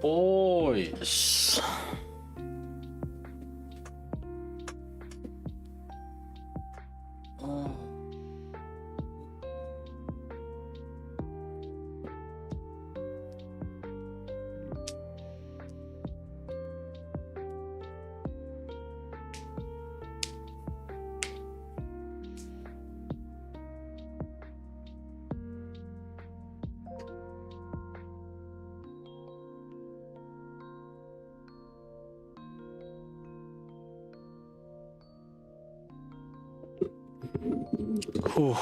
Boys. Whew.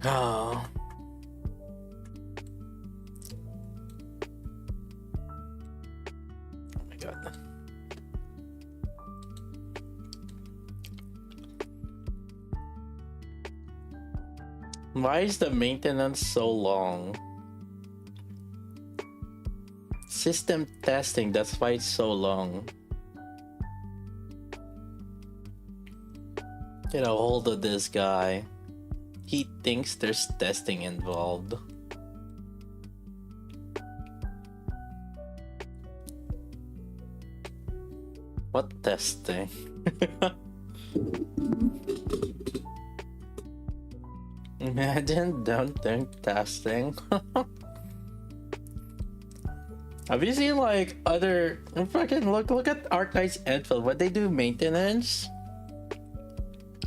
Oh. Oh my god. Why is the maintenance so long? System testing, that's why it's so long. Get a hold of this guy. He thinks there's testing involved. What testing? Imagine don't think testing. Have you seen like other fucking look at Arknight's Enfield when they do maintenance?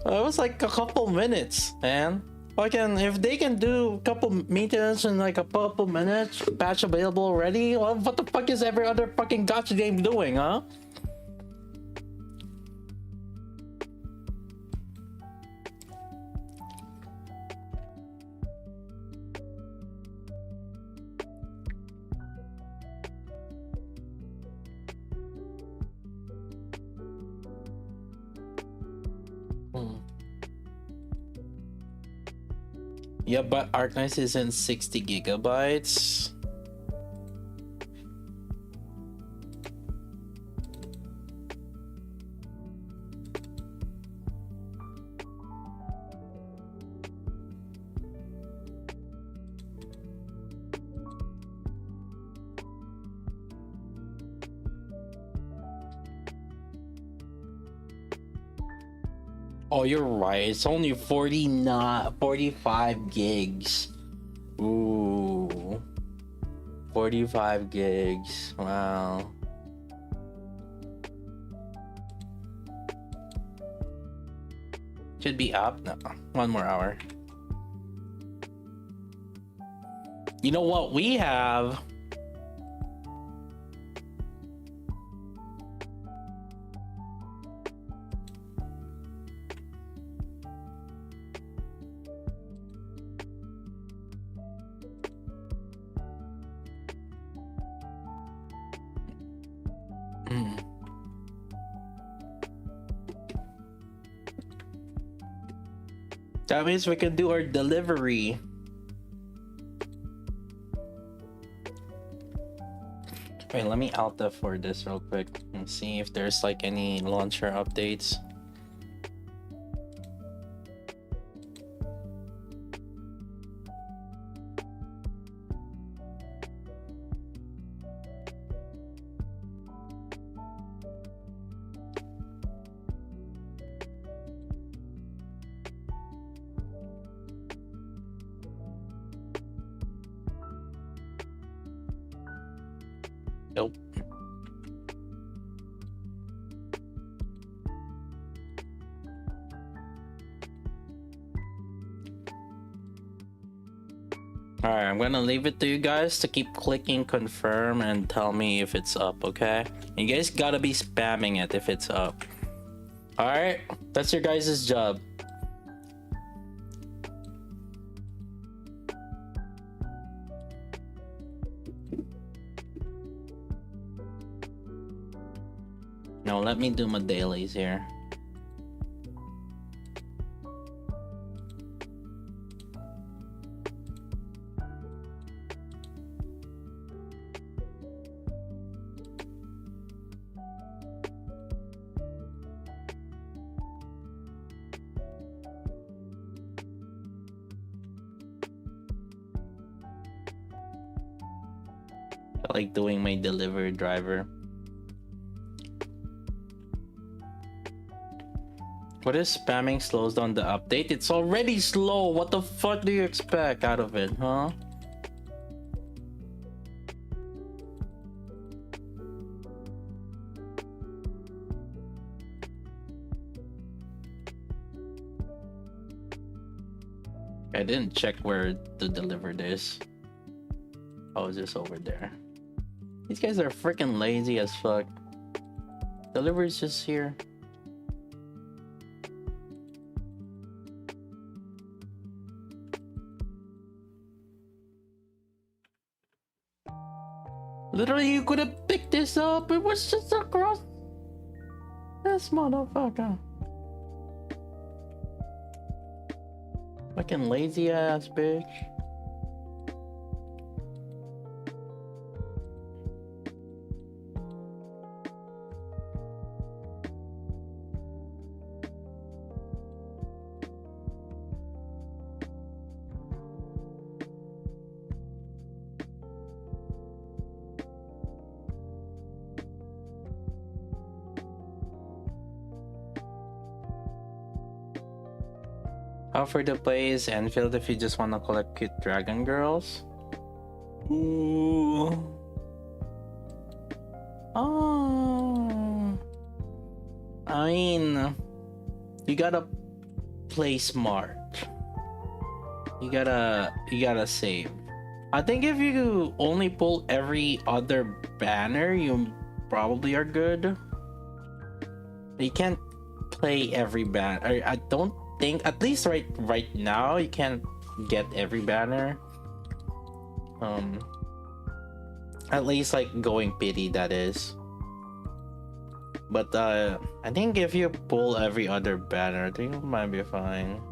It was like a couple minutes, man. Fucking if they can do a couple maintenance in like a couple minutes, patch available already, well, what the fuck is every other fucking gacha game doing, huh? Yeah, but Arknight is in 60 gigabytes. Oh, you're right. It's only 45 gigs. Ooh. 45 gigs. Wow. Should be up. No, 1 more hour. You know what we have? That means we can do our delivery. Wait, let me alta for this real quick and see if there's like any launcher updates. Nope. Alright, I'm gonna leave it to you guys to keep clicking confirm and tell me if it's up, okay? You guys gotta be spamming it if it's up. Alright, that's your guys' job. Now let me do my dailies here. I like doing my delivery driver. What is spamming slows down the update? It's already slow. What the fuck do you expect out of it, huh? I didn't check where to deliver this. Oh, it's just over there. These guys are freaking lazy as fuck. Delivery's just here. Literally, you could have picked this up. It was just across this motherfucker. Fucking lazy ass bitch. Offer to play is Enfield if you just want to collect cute dragon girls. Ooh. Oh. I mean, you gotta play smart. You gotta save. I think if you only pull every other banner, you probably are good. You can't play every banner. I don't think, at least right now, you can't get every banner. At least like going pity, that is. But I think if you pull every other banner, I think it might be fine.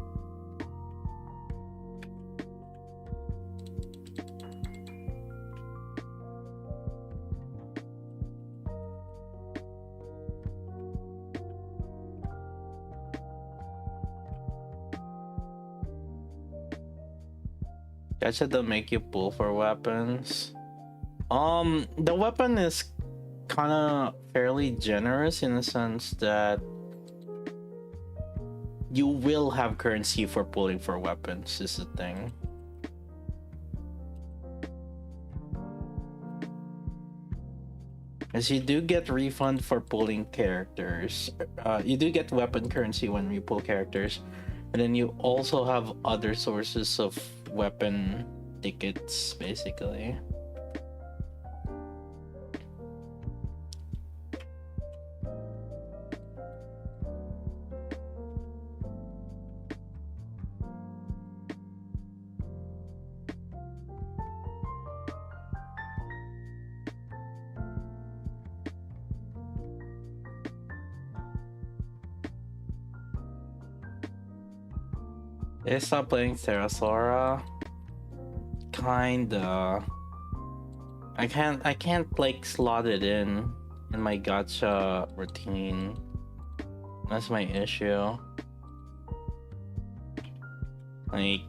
Gacha don't make you pull for weapons. The weapon is kind of fairly generous in the sense that you will have currency for pulling for weapons, is the thing. As you do get refund for pulling characters. You do get weapon currency when you pull characters. And then you also have other sources of weapon tickets, basically. I stopped playing Terrasora. Kinda. I can't like slot it in my gacha routine. That's my issue. Like,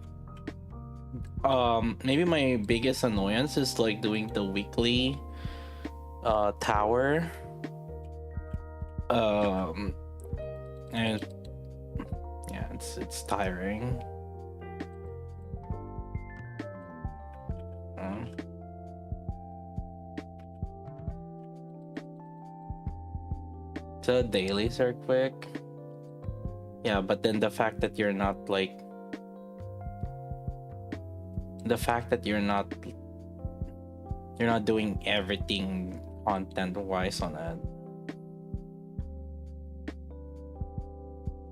maybe my biggest annoyance is like doing the weekly tower. And yeah, it's tiring. The dailies are quick. Yeah, but then the fact that you're not like you're not doing everything content wise on it,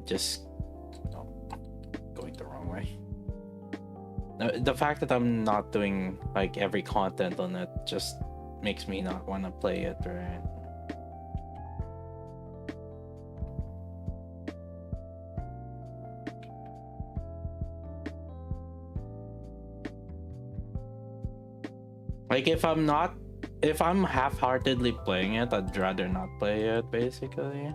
just going the wrong way. The fact that I'm not doing like every content on it just makes me not want to play it, right? Like if I'm half-heartedly playing it, I'd rather not play it, basically.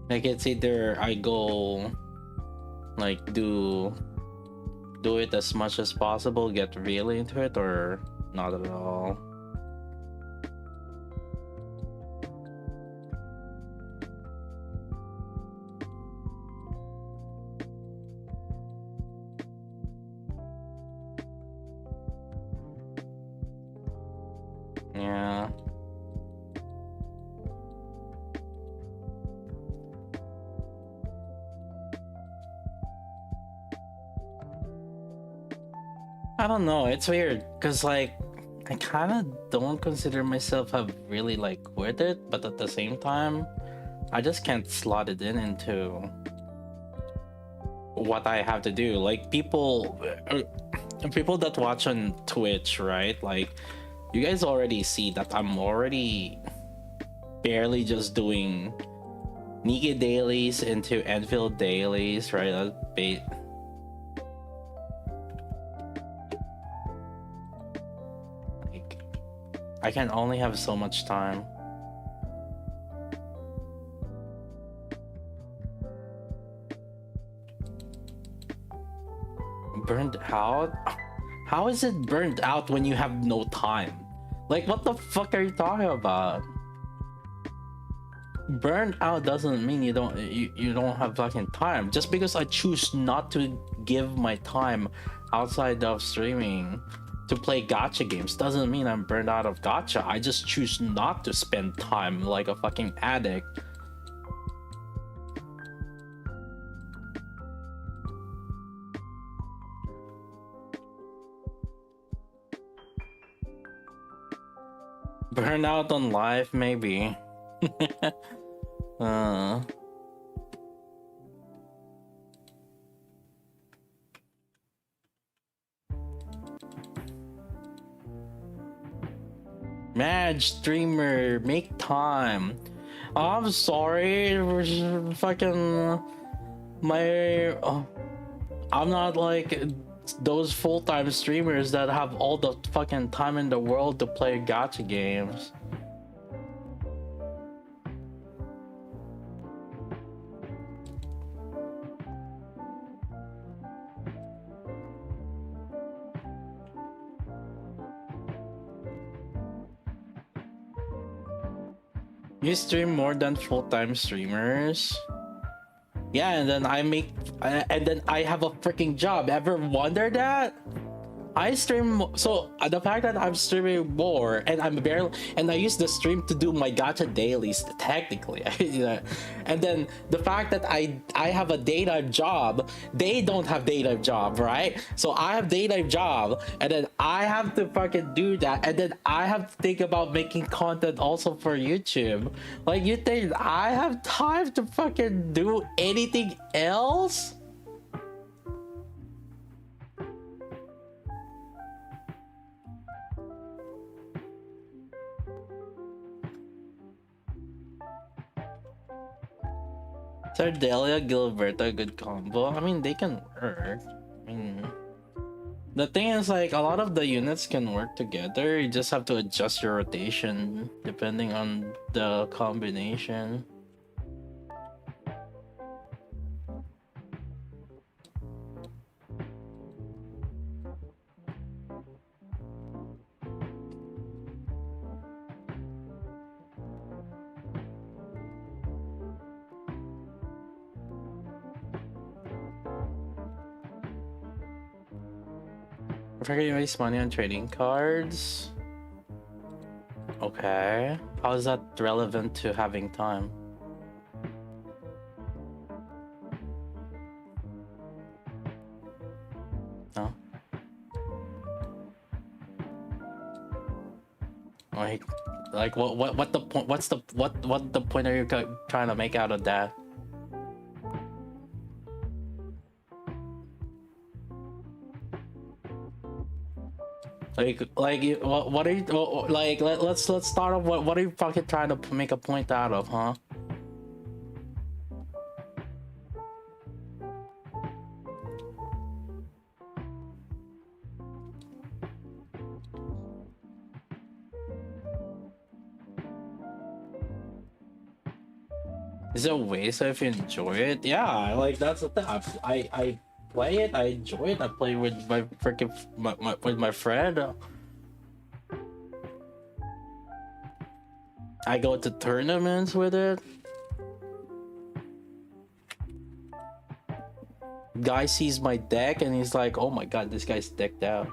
Like it's either I go like do it as much as possible, get really into it, or not at all. Yeah. I don't know, it's weird because like I kind of don't consider myself have really like quit it, but at the same time I just can't slot it into what I have to do. Like people that watch on Twitch, right? Like you guys already see that I'm already barely just doing Nikke dailies into Enfield dailies, right? Like I can only have so much time. Burned out? How is it burned out when you have no time? Like what the fuck are you talking about? Burned out doesn't mean you don't have fucking time. Just because I choose not to give my time outside of streaming to play gacha games doesn't mean I'm burned out of gacha. I just choose not to spend time like a fucking addict. Burnout on life, maybe. Mad streamer, make time. I'm sorry, fucking I'm not like those full-time streamers that have all the fucking time in the world to play gacha games. You stream more than full-time streamers? Yeah, and then I have a freaking job. Ever wonder that? I stream, so the fact that I'm streaming more and I use the stream to do my gacha dailies technically, and then the fact that I have a daytime job, they don't have daytime job, right? So I have daytime job, and then I have to fucking do that, and then I have to think about making content also for YouTube. Like, you think I have time to fucking do anything else? Sardelia, Gilberta, good combo. I mean, they can work. I mean, the thing is, like, a lot of the units can work together. You just have to adjust your rotation depending on the combination. If I can waste money on trading cards. Okay. How is that relevant to having time? No? Like what the point? What's the what the point are you trying to make out of that? What are you like? Let's start off. What are you fucking trying to make a point out of, huh? Is it a waste if you enjoy it? Yeah, like that's the thing. I play it. I enjoy it. I play with my freaking with my friend. I go to tournaments with it. Guy sees my deck and he's like, "Oh my god, this guy's decked out."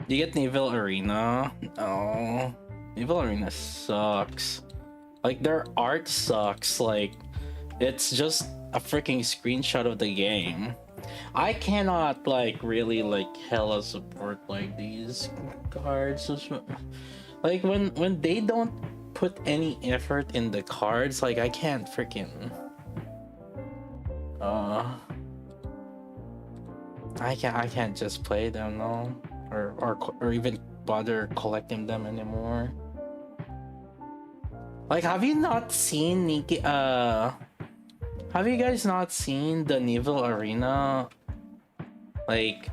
You get Naval Arena? Oh, Naval Arena sucks. Like, their art sucks. Like, it's just a freaking screenshot of the game. I cannot, like, really, like, hella support, like, these cards. Like, when they don't put any effort in the cards, like, I can't freaking... I can't just play them, no. Or even bother collecting them anymore. Like, have you not seen Nikke? Have you guys not seen the Naval Arena? Like,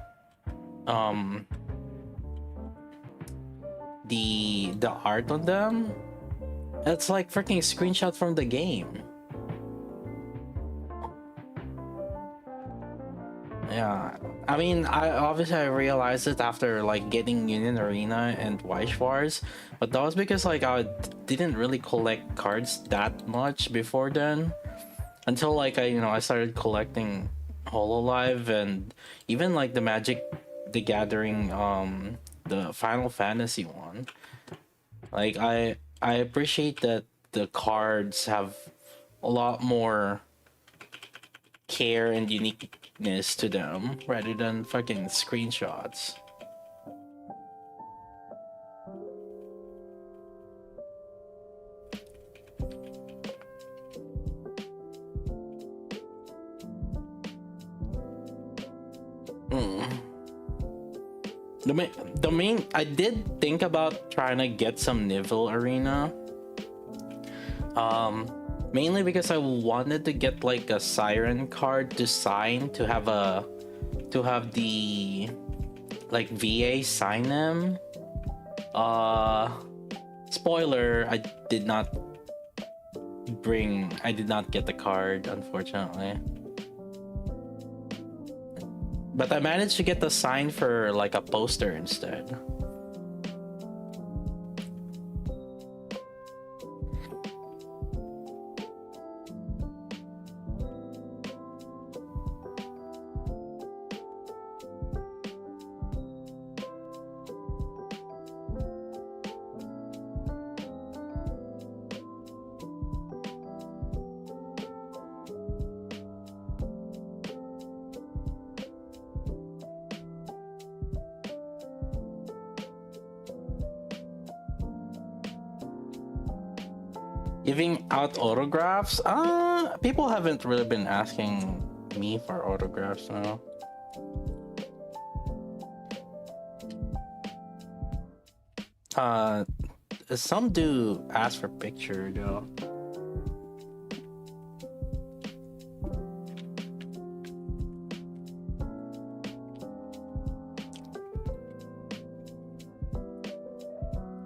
the art on them? It's like freaking screenshot from the game. Yeah, I mean, I realized it after like getting Union Arena and Weiss Wars, but that was because like I didn't really collect cards that much before then, until like I started collecting Hololive and even like the Magic the Gathering, the Final Fantasy one. Like I appreciate that the cards have a lot more care and uniqueness to them rather than fucking screenshots. The main I did think about trying to get some Nivell Arena. Mainly because I wanted to get like a Siren card to sign to have the like VA sign them. Spoiler, I did not get the card, unfortunately. But I managed to get the sign for like a poster instead. Giving out autographs? People haven't really been asking me for autographs now. Some do ask for picture though.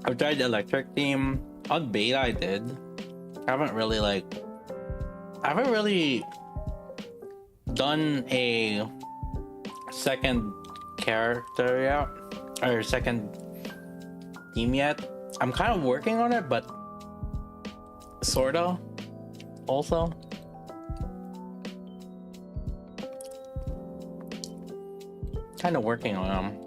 I've tried the electric theme on beta. I did. I haven't really done a second character yet, or second theme yet. I'm kind of working on it, but sorta also. Kind of working on them.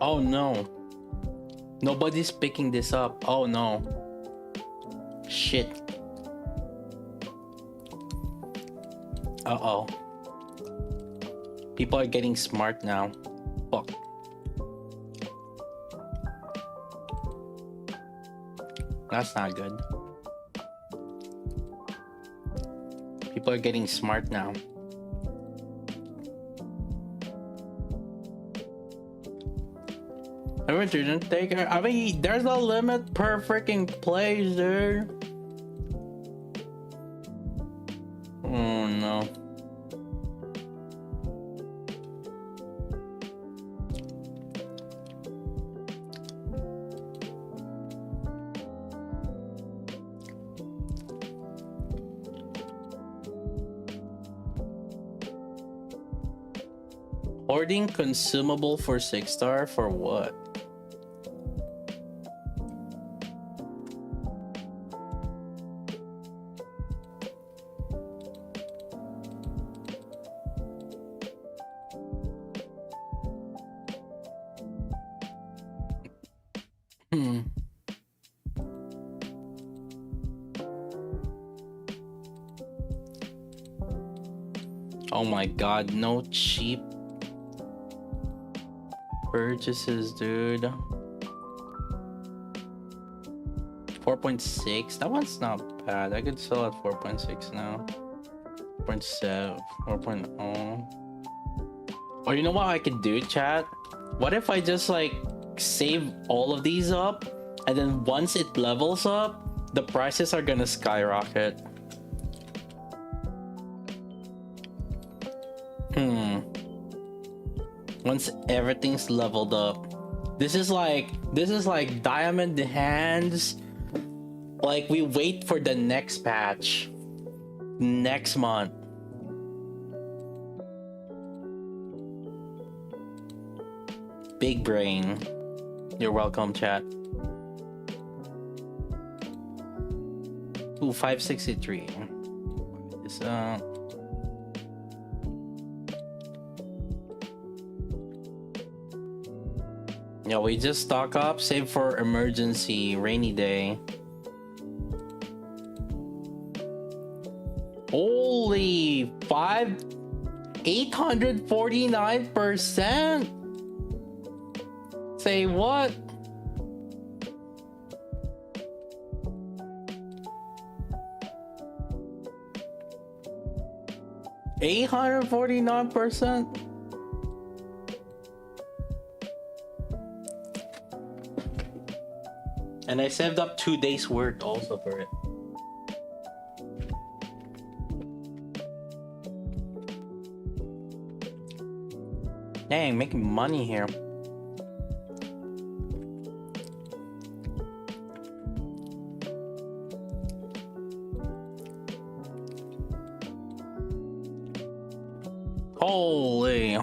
Oh no. Nobody's picking this up. Oh no. Shit. Uh-oh. People are getting smart now. Fuck. That's not good. People are getting smart now. I didn't take her. I mean, there's a limit per freaking place, dude. Oh no. Hoarding consumable for 6-star for what? Oh my god, no cheap purchases, dude. 4.6, that one's not bad. I could sell at 4.6 now. 4.7, 4.0. Or you know what I could do, chat? What if I just like save all of these up, and then once it levels up, the prices are gonna skyrocket. Once everything's leveled up, this is like diamond hands. Like we wait for the next patch next month. Big brain. You're welcome, chat. Ooh, 563. It's yeah, we just stock up, save for emergency, rainy day. Holy 849%. Say what? $849%. And I saved up 2 days worth also for it. Dang, making money here. Holy.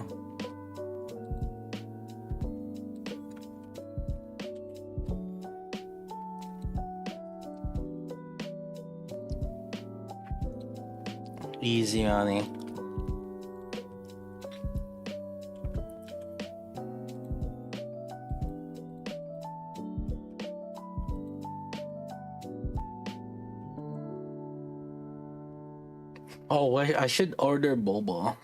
Easy money. Oh, wait, I should order boba.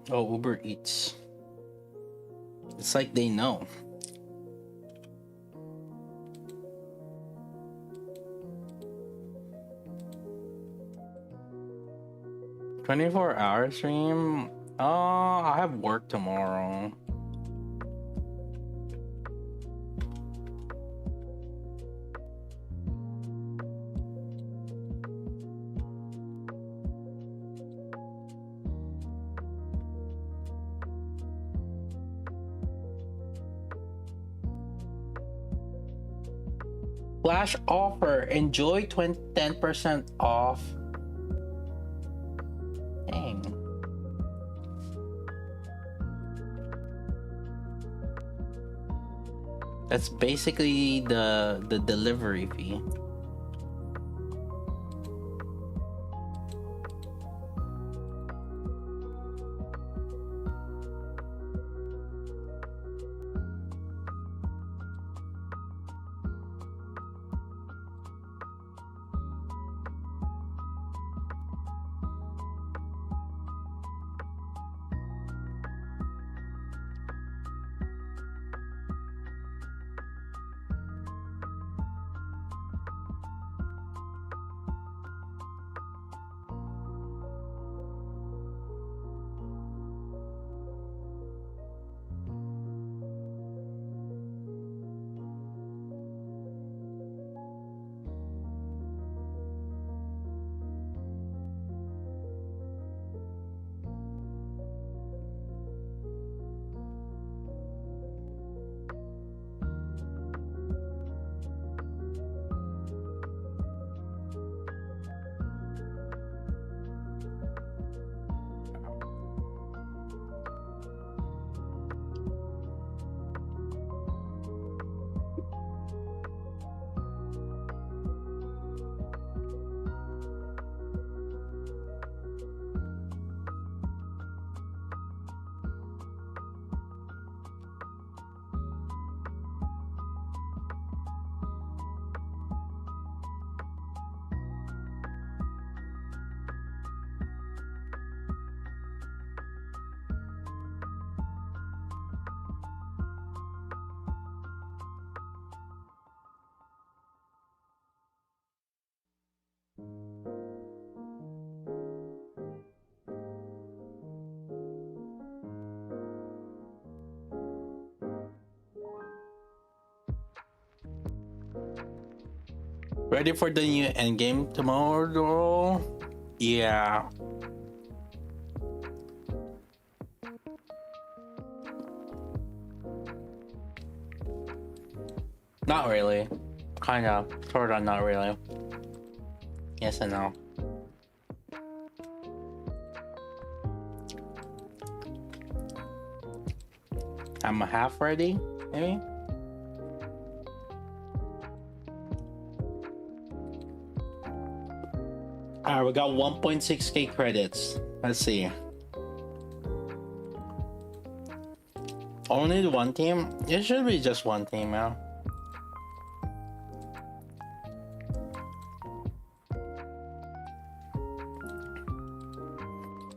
Oh, Uber Eats. It's like they know. "24-hour stream? I have work tomorrow." Flash offer. Enjoy 10% off. Dang. That's basically the delivery fee. Ready for the new endgame tomorrow? Yeah. Not really. Kinda. Sorta, not really. Yes and no. I'm half ready, maybe? Alright, we got 1.6k credits. Let's see. Only one team? It should be just one team now.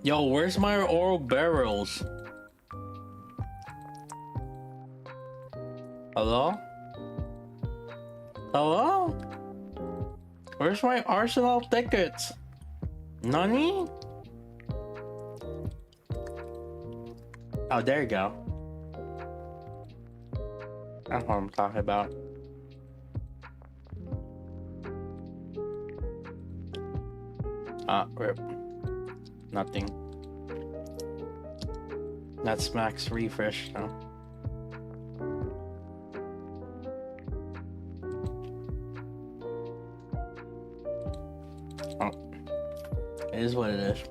Yo, where's my oral barrels? Hello? Hello? Where's my Arsenal tickets? Nani? Oh, there you go. That's what I'm talking about. Rip. Nothing. That's max refresh now. Oh. It is what it is.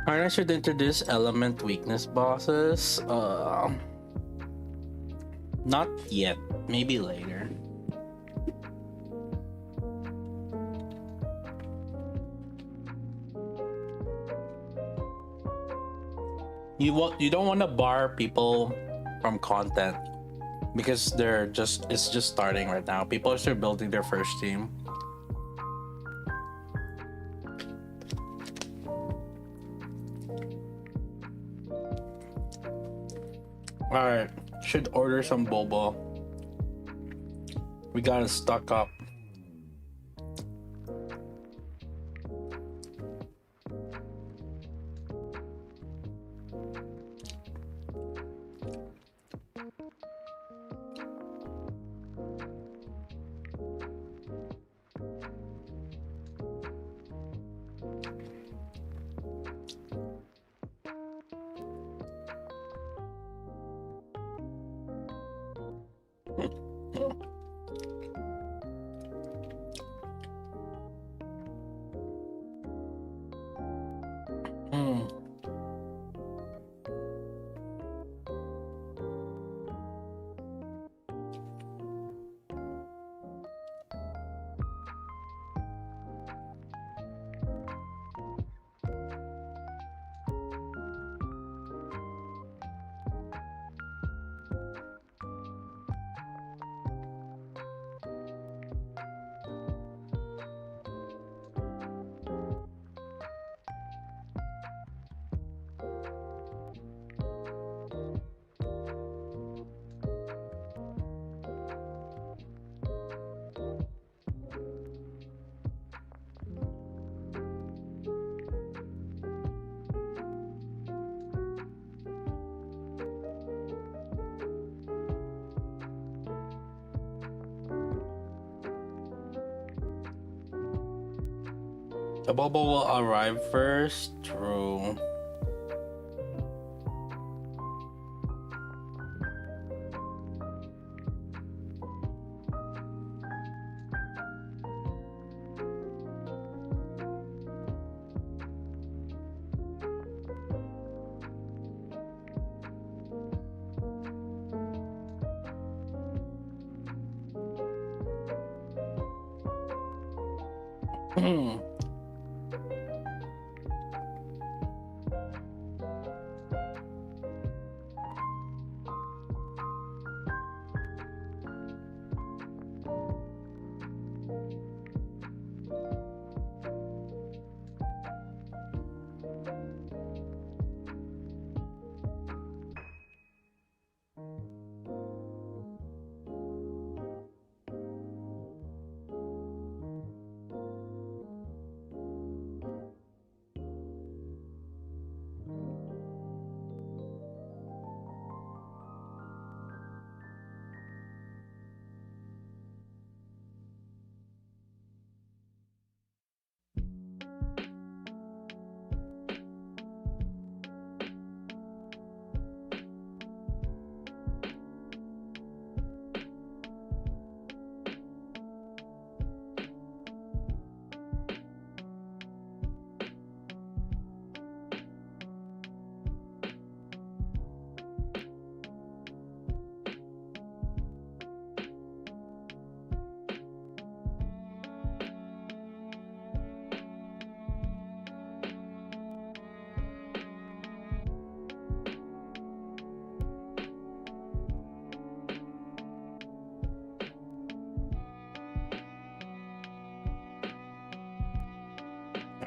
Alright, I should introduce element weakness bosses. Not yet. Maybe later. you don't want to bar people from content because it's just starting right now. People are still building their first team. All right, should order some boba. We gotta stock up. Hmm. The boba will arrive first. True. Hmm.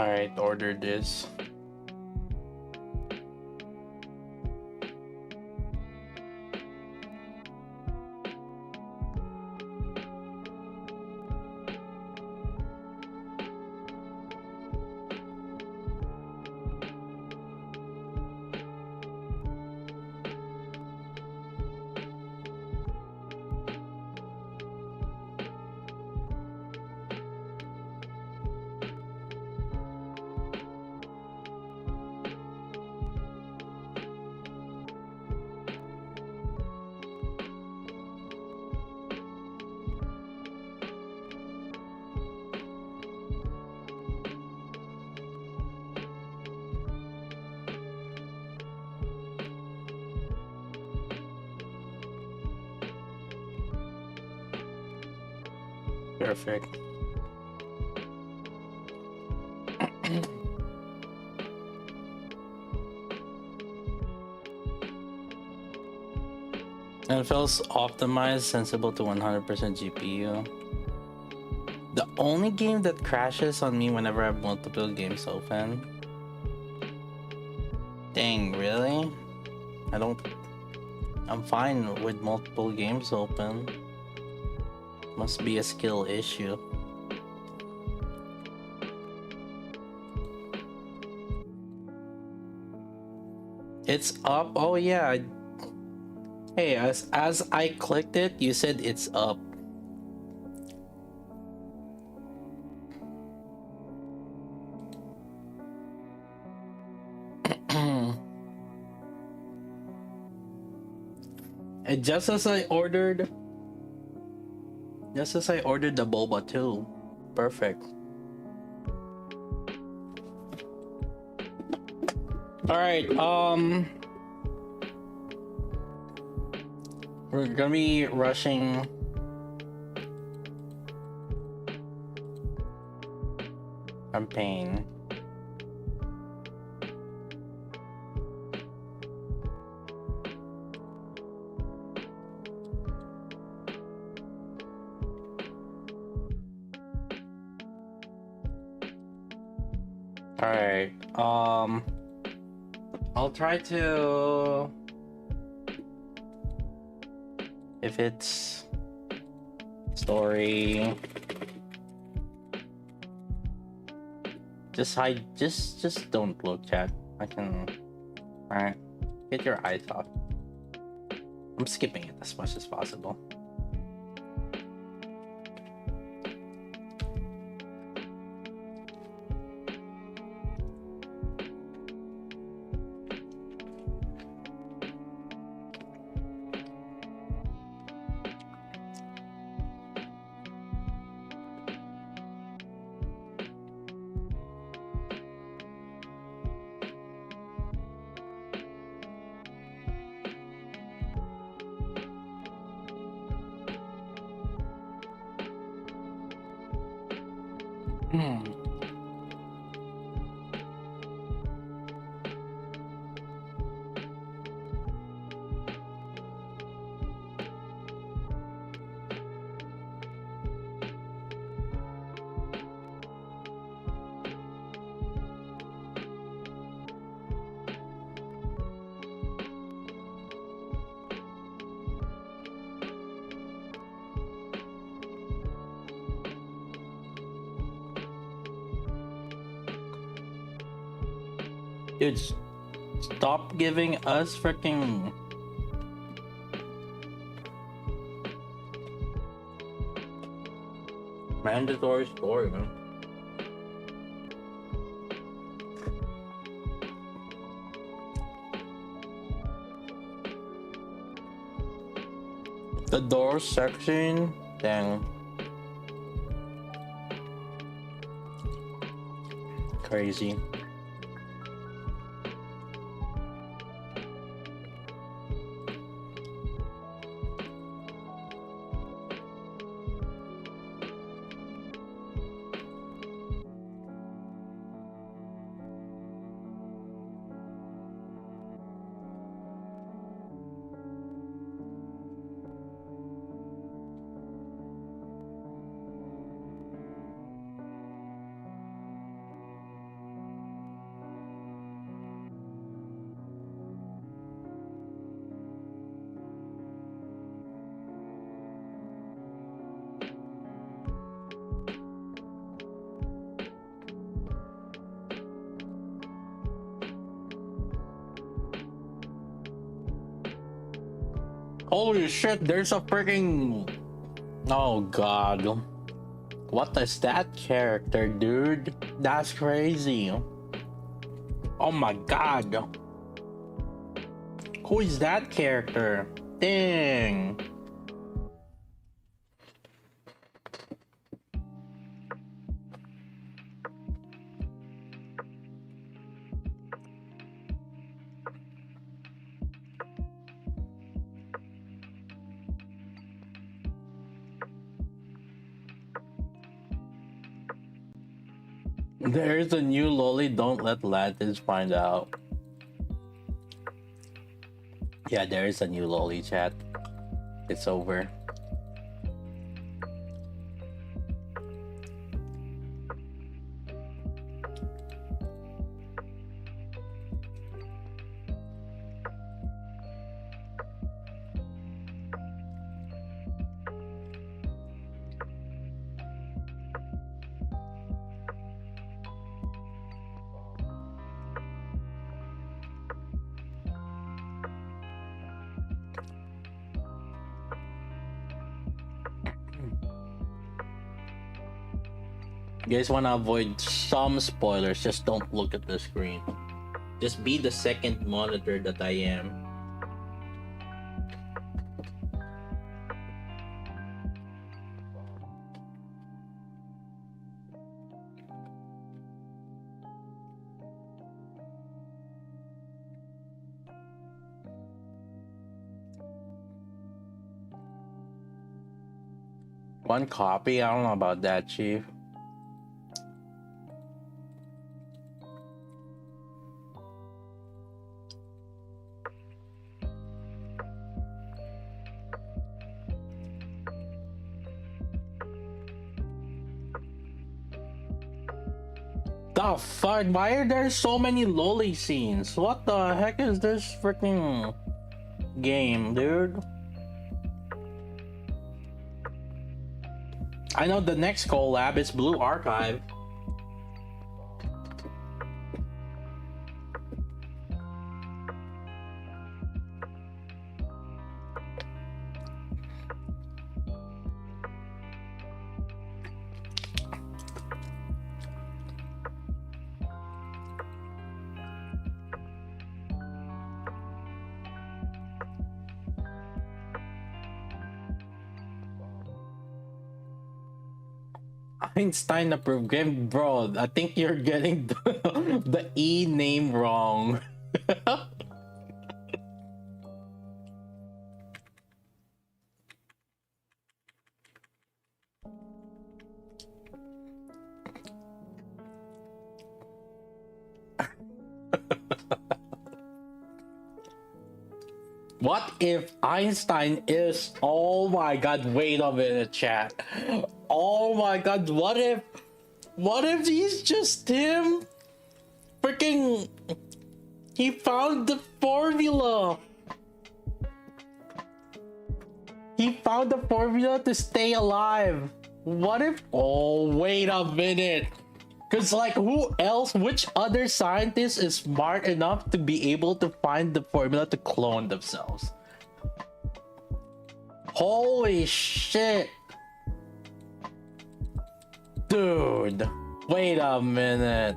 All right, order this. Perfect. And it feels optimized, sensible to 100% GPU. The only game that crashes on me whenever I have multiple games open. Dang, really? I'm fine with multiple games open. Must be a skill issue. It's up. Oh yeah. Hey, as I clicked it, you said it's up. And just as I ordered the boba too. Perfect. All right, we're gonna be rushing campaign. All right, I'll try to, if it's story, just hide, just don't look, chat. I can, all right, get your eyes off. I'm skipping it as much as possible. Dude, stop giving us freaking mandatory story, man. The door section, dang. Crazy. Holy shit, there's a freaking... Oh god. What is that character, dude? That's crazy. Oh my god. Who is that character? Dang. There's a new lolly, don't let Latins find out. Yeah, there is a new lolly, chat. It's over. You guys want to avoid some spoilers, just don't look at the screen. Just be the second monitor that I am. One copy? I don't know about that, Chief. The fuck? Why are there so many lolly scenes? What the heck is this freaking game, dude? I know the next collab is Blue Archive. Einstein approved game, bro. I think you're getting the E name wrong. What if Einstein is... Oh my god, wait a minute, chat. Oh my god, what if he's just him? Freaking... He found the formula. He found the formula to stay alive. What if... Oh, wait a minute. Because, like, who else, which other scientist is smart enough to be able to find the formula to clone themselves? Holy shit. Dude, wait a minute.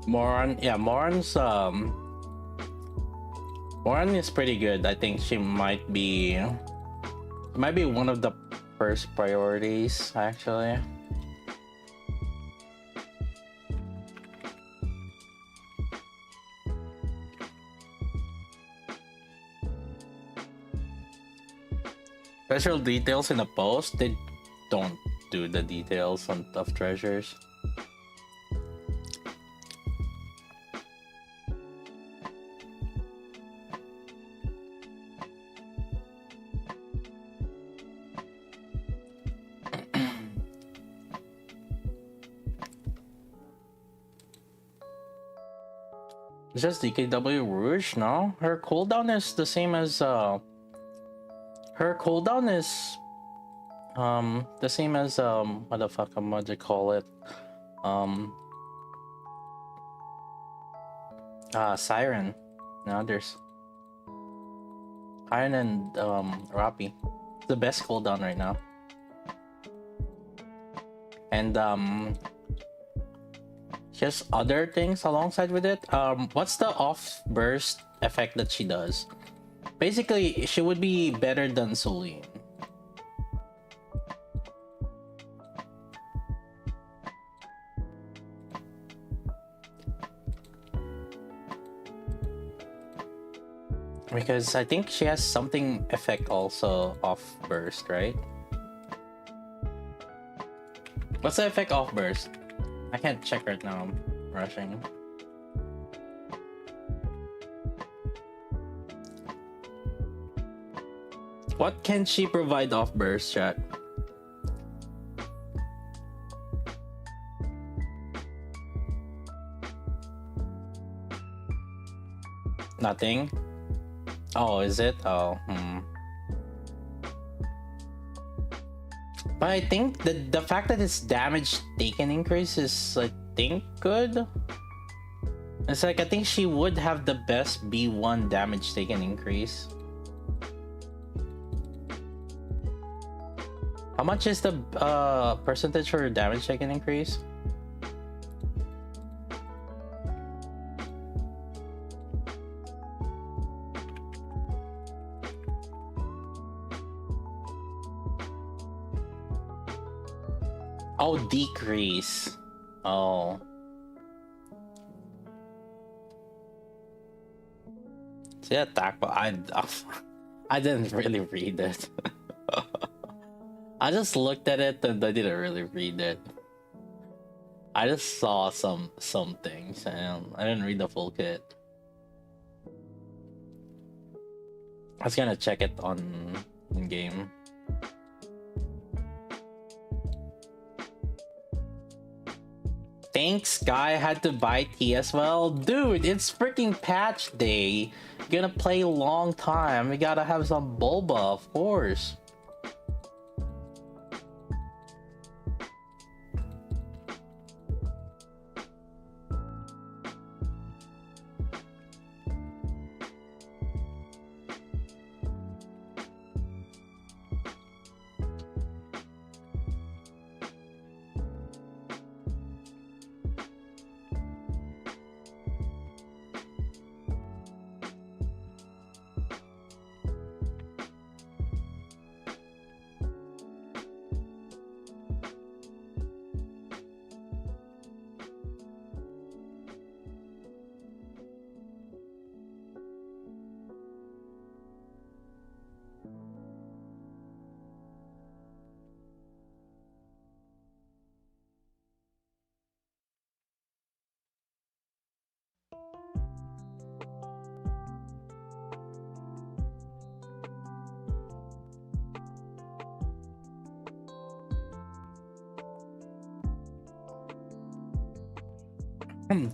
Moran, yeah, Moran is pretty good. I think she might be one of the first priorities, actually. Special details in the post, they don't do the details of treasures. It's just DKW Rouge, no? Her cooldown is the same as Her cooldown is the same as what the fuck what do you call it? Siren. No, there's Siren and Rappi. The best cooldown right now. And just other things alongside with it. What's the off burst effect that she does? Basically, she would be better than Celine. Because I think she has something effect also off burst, right? What's the effect off burst? I can't check right now. I'm rushing. What can she provide off burst, chat? Nothing? Oh, is it? Oh, But I think the fact that its damage taken increase is, I think, good. It's like, I think she would have the best B1 damage taken increase. How much is the percentage for damage taken increase? Oh, decrease. Oh. See, attack, but I didn't really read it. I just looked at it and I didn't really read it. I just saw some things and I didn't read the full kit. I was gonna check it on in game. Thanks, guy. Had to buy tea as well. Dude, it's freaking patch day. Gonna play a long time. We gotta have some boba, of course.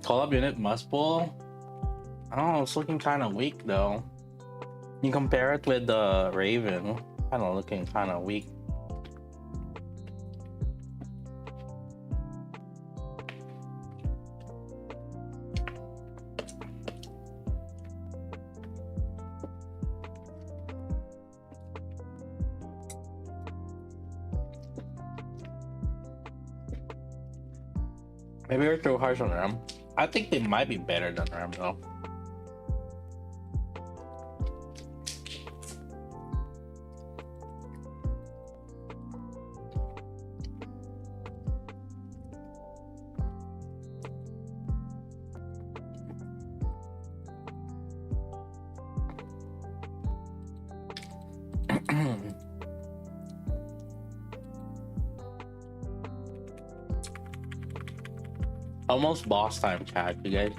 Collab unit must pull. I don't know, it's looking kind of weak though. You compare it with the Raven, kind of looking kind of weak. Maybe we're too harsh on them. I think they might be better than Ram though. Almost boss time, chat. You guys,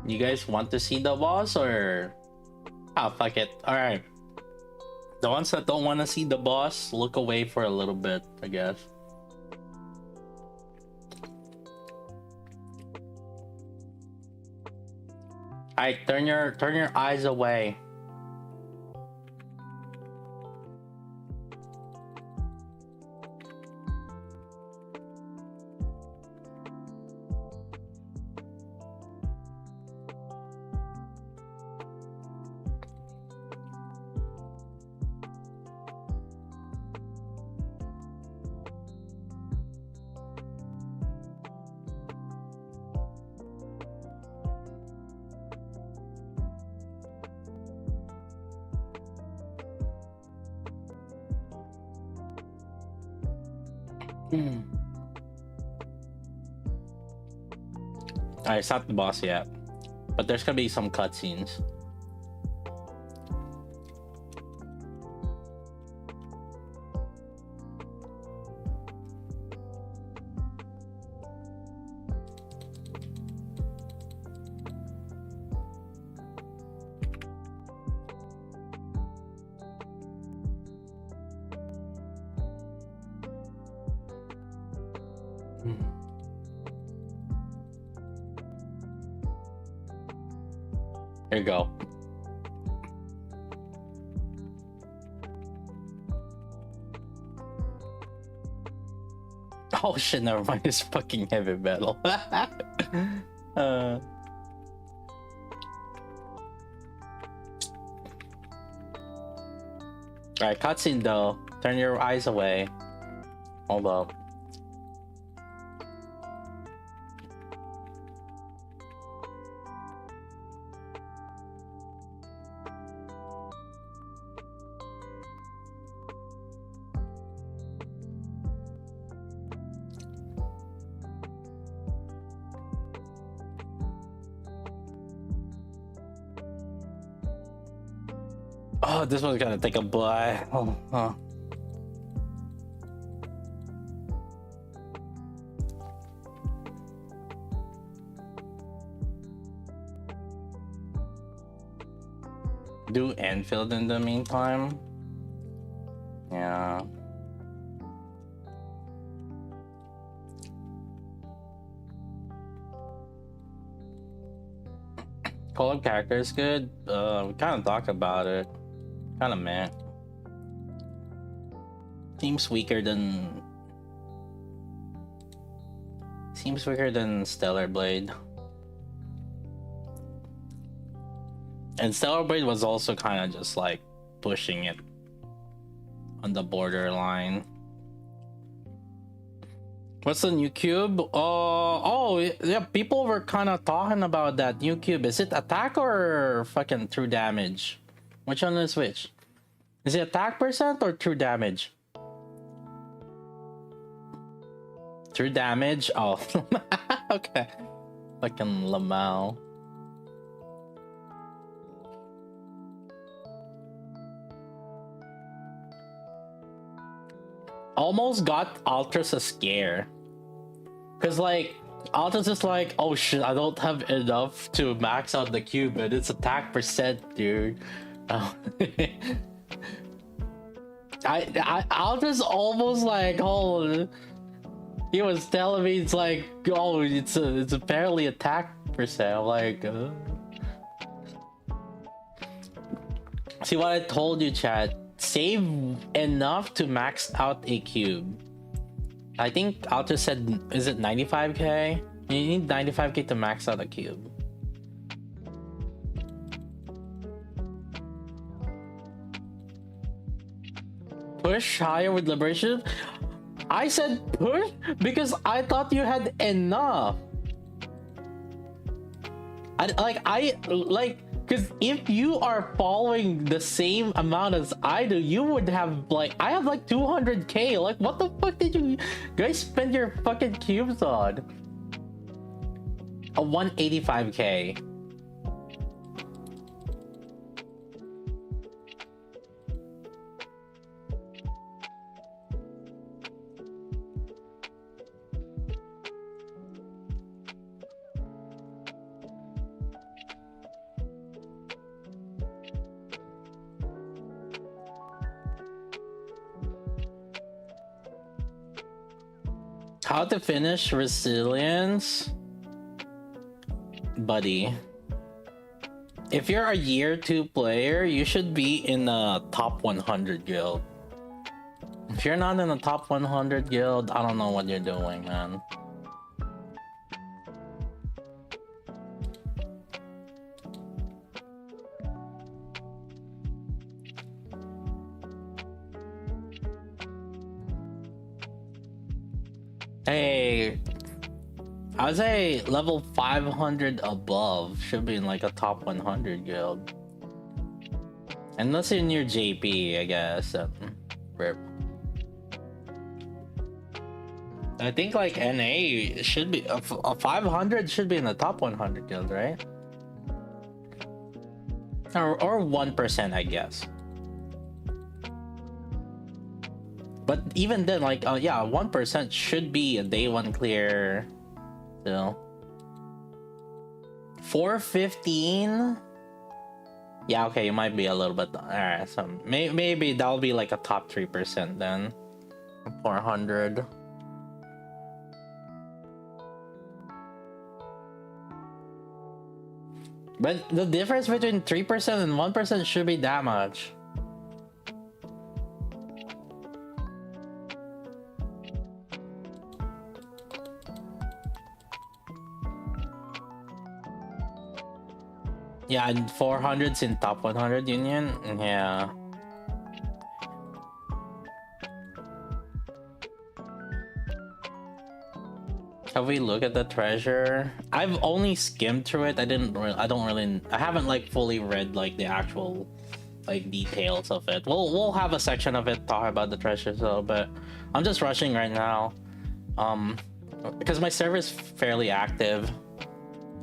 you guys want to see the boss or? Ah, fuck it. All right. The ones that don't want to see the boss, look away for a little bit, I guess. Alright, turn your eyes away. Alright, it's not the boss yet, but there's gonna be some cutscenes. Here you go. Oh shit, never mind, it's fucking heavy metal. Alright, cutscene though. Turn your eyes away. Hold up. Oh, this one's gonna take a bite. Oh. Do Enfield in the meantime. Yeah. COLLAB character is good. We kind of talked about it. Kind of meh. Seems weaker than Stellar Blade. And Stellar Blade was also kind of just like pushing it on the borderline. What's the new cube? Oh yeah, people were kind of talking about that new cube. Is it attack or fucking true damage? Which one is which? Is it attack percent or true damage? True damage? Oh. Okay. Fucking Lamau. Almost got Ultras a scare. Cause like, Ultras is like, oh shit, I don't have enough to max out the cube, and it's attack percent, dude. Oh. I was almost like, oh, he was telling me it's like, oh, it's apparently attack percent. I'm like, see what I told you, chat. Save enough to max out a cube. I think Alter said, is it 95k? You need 95k to max out a cube. Push higher with liberation. I said push because I thought you had enough. Because if you are following the same amount as I do, you would have like, I have like 200k. Like, what the fuck did you guys spend your fucking cubes on? A 185k. How to finish resilience, buddy. if you're a year 2 player, you should be in a top 100 guild. If you're not in a top 100 guild, I don't know what you're doing, man. Hey, I would say level 500 above should be in like a top 100 guild. Unless you're near JP, I guess. Rip. I think like NA should be a 500 should be in the top 100 guild, right? Or 1%, I guess. But even then, like, yeah, 1% should be a day 1 clear. So 415. Yeah, okay, you might be a little bit. Alright, so maybe that'll be like a top 3% then. 400. But the difference between 3% and 1% should be that much. Yeah, and 400's in top 100 union. Yeah. Have we looked at the treasure? I've only skimmed through it. I haven't like fully read like the actual like details of it. We'll have a section of it talk about the treasure though, but I'm just rushing right now. Because my server is fairly active.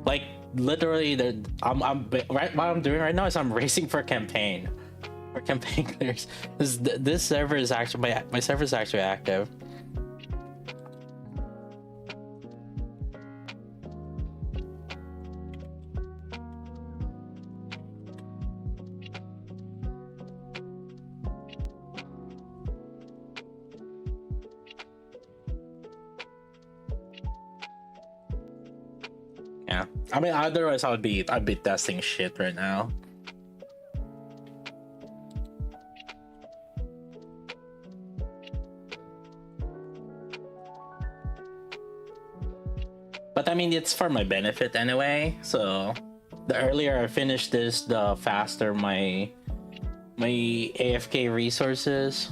Like literally right what I'm doing right now is I'm racing for campaign clears. This server is actually my server is actually active. Yeah, I mean, otherwise I'd be testing shit right now. But I mean, it's for my benefit anyway. So the earlier I finish this, the faster my AFK resources.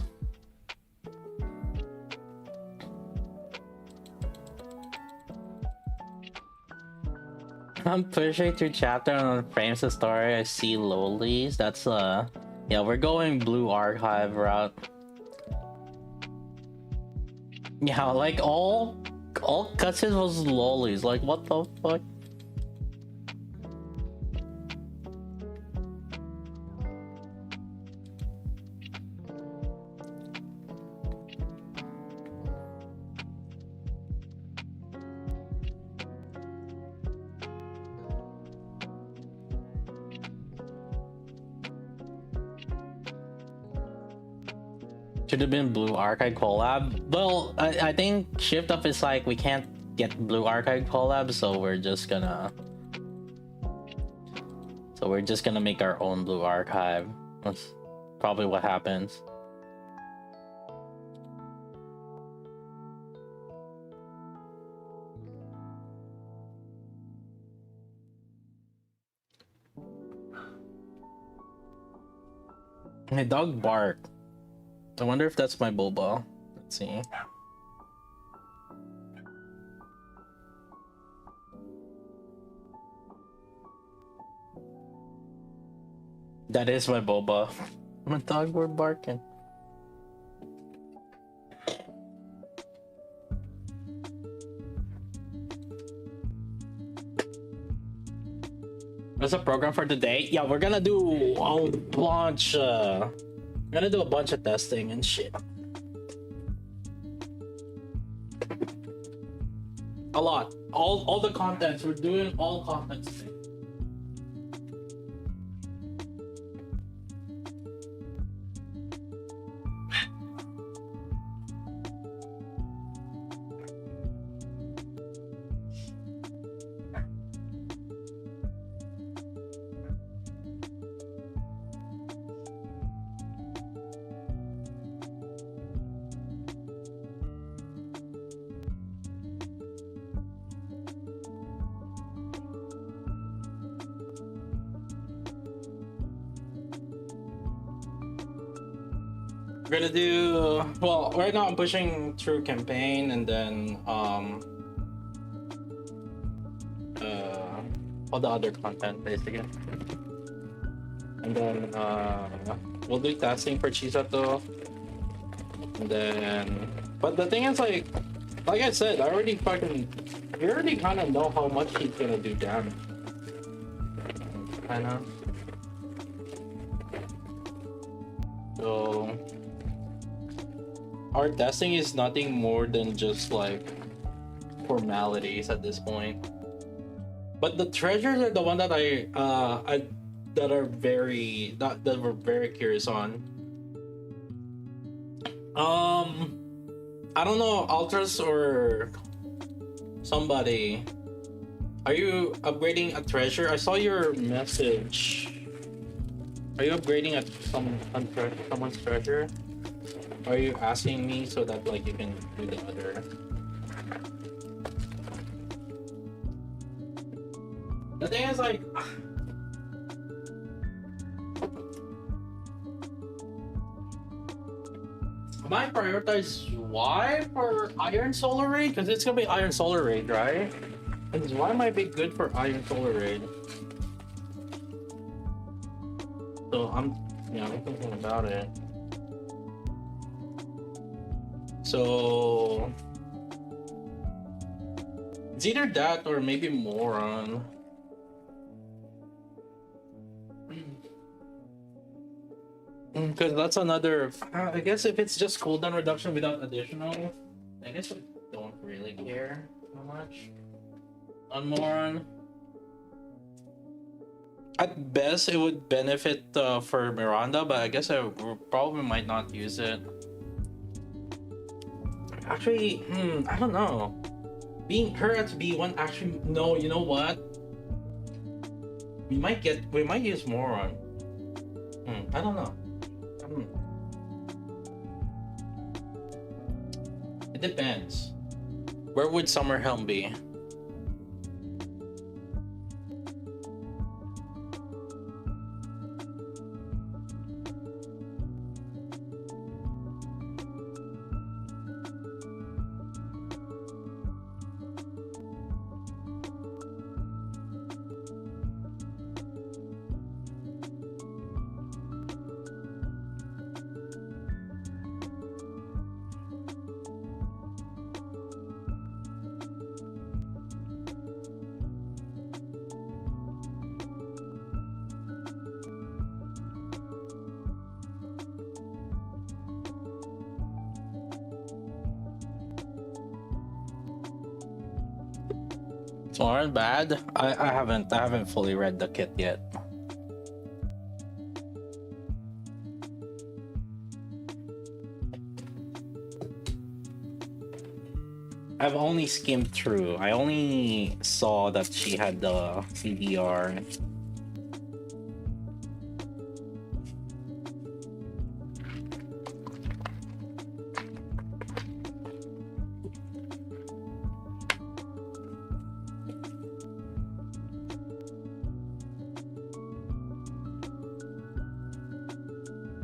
I'm pushing through chapter on frames of story. I see lowlies. That's yeah, we're going blue archive route. Yeah, like all cutscenes was lollies. Like what the fuck? Should have been blue archive collab. Well, I think shift up is like we can't get blue archive collab, so we're just gonna make our own blue archive. That's probably what happens. My dog barked. I wonder if that's my boba. Let's see. That is my boba. My dog were barking. What's the program for today? Yeah, we're gonna do launch. We're gonna do a bunch of testing and shit. A lot. All the contents. We're doing all contents today. We're gonna do, well, right now I'm pushing through campaign and then all the other content basically. And then we'll do testing for Chisato. And then, but the thing is, like I said, you already kind of know how much he's gonna do damage. Kind of. So our testing is nothing more than just like formalities at this point. But the treasures are the one that that we're very curious on. I don't know, Ultras or somebody. Are you upgrading a treasure? I saw your message. Are you upgrading someone's treasure? Or are you asking me so that like you can do the other? The thing is, like, am I prioritize Y for Iron Solar Raid? Because it's gonna be Iron Solar Raid, right? And Y might be good for Iron Solar Raid. So I'm thinking about it. So it's either that or maybe Moron. Because that's another. I guess if it's just cooldown reduction without additional, I guess I don't really care how much on Moron. At best, it would benefit for Miranda, but I guess I probably might not use it. Actually, I don't know. Being her at B1 actually, no, you know what? We might use Moron. I don't know. It depends. Where would Summerhelm be? Aren't bad. I haven't fully read the kit yet. I've only skimmed through. I only saw that she had the CDR.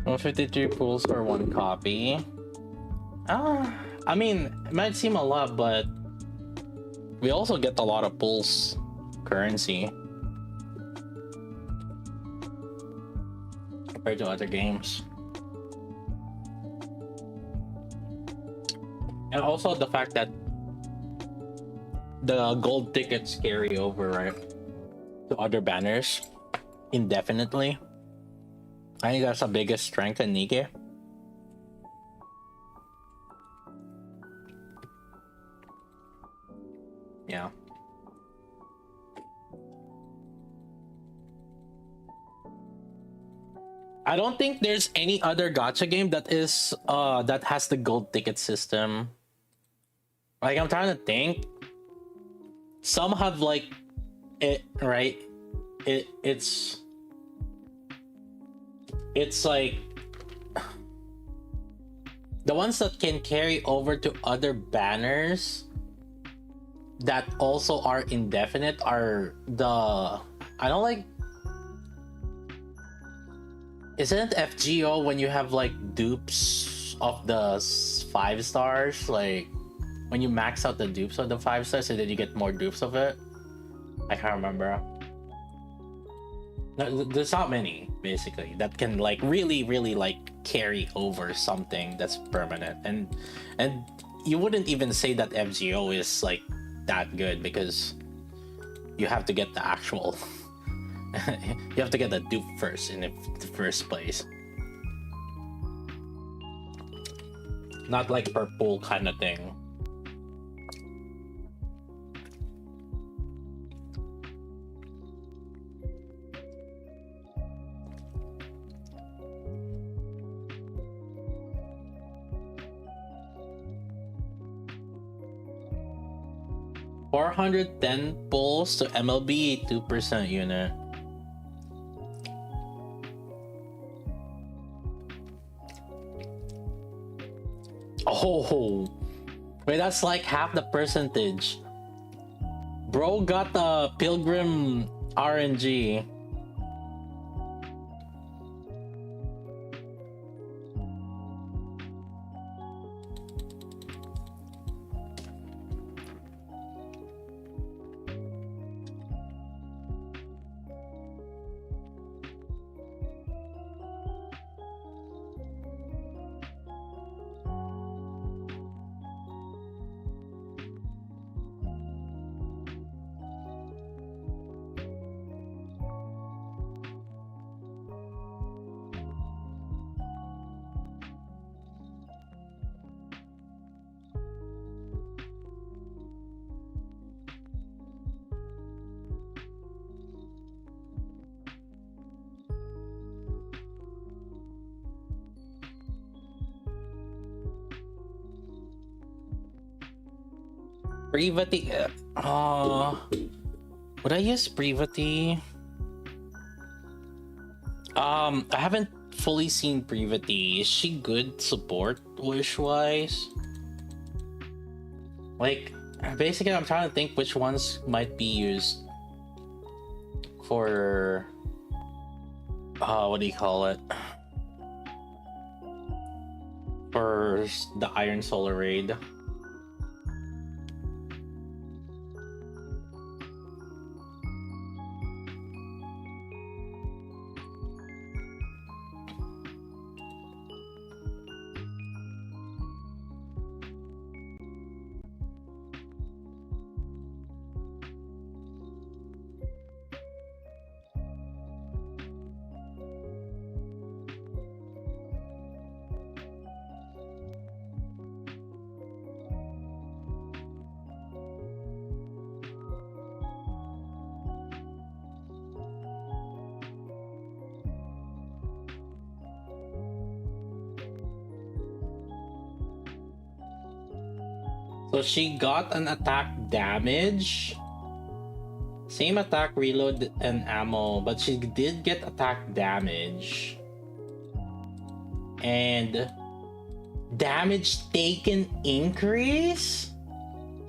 Well, 53 pools for one copy. I mean, it might seem a lot, but we also get a lot of pulse currency compared to other games. And also the fact that the gold tickets carry over, right, to other banners indefinitely. I think that's the biggest strength in Nikke. Yeah. I don't think there's any other gacha game that is that has the gold ticket system. Like, I'm trying to think. Some have like it, right? It's like the ones that can carry over to other banners that also are indefinite are the, I don't like, isn't it FGO when you have like dupes of the 5 stars, like when you max out the dupes of the 5 stars, and then you get more dupes of it. I can't remember. No, there's not many basically that can like really like carry over something that's permanent, and you wouldn't even say that FGO is like that good because you have to get the actual you have to get the dupe first in the first place, not like per pool kind of thing. $410 pulls to MLB 2% unit. Oh, wait, that's like half the percentage. Bro got the Pilgrim RNG. Privati. Would I use Privati? I haven't fully seen Privati. Is she good support wish wise? Like, basically, I'm trying to think which ones might be used for. What do you call it? For the Iron Solar raid. So she got an attack damage, same attack, reload, and ammo, but she did get attack damage. And damage taken increase?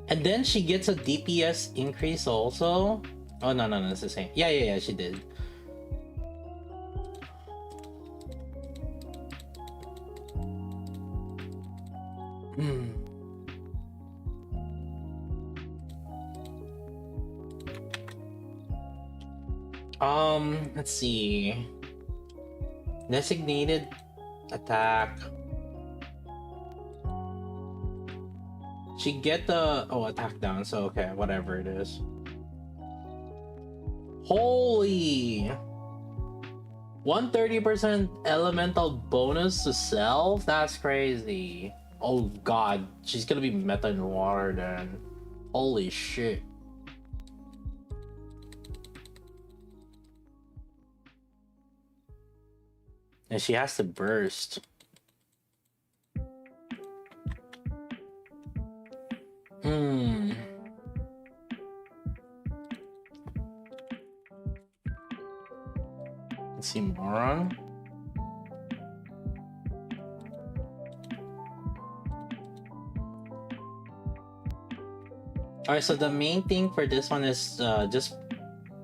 And then she gets a DPS increase also? Oh, no, it's the same. Yeah, she did. Let's see. Designated attack. She get the attack down, so okay, whatever it is. Holy! 130% elemental bonus to self? That's crazy. Oh god, she's gonna be meta in water then. Holy shit. And she has to burst. Let's see, moron. Alright, so the main thing for this one is just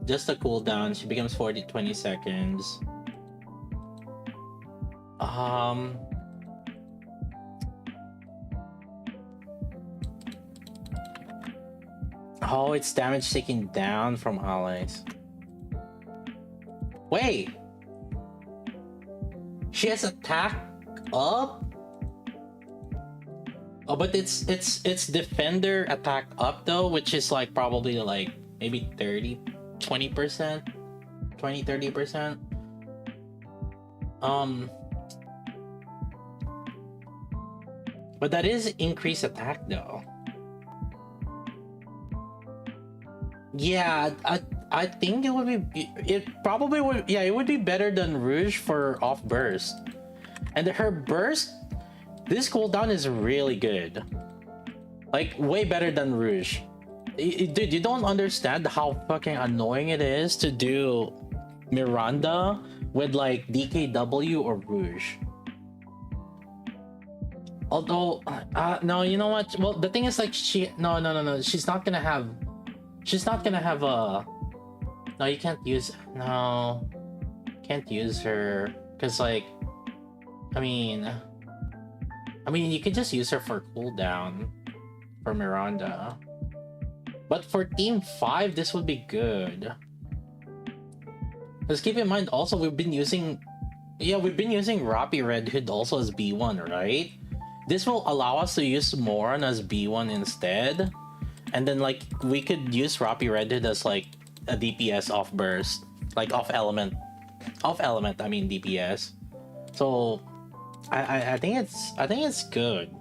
a cooldown. She becomes 20 seconds. Oh, it's damage taken down from allies. Wait. She has attack up? Oh, but it's defender attack up though, which is like probably like maybe 20%, 30%. But that is increased attack though. Yeah, I think it would be, it probably would, yeah, it would be better than Rouge for off burst. And her burst, this cooldown is really good. Like, way better than Rouge. Dude, you don't understand how fucking annoying it is to do Miranda with like DKW or Rouge. Although, no, you know what? Well, the thing is like no. She's not gonna have a... No, you can't use... No. Can't use her. Because like... I mean, you could just use her for cooldown. For Miranda. But for Team 5, this would be good. Let's keep in mind also, we've been using Rappy Red Hood also as B1, right? This will allow us to use Moran as B1 instead. And then like we could use Rappy Red Hood as like a DPS off burst. Like off element, I mean DPS. So I think it's good.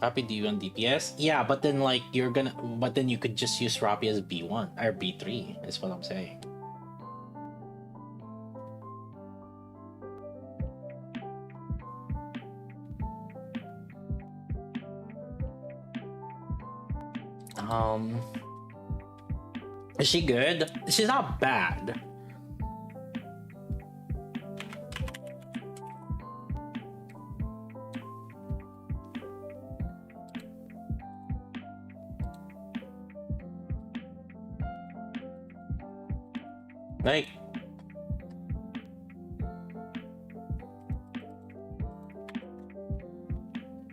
Rappy D1 DPS? Yeah, but then like you could just use Rappy as B1 or B3 is what I'm saying. Is she good? She's not bad. Like,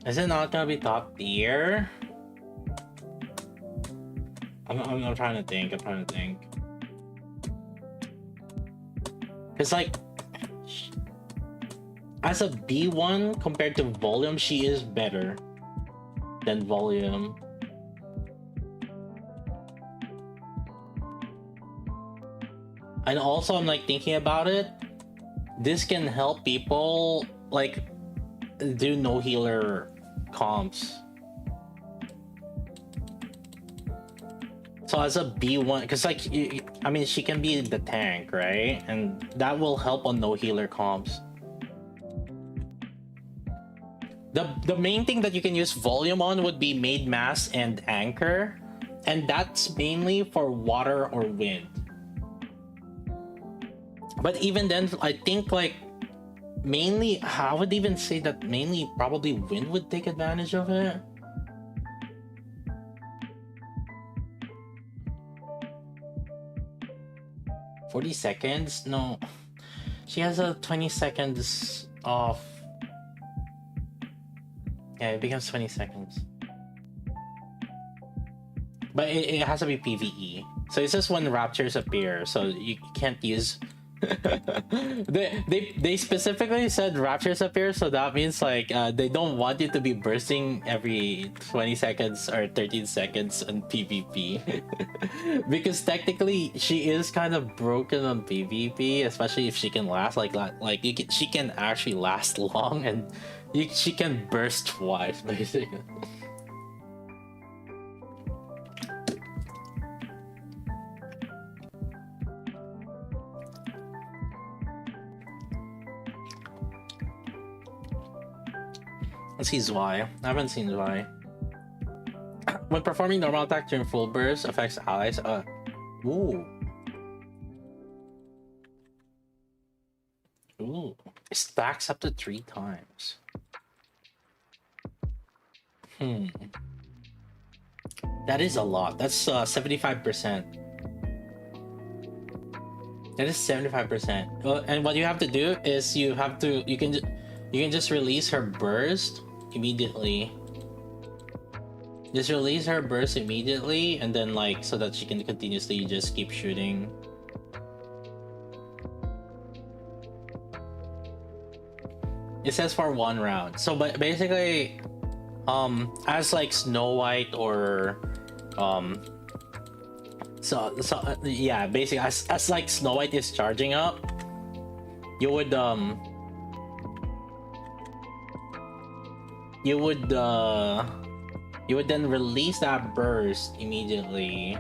is it not gonna be top tier? I'm trying to think. It's like, as a B1 compared to volume, she is better than volume. And also, I'm like thinking about it. This can help people like do no healer comps. So as a B1, because like, I mean, she can be the tank, right? And that will help on no healer comps. The main thing that you can use volume on would be Made Mass and Anchor. And that's mainly for water or wind. But even then, I think like mainly, I would even say that mainly probably wind would take advantage of it. $40? No. She has a 20 seconds off. Yeah, it becomes 20 seconds. But it has to be PvE. So it's just when raptures appear, so you can't use... they specifically said raptures appear, so that means like they don't want you to be bursting every 20 seconds or 13 seconds on PvP. Because technically she is kind of broken on PvP, especially if she can last she can actually last long, and she can burst twice basically. Let's see Zwei. I haven't seen Zwei. When performing normal attack during full burst affects allies. Ooh. Ooh. It stacks up to 3 times. That is a lot. That's 75%. That is 75%. And what you have to do is you can just release her burst immediately Just release her burst immediately, and then like so that she can continuously just keep shooting. It says for 1 round. So but basically, as like Snow White or yeah, basically as like Snow White is charging up, you would you would then release that burst immediately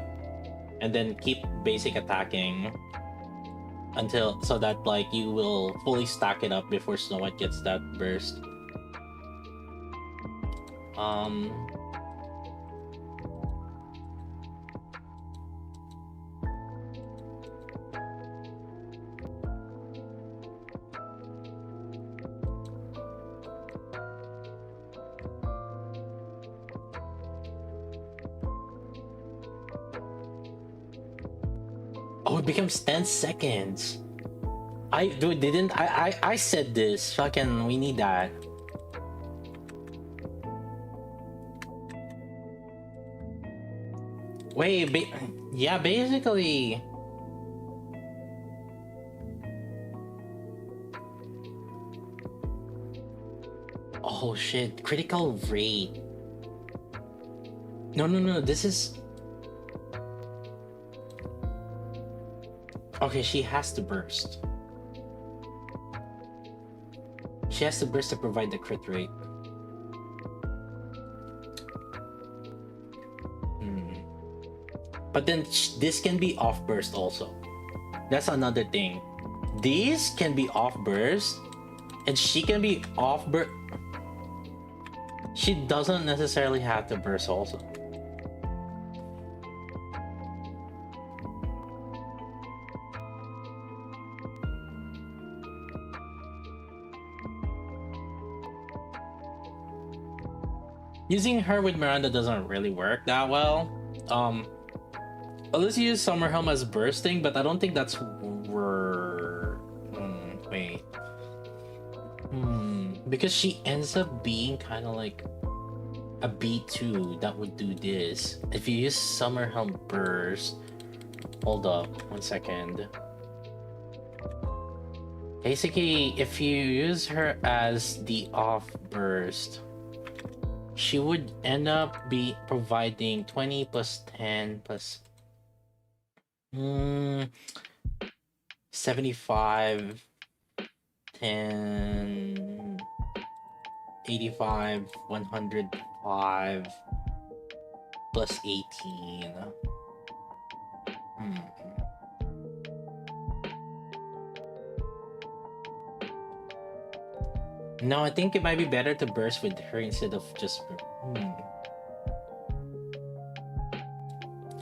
and then keep basic attacking until so that like you will fully stack it up before Snow White gets that burst. Oh, it becomes 10 seconds. I said this. Fucking, we need that. Wait, yeah, basically. Oh shit, critical rate. No, this is... Okay, she has to burst. She has to burst to provide the crit rate. But then this can be off burst also. That's another thing. These can be off burst, and she can be off burst. She doesn't necessarily have to burst also. Using her with Miranda doesn't really work that well. Unless you use Summer Helm as bursting, but I don't think that's wait. Because she ends up being kind of like a B2 that would do this. If you use Summer Helm burst, hold up 1 second. Basically, if you use her as the off burst, she would end up be providing 20 plus 10 plus 75, 10, 85, 105 plus 18. No, I think it might be better to burst with her instead of just...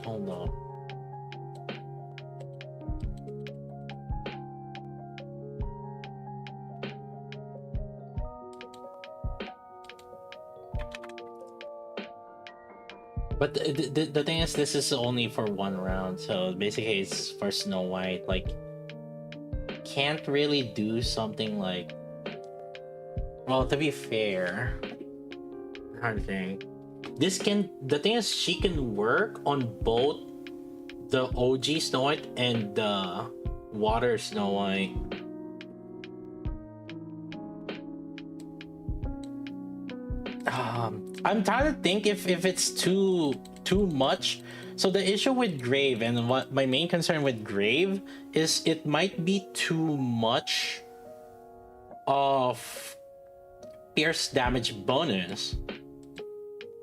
Hold on. But the thing is, this is only for 1 round, so basically it's for Snow White. Like, can't really do something like... Well, to be fair, hard to think. This can... The thing is, she can work on both the OG Snow White and the Water Snow White. I'm trying to think if it's too much. So the issue with Grave, and what my main concern with Grave is, it might be too much of pierce damage bonus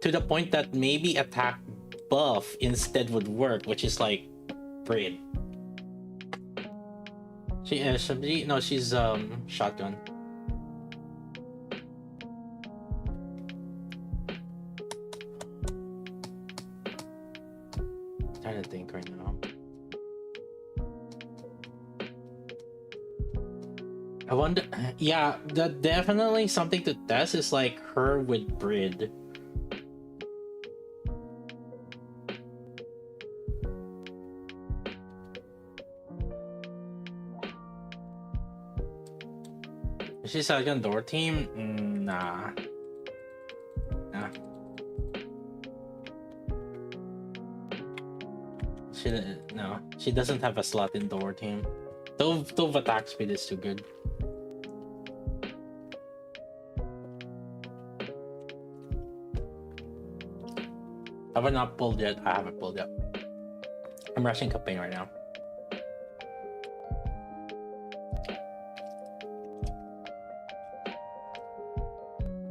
to the point that maybe attack buff instead would work, which is like Braid. She's shotgun. Trying to think right now. I wonder, yeah, that definitely something to test is like her with Brid. Is she second door team? Nah. she doesn't have a slot in our team. Dove attack speed is too good. Have I not pulled yet? I haven't pulled yet. I'm rushing campaign right now.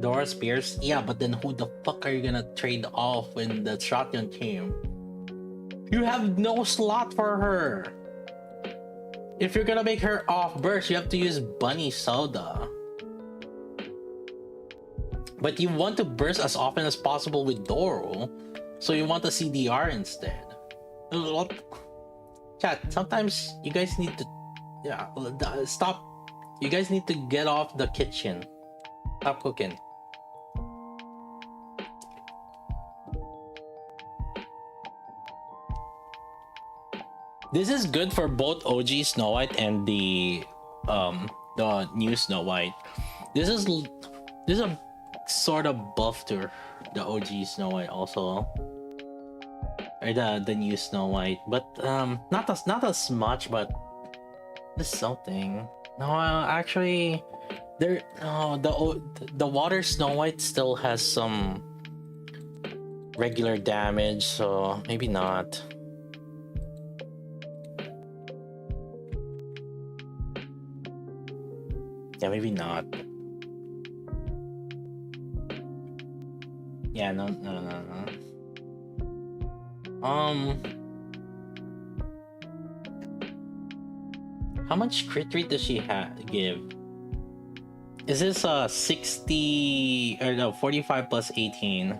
Dora Spears? Yeah, but then who the fuck are you gonna trade off in the shotgun team? You have no slot for her. If you're gonna make her off burst, you have to use Bunny Soda. But you want to burst as often as possible with Doro, so you want a CDR instead. Chat, sometimes you guys need to... Yeah, stop. You guys need to get off the kitchen. Stop cooking. This is good for both OG Snow White and the new Snow White. This is a sort of buff to the OG Snow White also, or the new Snow White, but not as much, but there's something. No, actually, there the water Snow White still has some regular damage, so maybe not. Yeah, maybe not. Yeah, no. How much crit rate does she give? Is this 60 or no 45 plus 18?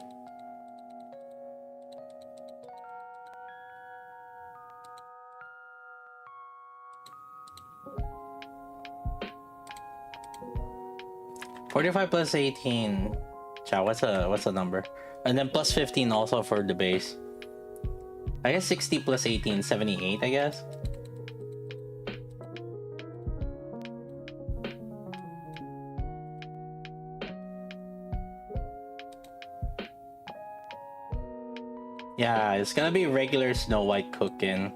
$45 plus 18. Chow, what's the number? And then plus 15 also for the base. I guess 60 plus 18, 78, I guess. Yeah, it's gonna be regular Snow White cooking.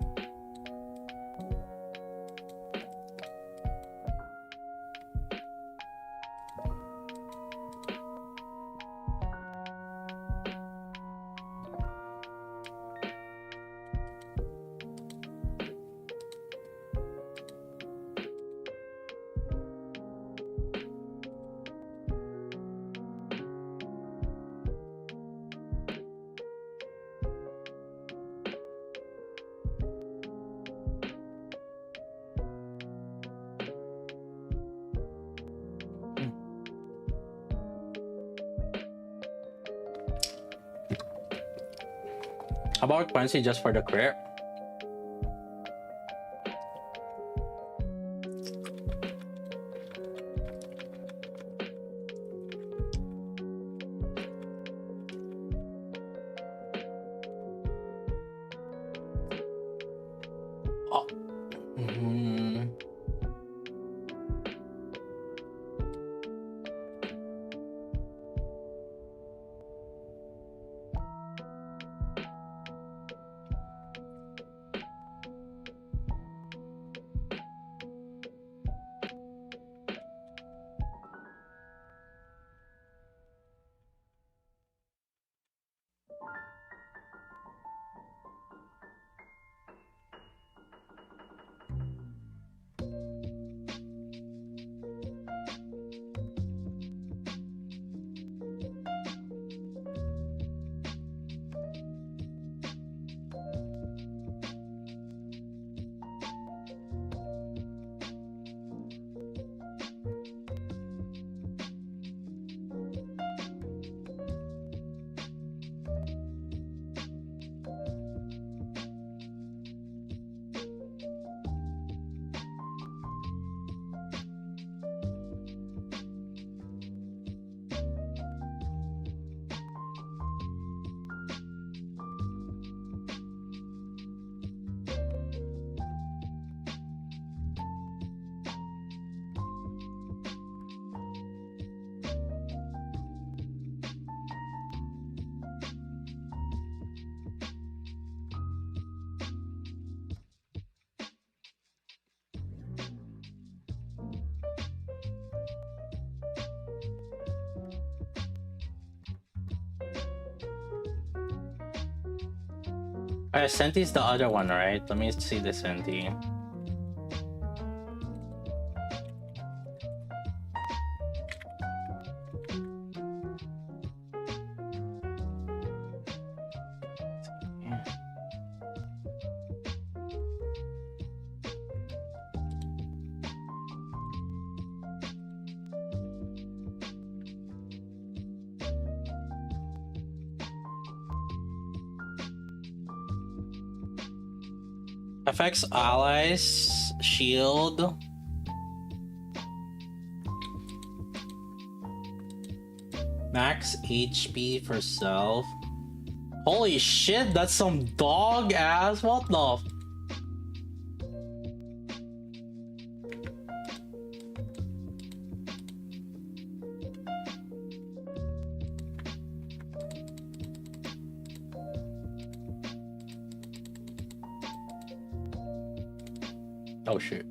How about Quincy just for the crit? Oh. Senti's the other one, right? Let me see the Senti. Affects allies, shield. Max HP for self. Holy shit, that's some dog ass. What the? Oh shoot.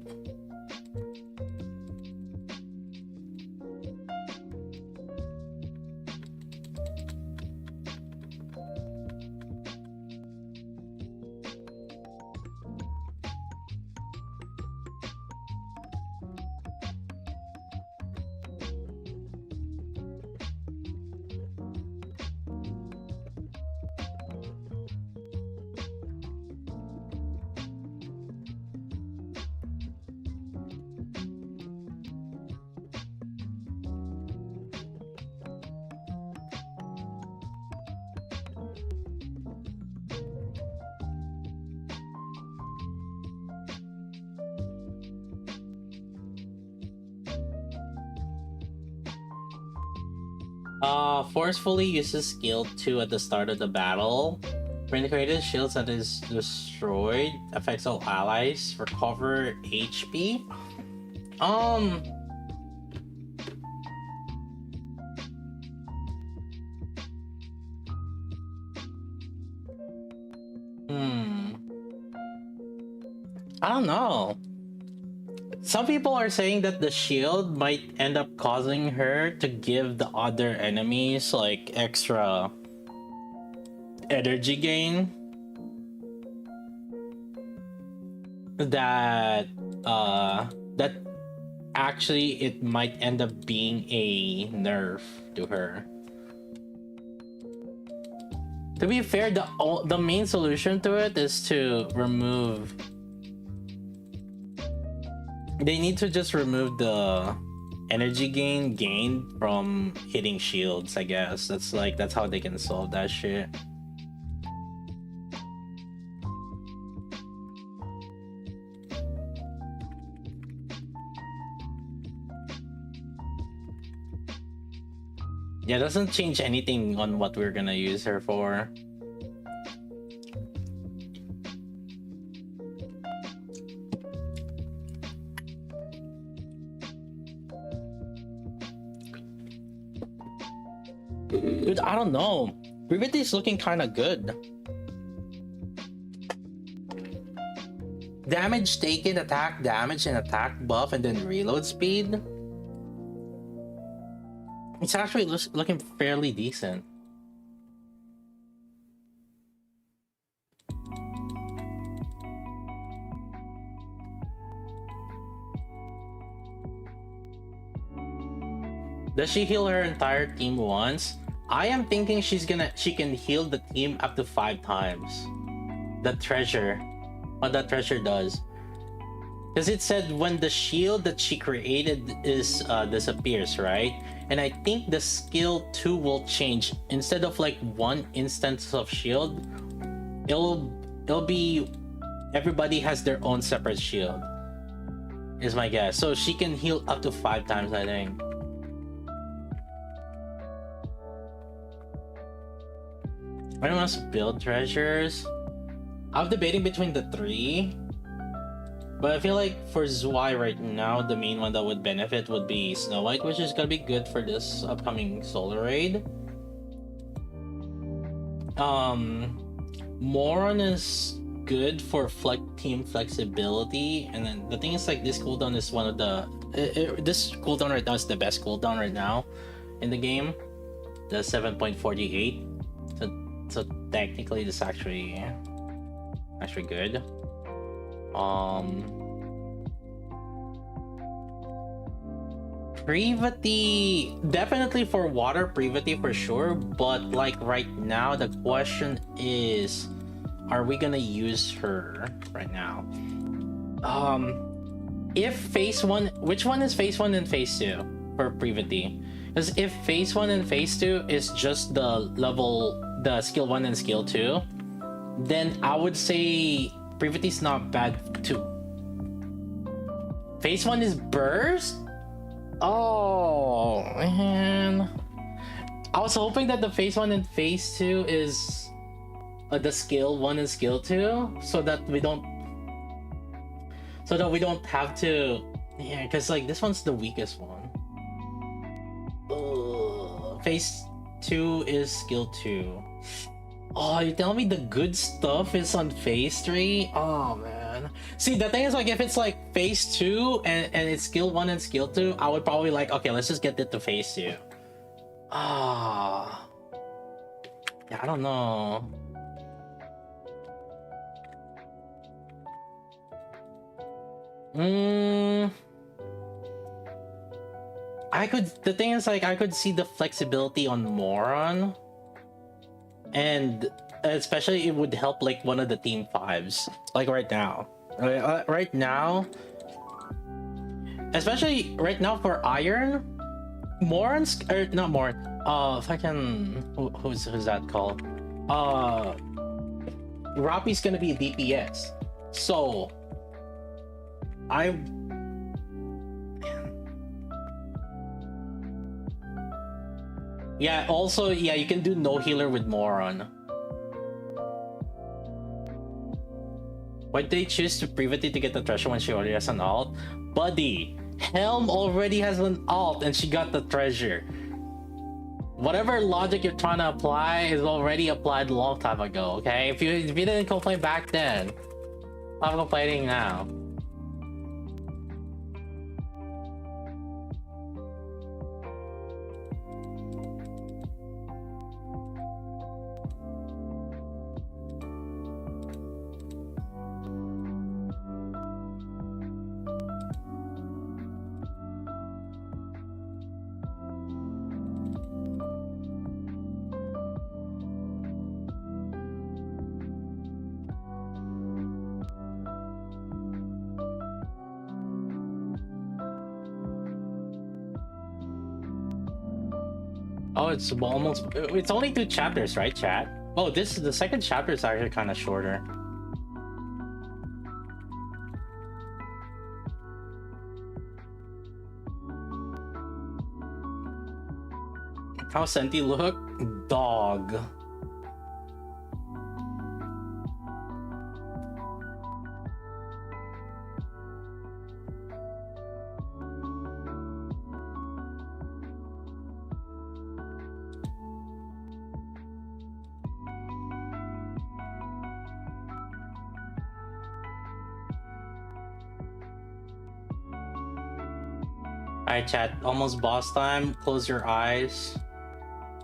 Forcefully uses skill 2 at the start of the battle. When the created shields that is destroyed, affects all allies, recover HP. I don't know. Some people are saying that the shield might end up causing her to give the other enemies like extra energy gain. That actually it might end up being a nerf to her. To be fair, the main solution to it is to remove. They need to just remove the energy gained from hitting shields, I guess. That's how they can solve that shit. Yeah, it doesn't change anything on what we're gonna use her for. Dude, I don't know. Rivety's looking kind of good. Damage taken, attack damage, and attack buff, and then reload speed. It's actually looking fairly decent. Does she heal her entire team once? I am thinking she can heal the team up to 5 times. The treasure. What that treasure does. Because it said when the shield that she created is disappears, right? And I think the skill 2 will change. Instead of like 1 instance of shield, it'll be everybody has their own separate shield. Is my guess. So she can heal up to 5 times, I think. I must build treasures. I'm debating between the 3. But I feel like for Zwei right now, the main one that would benefit would be Snow White, which is gonna be good for this upcoming solar raid. Moron is good for team flexibility, and then the thing is like this cooldown is one of the this cooldown right now is the best cooldown right now in the game, the 7.48. So technically this actually Actually good. Privity, definitely for water, Privity for sure, but like right now the question is, are we gonna use her right now? If phase 1, which one is phase 1 and phase 2 for Privity? Because if phase 1 and phase 2 is just the skill 1 and skill 2, then I would say Privity's not bad too. Phase 1 is burst? Oh man, I was hoping that the phase 1 and phase 2 is the skill 1 and skill 2, so that we don't have to, yeah, because like this one's the weakest one. Phase 2 is skill 2. Oh, you tell me the good stuff is on phase 3? Oh man. See, the thing is, like, if it's like phase 2 and it's skill 1 and skill 2, I would probably like, okay, let's just get it to phase 2. Ah. Yeah, I don't know. The thing is, like, I could see the flexibility on Moron. And especially it would help like one of the team 5s, like right now. Right now, especially right now for Iron, Moran's or not Moran. Who's that called? Rappi's gonna be a DPS, so yeah, also, yeah, you can do no healer with Moron. Why'd they choose to Privity to get the treasure when she already has an ult? Buddy, Helm already has an ult and she got the treasure. Whatever logic you're trying to apply is already applied a long time ago, okay? If you didn't complain back then, I'm complaining now. Oh, it's only 2 chapters, right, chat? Oh, the second chapter is actually kind of shorter. How Senti look? Dog. Alright, chat, almost boss time. Close your eyes.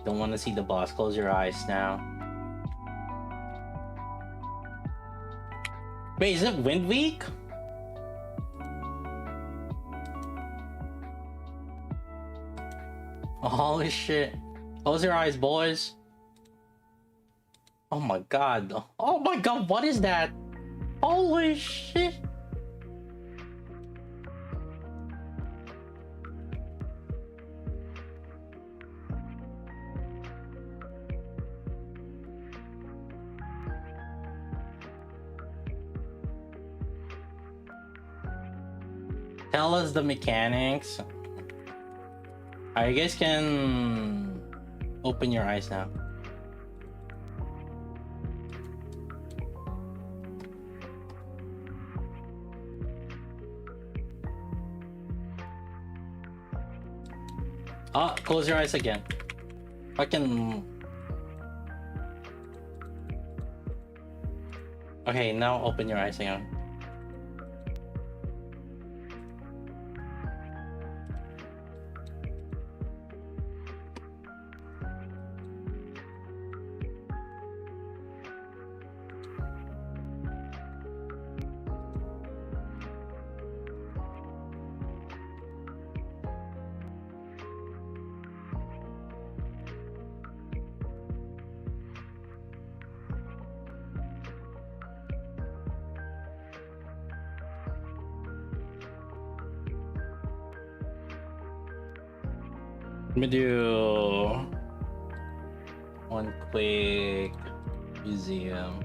Don't want to see the boss. Close your eyes now. Wait, is it Wind Week? Holy shit. Close your eyes, boys. Oh my god. Oh my god, what is that? Holy shit. Tell us the mechanics. You guys can open your eyes now. Close your eyes again. Fucking. Okay, now open your eyes again. Let me do one quick museum.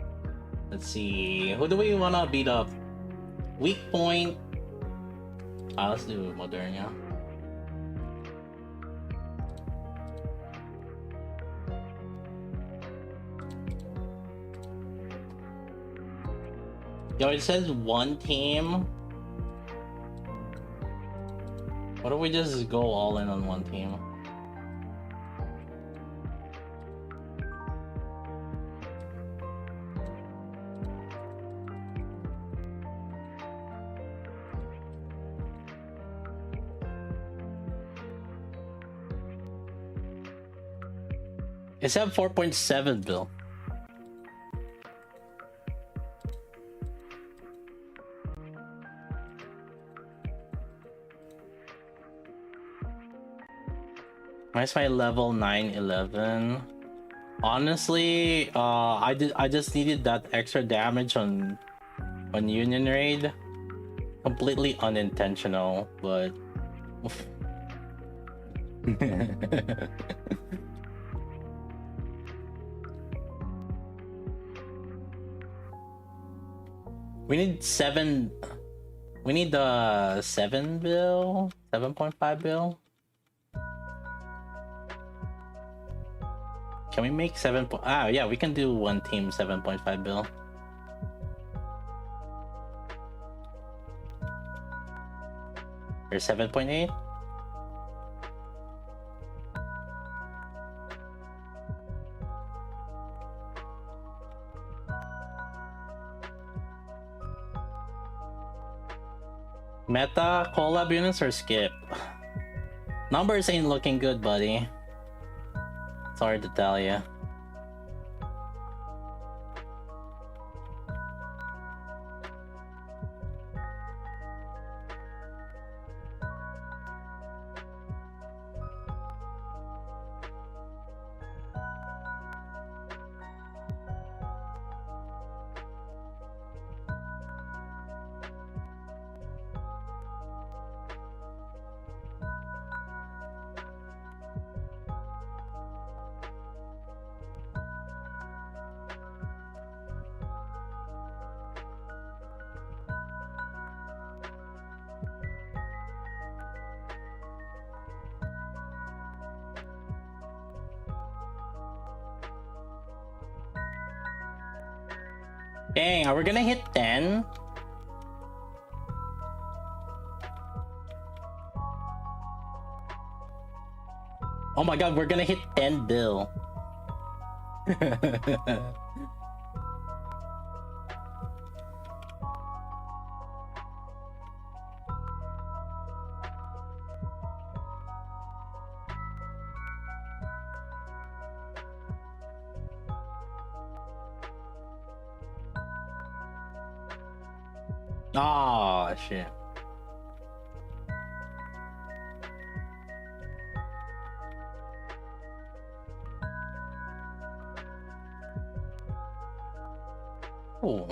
Let's see. Who do we wanna beat up? Weak point. Let's do Modernia. Yo, it says one team. What if we just go all in on one team? It's at 4.7 bill. Why's my level 911? Honestly, I just needed that extra damage on Union Raid. Completely unintentional, but we need 7. We need the 7 bill, 7.5 bill. Can we make 7? Yeah, we can do one team 7.5 bill. Or 7.8. Meta, collab units, or skip? Numbers ain't looking good, buddy. Sorry to tell you. Dang, are we gonna hit 10? Oh my god, we're gonna hit 10 bill. Oh shit. Ooh.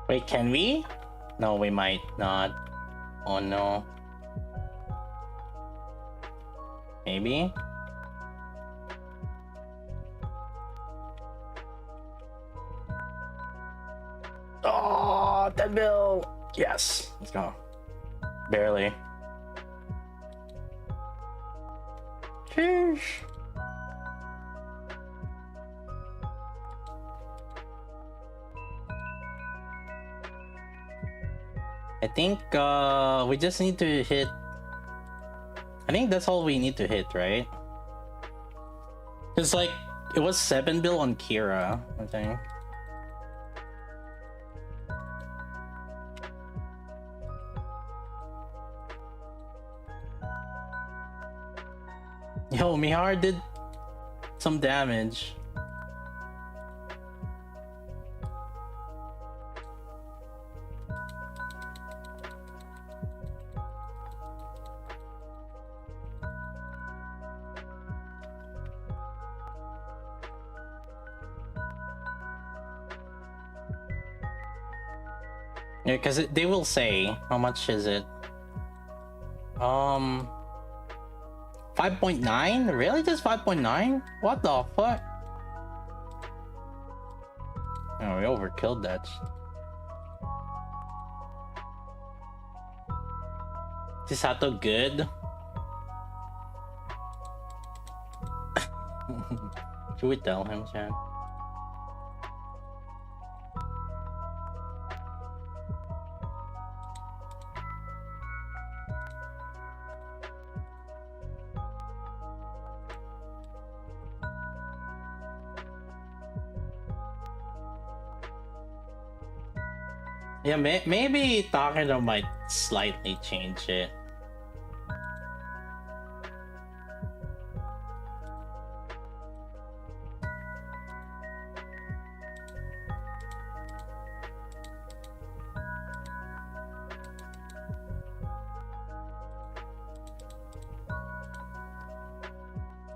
Wait, can we? No, we might not. Oh no. Maybe? Oh, 10 bill! Yes, let's go. Barely. Sheesh. I think we just need to hit. I think that's all we need to hit, right? It's like it was 7 bill on Kira, I think. Yo, Mihar did some damage. Yeah, because they will say how much is it. 5.9? Really? Just 5.9? What the fuck? Oh, we overkilled that. Chisato good? Should we tell him, Chan? Yeah, maybe Takeda might slightly change it.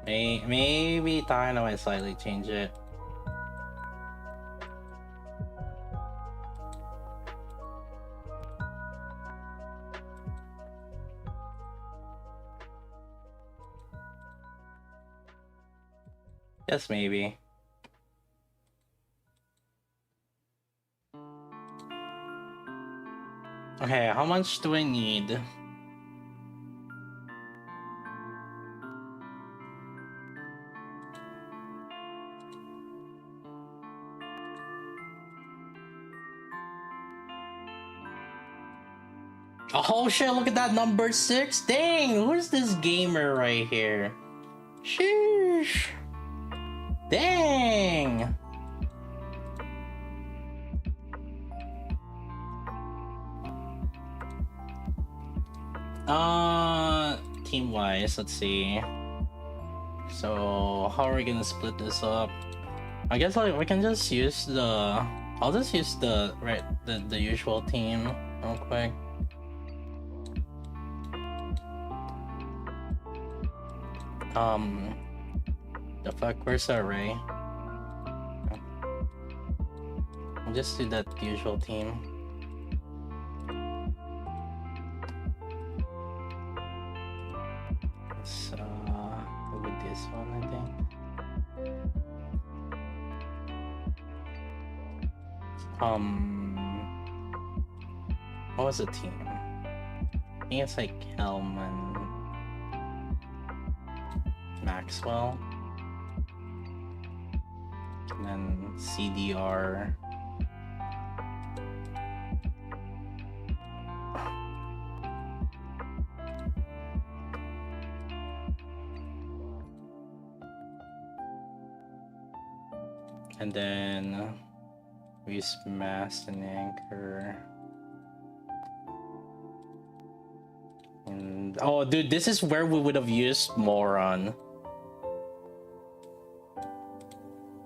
Maybe Takeda might slightly change it. Yes, maybe. Okay, how much do I need? Oh shit, look at that number 6. Dang, who's this gamer right here? Sheesh. Dang. Team wise, let's see. So how are we gonna split this up? I guess like we can just use the I'll just use the usual team real quick. The fuck, where's our array? I'll just do that usual team. Let's go with this one, I think. What was the team? I think it's like Helm and Maxwell, and then CDR. And then we use Mast and Anchor. And oh dude, this is where we would have used Moron.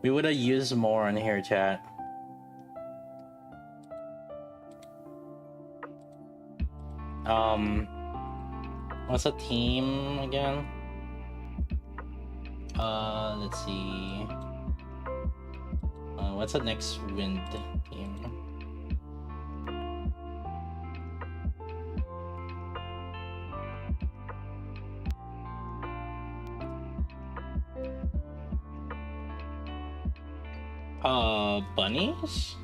We would have used more on here, chat. What's a team again? Let's see. What's the next wind team? Bunnies?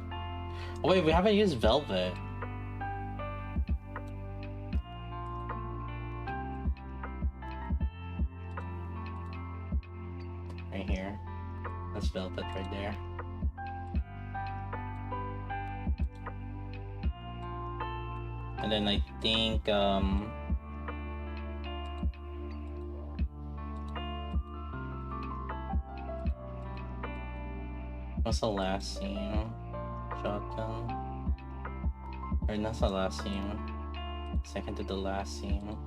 Oh, wait, we haven't used Velvet. Right here. That's Velvet right there. And then I think, what's the last scene? Shotgun? Or not the last scene. Second to the last scene.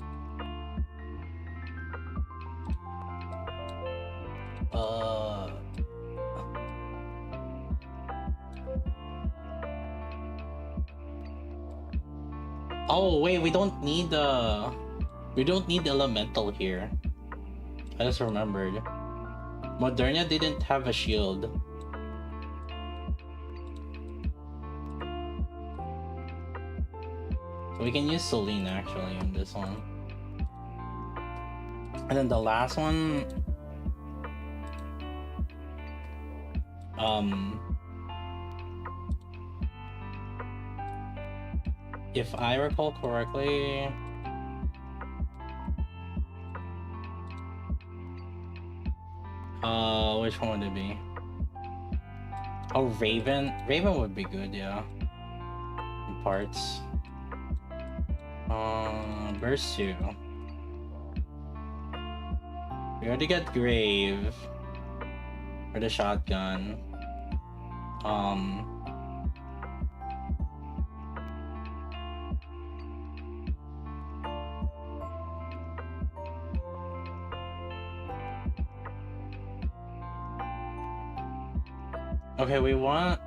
Oh wait, we don't need the elemental here. I just remembered. Moderna didn't have a shield. We can use Celine actually in this one. And then the last one, if I recall correctly, which one would it be? Oh, Raven. Raven would be good, yeah. In parts. Burst 2. We already got Grave for the shotgun. Okay, we want...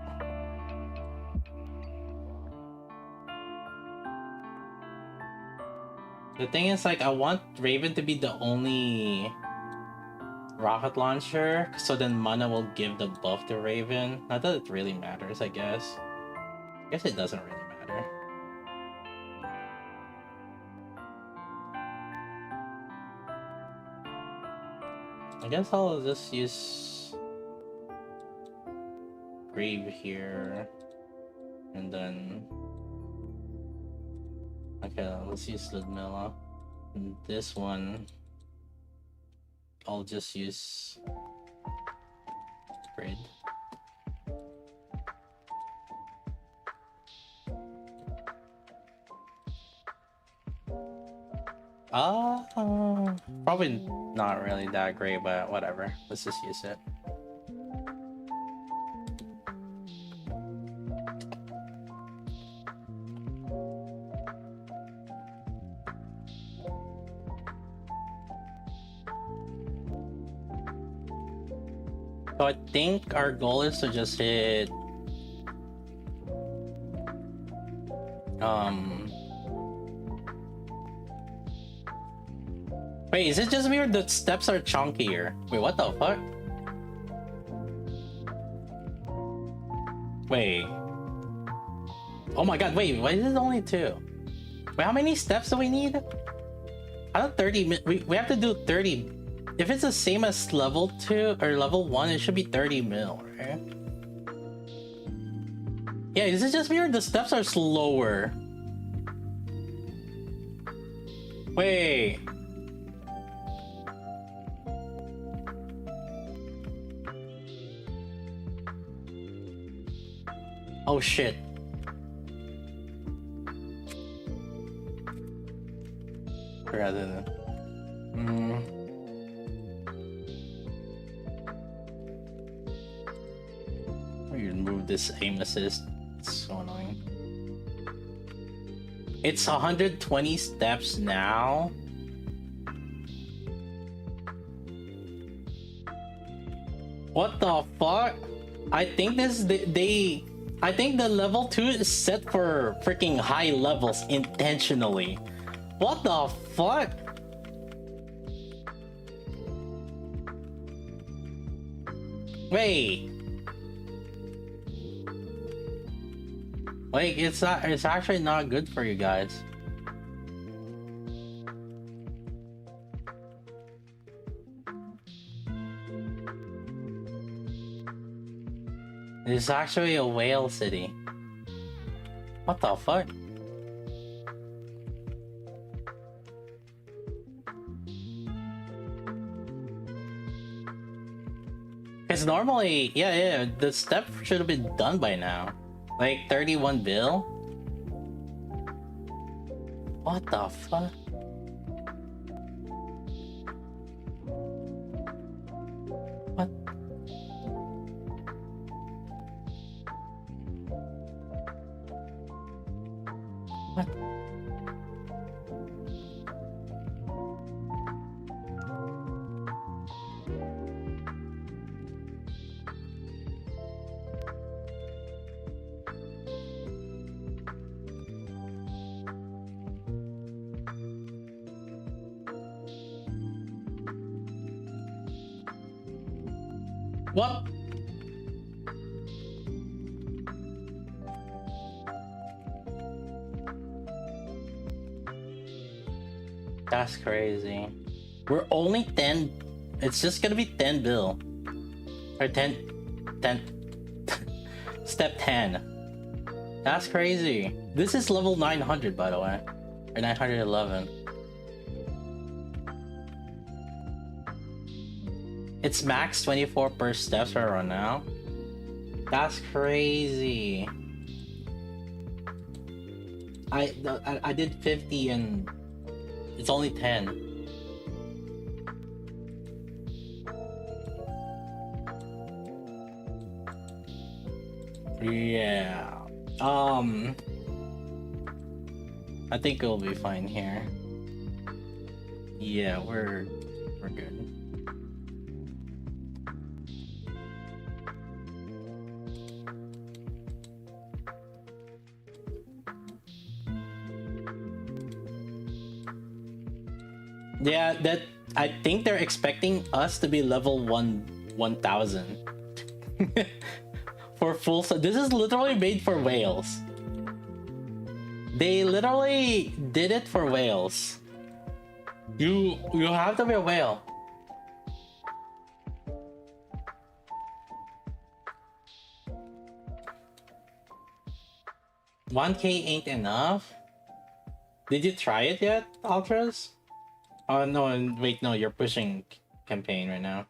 The thing is, like, I want Raven to be the only rocket launcher, so then Mana will give the buff to Raven. Not that it really matters, I guess. I guess it doesn't really matter. I guess I'll just use Grave here, and then okay, let's use Ludmilla. And this one, I'll just use Grid. Probably not really that great, but whatever. Let's just use it. So I think our goal is to just hit wait, is it just me or the steps are chunkier? Wait, what the fuck? Wait. Oh my god, wait, why is it only 2? Wait, how many steps do we need? I thought 30 we have to do 30. If it's the same as level 2 or level 1, it should be 30 mil, right? Yeah, is it just me or the steps are slower? Wait. Oh shit. Rather than you move this aim assist. It's so annoying. It's 120 steps now. What the fuck? I think I think the level 2 is set for freaking high levels intentionally. What the fuck? Wait. Like, it's actually not good for you guys. It's actually a whale city. What the fuck? Because normally, yeah, the step should have been done by now. Like 31 bill? What the fuck? What? What? What? That's crazy. We're only 10. It's just gonna be 10 bill. Or 10. Step 10. That's crazy. This is level 900, by the way. Or 911. It's max 24 per steps per run now. That's crazy. I did 50 and it's only 10. Yeah. I think it'll be fine here. Yeah, we're good. Yeah, that I think they're expecting us to be level 1000 for full. So this is literally made for whales. They literally did it for whales. You have to be a whale. $1K ain't enough. Did you try it yet, Ultras? Oh no, wait, no, you're pushing campaign right now.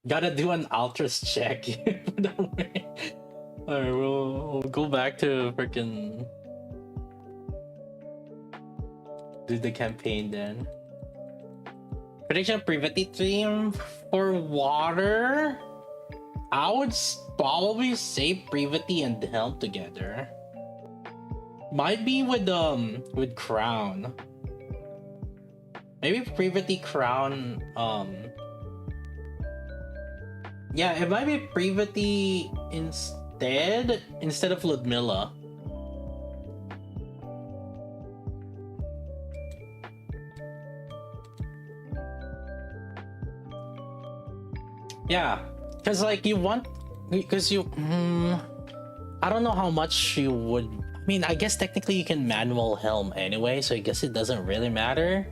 Gotta do an Ultras check. Alright, we'll go back to freaking do the campaign then. Prediction Privity team for water? I would probably say Privity and Helm together. Might be with Crown. Maybe Privity Crown. Yeah, it might be Privity instead of Ludmilla. Yeah, because like I don't know how much you would. I mean, I guess technically you can manual Helm anyway, so I guess it doesn't really matter.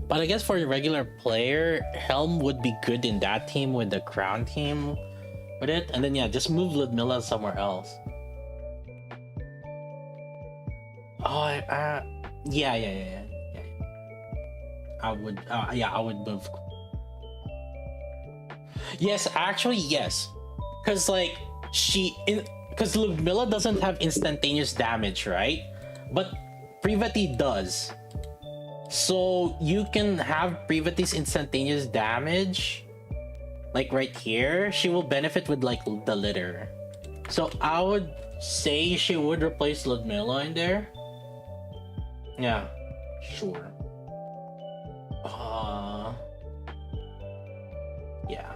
But I guess for a regular player, Helm would be good in that team with the Crown team with it. And then yeah, just move Ludmilla somewhere else. Oh, yeah. I would move. Yes, actually, yes. Because like, because Ludmilla doesn't have instantaneous damage, right? But Privity does. So you can have Privity's instantaneous damage, like right here. She will benefit with like the litter. So I would say she would replace Ludmilla in there. Yeah, sure. Yeah.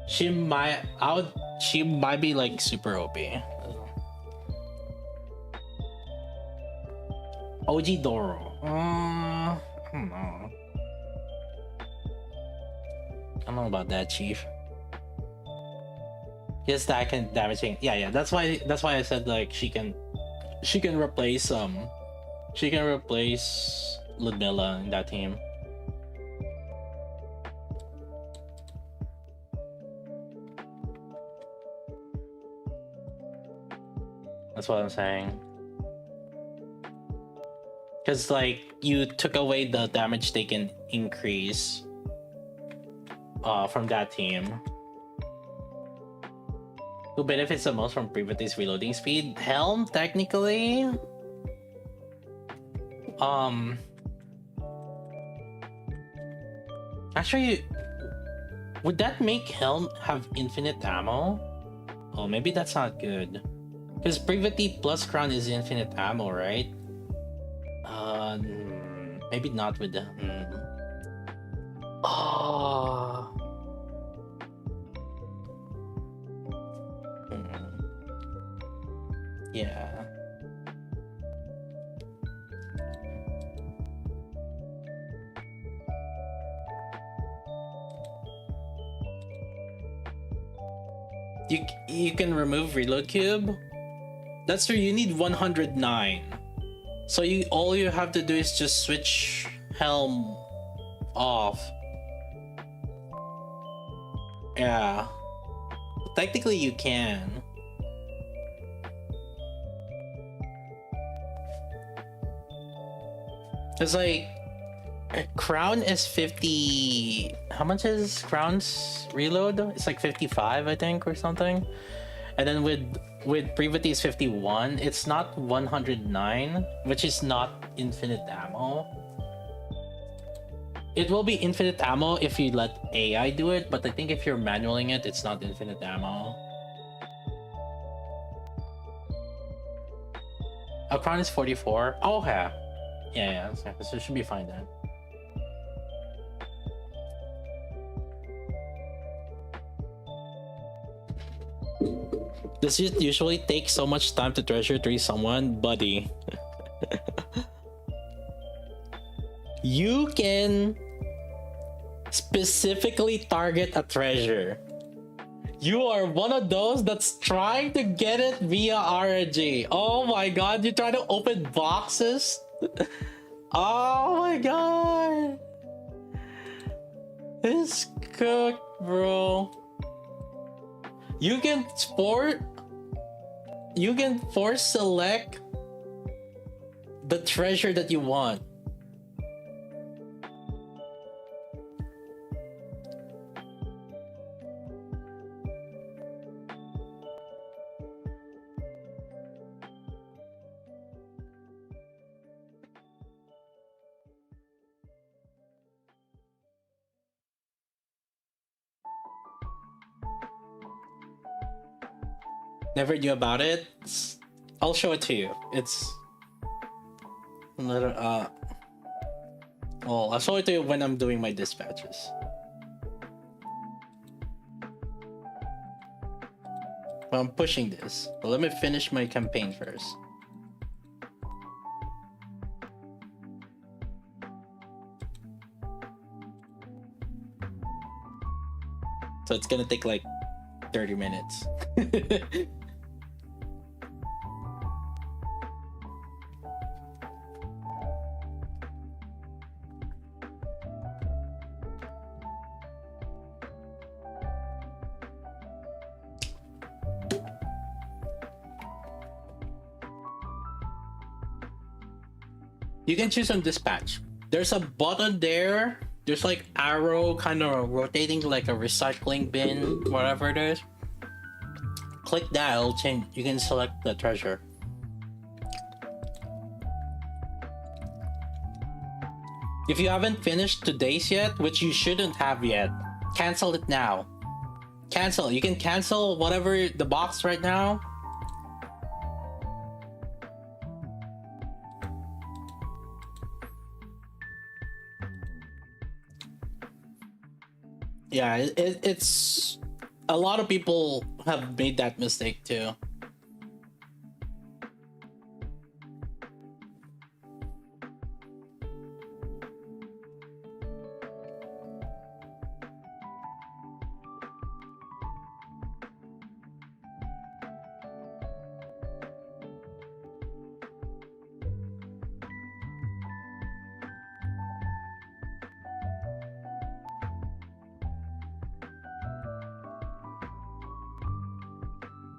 She might be like super OP. OG Doro. I don't know. I don't know about that, Chief. Yes, that can damaging. Yeah. That's why I said like she can replace Ludmilla in that team. That's what I'm saying. Because like you took away the damage they can increase from that team. Who benefits the most from Privity's reloading speed? Helm, technically. Actually, would that make Helm have infinite ammo? Oh, maybe that's not good. Because Privity plus Crown is infinite ammo, right? Maybe not with the. Oh. Yeah. You can remove reload cube. That's true. You need 109. So all you have to do is just switch helm off. Yeah. Technically you can. It's like crown is 50. How much is crown's reload? It's like 55, I think, or something. And then with Privity is 51. It's not 109, which is not infinite ammo. It will be infinite ammo if you let AI do it, but I think if you're manualing it, it's not infinite ammo. A crown is 44. Oh, okay. Yeah, so it should be fine then. Does it usually take so much time to treasure tree someone? Buddy. You can specifically target a treasure. You are one of those that's trying to get it via RNG. Oh my god, you try to open boxes? Oh my god. It's cooked, bro. You can force select the treasure that you want. Never knew about it. I'll show it to you. It's a little, well, I'll show it to you when I'm doing my dispatches. Well, I'm pushing this, but let me finish my campaign first. So it's gonna take like 30 minutes. You can choose on dispatch. There's a button there. There's like arrow kind of rotating like a recycling bin, whatever it is. Click that, it'll change. You can select the treasure. If you haven't finished today's yet, which you shouldn't have yet, cancel it now. Cancel. You can cancel whatever the box right now. Yeah, it's a lot of people have made that mistake too.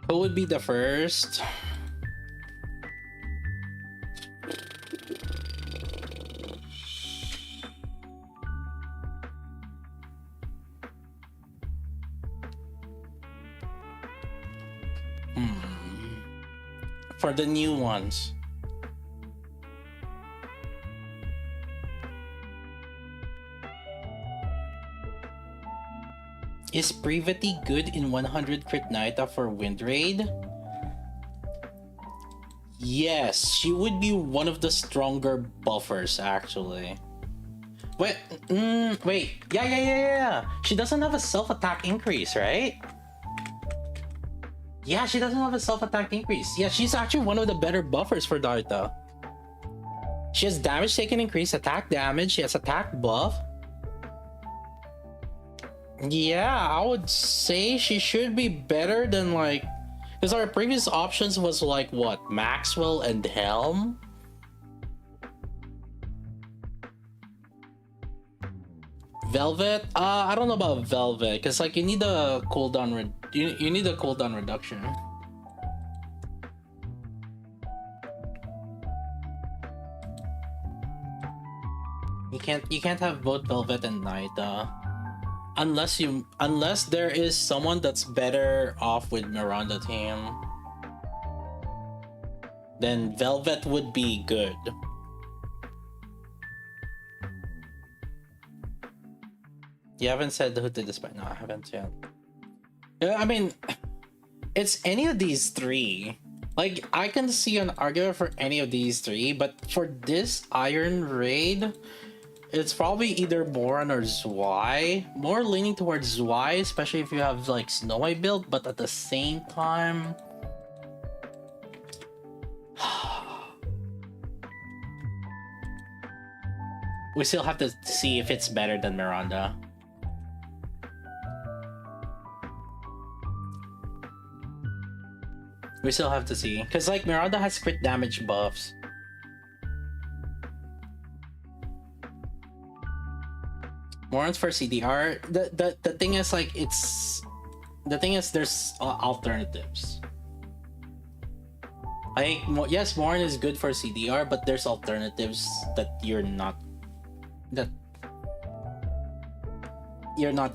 Who would be the first? For the new ones. Is Privity good in 100 crit Naita for Wind Raid? Yes, she would be one of the stronger buffers actually. Wait, wait, yeah. She doesn't have a self-attack increase, right? Yeah, she doesn't have a self-attack increase. Yeah, she's actually one of the better buffers for Naita. She has damage taken increase, attack damage, she has attack buff. Yeah, I would say she should be better than like... Because our previous options was like what? Maxwell and Helm? Velvet? I don't know about Velvet, because like you need a cooldown you need a cooldown reduction. You can't have both Velvet and Knight, unless there is someone that's better off with Miranda team. Then Velvet would be good. You haven't said who did this, but no, I haven't yet. Yeah, I mean, it's any of these three. Like, I can see an argument for any of these three, but for this Iron Raid, it's probably either Moran or Zwei. More leaning towards Zwei, especially if you have like Snow White build, but at the same time, we still have to see if it's better than Miranda. We still have to see, because like Miranda has crit damage buffs. Moran's for CDR. The thing is like there's alternatives. Like yes, Moran is good for CDR, but there's alternatives that you're not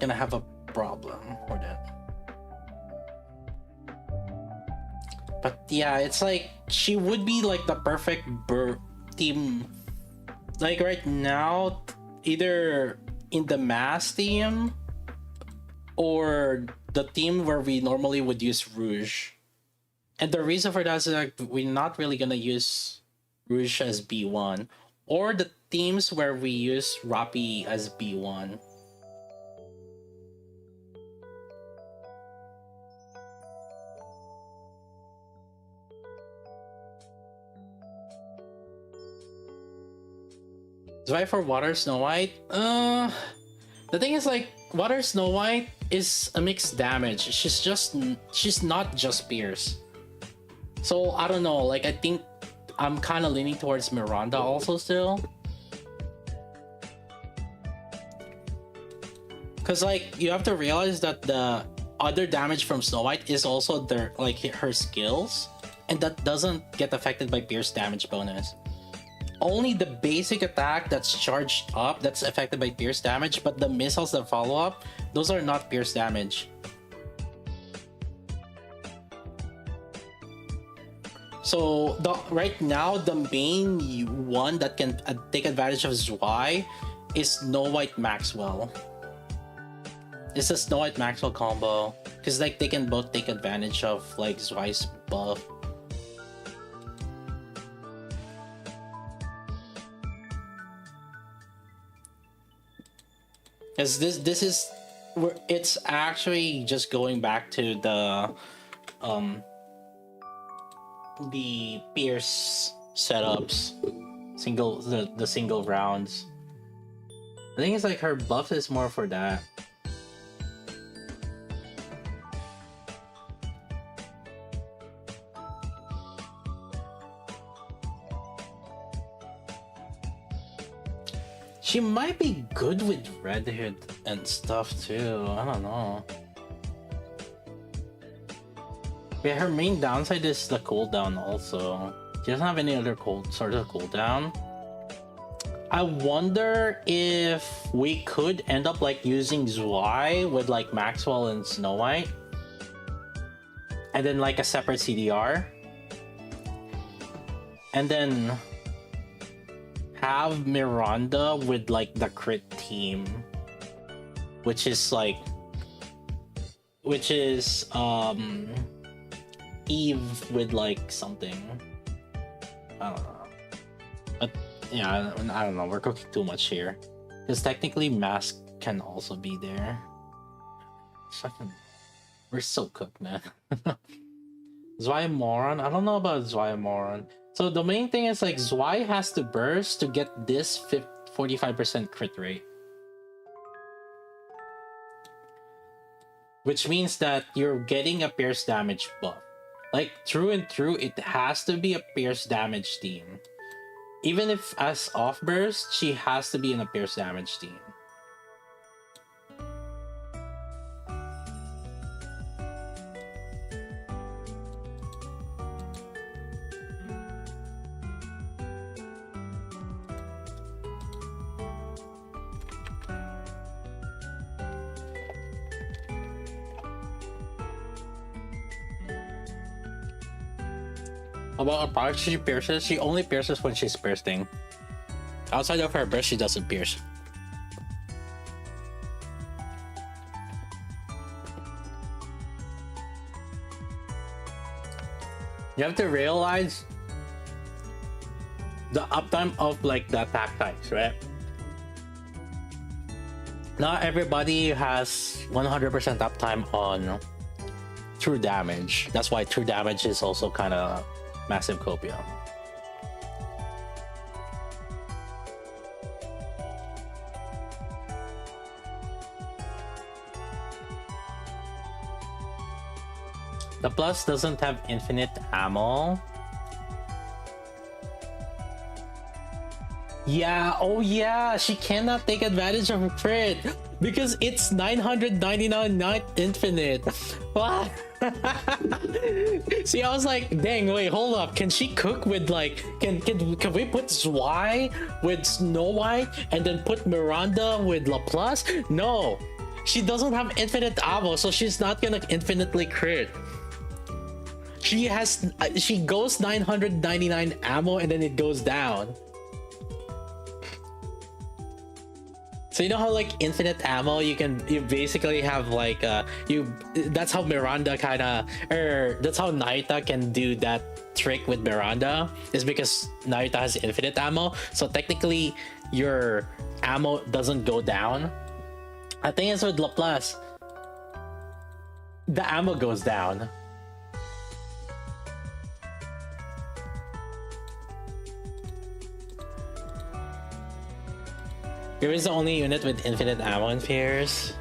gonna have a problem with it. But yeah, it's like she would be like the perfect team. Like right now, either in the mass team or the team where we normally would use Rouge. And the reason for that is like we're not really gonna use Rouge as B1, or the teams where we use Rappi as B1. Zwei for Water Snow White? The thing is like Water Snow White is a mixed damage. She's not just Pierce. So I don't know, like I think I'm kind of leaning towards Miranda also still. Cause like you have to realize that the other damage from Snow White is also her skills, and that doesn't get affected by Pierce damage bonus. Only the basic attack that's charged up that's affected by Pierce damage, but the missiles that follow up, those are not Pierce damage. So right now, the main one that can take advantage of Zwei is Snow White Maxwell. It's a Snow White Maxwell combo, because like they can both take advantage of like Zwei's buff. Because this is where it's actually just going back to the Pierce setups, the single rounds. I think it's like her buff is more for that. She might be good with Red Hood and stuff too. I don't know. Yeah, her main downside is the cooldown also. She doesn't have any other sort of cooldown. I wonder if we could end up like using Zwei with like Maxwell and Snow White, and then like a separate CDR, and then have Miranda with like the crit team, which is Eve with like something. I don't know. But yeah, I don't know. We're cooking too much here. Because technically Mask can also be there. We're so cooked, man. Zwei Moron? I don't know about Zwei Moron. So the main thing is like Zwei has to burst to get this 45% crit rate. Which means that you're getting a Pierce damage buff. Like through and through, it has to be a pierce damage team. Even if as off burst, she has to be in a pierce damage team. About a product she pierces, she only pierces when she's bursting. Outside of her burst, she doesn't pierce. You have to realize the uptime of like the attack types, right? Not everybody has 100% uptime on true damage. That's why true damage is also kind of massive copia. The plus doesn't have infinite ammo. Yeah, oh yeah, she cannot take advantage of a crit because it's 999 not infinite. What? See, I was like, dang, wait, hold up. Can she cook with like, can we put Zwei with Snow White and then put Miranda with Laplace? No, she doesn't have infinite ammo, so she's not gonna infinitely crit. She goes 999 ammo and then it goes down. So you know how like infinite ammo, you basically have like that's how Miranda that's how Naita can do that trick with Miranda, is because Naita has infinite ammo. So technically your ammo doesn't go down. I think it's with Laplace. The ammo goes down. Here is the only unit with infinite ammo in Fierce.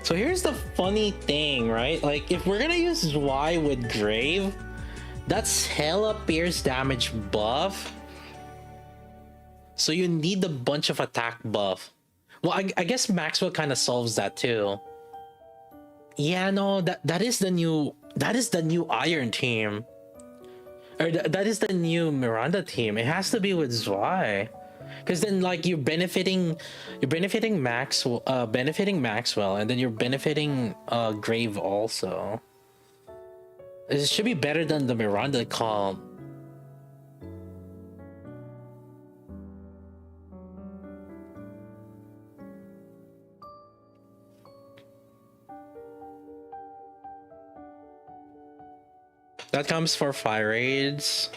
So here's the funny thing, right? Like, if we're gonna use Zwei with Grave, that's hella pierce damage buff. So you need a bunch of attack buff. Well, I guess Maxwell kind of solves that too. Yeah, no, that is the new Iron team, or that is the new Miranda team. It has to be with Zwei, because then like you're benefiting Maxwell, and then you're benefiting Grave also. It should be better than the Miranda call. That comes for fire raids.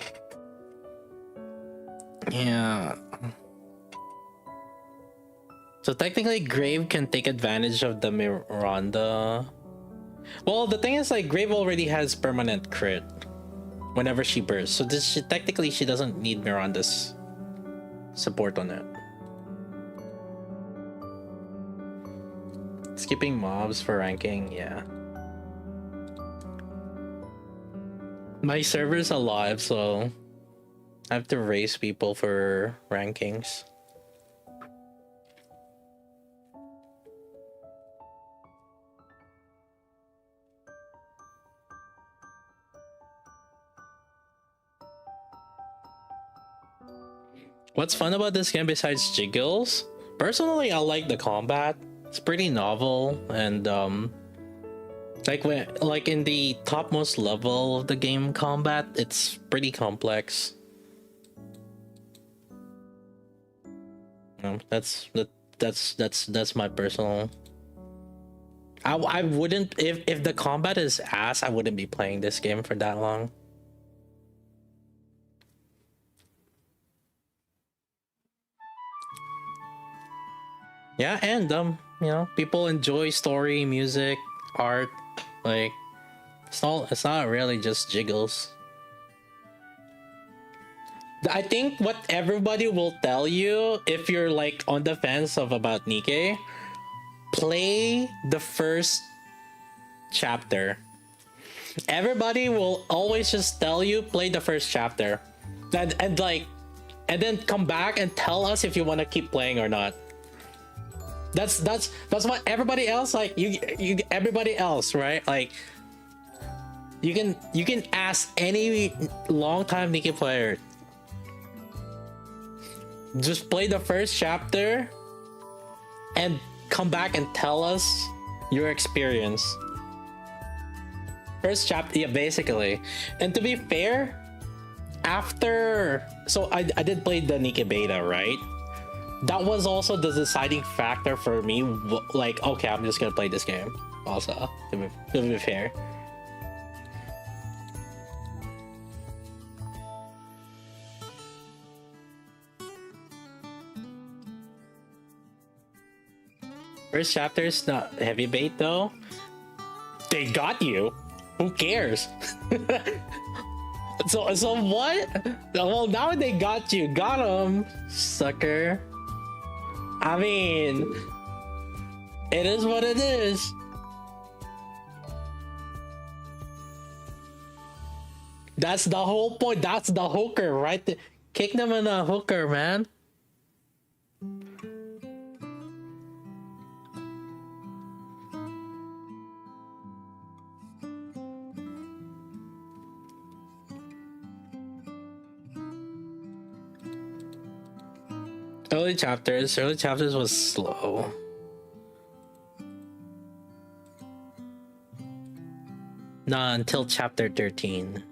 Yeah. So technically Grave can take advantage of the Miranda. Well, the thing is like Grave already has permanent crit whenever she bursts. So technically she doesn't need Miranda's support on it. Skipping mobs for ranking, yeah. My server's alive, so I have to raise people for rankings. What's fun about this game besides jiggles? Personally, I like the combat. It's pretty novel, and like in the topmost level of the game combat, it's pretty complex. That's my personal. I wouldn't, if the combat is ass, I wouldn't be playing this game for that long. Yeah, and you know, people enjoy story, music, art. Like, it's not really just jiggles. I think what everybody will tell you if you're like on the fence of about Nikke, play the first chapter. Everybody will always just tell you play the first chapter, and like, and then come back and tell us if you want to keep playing or not. That's what everybody else, like, you everybody else, right? Like, you can ask any long time Nikke player. Just play the first chapter and come back and tell us your experience. First chapter, yeah, basically. And to be fair, after, so I did play the Nikke beta, right? That was also the deciding factor for me. Like, okay, I'm just gonna play this game. Also, to be fair. First chapter is not heavy bait though. They got you. Who cares? so what? Well, now they got you. Got him, sucker. I mean, it is what it is. That's the whole point. That's the hooker, right? Kick them in the hooker, man. Early chapters was slow. Not until chapter 13.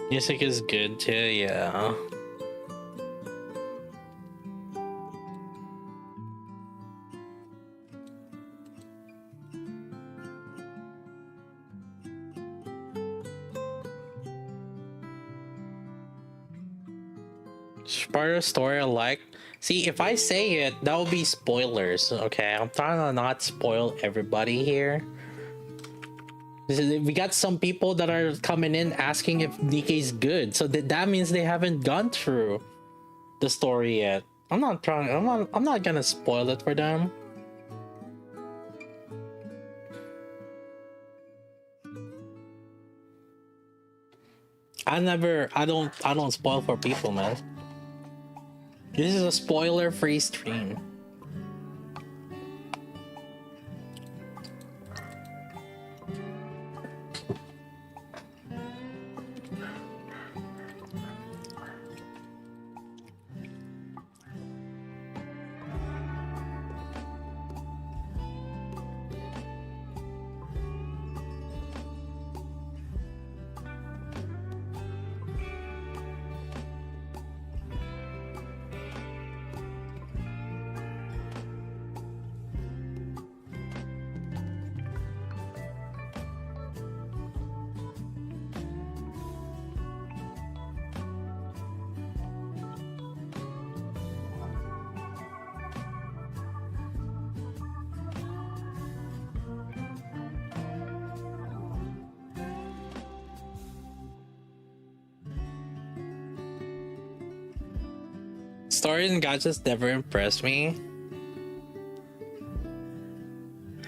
Music is good too, yeah. Part of the story I like. See, if I say it, that would be spoilers, okay? I'm trying to not spoil everybody here. We got some people that are coming in asking if Nikke's good, so that means they haven't gone through the story yet. I'm not gonna spoil it for them. I don't spoil for people, man. This is a spoiler-free stream. Stories and gadgets never impressed me.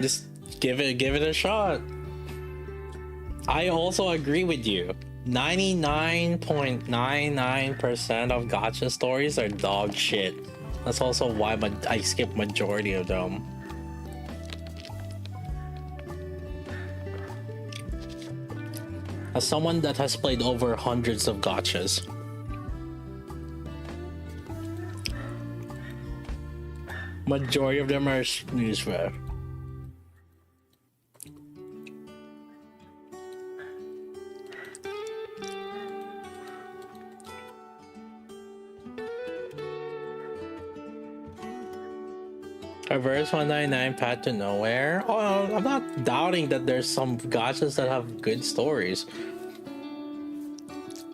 Just give it a shot. I also agree with you. 99.99% of gacha stories are dog shit. That's also why I skip majority of them. As someone that has played over hundreds of gachas, majority of them are newsflash. Reverse 199 Path to Nowhere. Oh, I'm not doubting that there's some gachas that have good stories.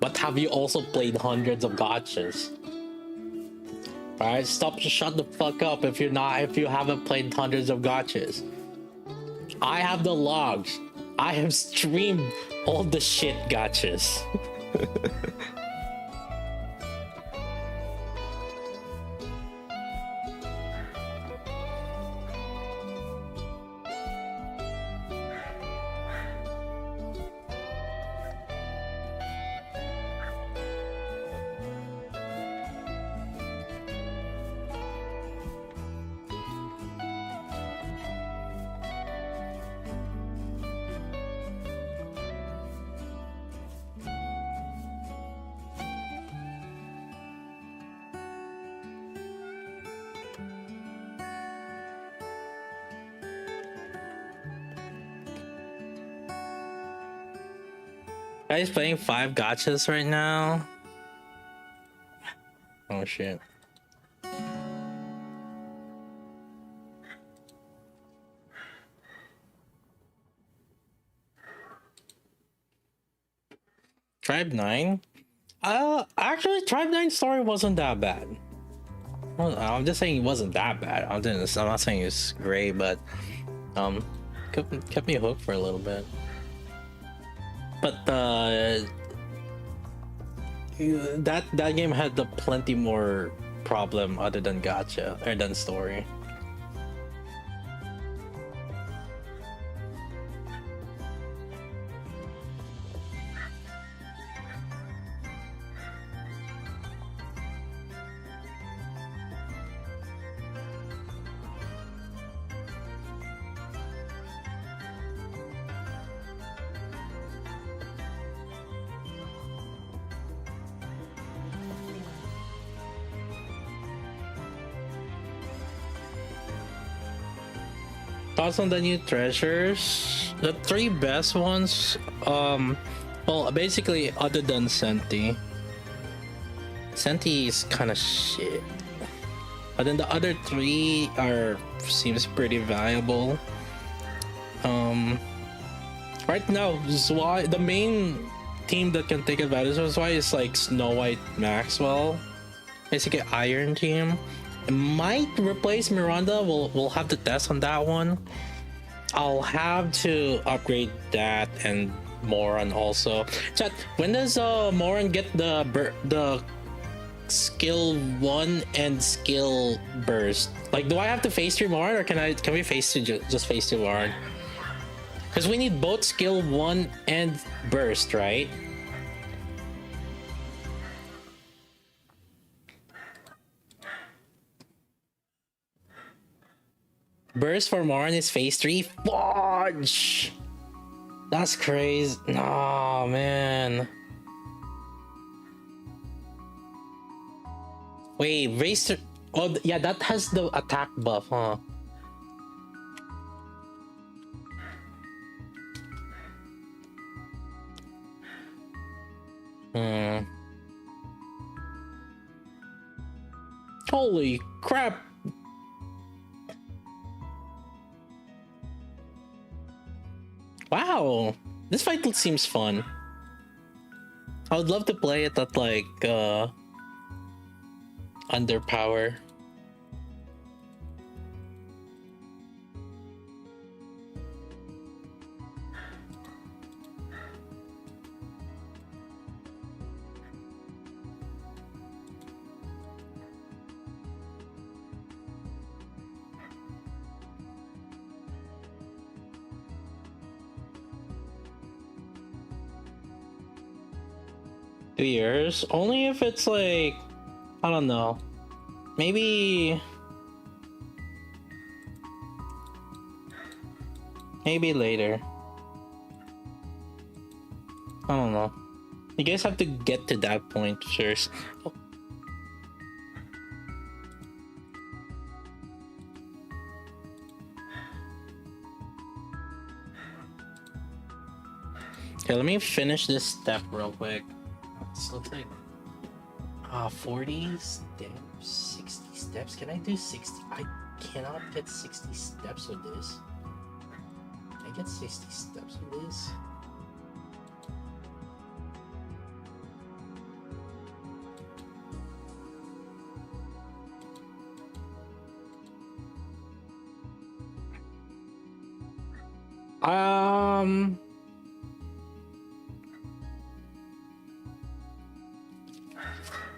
But have you also played hundreds of gachas? Alright, shut the fuck up if you haven't played hundreds of gachas. I have the logs. I have streamed all the shit gachas. Guys playing 5 gachas right now. Oh shit. Tribe 9? Actually Tribe 9 story wasn't that bad. Well, I'm just saying it wasn't that bad. I'm not saying it's great, but kept me hooked for a little bit. But that game had plenty more problem other than gacha or than story. Thoughts on the new treasures? The 3 best ones, well, basically other than Senti. Senti is kind of shit. But then the other 3 seems pretty valuable. Right now, Zwei, the main team that can take advantage of Zwei is like Snow White Maxwell. Basically Iron Team. It might replace Miranda. We'll have to test on that one. I'll have to upgrade that and Moran also. Chat, when does Moran get the skill 1 and skill burst? Like, do I have to phase 3 Moran, or can we phase 2 just phase 2 Moran? Because we need both skill 1 and burst, right? Burst for Moran is phase 3. Fudge! That's crazy. No, man. Wait, Racer. Oh, yeah, that has the attack buff, huh? Holy crap. Wow, this fight seems fun. I would love to play it at like underpower. Two years? Only if it's like, I don't know, maybe later. I don't know. You guys have to get to that point first. Oh. Okay, let me finish this step real quick. This looks like 40 steps, 60 steps. Can I do 60? I cannot get 60 steps with this. Can I get 60 steps with this?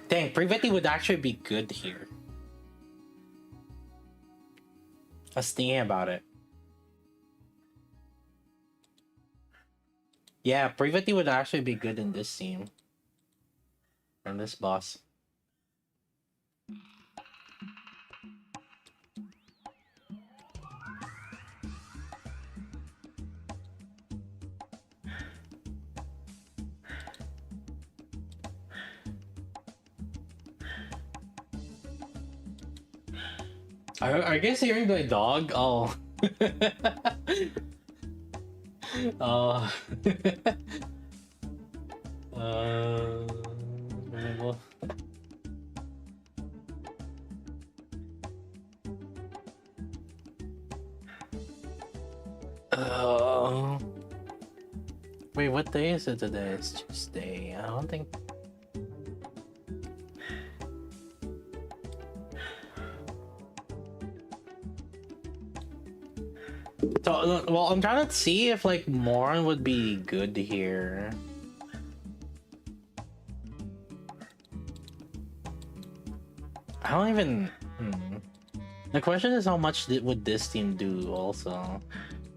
Dang, Privati would actually be good here. I was thinking about it. Yeah, Privati would actually be good in this team. And this boss. I guess hearing the dog. Oh. Oh. Well. Wait, what day is it today? It's Tuesday. I don't think. So, well, I'm trying to see if like Moran would be good here. I don't even. The question is how much would this team do also?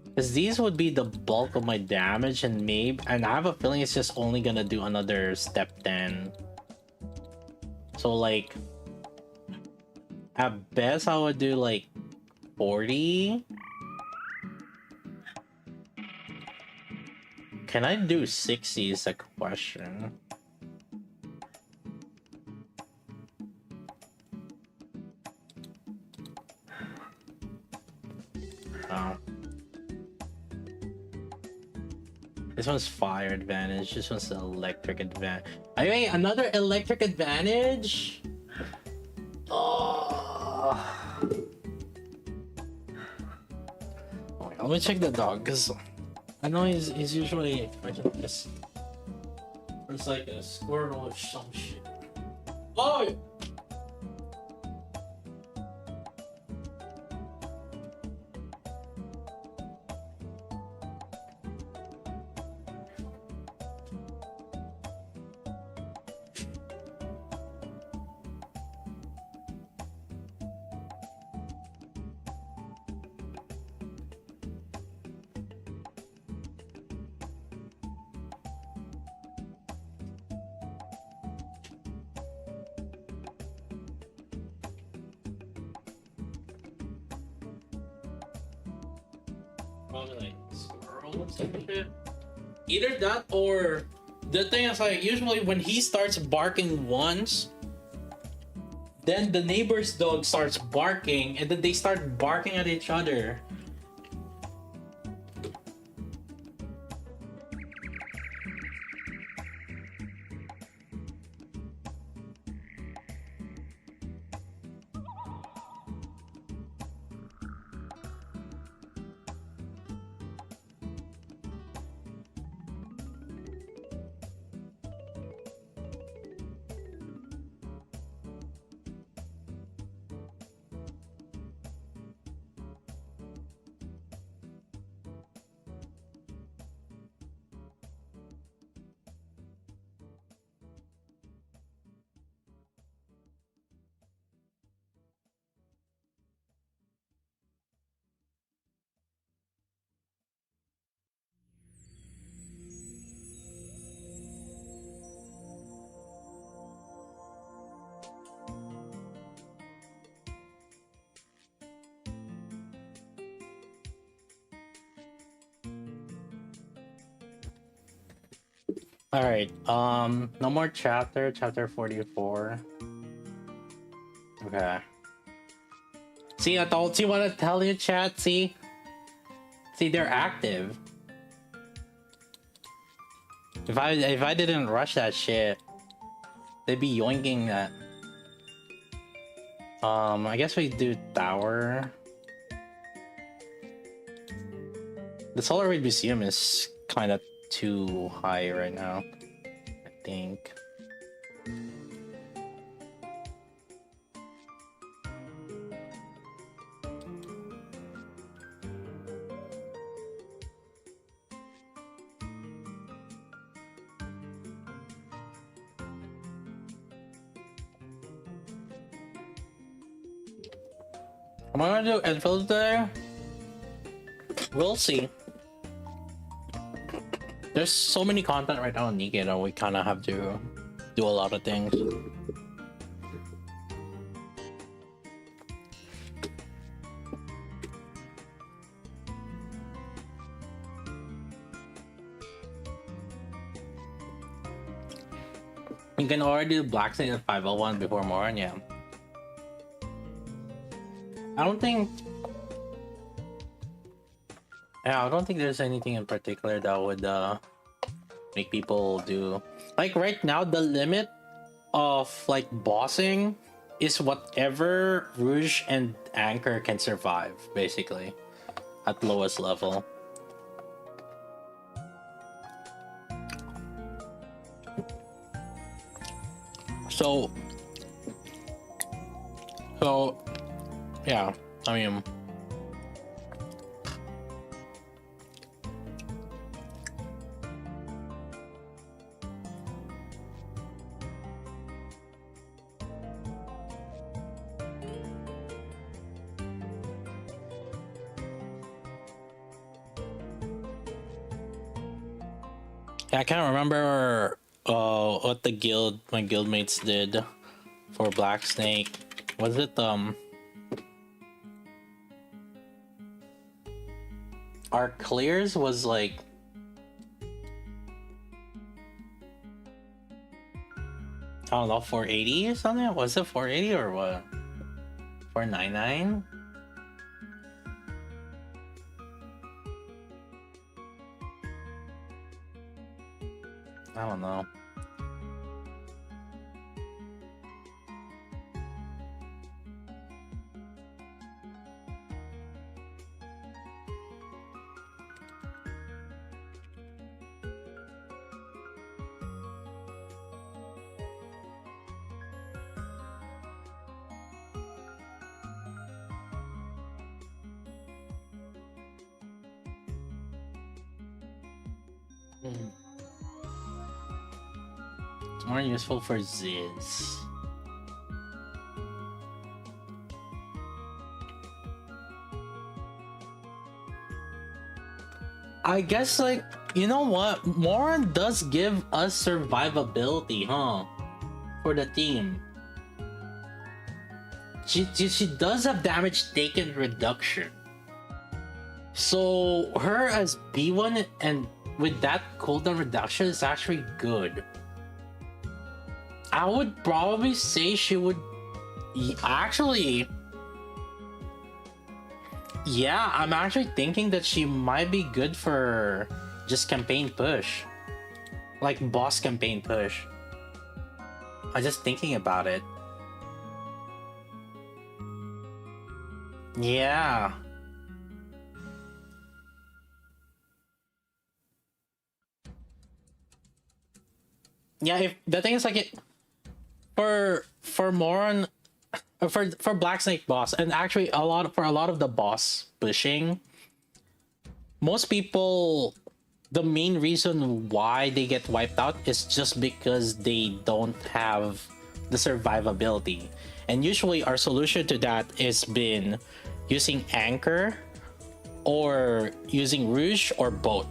Because these would be the bulk of my damage, and I have a feeling it's just only gonna do another step 10. So like, at best I would do like 40. Can I do 60 is a question. Oh. This one's fire advantage, this one's electric advantage. Wait, another electric advantage? Oh. Oh, let me check the dog, because I know he's usually like this. It's like a squirrel or some shit. Oh! Probably like squirrel or some shit. Either that or the thing is like usually when he starts barking once, then the neighbor's dog starts barking and then they start barking at each other. All right. No more chapter. Chapter 44. Okay. See, I told you what I tell you, chat. See, they're active. If I didn't rush that shit, they'd be yoinking that. I guess we do tower. The Solar Raid Museum is kind of too high right now, I think. Am I gonna do Enfield today? We'll see. There's so many content right now on Nikke that we kind of have to do a lot of things. You can already do Black Snake at 501 before Moran, yeah. I don't think there's anything in particular that would make people do, like, right now the limit of like bossing is whatever Rouge and Anchor can survive, basically, at lowest level. So yeah, I mean, I can't remember what my guildmates did for Black Snake. Was it our clears was like I don't know, 480 or something? Was it 480 or what? 499? I don't know. It's more useful for Ziz. I guess, like, you know what? Moran does give us survivability, huh? For the team. She does have damage taken reduction. So her as B1 and with that cooldown reduction is actually good. I would probably say she would actually, yeah, I'm actually thinking that she might be good for just campaign push, like boss campaign push. I'm just thinking about it. Yeah. Yeah, if the thing is, like, it for Moran, for Black Snake boss, and actually a lot of the boss pushing, most people, the main reason why they get wiped out is just because they don't have the survivability. And usually our solution to that has been using Anchor or using Rouge or both.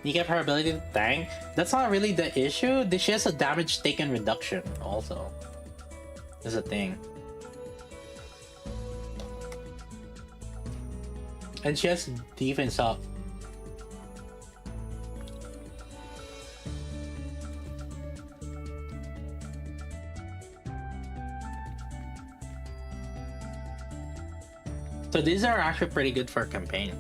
You get her ability to tank. That's not really the issue. She has a damage taken reduction also. That's a thing. And she has defense up. So these are actually pretty good for a campaign.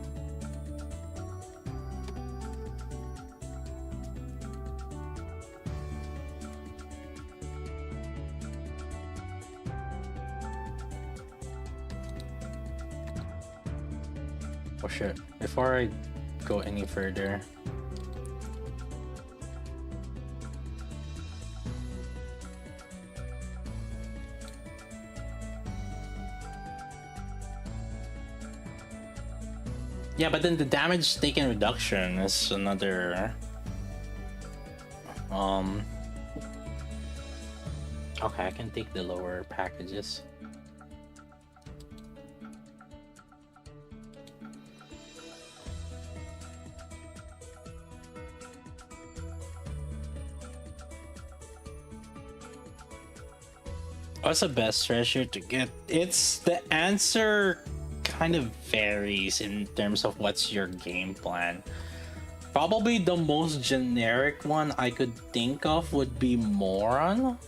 Oh shit, before I go any further. Yeah, but then the damage taken reduction is another... Okay, I can take the lower packages. What's the best treasure to get? It's the answer kind of varies in terms of what's your game plan. Probably the most generic one I could think of would be Moron.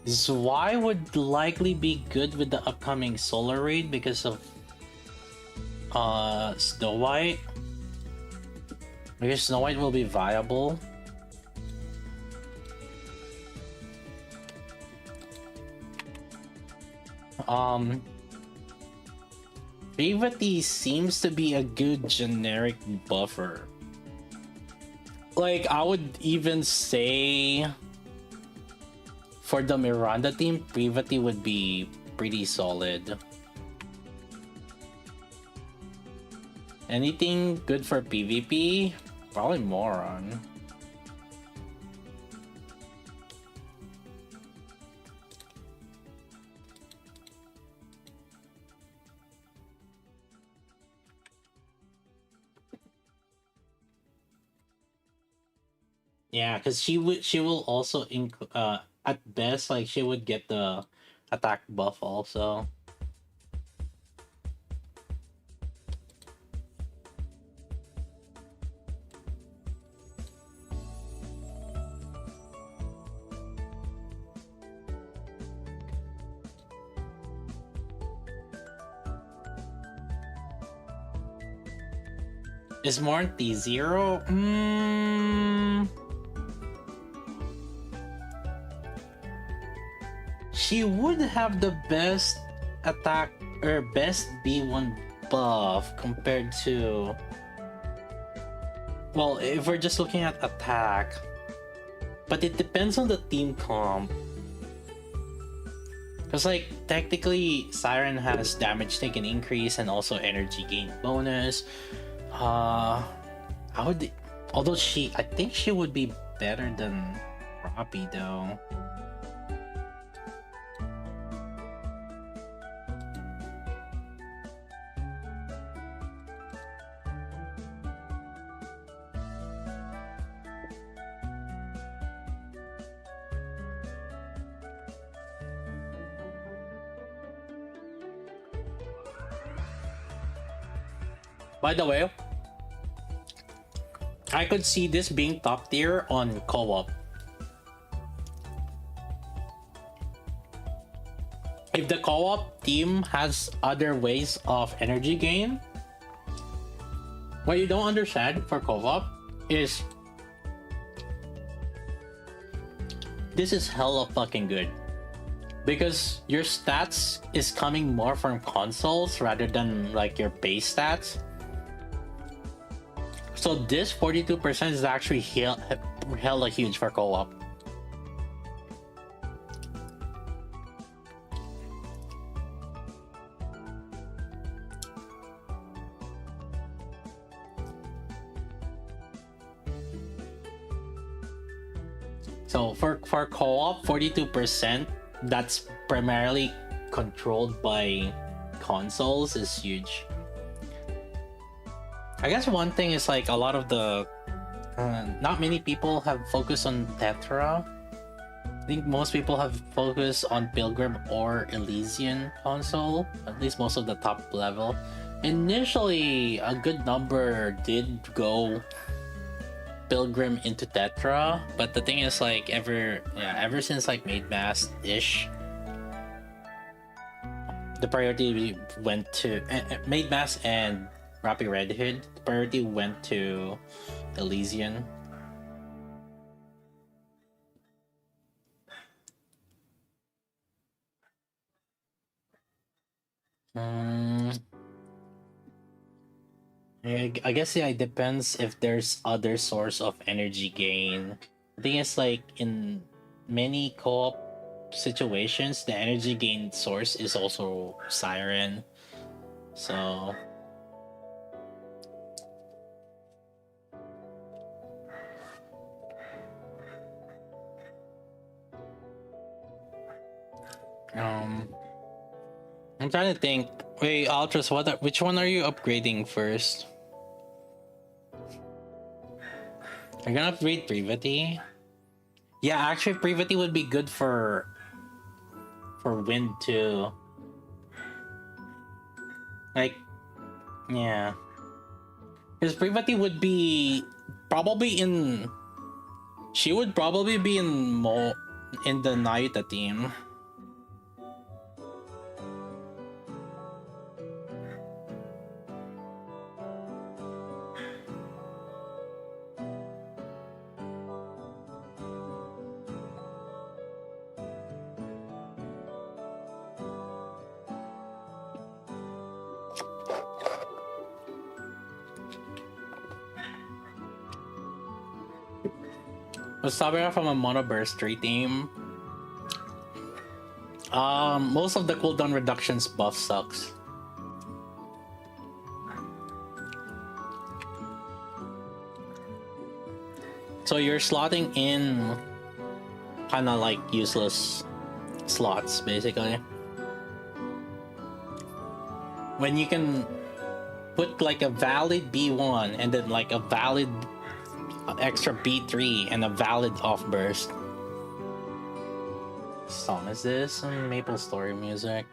Zwei would likely be good with the upcoming Solar Raid because of Snow White. Because Snow White will be viable. Brevity seems to be a good generic buffer. Like, I would even say for the Miranda team, Brevity would be pretty solid. Anything good for PvP? Probably Moron. Yeah, because she will also at best, like, she would get the attack buff also. Is Morn T0? She would have the best attack or best B1 buff compared to... Well, if we're just looking at attack, but it depends on the team comp. Because, like, technically Siren has damage taken increase and also energy gain bonus. I would, although I think she would be better than Robbie though. By the way, I could see this being top tier on co-op. If the co-op team has other ways of energy gain, what you don't understand for co-op is this is hella fucking good. Because your stats is coming more from consoles rather than like your base stats. So this 42% is actually hella huge for co-op. So for co-op, 42% that's primarily controlled by consoles is huge. I guess one thing is like a lot of the not many people have focused on Tetra. I think most people have focused on Pilgrim or Elysian console, at least most of the top level. Initially, a good number did go Pilgrim into Tetra, but the thing is like ever since like Made Mass-ish, the priority went to Made Mass and Rapid Red Hood. The priority went to Elysian. I guess yeah, it depends if there's other source of energy gain. The thing is, like in many co-op situations, the energy gain source is also Siren. So um I'm trying to think. Wait, Ultras, which one are you upgrading first? You're gonna upgrade Privity? Yeah, actually Privity would be good for wind too. Like, yeah. Because Privity would be probably in... She would probably be in the Nayuta team. Was Sabera from a Mono Burst 3 team? Most of the cooldown reductions buff sucks. So you're slotting in kind of like useless slots, basically. When you can put like a valid B1 and then like a valid extra B3 and a valid off burst. What song is this? Some Maple Story music.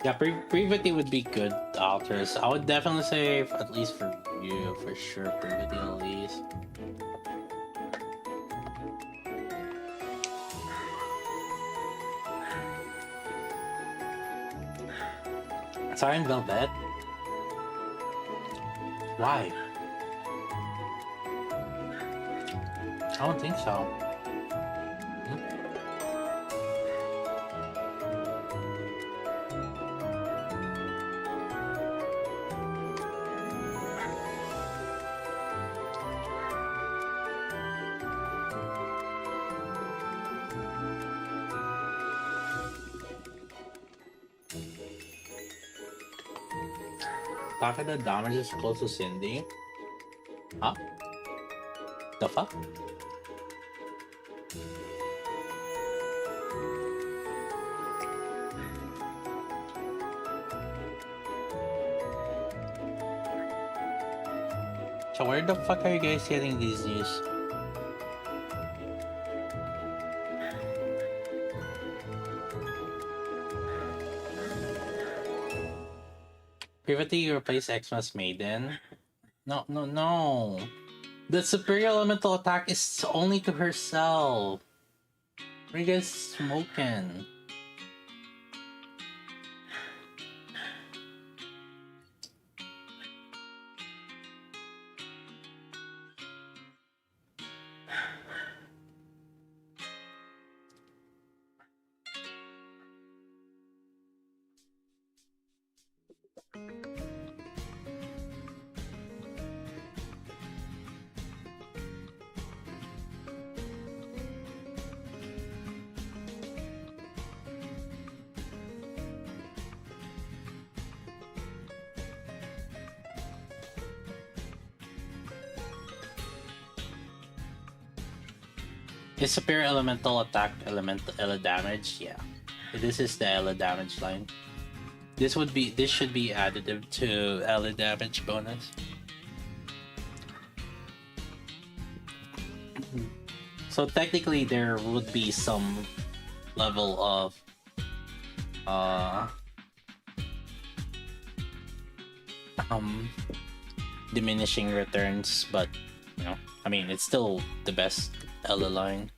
Yeah, Privity would be good, Alters. I would definitely say, at least for you, for sure, Privity at least. Siren Velvet? Why? I don't think so. Talking the damage is close to Cindy. Huh? The fuck? So where the fuck are you guys getting these news? Privity replace Xmas Maiden? No, no, no. The superior elemental attack is only to herself. What are you guys smoking? Is superior elemental attack ele damage? Yeah. This is the ele damage line. This should be additive to ele damage bonus. So technically there would be some level of diminishing returns, but you know, I mean, it's still the best Ella line.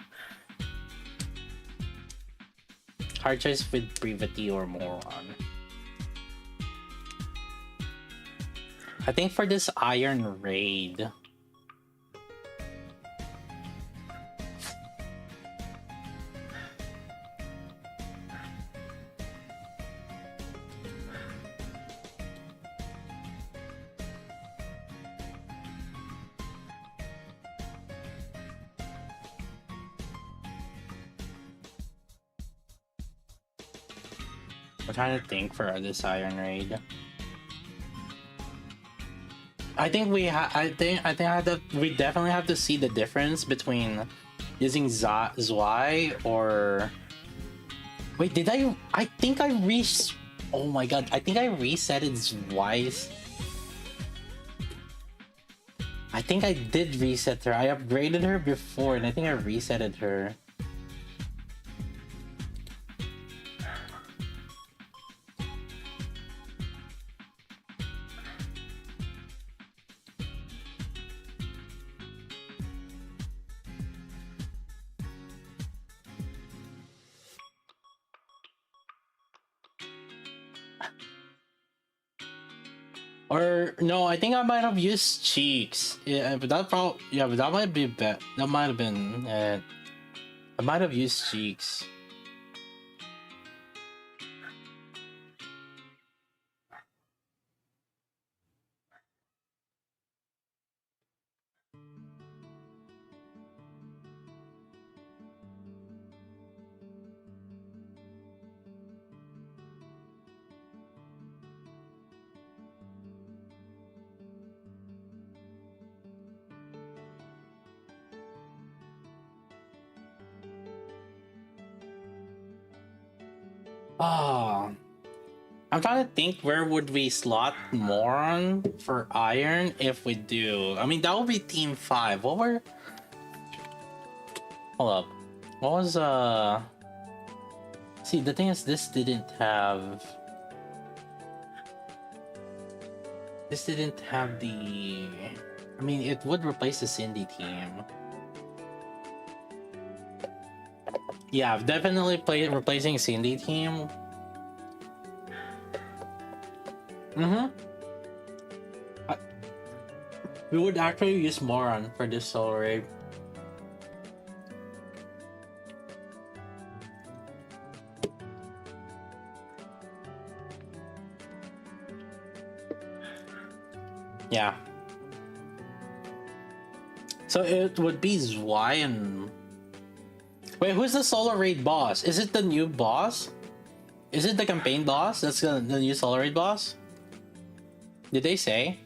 Hard choice with Privity or Moron. I think for this Iron Raid, I'm trying to think for this Iron Raid. I think we we definitely have to see the difference between using Zwei or wait, did I think I oh my god, I think I resetted Zwei's. I think I did reset her. I upgraded her before and I think I resetted her. Or no, I think I might have used Cheeks. Yeah, but that might be bad. That might have been. I might have used Cheeks. Oh, I'm trying to think where would we slot Moron for Iron if we do. I mean, that would be Team 5. What were... Hold up. What was, See, the thing is, this didn't have... This didn't have the... I mean, it would replace the Cindy team. Yeah, definitely replacing Cindy team. We would actually use Moron for this solo raid. Yeah. So it would be Zwei and... Wait, who's the solo raid boss? Is it the new boss? Is it the campaign boss? That's the new solo raid boss? Did they say?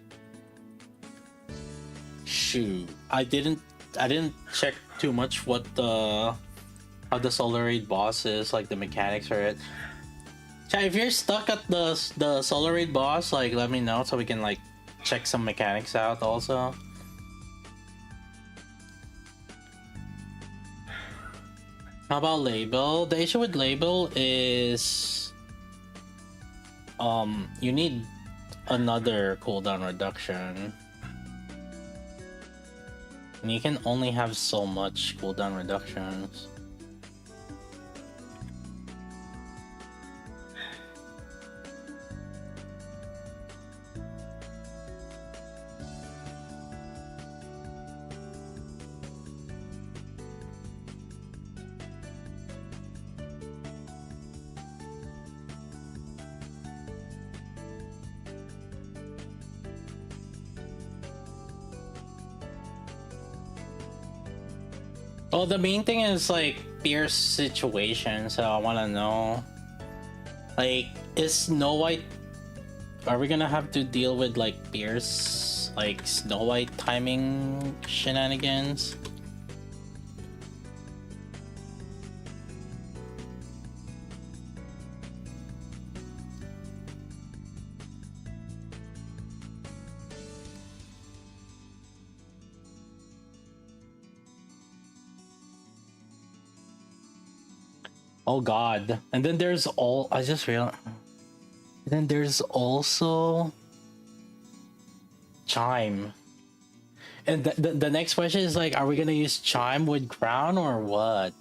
Shoot, I didn't check too much what the how the solo raid boss is, like the mechanics for it. Chat, if you're stuck at the solo raid boss, like let me know so we can like check some mechanics out also. How about label? The issue with label is you need another cooldown reduction. And you can only have so much cooldown reductions. Well, the main thing is like Pierce situation, so I want to know, like, is Snow White? Are we gonna have to deal with like Pierce, like Snow White timing shenanigans? Oh god. And then there's I just realized. Then there's also Chime. And the next question is like, are we gonna use Chime with Crown or what?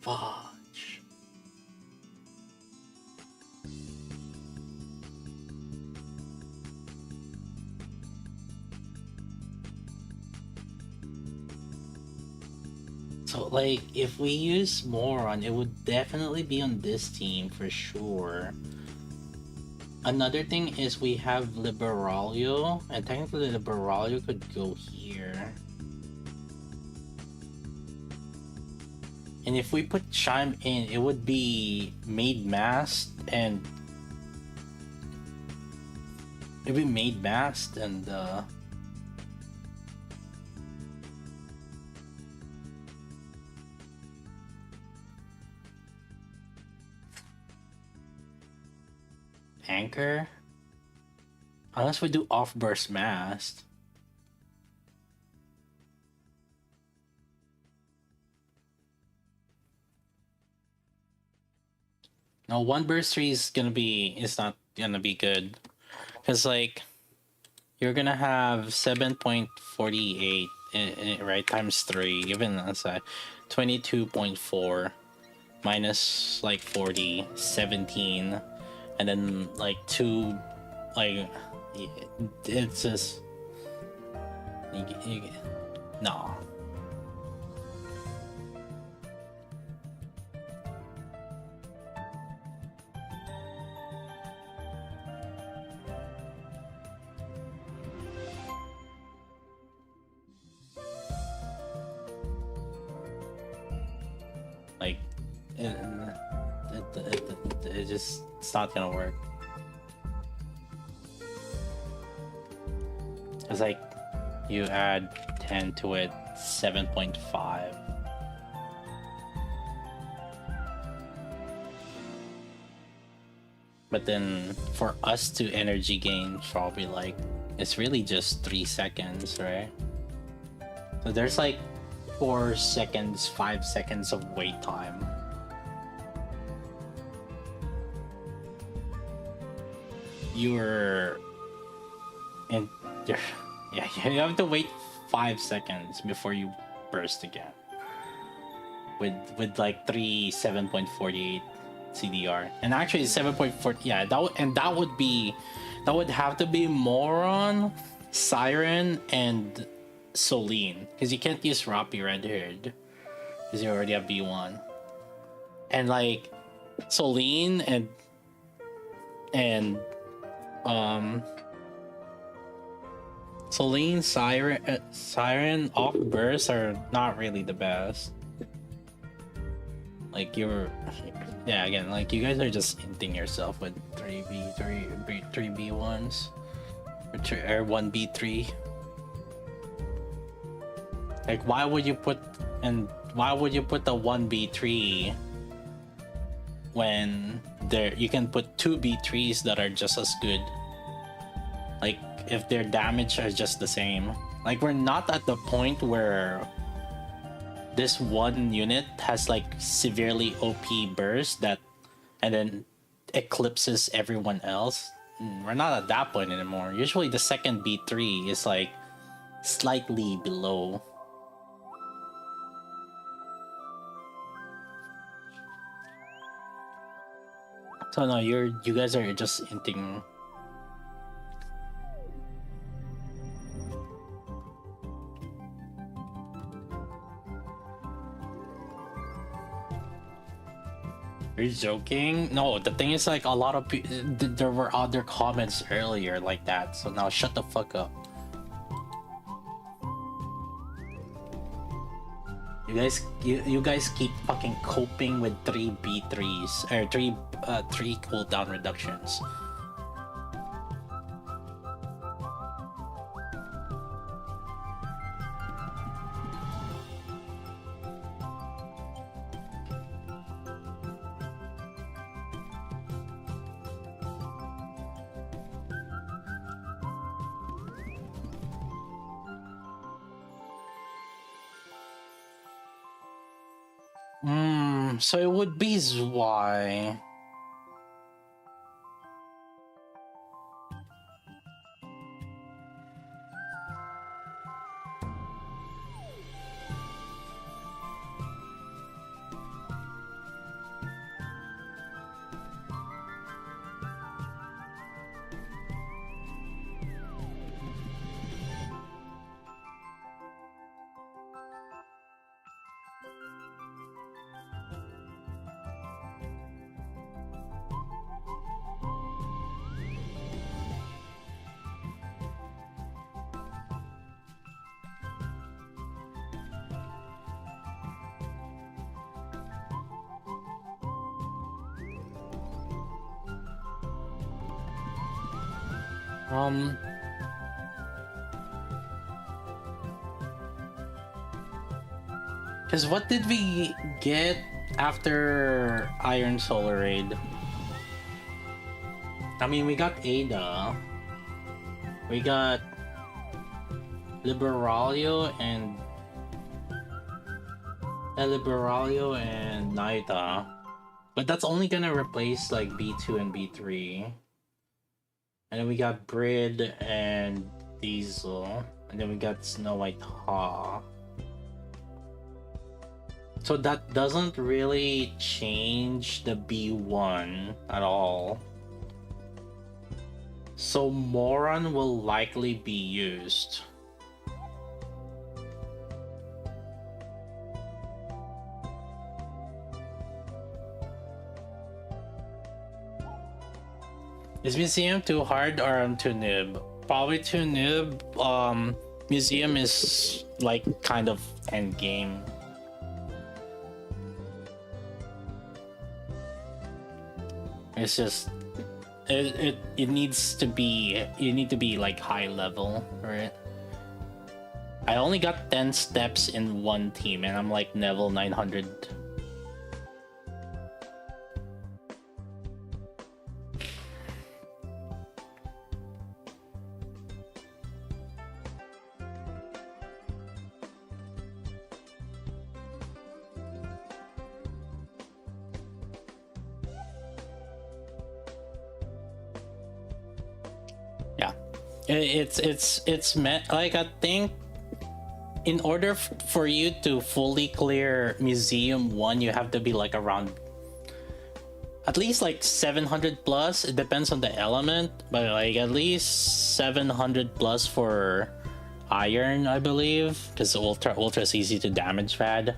Fudge. So like, if we use Moron, it would definitely be on this team for sure. Another thing is we have Liberaglio, and technically Liberaglio could go here. And if we put Chime in, it would be Made Mast and it'd be Made Mast and Anchor. Unless we do Off Burst Mast. No, 1 burst 3 is not gonna be good. Cause like you're gonna have 7.48 right times 3, given aside 22.4 minus like 40, 17, and then like 2, like it's just no. Like it just, it's not gonna work. It's like you add 10 to it, 7.5. But then for us to energy gain, probably like it's really just 3 seconds, right? So there's like 4 seconds, 5 seconds of wait time. You're in there. Yeah, you have to wait 5 seconds before you burst again. With like 7.48 CDR, and actually 7.4. Yeah, that would have to be Moron, Siren, and Soline, because you can't use Rappi Red Haired because you already have B1, and like Soline and Soline, Siren off burst are not really the best. Like yeah, again, like you guys are just hinting yourself with 3B1s or 1B3. Like why would you put the 1B3 when you can put 2B3s that are just as good? Like if their damage are just the same. Like we're not at the point where this one unit has like severely OP burst and then eclipses everyone else. We're not at that point anymore. Usually the second B3 is like slightly below. So no, you guys are just hinting. You're joking? No, the thing is like a lot of there were other comments earlier like that, so now shut the fuck up. You guys keep fucking coping with 3 B3s or 3 cooldown reductions. So it would be Zwei. Because what did we get after Iron Solar Raid? I mean, we got Ada. We got Liberalia and Naita. But that's only gonna replace like B2 and B3. And then we got Brid and Diesel. And then we got Snow White Ha. So that doesn't really change the B1 at all. So Moron will likely be used. Is Museum too hard or I'm too noob? Probably too noob. Museum is like kind of end game. It's just it needs to be, you need to be like high level, right? I only got 10 steps in one team and I'm like level 900. It's meant like, I think in order for you to fully clear Museum 1, you have to be like around at least like 700 plus. It depends on the element, but like at least 700 plus for Iron, I believe, because Ultra is easy to damage pad.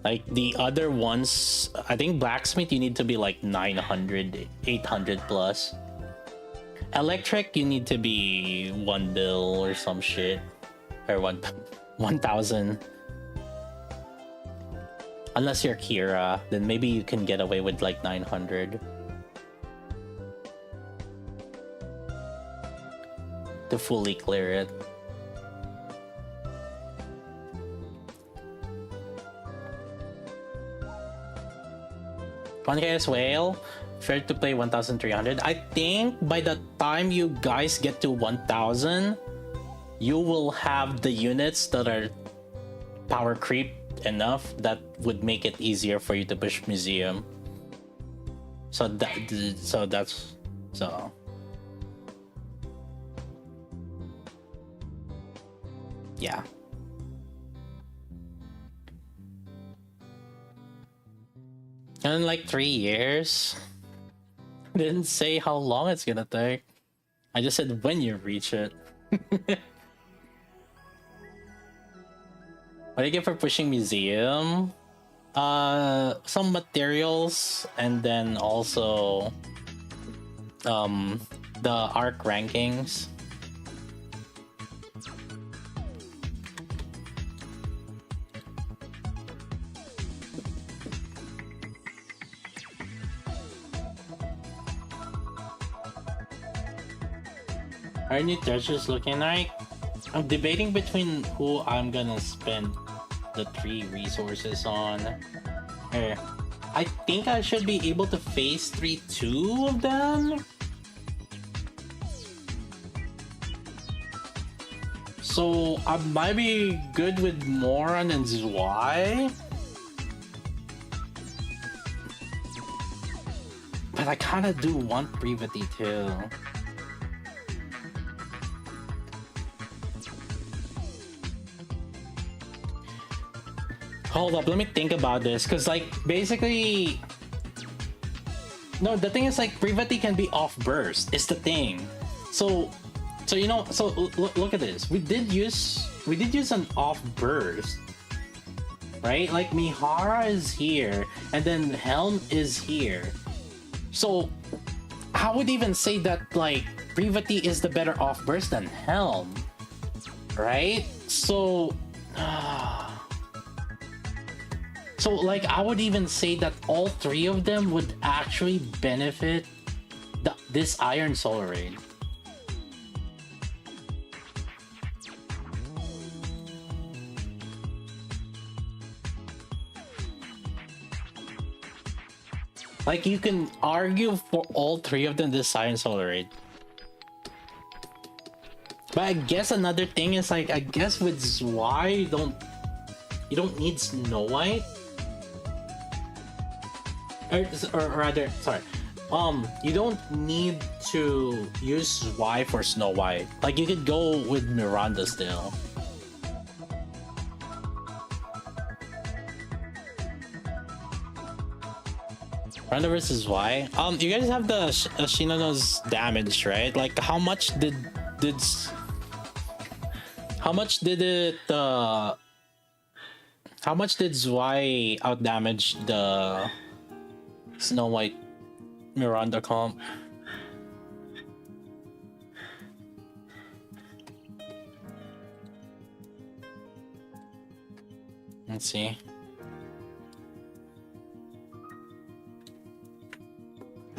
Like the other ones, I think Blacksmith you need to be like 900, 800 plus. Electric you need to be 1 bill or some shit, or 1,000. Unless you're Kira, then maybe you can get away with like 900. To fully clear it. One Whale, fair to play 1,300. I think by the time you guys get to 1,000, you will have the units that are power creep enough that would make it easier for you to push Museum. So yeah. In like 3 years. Didn't say how long it's gonna take. I just said when you reach it. What do you get for pushing Museum? Some materials, and then also the arc rankings. Are new treasures looking like? I'm debating between who I'm gonna spend the 3 resources on. Here. I think I should be able to phase 3 2 of them. So I might be good with Moran and Zwei. But I kinda do want Privity too. Hold up, let me think about this, because like basically, no, the thing is like Privity can be off burst. It's the thing. So you know, so look at this. We did use an off burst, right? Like Mihara is here, and then Helm is here. So I would even say that like Privity is the better off burst than Helm, right? So So like I would even say that all three of them would actually benefit this Iron Solar Raid. Like you can argue for all three of them this Iron Solar Raid. But I guess another thing is like I guess with Zwei you don't need Snow White. Or rather, sorry. You don't need to use Zwei for Snow White. Like you could go with Miranda still. Miranda versus Zwei. You guys have the Shinano's damage, right? Like how much did how much did Zwei outdamage the Snow White Miranda comp? Let's see.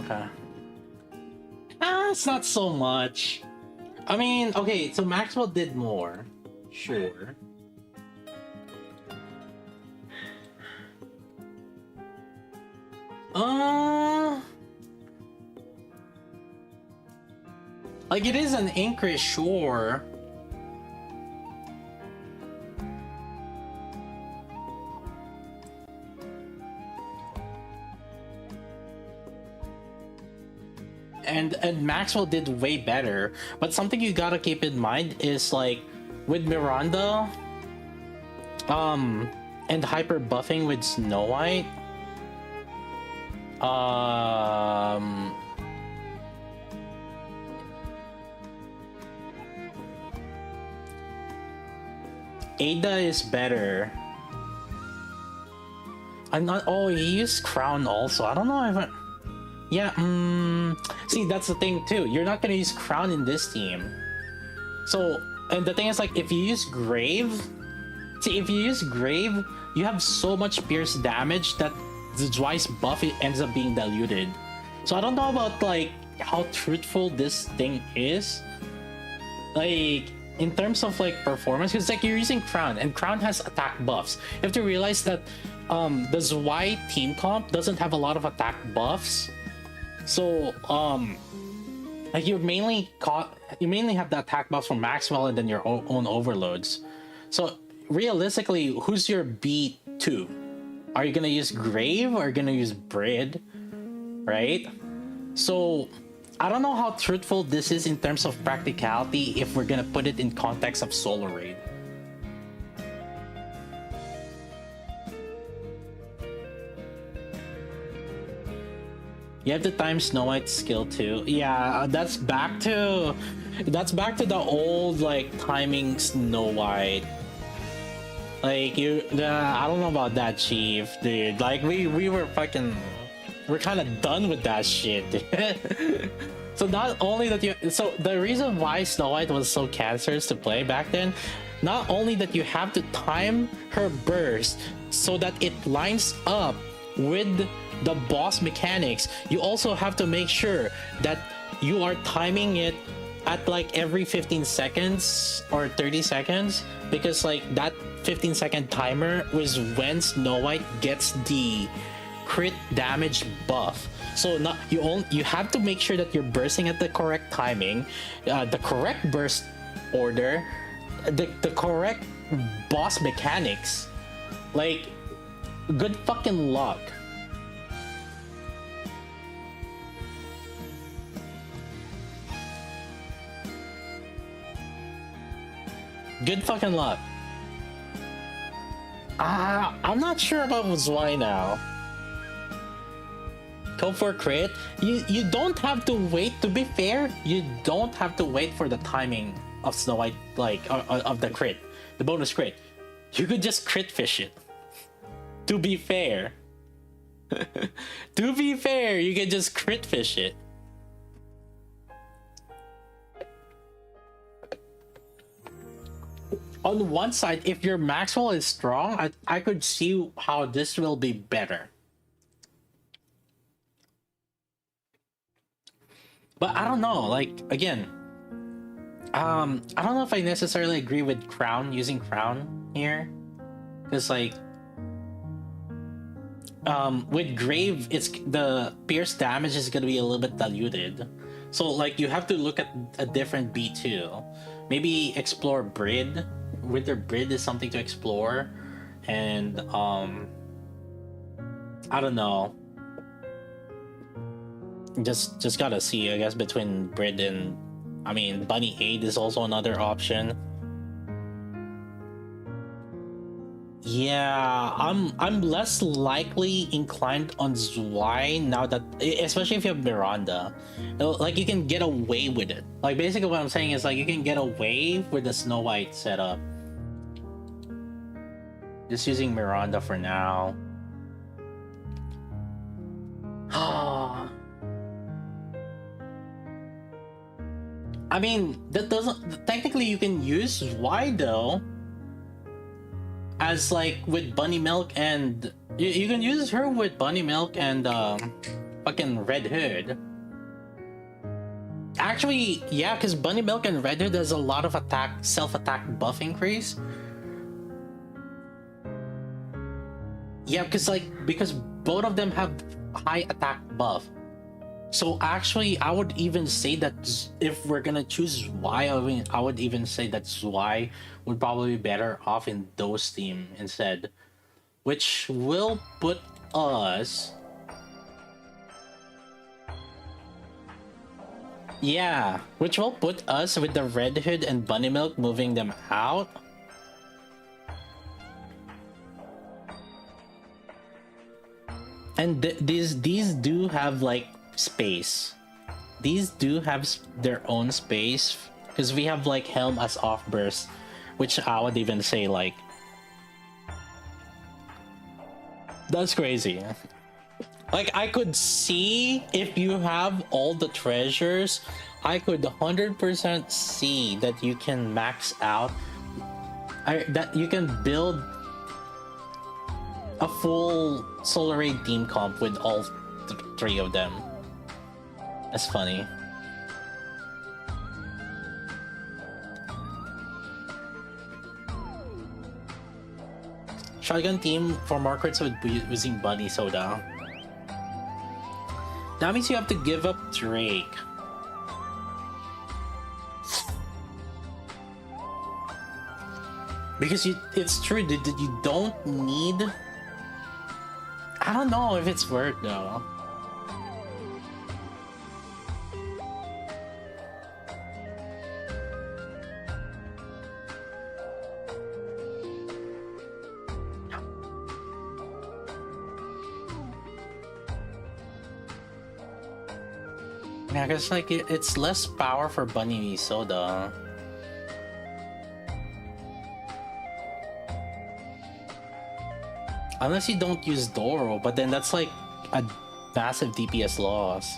Okay. It's not so much. I mean, okay, so Maxwell did more. Sure. Like it is an increase, sure. And Maxwell did way better, but something you gotta keep in mind is like with Miranda, and hyper buffing with Snow White, Ada is better. I'm not. Oh, he used Crown also. I don't know if I. Yeah. See, that's the thing too. You're not gonna use Crown in this team. So, and the thing is, like, if you use Grave, see, if you use Grave, you have so much pierce damage that the Zwei's buff it ends up being diluted. So I don't know about like how truthful this thing is. Like in terms of like performance, because like you're using Crown and Crown has attack buffs. You have to realize that the Zwei team comp doesn't have a lot of attack buffs. So like you mainly have the attack buffs from Maxwell and then your own overloads. So realistically, who's your B2? Are you gonna use Grave or are you gonna use Brid? Right? So I don't know how truthful this is in terms of practicality if we're gonna put it in context of Solar Raid. You have to time Snow White's skill too. Yeah, that's back to the old like timing Snow White. Like I don't know about that, Chief, dude. Like we're kind of done with that shit. So not only that so the reason why Snow White was so cancerous to play back then, not only that you have to time her burst so that it lines up with the boss mechanics, you also have to make sure that you are timing it at like every 15 seconds or 30 seconds, because like that 15-second timer was when Snow White gets the crit damage buff. So you have to make sure that you're bursting at the correct timing, the correct burst order, the correct boss mechanics. Like, good fucking luck. Good fucking luck. I'm not sure about Zwei now. Go for crit. You don't have to wait. To be fair, you don't have to wait for the timing of Snow White, like of the crit, the bonus crit. You could just crit fish it. To be fair. To be fair, you can just crit fish it. on one side, if your Maxwell is strong, I could see how this will be better. But I don't know, like, again, I don't know if I necessarily agree with Crown, using Crown here. Because, like, with Grave, it's the pierce damage is gonna be a little bit diluted. So, like, you have to look at a different B2. Maybe explore Brid. Wither Brid is something to explore. And, I don't know. Just gotta see, I guess, between Brid and, I mean, Bunny Aid is also another option. Yeah, I'm less likely inclined on Zwei now that, especially if you have Miranda, like, you can get away with it. Like, basically what I'm saying is, like, you can get away with the Snow White setup. Just using Miranda for now. I mean, that doesn't, technically you can use Zwei though, as like with Bunny Milk, and you can use her with Bunny Milk and fucking Red Hood. Actually, yeah, because Bunny Milk and Red Hood has a lot of self-attack buff increase. Yeah, because both of them have high attack buff. So actually, I would even say that if we're gonna choose Zwei, I would even say that Zwei would probably be better off in those team instead, which will put us. Yeah, which will put us with the Red Hood and Bunny Milk, moving them out. And these do have like space. These do have their own space because we have like Helm as off burst, which I would even say like that's crazy. Like, I could see if you have all the treasures, I could 100% see that you can max out, that you can build a full Solar Ray team comp with all three of them. That's funny. Shotgun team for more crits with using Bunny Soda. That means you have to give up Drake. Because it's true that you don't need. I don't know if it's worth though. Yeah, cause like it's less power for Bunny Soda. Unless you don't use Doro, but then that's like a massive DPS loss.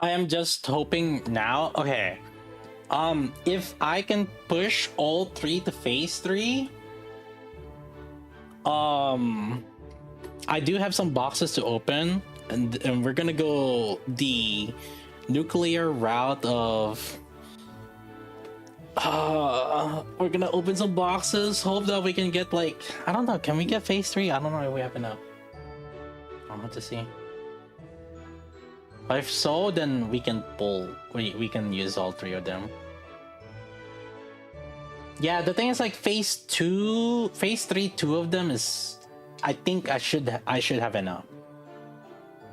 I am just hoping now. Okay, if I can push all three to phase 3, I do have some boxes to open, and we're gonna go the nuclear route of. We're gonna open some boxes. Hope that we can get like, I don't know. Can we get phase 3? I don't know if we have enough. I'll have to see. If so, then we can pull. We can use all three of them. Yeah, the thing is like phase 3, 2 of them is. I think I should have enough.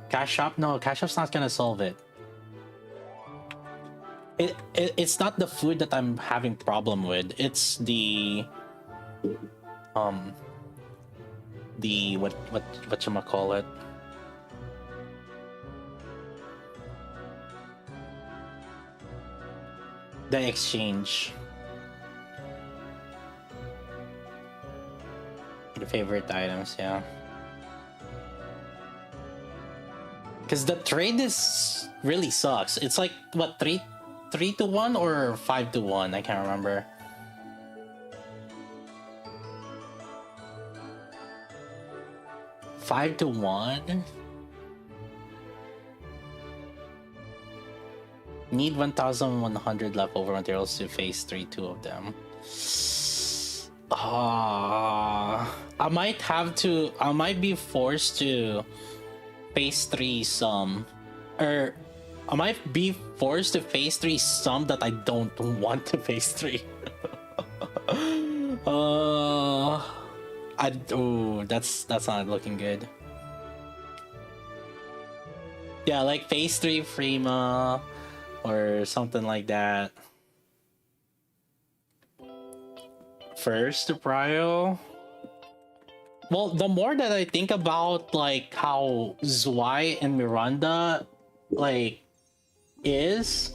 Cash shop? No, cash shop's not gonna solve it. It's not the food that I'm having problem with. It's um the what you call it? The exchange. The favorite items, yeah. Because the trade is really sucks. It's like what, 3-1 or 5-1? I can't remember. Five to 1. Need 1,100 leftover materials to phase 3-2 of them. I might be forced to phase 3 some, or I might be forced to phase 3 some that I don't want to phase 3. That's not looking good. Yeah, like phase 3 Frima or something like that. First Prio. Well, the more that I think about like how Zwei and Miranda like is,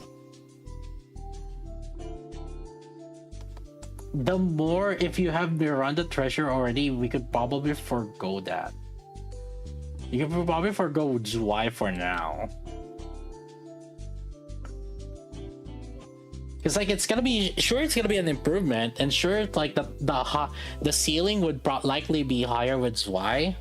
the more, if you have Miranda treasure already, we could probably forgo that. You could probably forgo Zwei for now. Because like it's gonna be an improvement, and sure, like the ceiling would likely be higher with Zwei.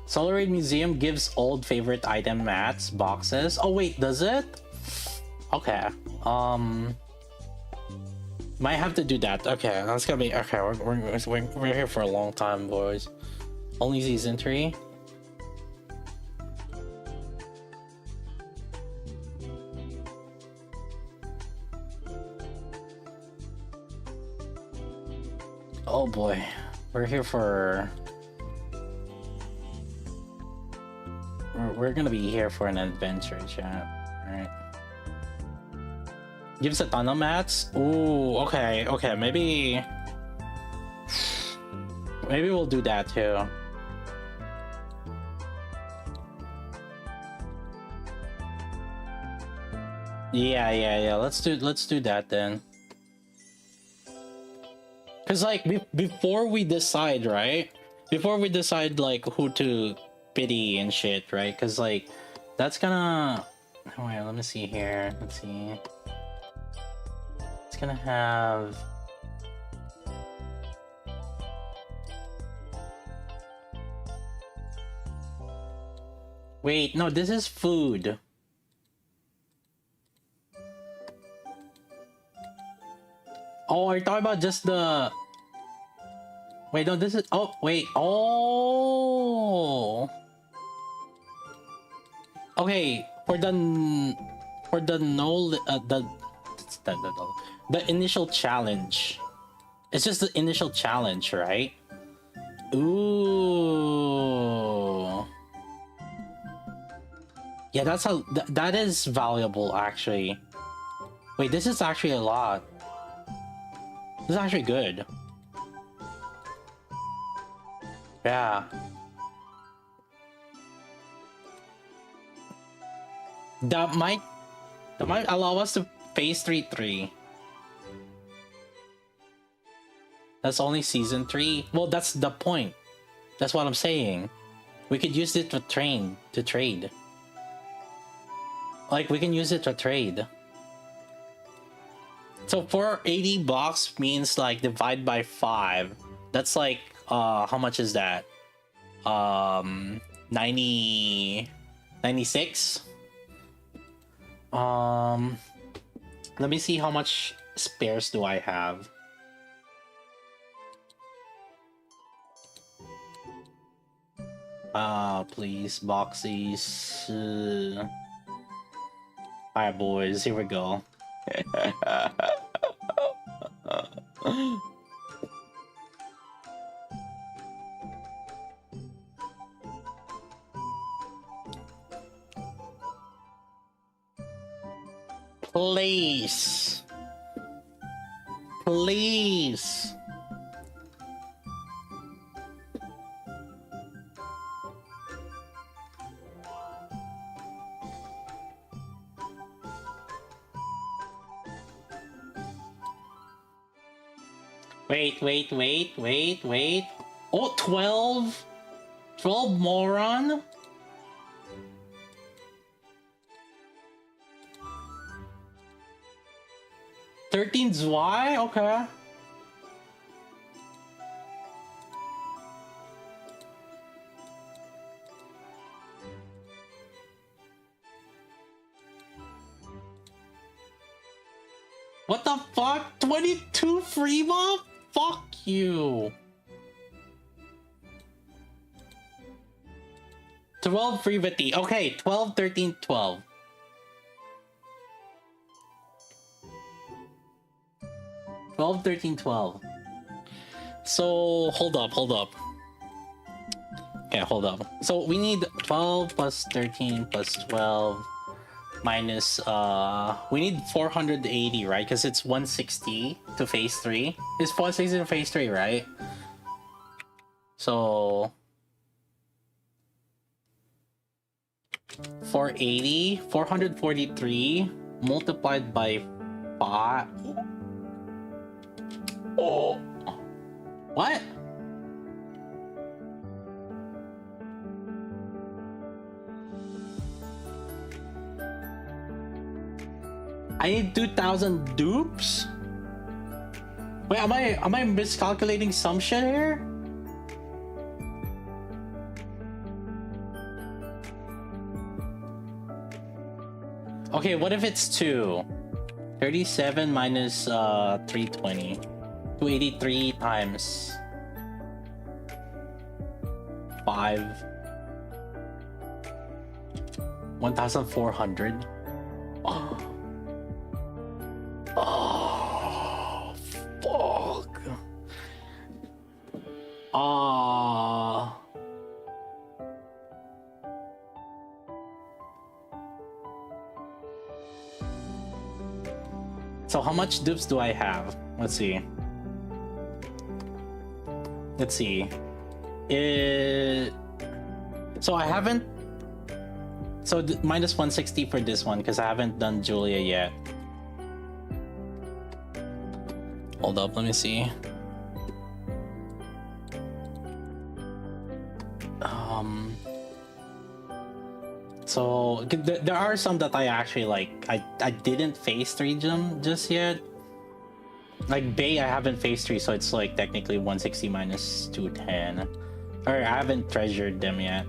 Solar Raid Museum gives old favorite item mats boxes. Oh wait, does it? Okay. Might have to do that. Okay, that's gonna be okay. We're here for a long time, boys. Only season 3. Oh boy, we're here for. We're gonna be here for an adventure, chat. All right. Gives a ton of mats. Ooh, okay, maybe we'll do that too. Yeah. Let's do that then. Cause like before we decide, right? Before we decide like who to pity and shit, right? Cause like that's gonna. Oh, wait, let me see here. Let's see. It's gonna have. Wait, no, this is food. Oh, are you talking about just the... Wait, no, this is... Oh, wait. Oh! Okay, for the no... the initial challenge. It's just the initial challenge, right? Ooh. Yeah, that's how... that is valuable, actually. Wait, this is actually a lot. This is actually good. Yeah. That might allow us to phase 3-3. That's only season 3. Well, that's the point. That's what I'm saying. We could use it to trade. Like, we can use it to trade. So 480 bucks means like divide by 5. That's like how much is that? 96. Let me see how much spares do I have. Please, boxies. Alright, boys, here we go. Please. Please. Wait. Oh, 12? 12 moron? $13 Zwei? Okay. What the fuck? 22 free mob? Fuck you. 12 free Viti. Okay, 12, 13, 12. 12, 13, 12. So, hold up. Okay, hold up. So, we need 12 plus 13 plus 12 minus, we need 480, right? Because it's 160 to phase 3. It's 460 to phase 3, right? So, 480, 443 multiplied by 5. Oh, what? I need 2,000 dupes? Wait, am I miscalculating some shit here? Okay, what if it's 2? 37 minus 320. 283 times 5. 1,400. Oh. Oh, fuck. Ah. So how much dupes do I have? Let's see. So I haven't. So minus 160 for this one because I haven't done Julia yet. Hold up, let me see. So there are some that I actually like. I didn't phase 3 them just yet. Like Bay, I haven't phase 3, so it's like technically 160 minus 210. Or I haven't treasured them yet.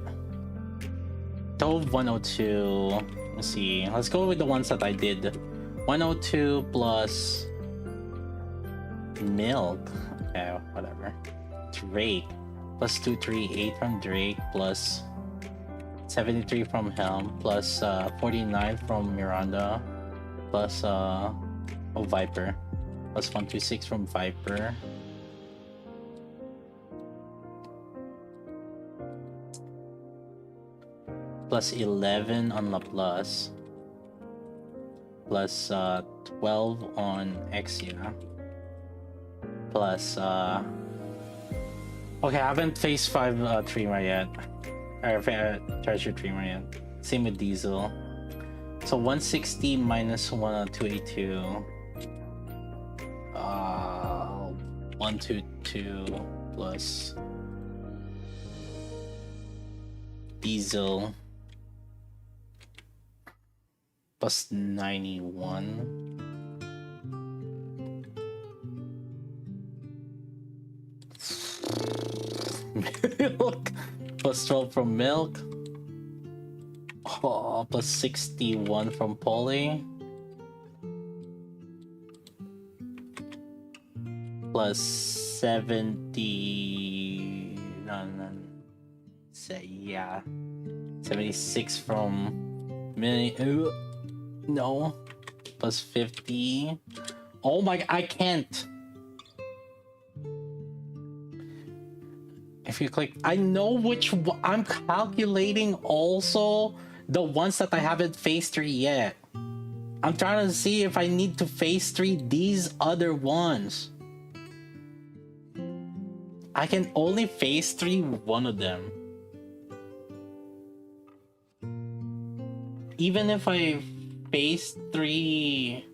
Tove 102. Let's see. Let's go with the ones that I did. 102 plus Milk. Okay, whatever. Drake plus 238 from Drake plus 73 from Helm plus 49 from Miranda plus Viper plus 126 from Viper. Plus 11 on Laplace plus 12 on Exia plus okay, I haven't faced 5 Tremor yet, or Treasure Tremor yet. Same with Diesel. So 160 minus 282 122 plus Diesel plus 91 Milk plus 12 from Milk, plus 61 from Polly plus 70 yeah 76 from Mini. No, plus 50. Oh my, I can't. If you click, I know which one. I'm calculating also the ones that I haven't phase 3 yet. I'm trying to see if I need to phase 3 these other ones. I can only phase 3 one of them. Even if I phase 3...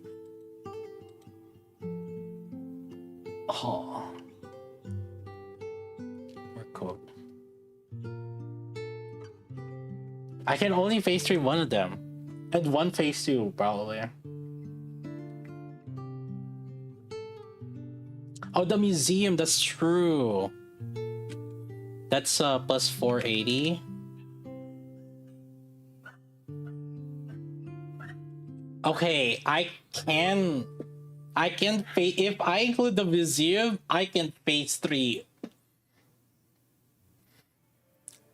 Oh. Recoil. I can only phase 3 one of them. And one phase 2, probably. Oh, the museum, that's true. That's plus 480. Okay, I can if I include the museum, I can phase 3.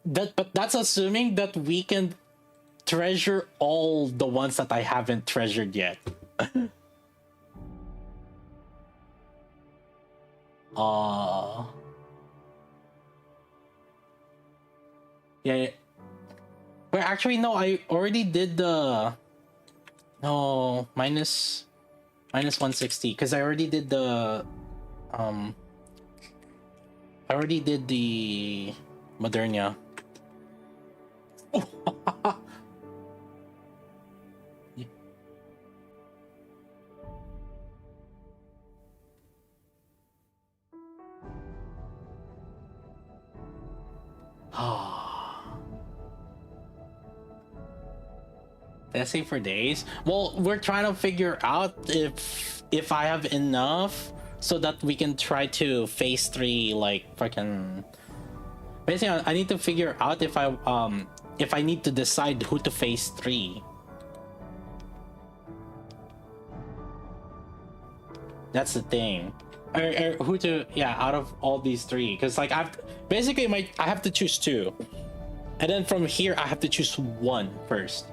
But that's assuming that we can treasure all the ones that I haven't treasured yet. Yeah. Well, actually, no, I already did the... No, minus 160, because I already did the... I already did the Modernia. Let's say for days. Well, we're trying to figure out if I have enough so that we can try to phase 3 like freaking. Basically, I need to figure out if I need to decide who to phase 3. That's the thing. Or who to, yeah, out of all these 3, because like I have to choose 2, and then from here I have to choose 1 first.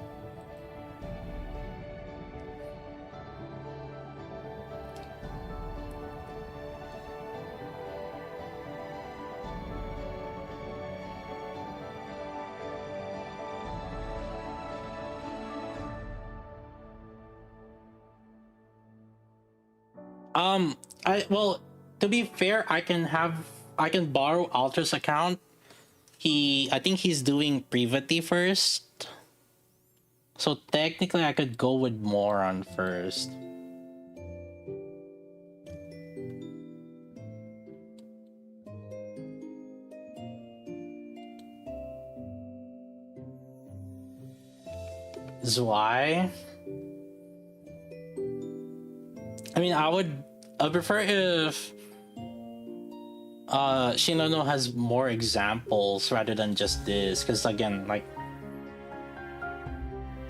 Well, to be fair, I can borrow Altra's account. I think he's doing Privity first. So technically I could go with Moron first. Zwei? I mean, I'd prefer if Shinano has more examples rather than just this, because again, like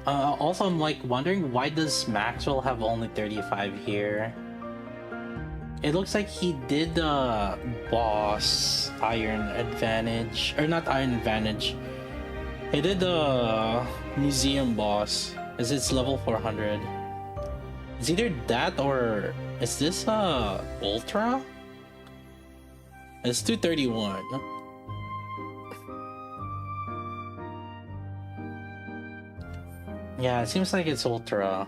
also I'm like wondering, why does Maxwell have only 35 here? It looks like he did the boss Iron Advantage, or not Iron Advantage. He did the museum boss, as it's level 400. It's either that or is this Ultra? It's 231. Yeah, it seems like it's Ultra.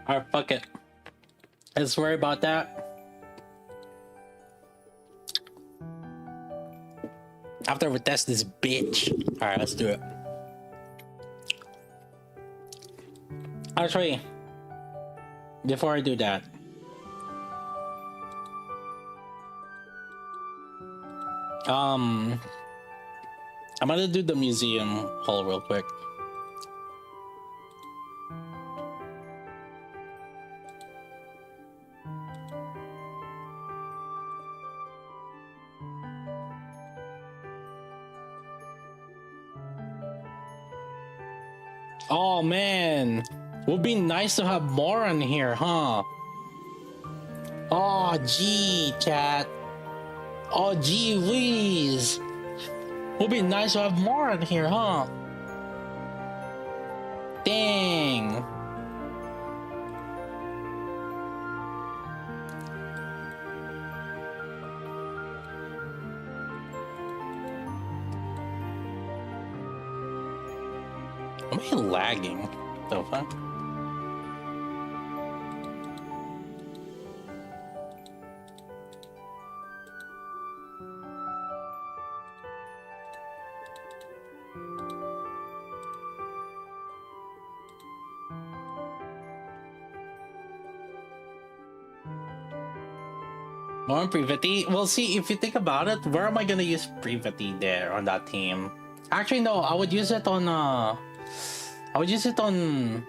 Alright, fuck it. Let's worry about that after we test this bitch. Alright, let's do it. Actually, before I do that, I'm gonna do the museum haul real quick. Oh man, would be nice to have more in here, huh? Oh gee, chat. Oh gee whiz. Would be nice to have more in here, huh? Dang. Am I lagging? The fuck? More privity? Well, see, if you think about it, where am I gonna use privity there on that team? Actually, no, I would use it on, I would use it on...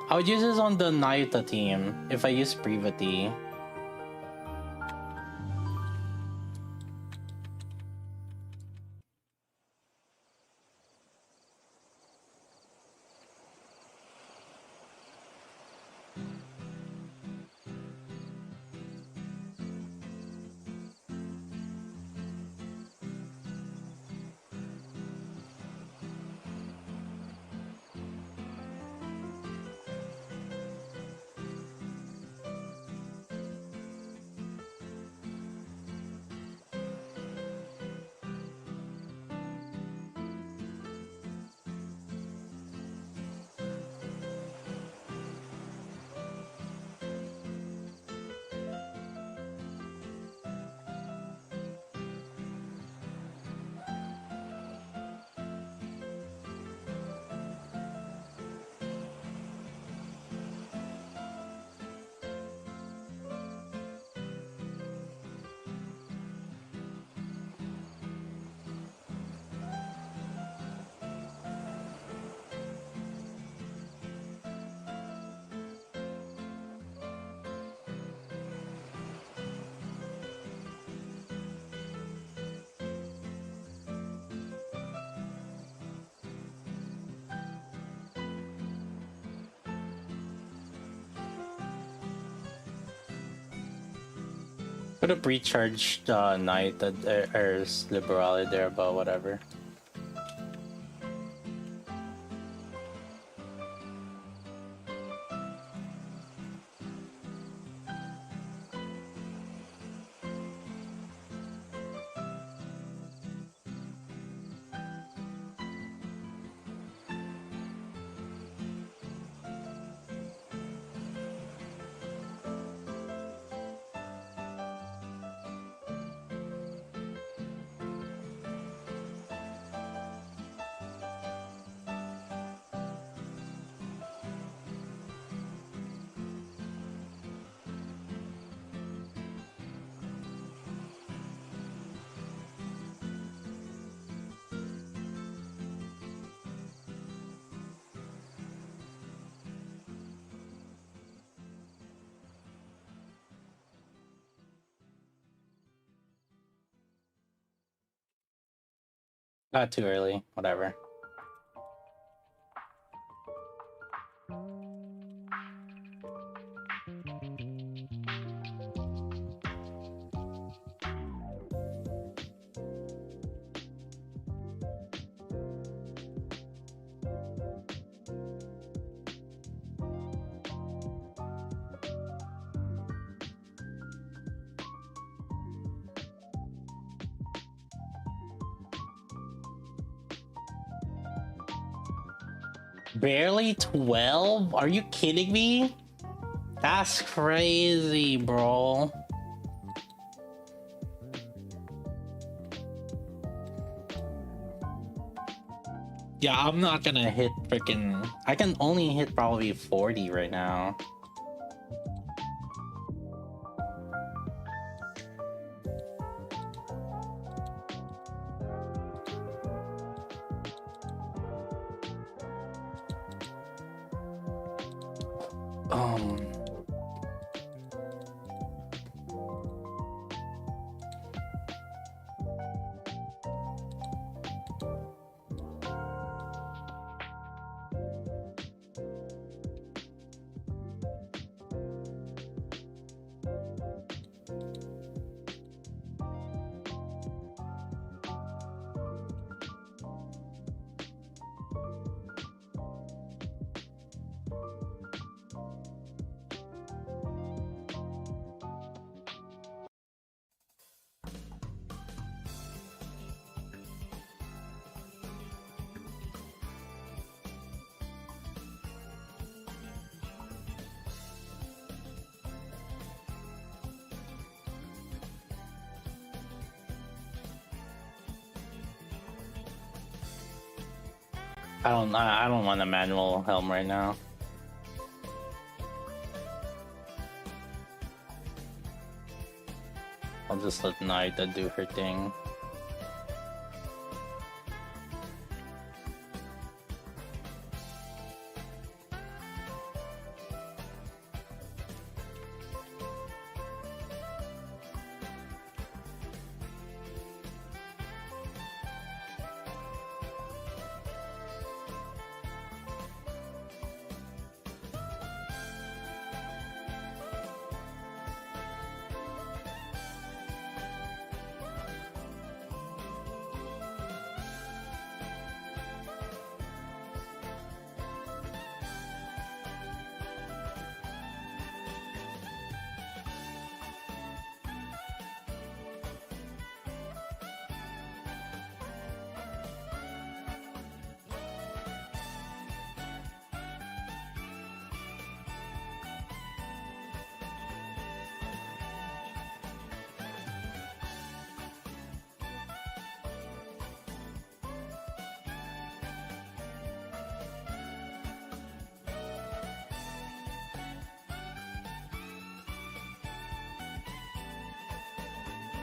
I would use it on the Naita team if I use privity. Could have recharged Knight or Liberale there, but whatever. Not too early, whatever. Barely 12? Are you kidding me? That's crazy, bro. Yeah, I'm not gonna hit freaking... I can only hit probably 40 right now. I don't want a manual helm right now. I'll just let Naida do her thing.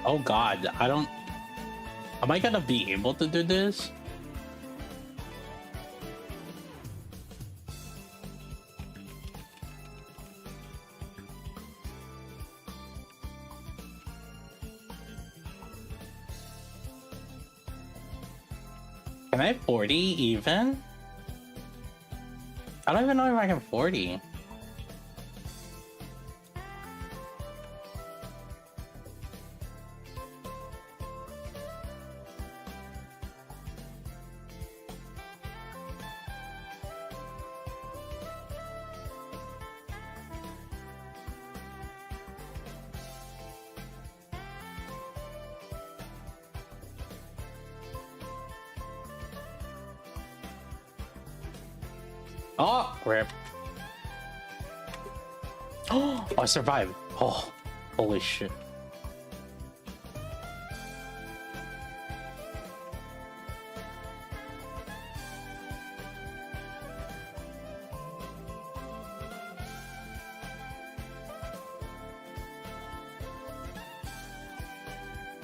Oh god, I don't... Am I gonna be able to do this? Can I 40 even? I don't even know if I can 40. Oh, rip. Oh, I survived. Oh, holy shit.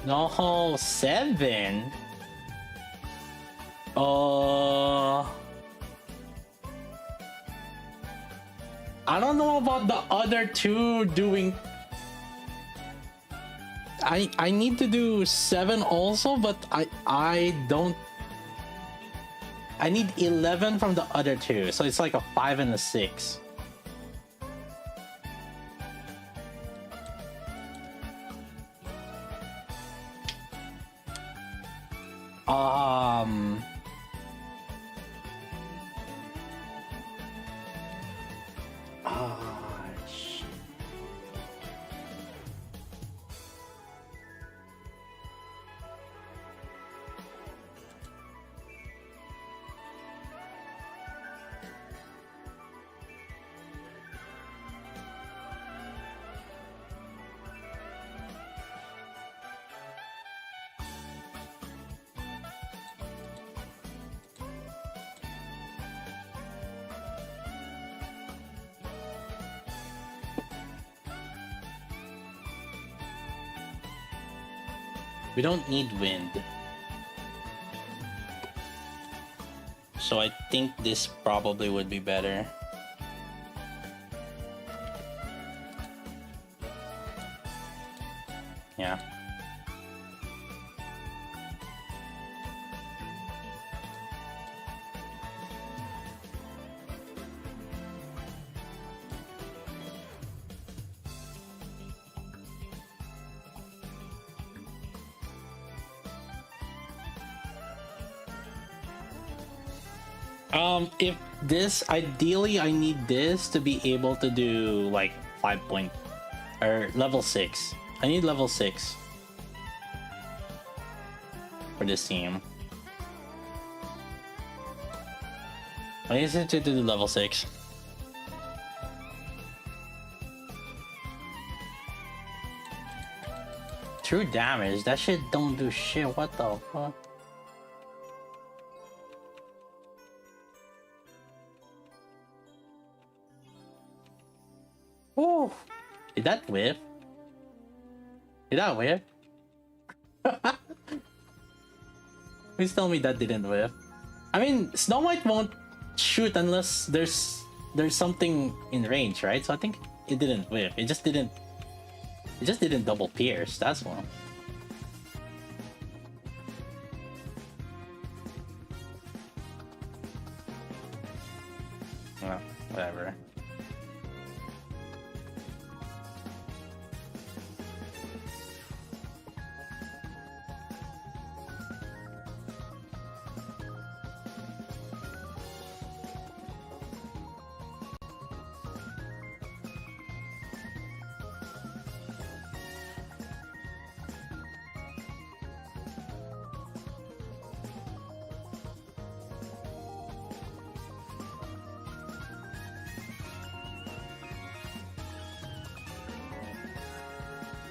No, 7. I don't know about the other two doing... I need to do 7 also, but I don't... I need 11 from the other two, so it's like a 5 and a 6. We don't need wind. So I think this probably would be better. Yeah. If this, ideally I need this to be able to do like 5 point or level 6. I need level 6 for this team. I need to do level 6. True damage, that shit don't do shit. What the fuck? Oh, did that whiff? Did that whiff? Please tell me that didn't whiff. I mean, Snow White won't shoot unless there's something in range, right? So I think it didn't whiff. It just didn't double pierce. That's one. Well, whatever.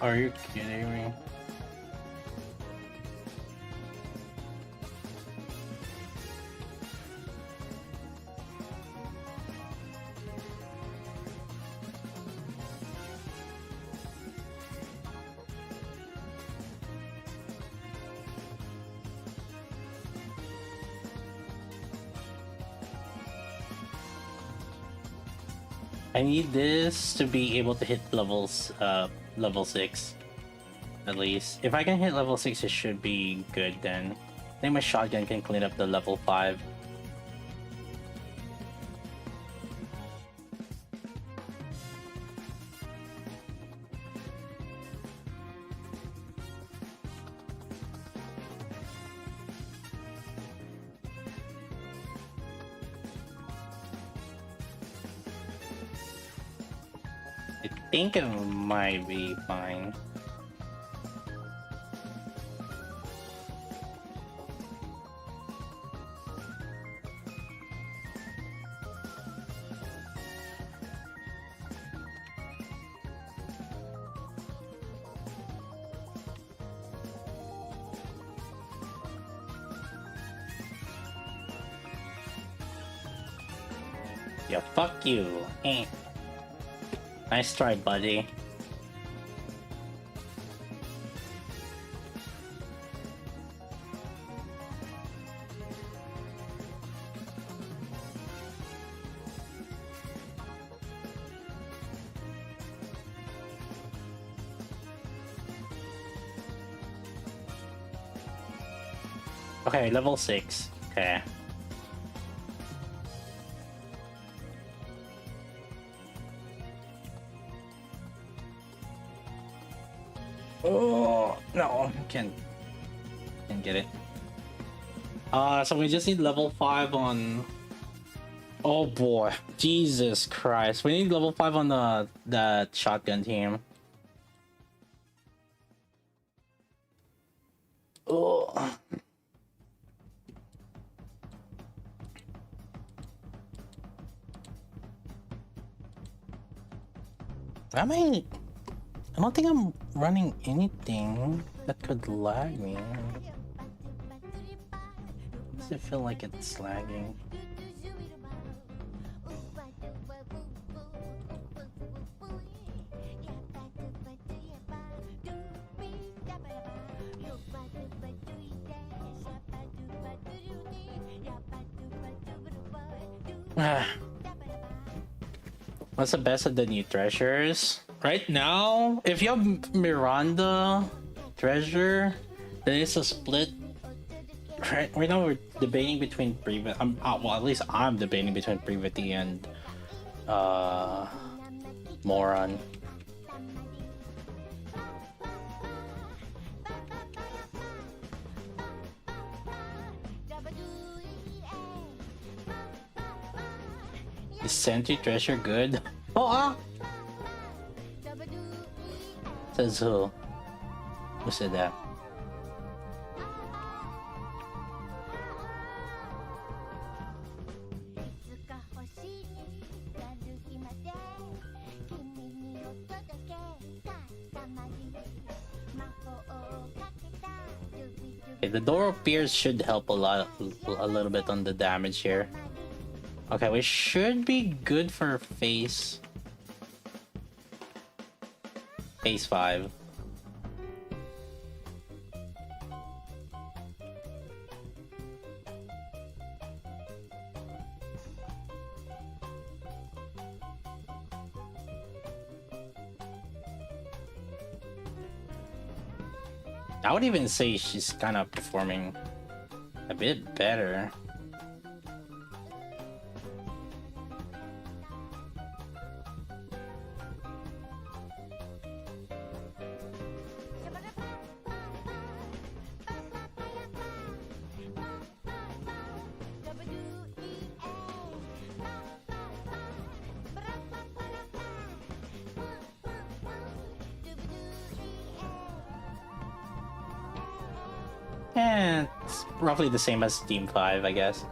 Are you kidding me? I need this to be able to hit levels, level 6. At least. If I can hit level 6, it should be good then. I think my shotgun can clean up the level 5. I think it might be fine. Yeah, fuck you. Eh. Nice try, buddy. Okay, level 6. Okay. Oh no, can't get it. So we just need level 5 on. Oh boy, Jesus Christ! We need level 5 on the shotgun team. Oh. I don't think I'm running anything that could lag me. Does it feel like it's lagging? What's the best of the new treasures? Right now, if you have Miranda treasure, then it's a split. Right now we're debating between Private. Well, at least I'm debating between Privity and Moron. Is Sentry treasure good? Oh, Says who? Who said that? Okay, the door of Pierce should help a little bit on the damage here. Okay, we should be good for face. Ace 5. I would even say she's kind of performing a bit better. And it's roughly the same as Team 5, I guess.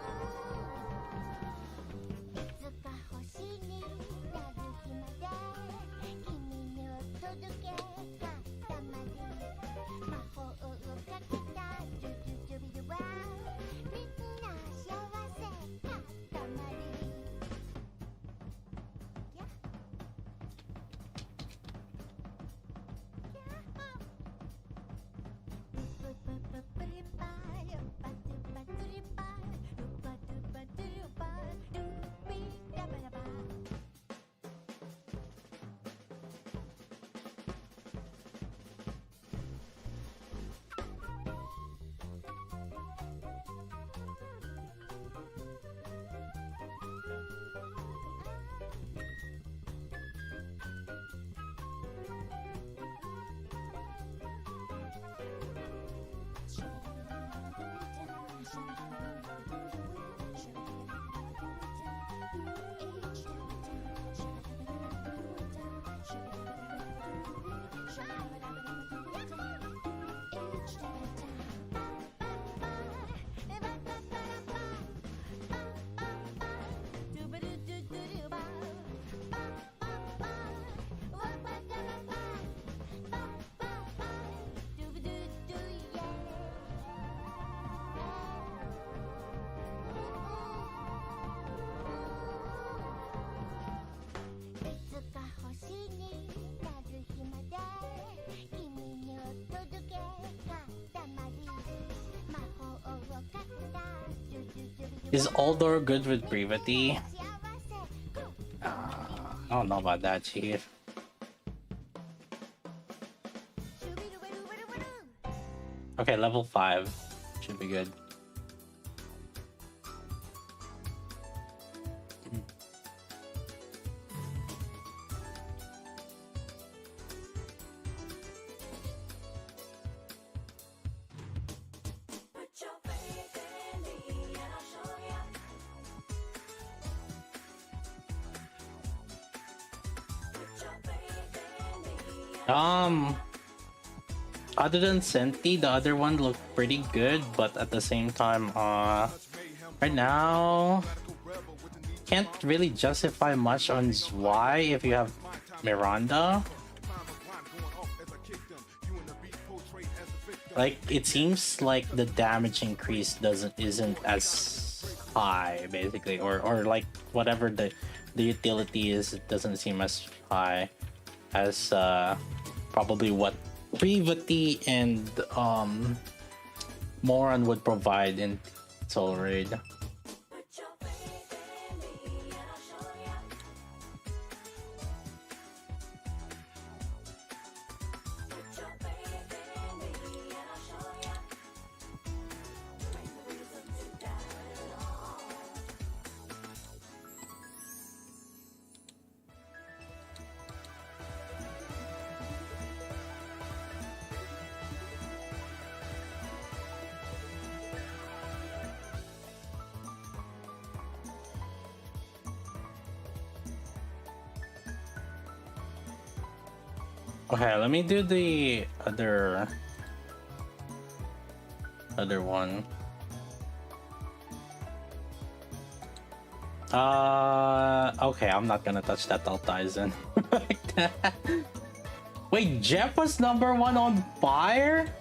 Is Aldor good with Brevity? I don't know about that, Chief. Okay, level 5 should be good. Other than Senti, the other one looked pretty good, but at the same time, right now, can't really justify much on Zwei if you have Miranda. Like, it seems like the damage increase isn't as high, basically, or like whatever the utility is, it doesn't seem as high as probably what Brevity and Moran would provide in Soul Raid. Okay, let me do the other one. Okay, I'm not gonna touch that Altizen like that. Wait, Jeff was #1 on fire?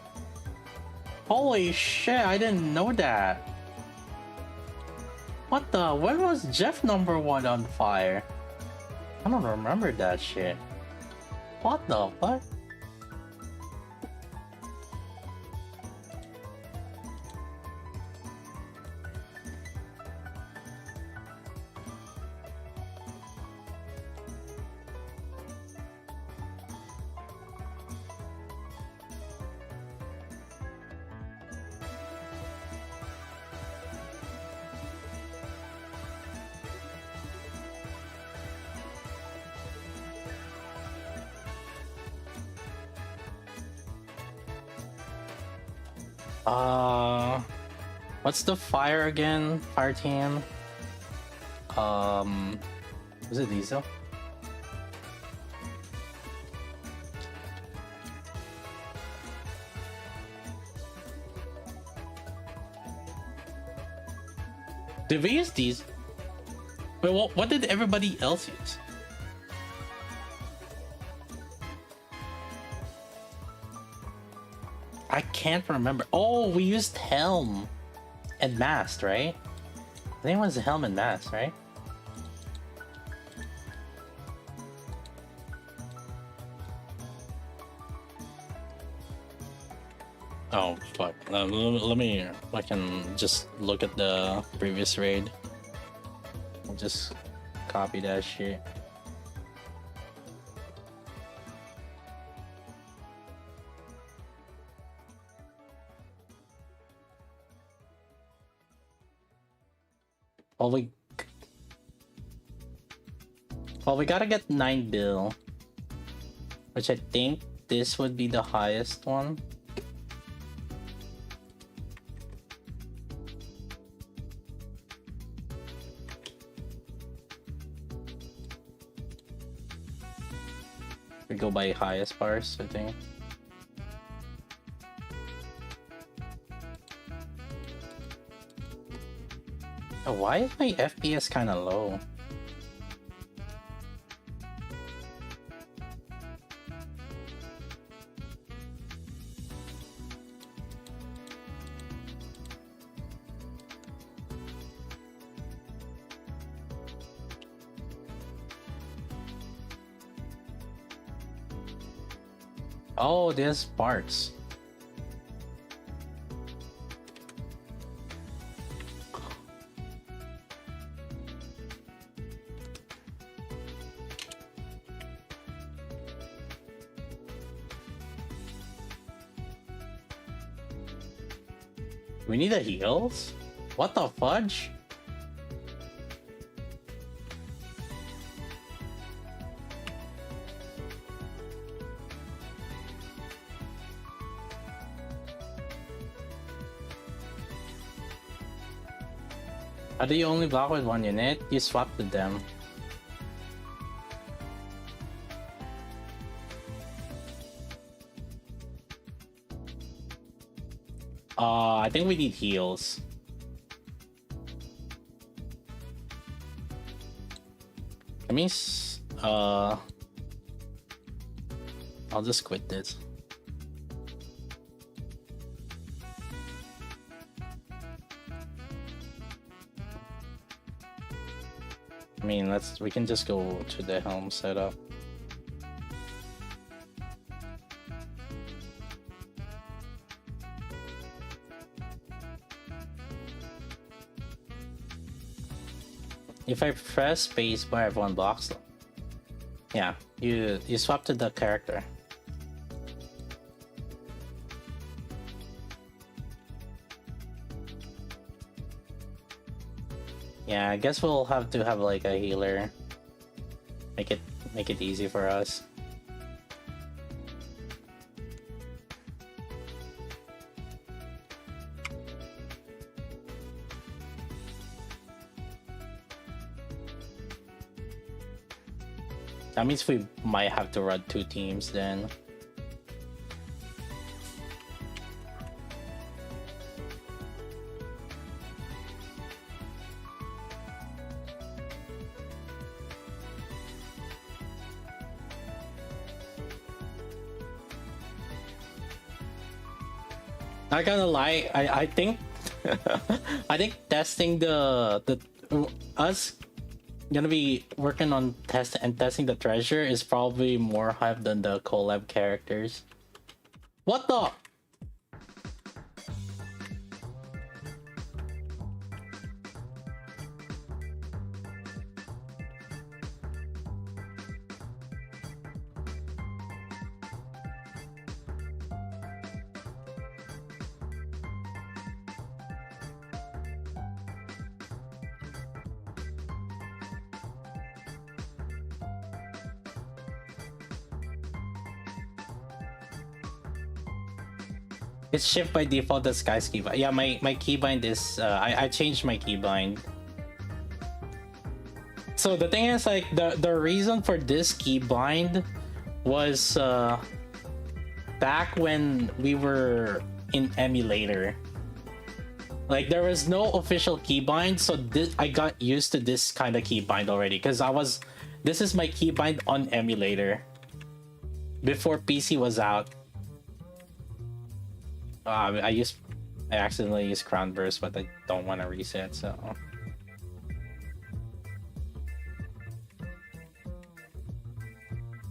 Holy shit, I didn't know that. What the? When was Jeff #1 on fire? I don't remember that shit. What the fuck? What's the fire again? Fire team. Was it Diesel? Did we use these? Wait, what did everybody else use? I can't remember. Oh, we used helm and mast, right? I think it was helm and mast, right? Oh fuck! Let me. I can just look at the previous raid. I'll just copy that shit. Well, we gotta get 9 bill, which I think this would be the highest one. We go by highest bars, I think. Oh, why is my FPS kind of low? Oh, there's parts. We need the heals? What the fudge? How do you only block with one unit? You swap with them. I think we need heals. That means, I'll just quit this. I mean, we can just go to the helm setup. If I press spacebar, everyone blocks them. Yeah, you swap to the character. Yeah, I guess we'll have to have like a healer. Make it easy for us. That means we might have to run 2 teams then. Not gonna lie, I think I think testing us gonna be working on testing the treasure is probably more hype than the collab characters. What the? It's shift by default. The Sky's keybind. Yeah, my keybind is. I changed my keybind. So the thing is, like, the reason for this keybind was back when we were in emulator. Like, there was no official keybind, so I got used to this kind of keybind already, because this is my keybind on emulator before PC was out. I accidentally used Crown Burst, but I don't want to reset, so.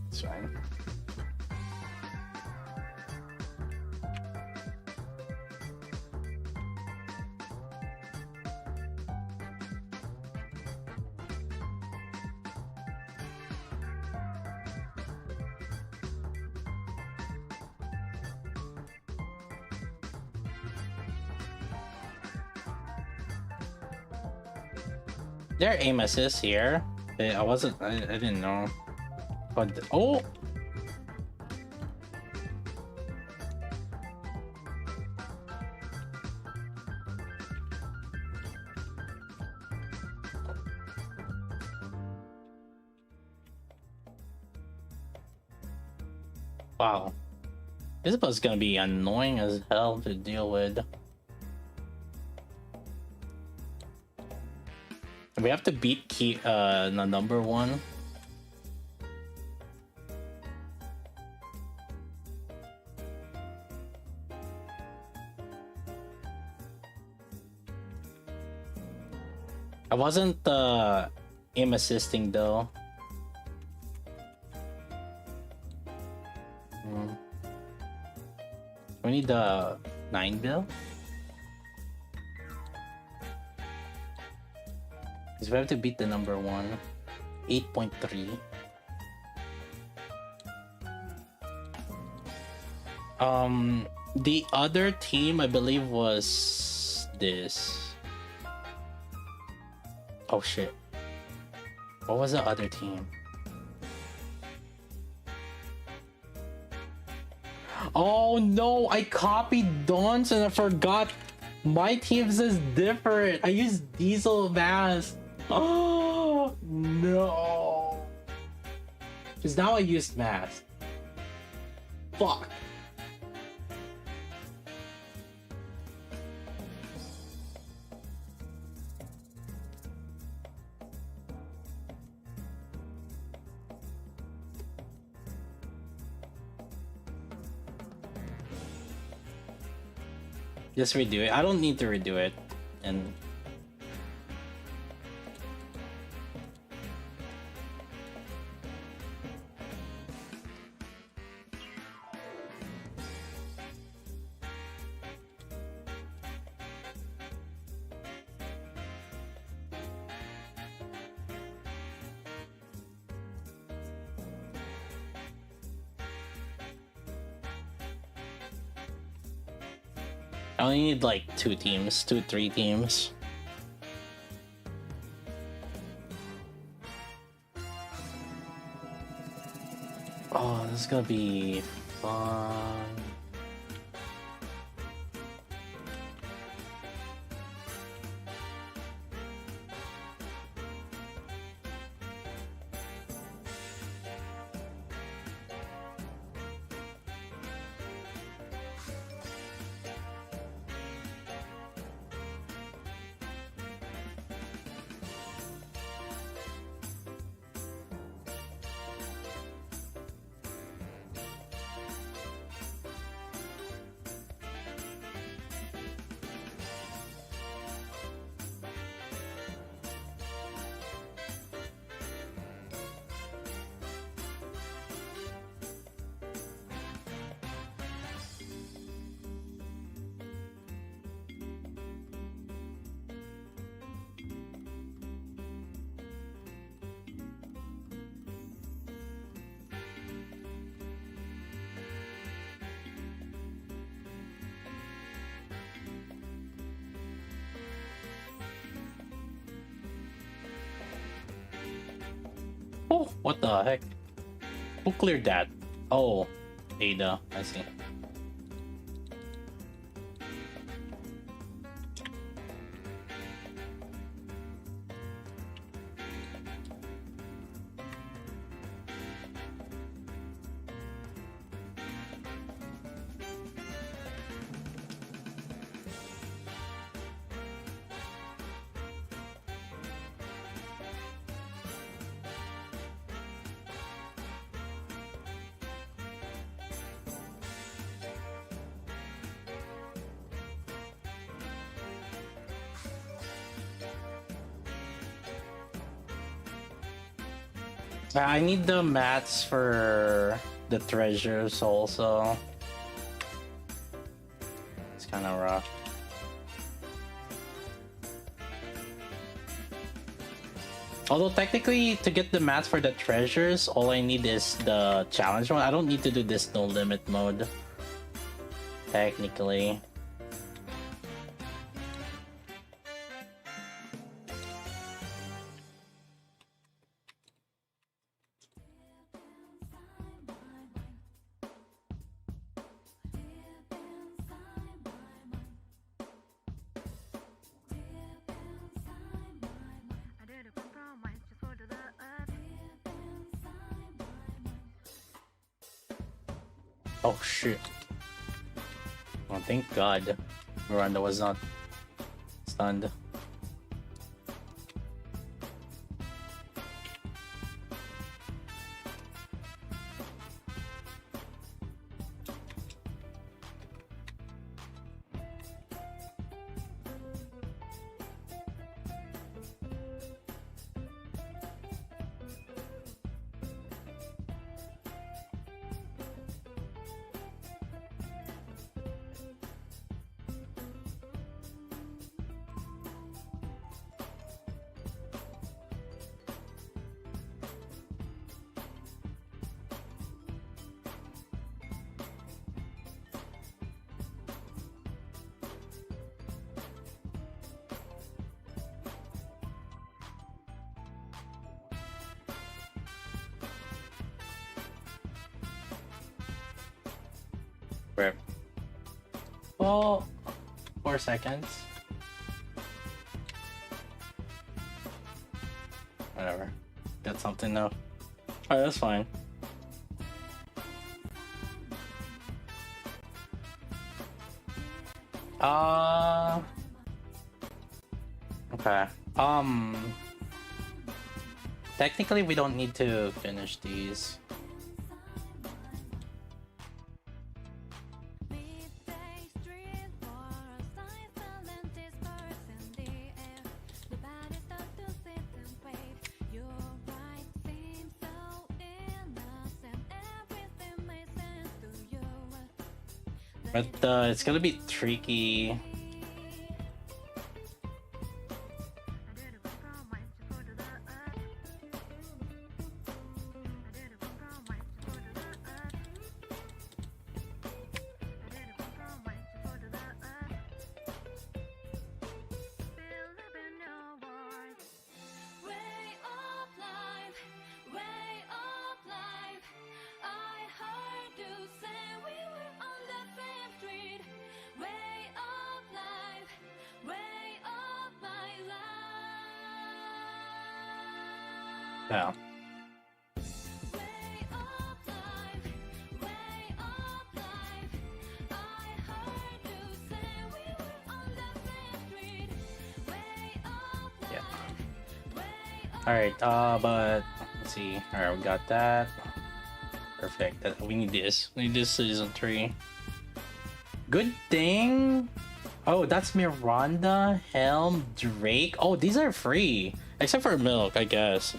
It's fine. There are aim assists here. I didn't know. But oh! Wow. This was gonna be annoying as hell to deal with. We have to beat the number one. I wasn't aim assisting though. We need the 9 bill. Because we have to beat the number one. 8.3. The other team I believe was this. Oh shit. What was the other team? Oh no, I copied Dawn's and I forgot my team's is different. I used Diesel Mask. Oh no. Because now I used Mask. Fuck. Just redo it. I don't need to redo it. And I only need like 3 teams. Oh, this is gonna be fun. Oh, what the heck? Who cleared that? Oh, Ada. I see. I need the mats for the treasures also. It's kind of rough. Although technically, to get the mats for the treasures, all I need is the challenge one. I don't need to do this no limit mode. Technically. Oh shit. Oh, thank God Miranda was not stunned. Rip. Well, 4 seconds. Whatever. Got something though. Alright, that's fine. Okay. Technically we don't need to finish these. But it's gonna be tricky. Yeah. Alright, but let's see. Alright, we got that. Perfect. We need this. We need this season 3. Good thing. Oh, that's Miranda, Helm, Drake. Oh, these are free. Except for Milk, I guess.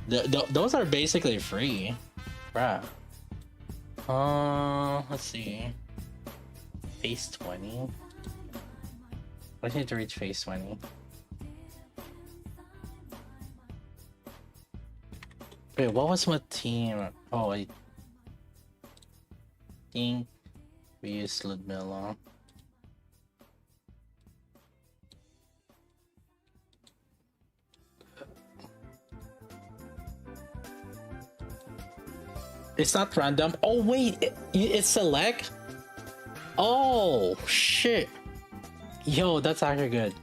Those are basically free. Bruh. Let's see. Phase 20. I need to reach phase 20. Wait, what was my team? Oh, I think we used Ludmilla. It's not random. Oh wait, it's select. Oh shit. Yo, that's actually good.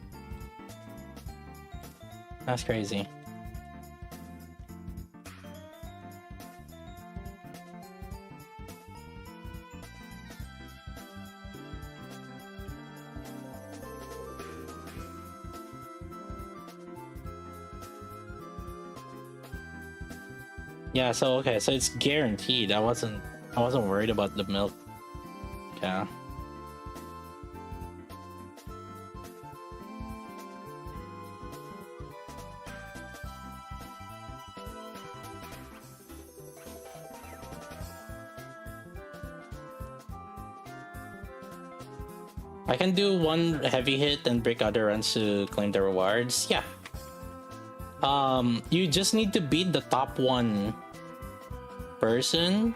That's crazy. Yeah, so okay, so it's guaranteed. I wasn't worried about the milk. Okay. I can do one heavy hit and break other runs to claim the rewards. Yeah. You just need to beat the top one person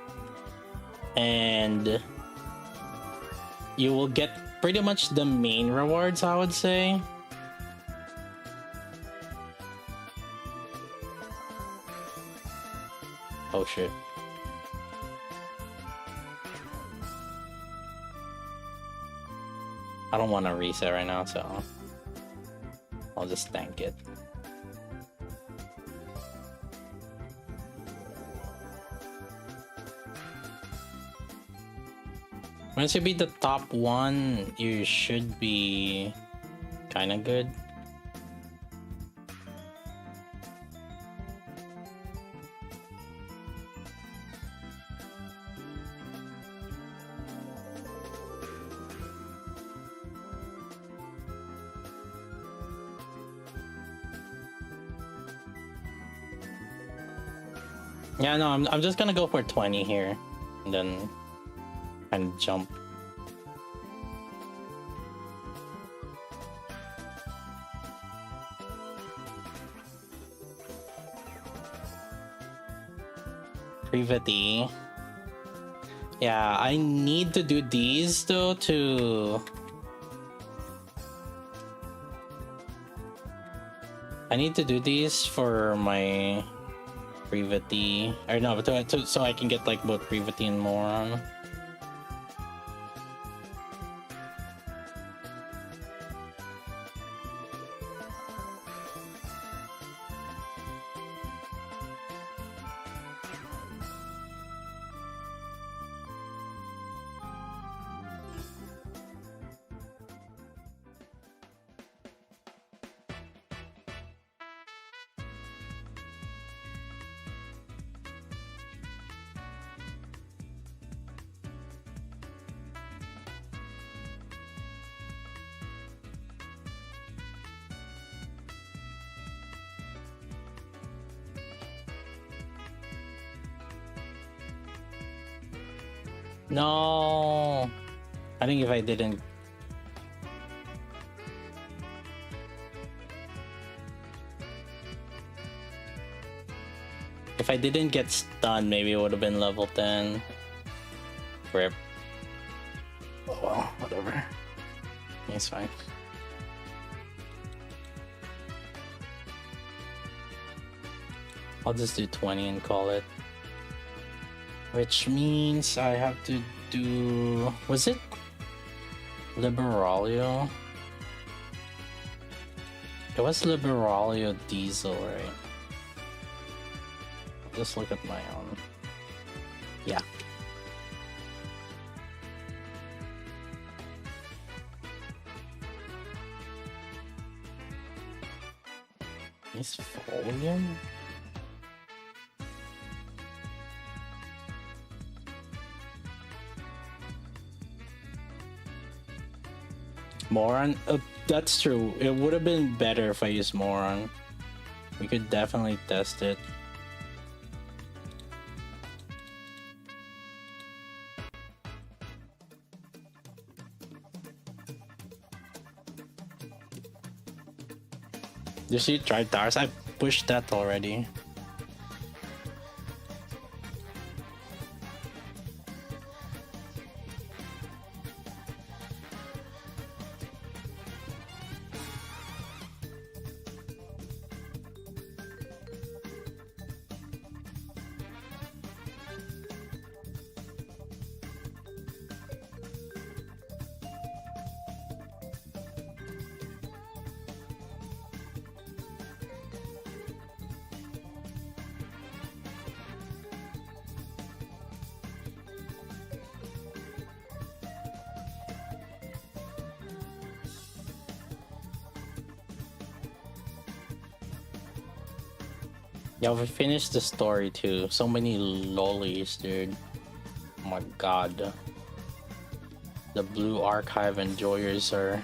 and you will get pretty much the main rewards, I would say. Oh shit. I don't want to reset right now, so I'll just tank it. Once you beat the top one, you should be kind of good. Yeah, no, I'm just gonna go for 20 here, and then and jump. Privity. Yeah, I need to do these though to. I need to do these for my Privity, or no, but so I can get like both Privity and Moron. No, I think if I didn't. If I didn't get stunned, maybe it would have been level 10. Rip. Oh well, whatever. It's fine. I'll just do 20 and call it. Which means I have to do... Was it Liberalia? It was Liberalia Diesel, right? Just look at my own. Yeah. Is volume? Moron? That's true. It would have been better if I used Moron. We could definitely test it. Did you try Tars? I pushed that already. Yeah, we finished the story too. So many lollies, dude. Oh my god. The Blue Archive enjoyers are...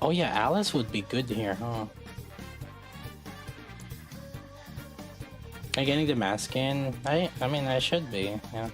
Oh yeah, Alice would be good here, huh? Am I getting the mask in? I mean, I should be, yeah.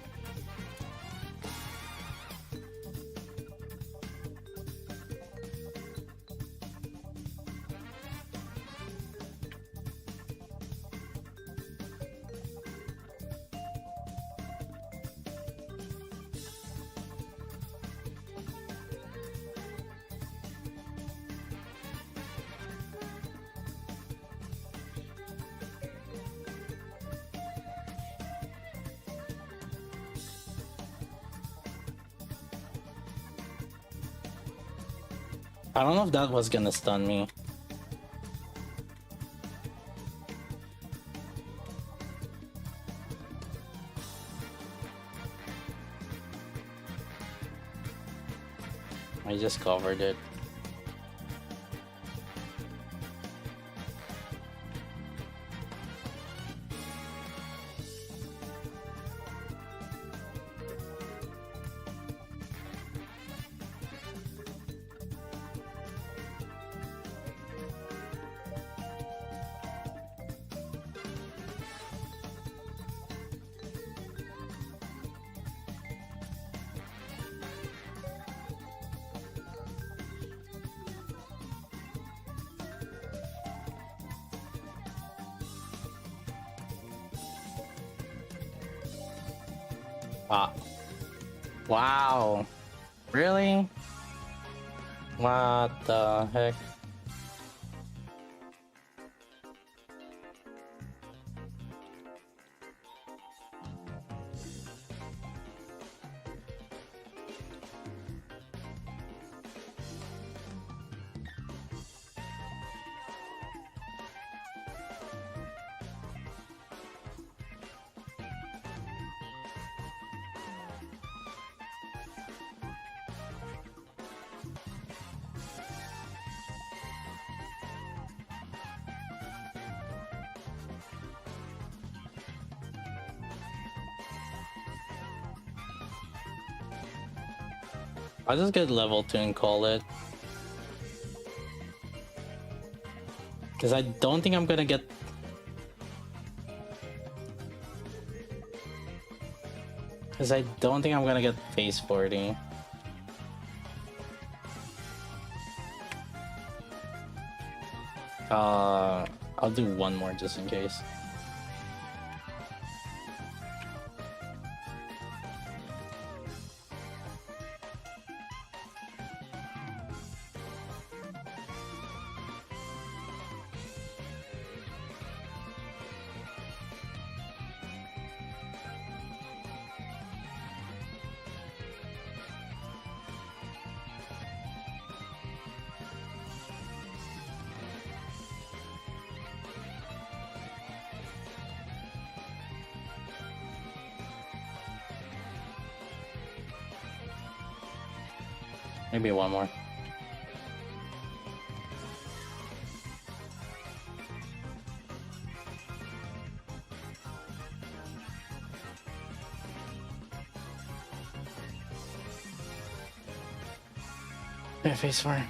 I don't know if that was gonna stun me. I just covered it. Ah. Wow. Really? What the heck? I'll just get level 2 and call it. Because I don't think I'm gonna get... Because I don't think I'm gonna get phase 40. I'll do one more just in case. Maybe one more. Yeah, face 4.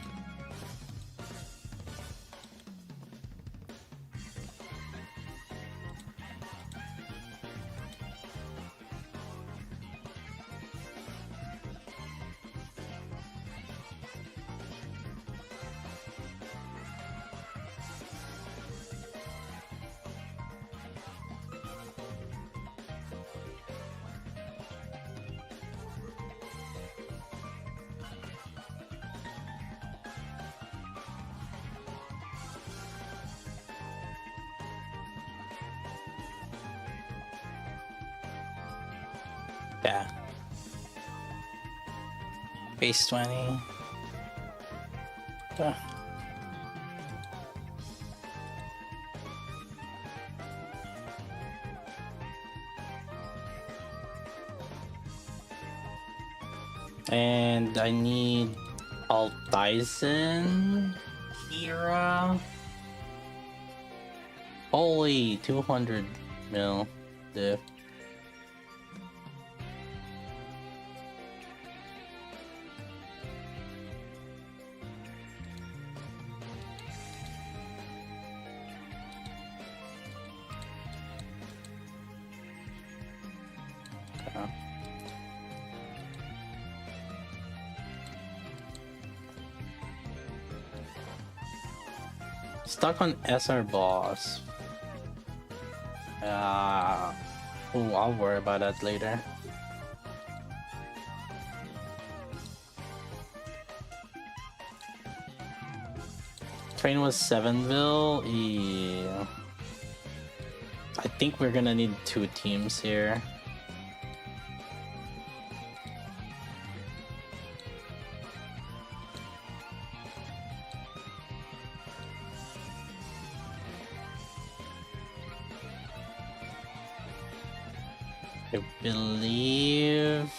Yeah. Base 20. And I need Altizen, Kira. Holy 200 mil diff. Stuck on SR boss. Ooh, I'll worry about that later. Train was 7ville. Yeah. I think we're gonna need 2 teams here. I believe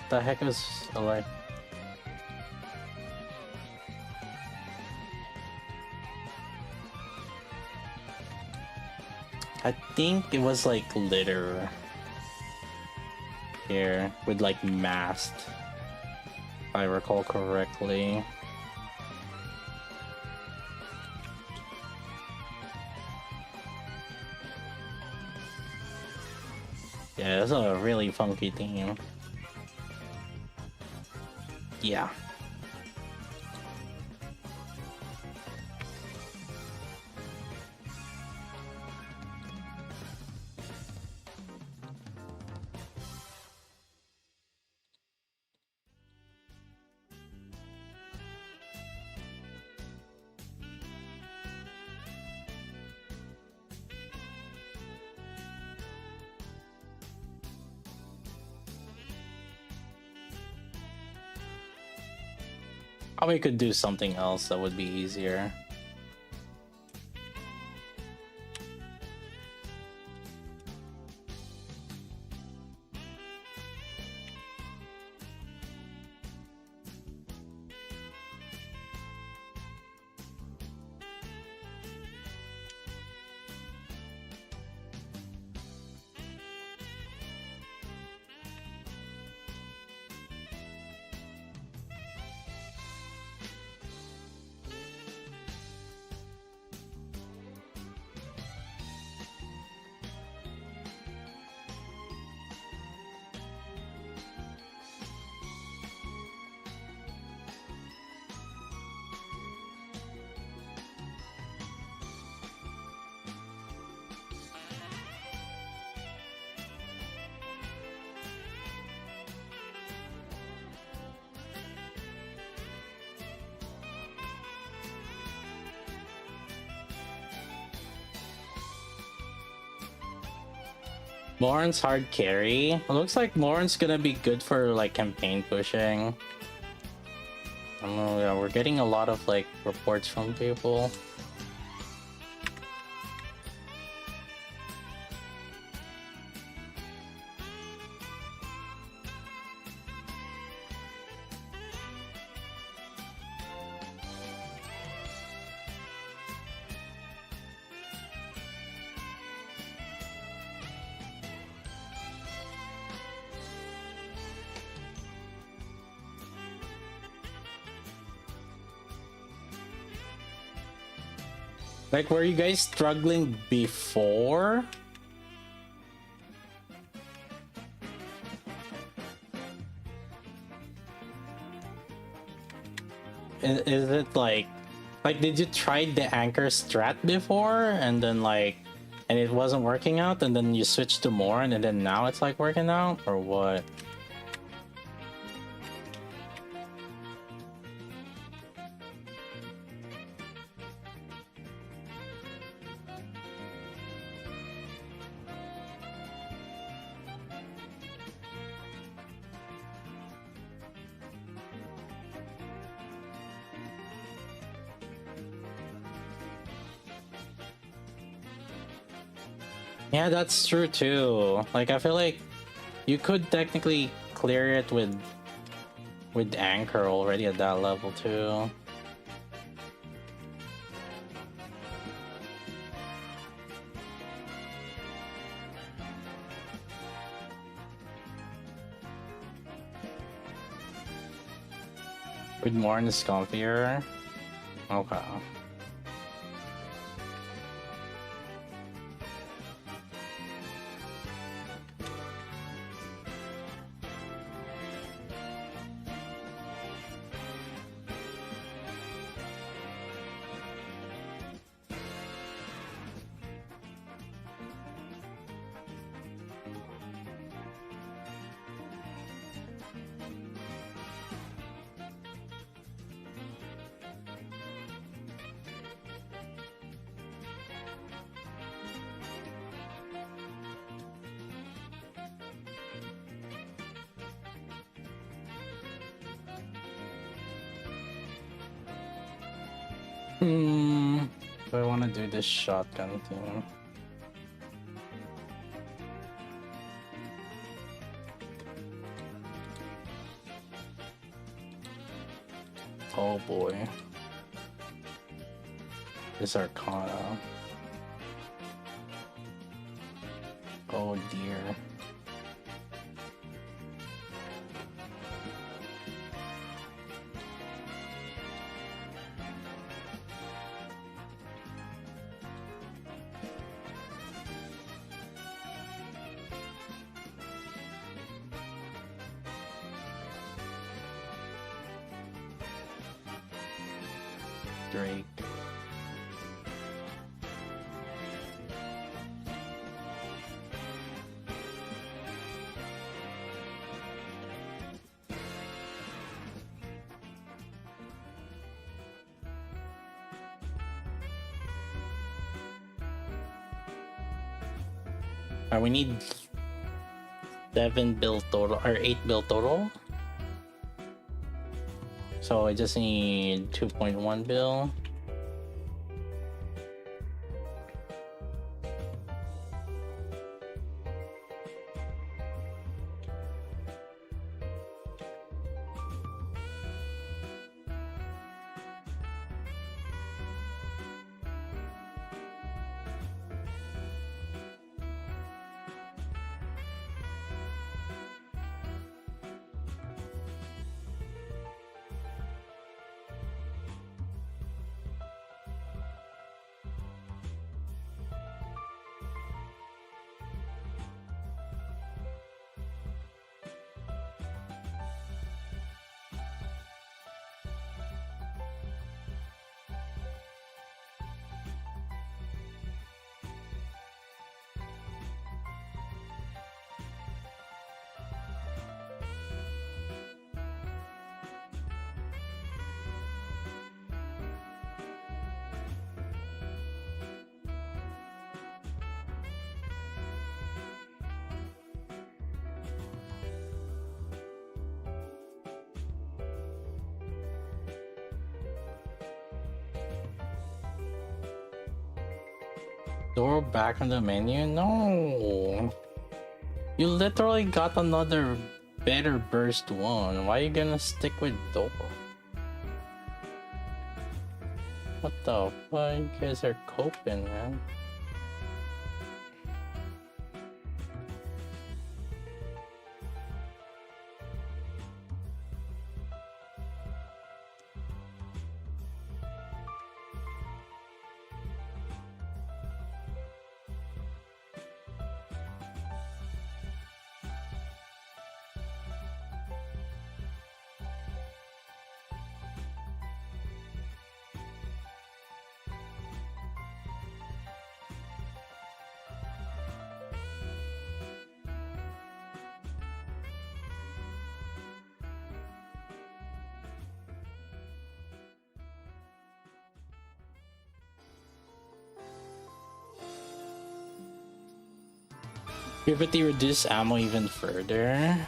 the heck is alive? I think it was like litter here with like mast, if I recall correctly. Yeah, it's a really funky theme. Yeah. Probably could do something else that would be easier. Morin's hard carry. It looks like Morin's gonna be good for like campaign pushing. I don't know, yeah, we're getting a lot of like reports from people. Like, were you guys struggling before? Is it like, did you try the anchor strat before and then like, and it wasn't working out and then you switched to Morin and then now it's like working out, or what? Yeah, that's true too. Like, I feel like you could technically clear it with anchor already at that level too. With more in the scumpier. Okay. Do I want to do this shotgun thing? Oh boy. This Arcana. Oh dear. Drake. We need 7 bill total or 8 bill total. So I just need 2.1 bill. Door back on the menu? No. You literally got another better burst one. Why are you gonna stick with door? What the fuck? You guys are coping, man. Puberty reduce ammo even further.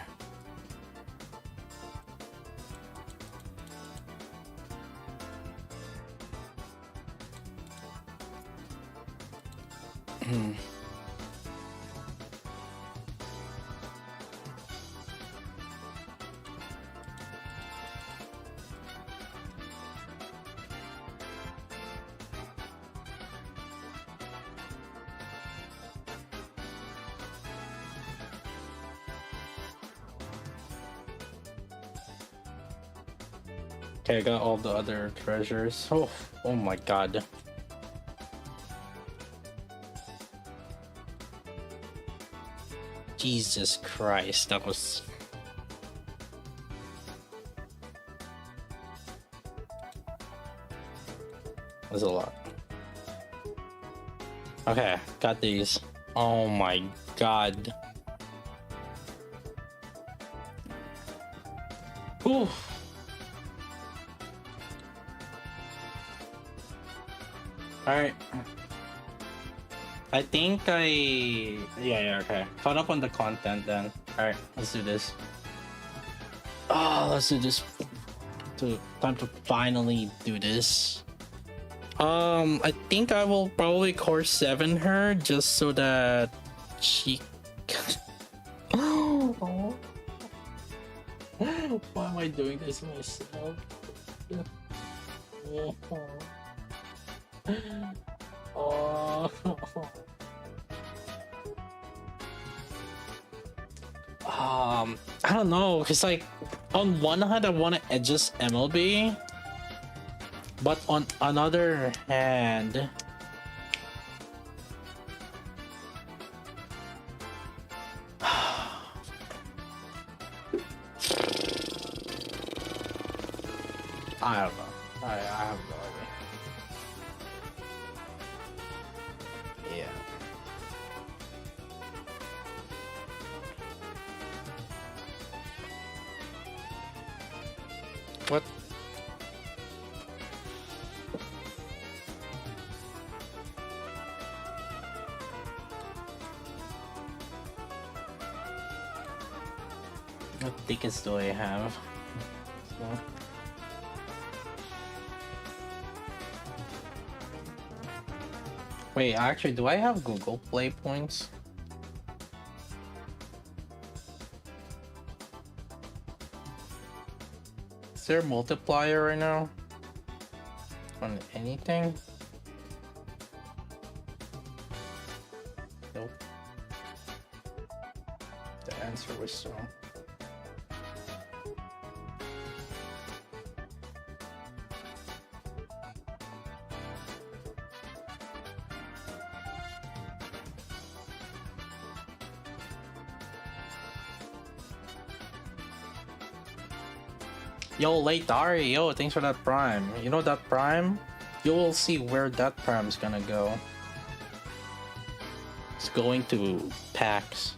Okay, I got all the other treasures. Oh my god. Jesus Christ, that was a lot. Okay, got these. Oh my god. Ooh. Alright. I think yeah, okay. Caught up on the content then. Alright, let's do this. Oh, let's do this. Time to finally do this. I think I will probably core 7 her just so that she. Oh. Why am I doing this myself? Oh. I don't know, cause like on one hand I want to adjust MLB, but on another hand, I don't know. I have no idea. Yeah. What? What tickets do I have? So. Wait, actually, do I have Google Play points? Is there a multiplier right now? On anything? Nope. The answer was wrong. Yo, late Dari, yo, thanks for that prime. You know that prime? You will see where that prime's gonna go. It's going to PAX.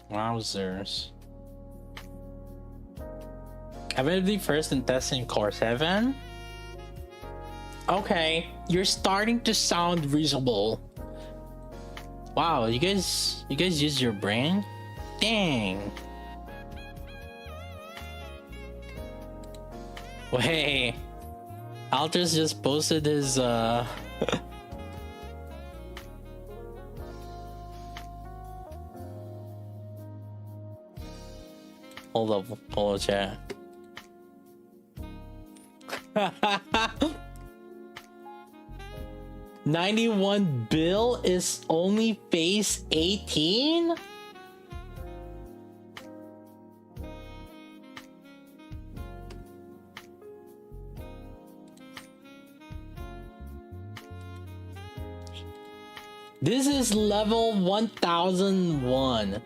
Wowzers. I'm gonna be first in testing core 7. Okay, you're starting to sound reasonable. Wow, you guys use your brain? Dang. Wait, Altus just posted his Hold up, chat. 91 bill is only phase 18? This is level 1001.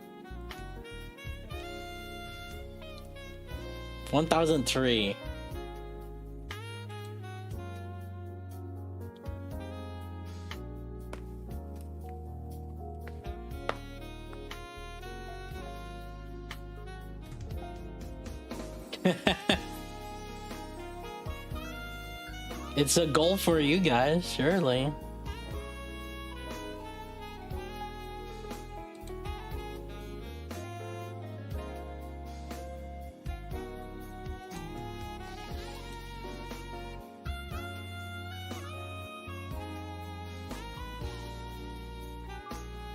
1003. It's a goal for you guys, surely.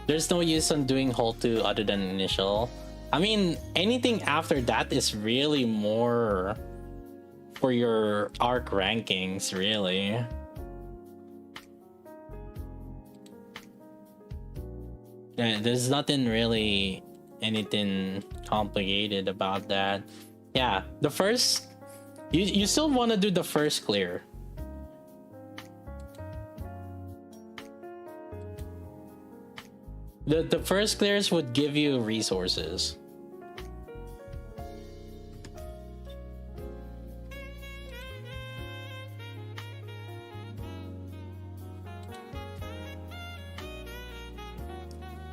There's no use on doing hold 2 other than initial. I mean, anything after that is really more for your arc rankings, really. There's nothing really anything complicated about that. Yeah, the first you still want to do the first clear. The first clears would give you resources.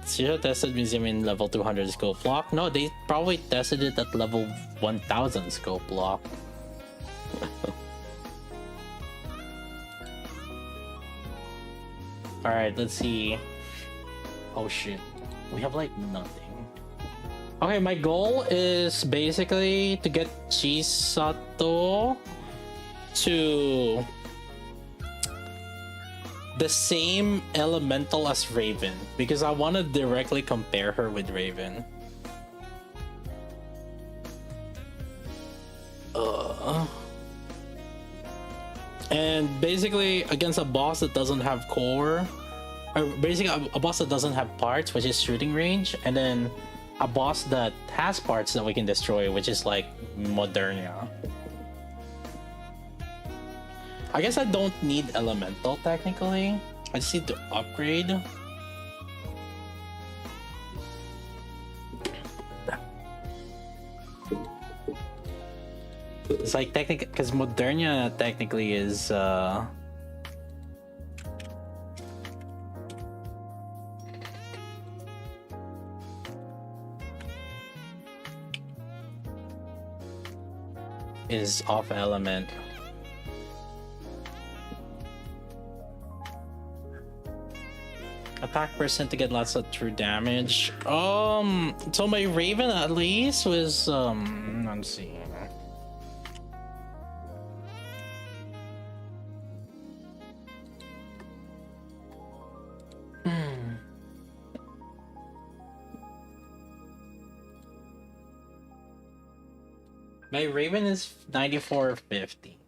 Chisato tested museum in level 200 scope block. No, they probably tested it at level 1000 scope block. Alright, let's see. Oh shit. We have like nothing. Okay, my goal is basically to get Chisato to the same elemental as Raven, because I want to directly compare her with Raven. And basically against a boss that doesn't have core, or basically a boss that doesn't have parts, which is shooting range, and then a boss that has parts that we can destroy, which is like Modernia. I guess I don't need elemental technically. I just need to upgrade. It's like technically, because Modernia technically is off element. Attack percent to get lots of true damage. So my Raven at least was let's see. My Raven is 9450.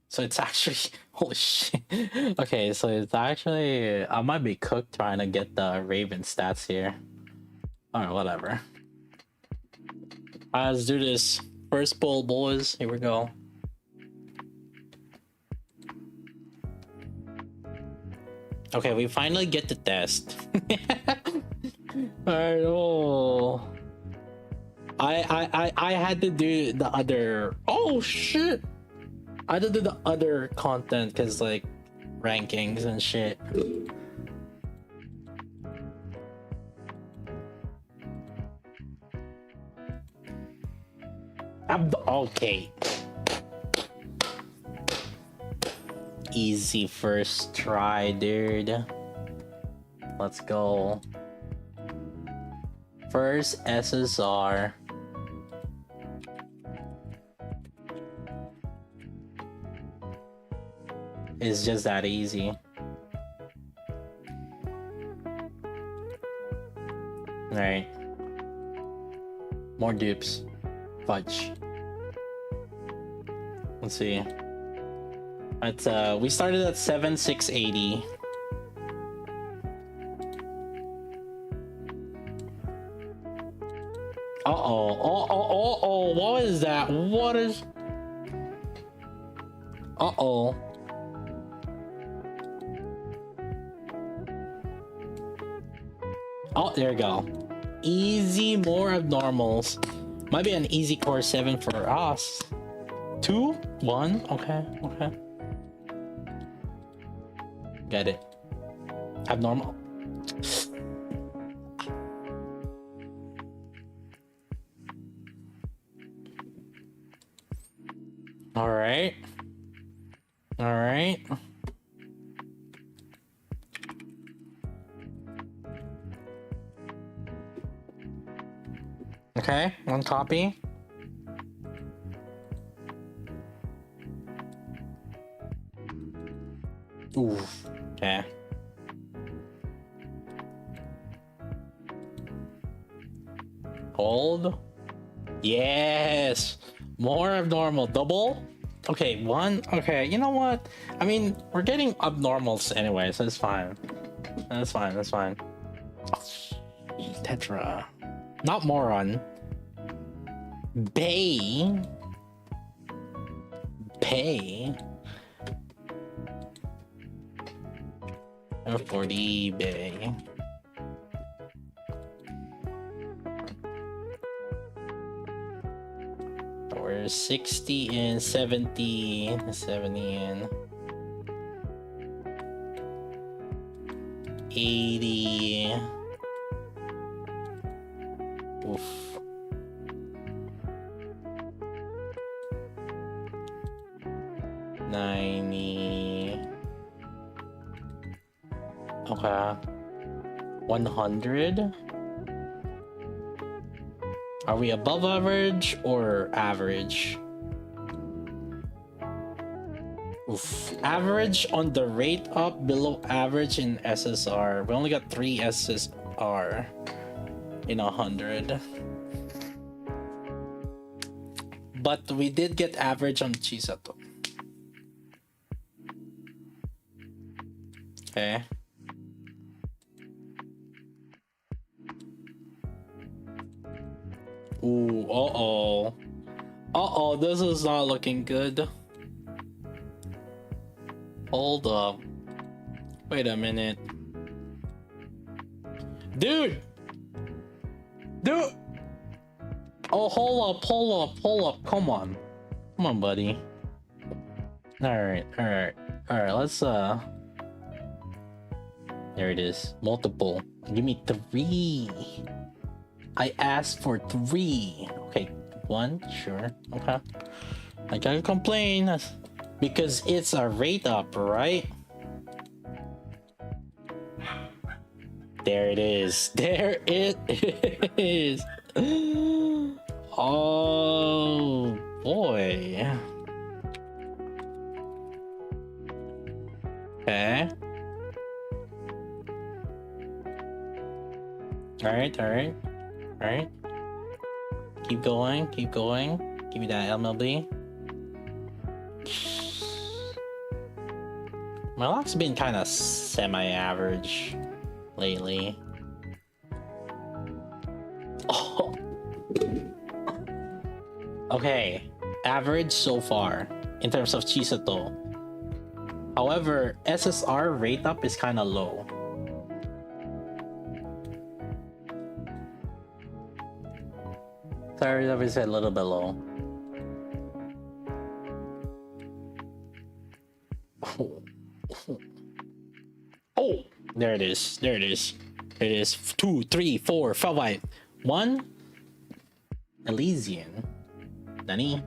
So it's actually, holy shit. Okay, so it's actually, I might be cooked trying to get the Raven stats here. Alright, whatever. Let's do this. First pull, boys. Here we go. Okay, we finally get the test. Alright, oh. I had to do the other, oh shit, I had to do the other content because like rankings and shit. Okay, easy first try, dude. Let's go. First SSR. It's just that easy. Alright. More dupes. Fudge. Let's see. We started at 7680. Uh-oh. What is that? What is... Uh-oh. Oh, there we go. Easy, more abnormals. Might be an easy core 7 for us. 2? 1? Okay. Get it. Abnormal. Alright. Okay, one copy. Ooh, okay. Hold. Yes! More abnormal. Double? Okay, one. Okay, you know what? I mean, we're getting abnormals anyway, so it's fine. That's fine. Tetra. Not moron. Pay. 40 bay. We're 60 and 70 and 80. Oof. 90. Okay. 100. Are we above average or average? Oof. Average on the rate up, below average in SSR. We only got 3 SSR in 100. But we did get average on Chisato. Okay. Ooh, uh-oh. Uh-oh, this is not looking good. Hold up. Wait a minute. Dude! Dude! Oh, hold up. Come on. Come on, buddy. Alright. Let's, there it is. Multiple. Give me 3. I asked for 3. Okay, 1, sure. Okay. I can't complain. Because it's a rate up, right? There it is. There it is. Oh boy. Okay. Alright. Keep going. Give me that MLB. My luck's been kind of semi-average lately. Oh. Okay, average so far in terms of Chisato. However, SSR rate up is kind of low. Sorry, that was a little bit low. Oh, there it is. It is 2, 3, 4, 5, 1. Elysian. Nani?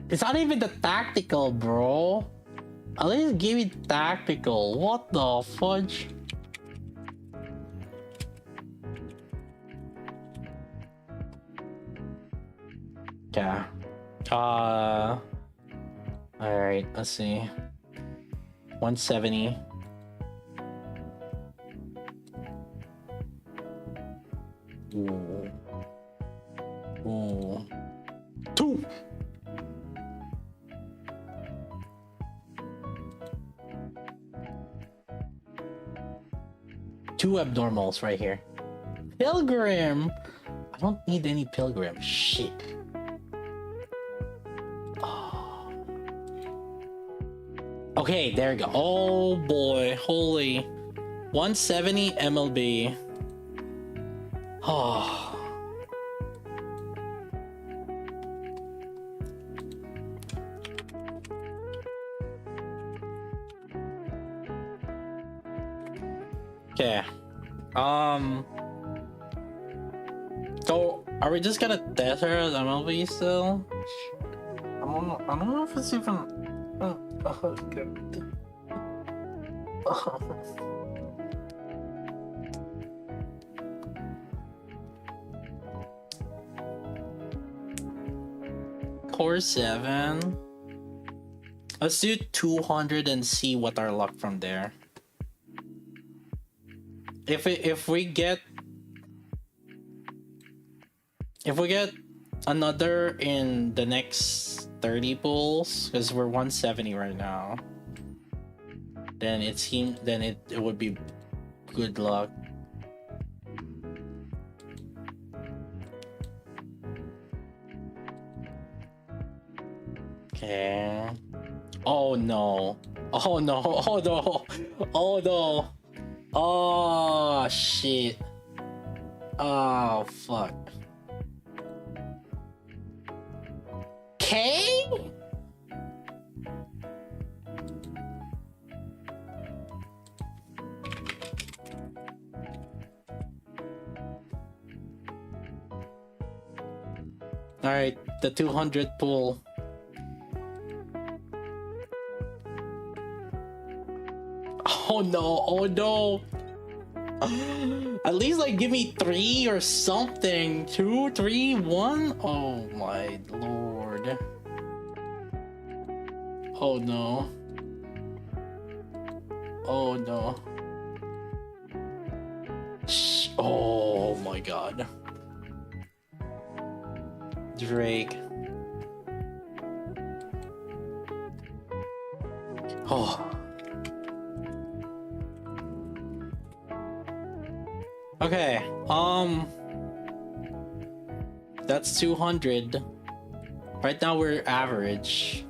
It's not even the tactical, bro. At least give me tactical. What the fudge? Yeah. Alright, let's see. 170. Ooh. 2. Two abnormals right here. Pilgrim! I don't need any pilgrim. Shit. Oh. Okay, there we go. Oh boy, holy. 170 MLB. Oh. Okay. So are we just gonna test her as MLB still? I don't know if it's even. Okay. Core 7. Let's do 200 and see what our luck from there. If we get another in the next 30 pulls, because we're 170 right now, then it would be good luck. Okay. Oh no. Oh no. Oh no. Oh no. Oh shit. Oh fuck. K? Alright, the 200 pull. Oh no, oh no. At least like give me 3 or something. 2, 3, 1. Oh my lord. Oh no. Oh no. Shh. Oh my god. Drake. Oh. Okay. That's 200. Right now we're average.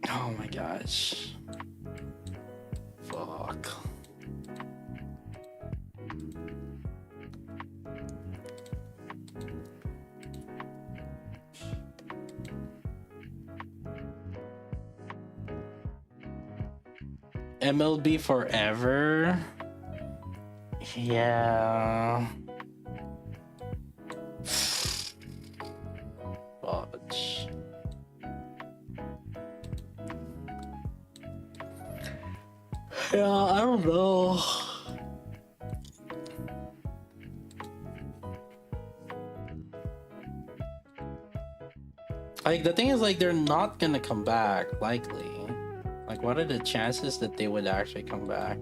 Oh my gosh. Fuck. MLB forever? Yeah. Fudge. Yeah, I don't know. Like, the thing is, like, they're not gonna come back, likely. Like, what are the chances that they would actually come back?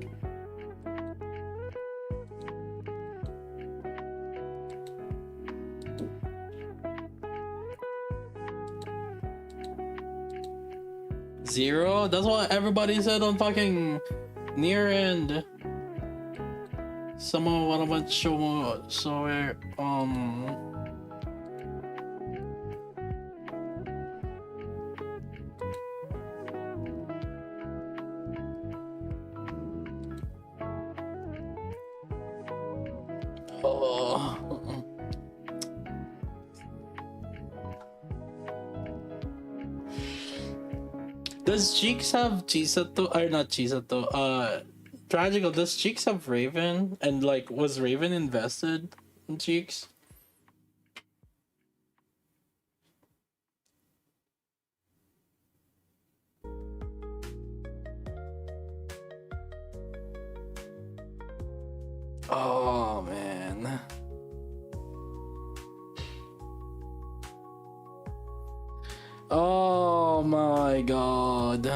Zero? That's what everybody said on fucking near end. Someone wanna show it, oh. Does Cheeks have Chisato? Or not Chisato, Tragical, does Cheeks have Raven? And like, was Raven invested in Cheeks? Oh man. Oh my god.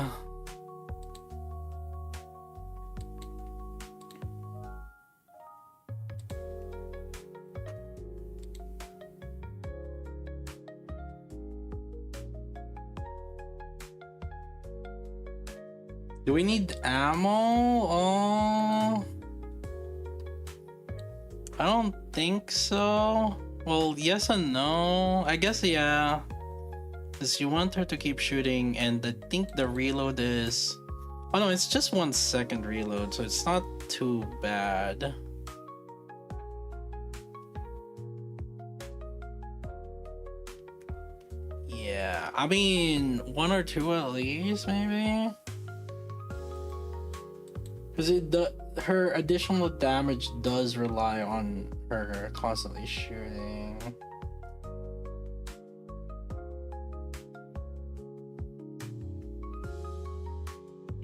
Do we need ammo? Oh, I don't think so. Well, yes and no. I guess, yeah. Because you want her to keep shooting, and I think the reload is... Oh no, it's just 1 second reload, so it's not too bad. Yeah, I mean, 1 or 2 at least, maybe? Because her additional damage does rely on her constantly shooting.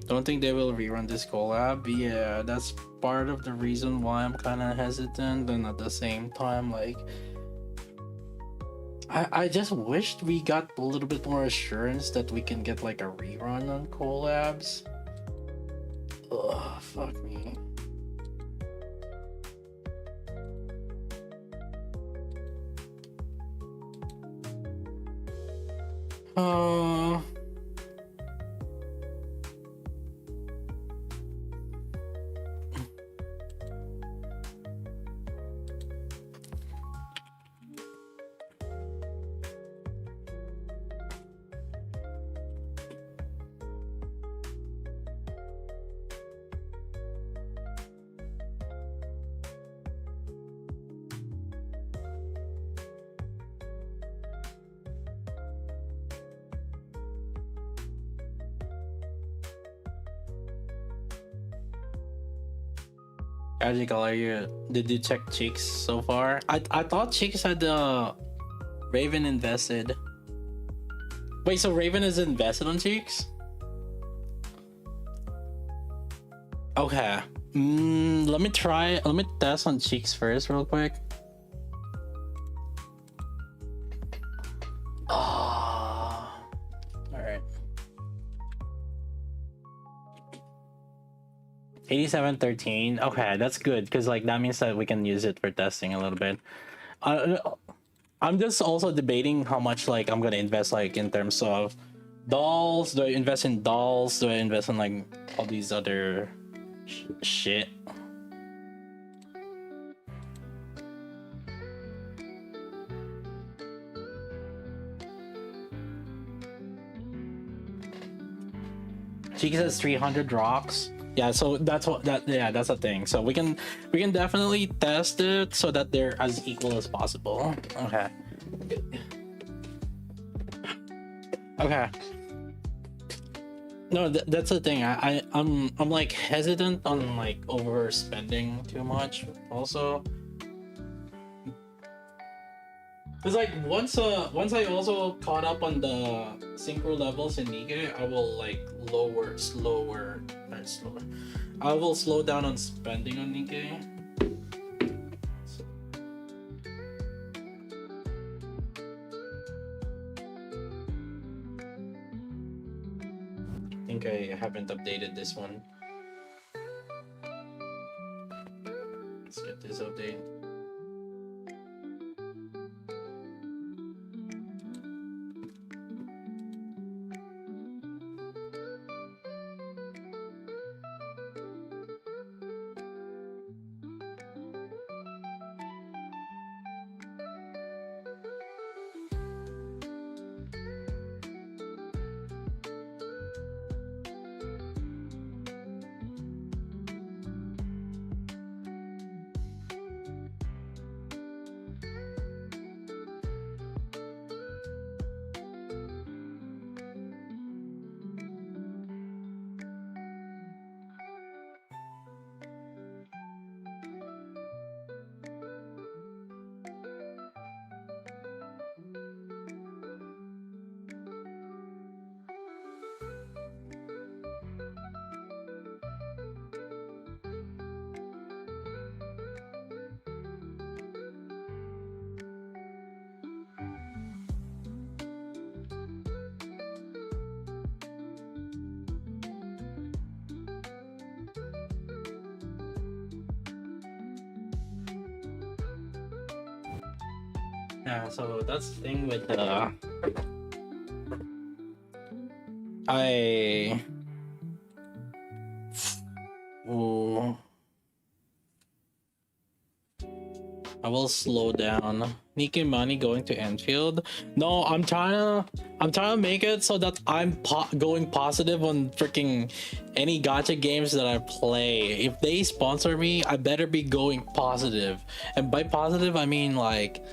Don't think they will rerun this collab. Yeah, that's part of the reason why I'm kind of hesitant, and at the same time, like, I just wished we got a little bit more assurance that we can get like a rerun on collabs. Ugh, fuck me. Magical, are you? Did you check Cheeks so far? I thought Cheeks had Raven invested. Wait, so Raven is invested on Cheeks? Okay. Let me test on Cheeks first real quick. All right. 8713. Okay, that's good because like that means that we can use it for testing a little bit. I'm just also debating how much like I'm gonna invest like in terms of dolls. Do I invest in dolls? Do I invest in like all these other shit? Cheeks has 300 rocks. Yeah, so that's the thing. So we can definitely test it so that they're as equal as possible. Okay. Okay. No, that's the thing. I'm like hesitant on like overspending too much also. Cause like once I also caught up on the synchro levels in Nikke, I will like slower. I will slow down on spending on Nikke. I think I haven't updated this one. Let's get this update. Yeah, so that's the thing with I will slow down. Nikke money going to Enfield. No, I'm trying to make it so that I'm going positive on freaking any gacha games that I play. If they sponsor me, I better be going positive. And by positive, I mean like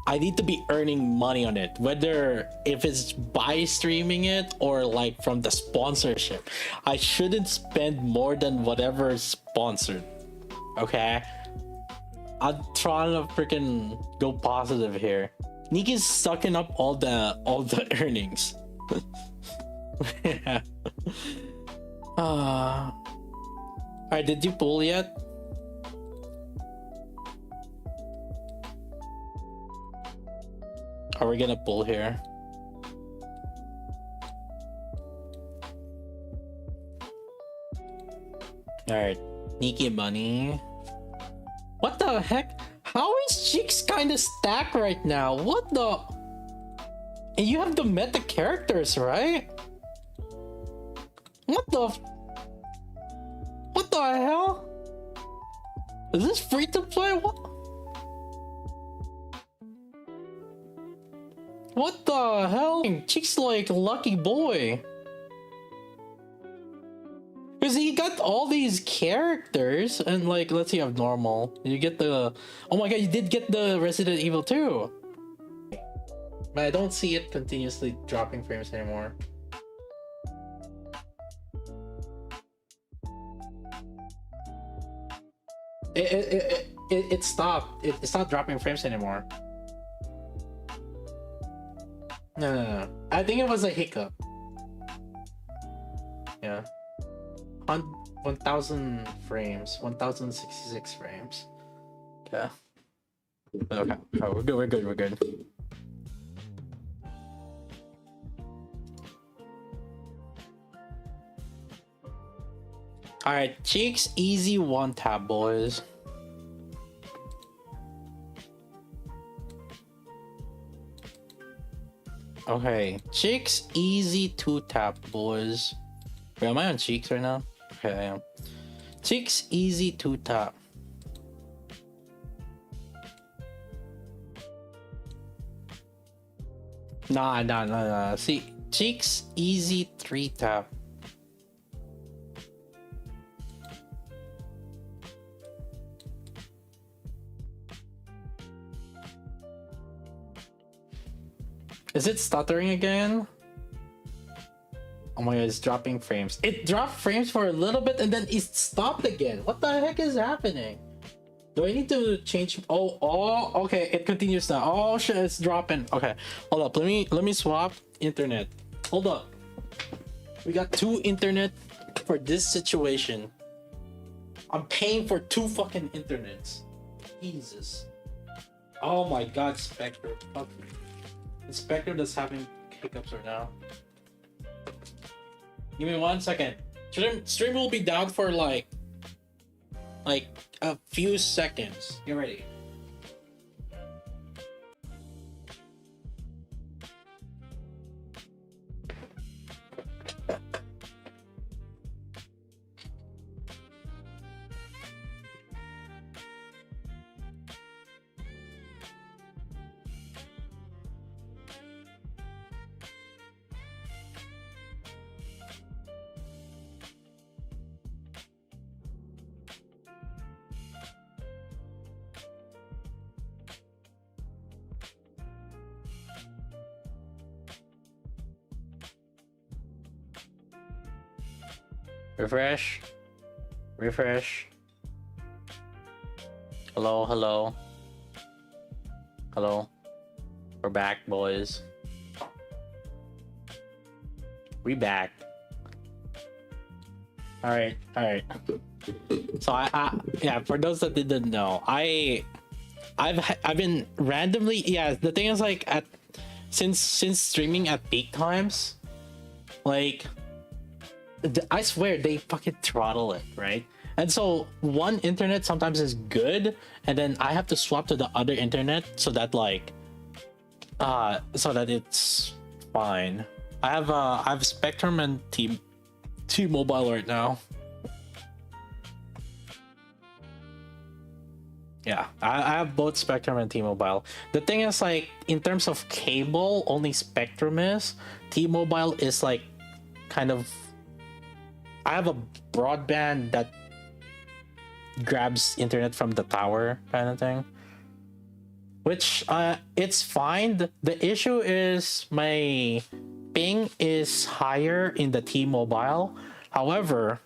I need to be earning money on it, whether if it's by streaming it or like from the sponsorship. I shouldn't spend more than whatever is sponsored. Okay, I'm trying to freaking go positive here. Nikke's sucking up all the earnings. Yeah. Alright, did you pull yet? Are we gonna pull here? Alright, Nikke money. What the heck? How is Cheeks kinda stacked right now? What the? And you have the meta characters, right? What the hell? Is this free to play? What the hell? Cheeks like lucky boy. Because he got all these characters and like, let's see, have normal. You get the, oh my god, you did get the Resident Evil 2. But I don't see it continuously dropping frames anymore. It stopped. It's not dropping frames anymore. No. I think it was a hiccup. Yeah. 1000 frames. 1066 frames. Yeah. Okay. Oh, we're good. Alright, cheeks easy one tap, boys. Okay, cheeks easy two tap, boys. Wait, am I on cheeks right now? Okay, I am. Cheeks easy two tap. Nah. See, cheeks easy three tap. Is it stuttering again? Oh my god, it's dropping frames. It dropped frames for a little bit and then it stopped again. What the heck is happening? Do I need to change? Oh, okay, it continues now. Oh shit, it's dropping. Okay, hold up. Let me swap internet. Hold up. We got two internet for this situation. I'm paying for two fucking internets. Jesus. Oh my god, Spectre. Fuck me. The Spectre that's having hiccups right now. Give me 1 second. Stream will be down for like a few seconds. Get ready. Refresh. Hello. We're back, boys. We back. All right. So yeah, for those that didn't know, I've been randomly, yeah, the thing is like since streaming at peak times, like I swear they fucking throttle it, right? And so one internet sometimes is good, and then I have to swap to the other internet so that so that it's fine. I have Spectrum and T-Mobile right now. Yeah, I have both Spectrum and T-Mobile. The thing is, like, in terms of cable, only Spectrum is. T-Mobile is like kind of, I have a broadband that grabs internet from the tower kind of thing, which it's fine. The issue is my ping is higher in the T-Mobile. However,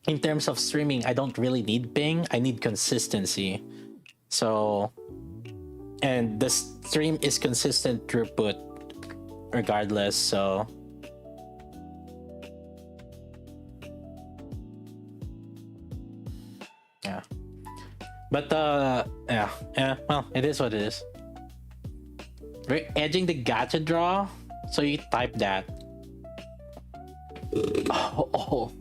in terms of streaming, I don't really need ping. I need consistency. So, and the stream is consistent throughput regardless. So yeah, but yeah, well, it is what it is. We're edging the gacha draw, so you type that. Oh.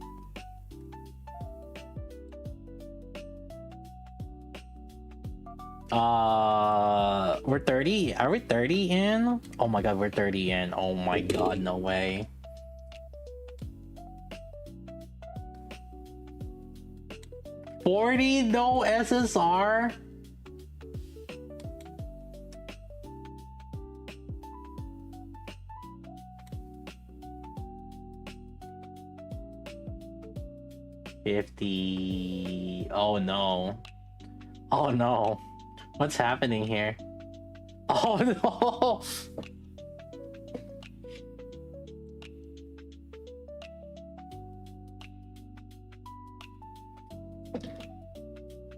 We're 30. Are we 30 in? Oh my god, we're 30 in. Oh my god, no way. $40, no SSR. $50. Oh no. Oh no. What's happening here? Oh no!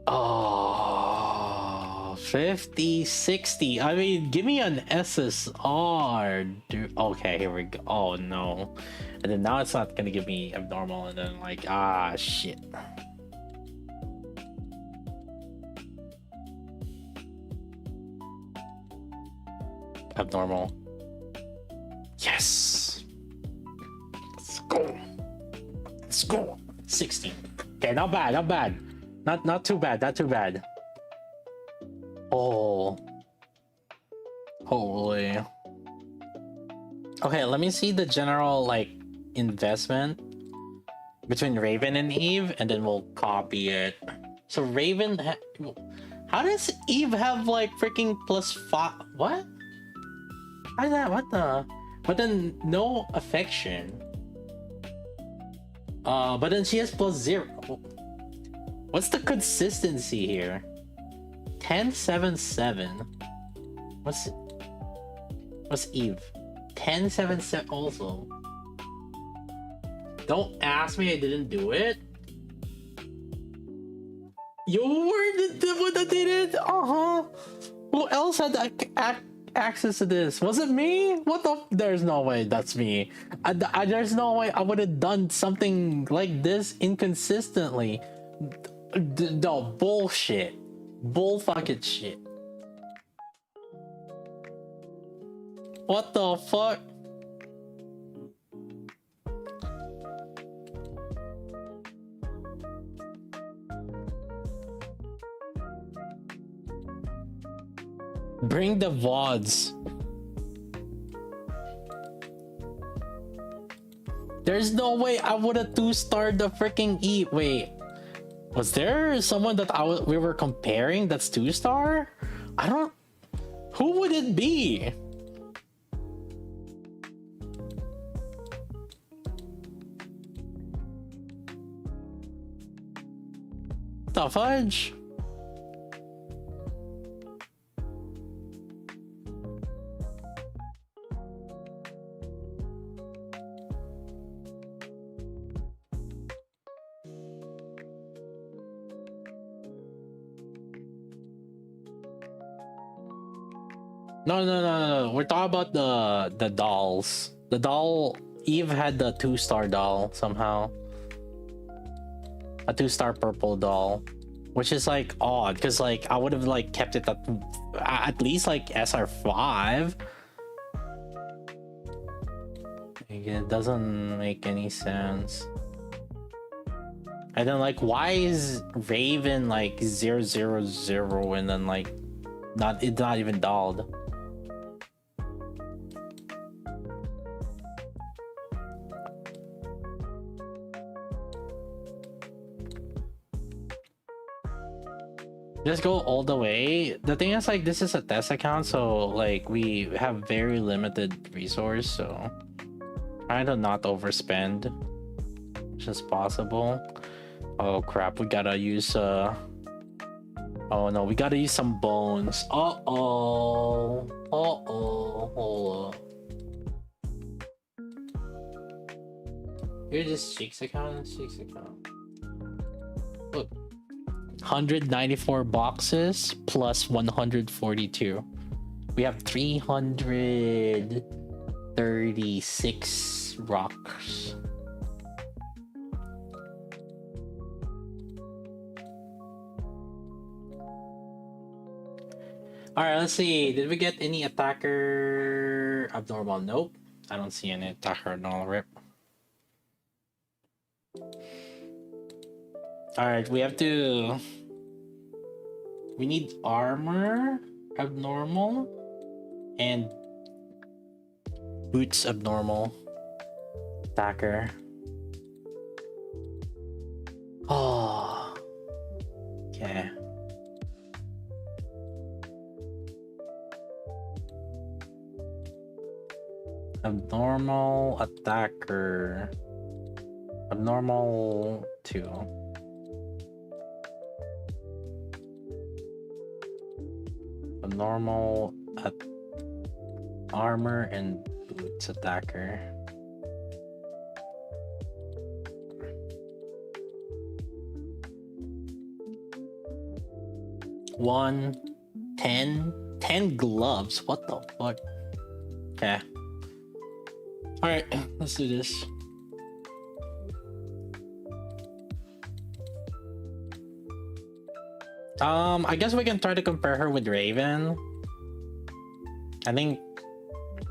Oh 50, 60. I mean, give me an SSR, dude. Okay, here we go. Oh no. And then now it's not gonna give me abnormal, and then like, ah, shit. Abnormal. Yes. Let's go. Let's go. 60. Okay, not bad, not bad. Not too bad, not too bad. Oh. Holy. Okay, let me see the general like investment between Raven and Eve, and then we'll copy it. So Raven, how does Eve have like freaking +5? What? How is that? What the? But then no affection. But then she has +0. What's the consistency here? 10, 7, 7. What's Eve? 10, 7, 7 also. Don't ask me, I didn't do it. You were the one that did it? Who else had access to this? Was it me? What the? There's no way that's me. There's no way I would have done something like this inconsistently. No, bullshit. Bull fucking shit. What the fuck? Bring the VODs. There's no way I would have 2-starred the freaking E. Wait, was there someone that we were comparing that's 2-star? I don't. Who would it be? The fudge? No. We're talking about the dolls. The doll, Eve had the 2-star doll somehow. A 2-star purple doll, which is like odd because like I would have like kept it at least like SR5. It doesn't make any sense. And then like, why is Raven like 000 and then like it's not even dolled? Just go all the way. The thing is like, this is a test account, so like we have very limited resource, so try to not overspend much as possible. Oh crap, we gotta use oh no, we gotta use some bones. Hold up. Here's this Cheeks account. Look, 194 boxes plus 142. We have 336 rocks. Alright, let's see. Did we get any attacker abnormal? Nope. I don't see any attacker abnormal. Rip. Alright, we need armor abnormal and boots abnormal. Attacker. Oh. Okay. Abnormal attacker. Abnormal 2. Abnormal armor and boots attacker. One, 10 gloves. What the fuck? Okay. Alright, let's do this. I guess we can try to compare her with Raven. I think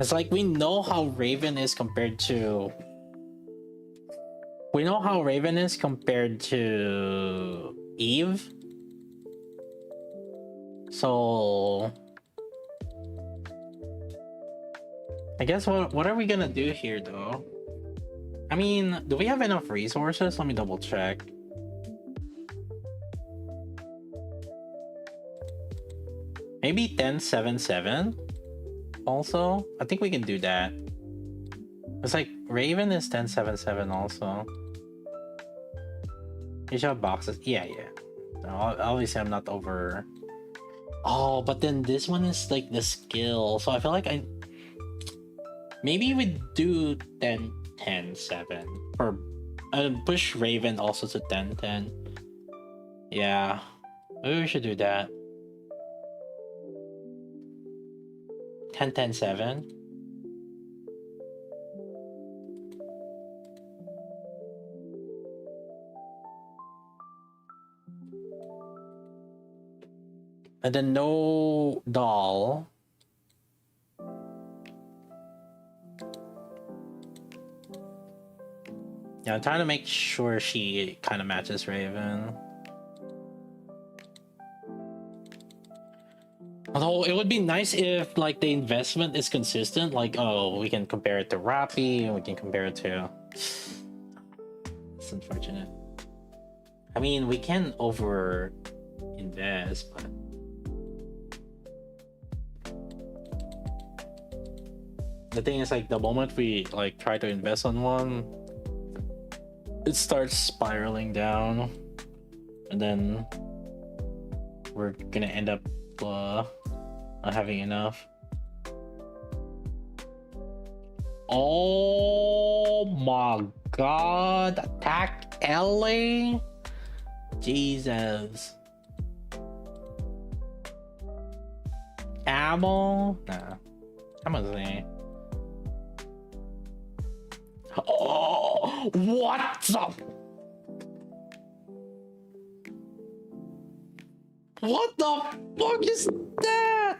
it's like we know how Raven is compared to. We know how Raven is compared to Eve. So I guess what are we gonna do here though? I mean, do we have enough resources? Let me double check. Maybe 1077 also? I think we can do that. It's like Raven is 1077 also. You should have boxes. Yeah. No, obviously I'm not over. Oh, but then this one is like the skill. So I feel like maybe we do 10-10-7 or push Raven also to 10-10. Yeah, maybe we should do that. 10-10-7. And then no doll. Yeah, I'm trying to make sure she kind of matches Raven. Although it would be nice if like the investment is consistent, like oh we can compare it to Rappi and we can compare it to. It's unfortunate. I mean we can over invest, but the thing is like the moment we like try to invest on one, it starts spiraling down, and then we're gonna end up not having enough. Oh my god, attack LA? Jesus. Ammo? Nah. Ammo's there. Oh, what the? What the fuck is that?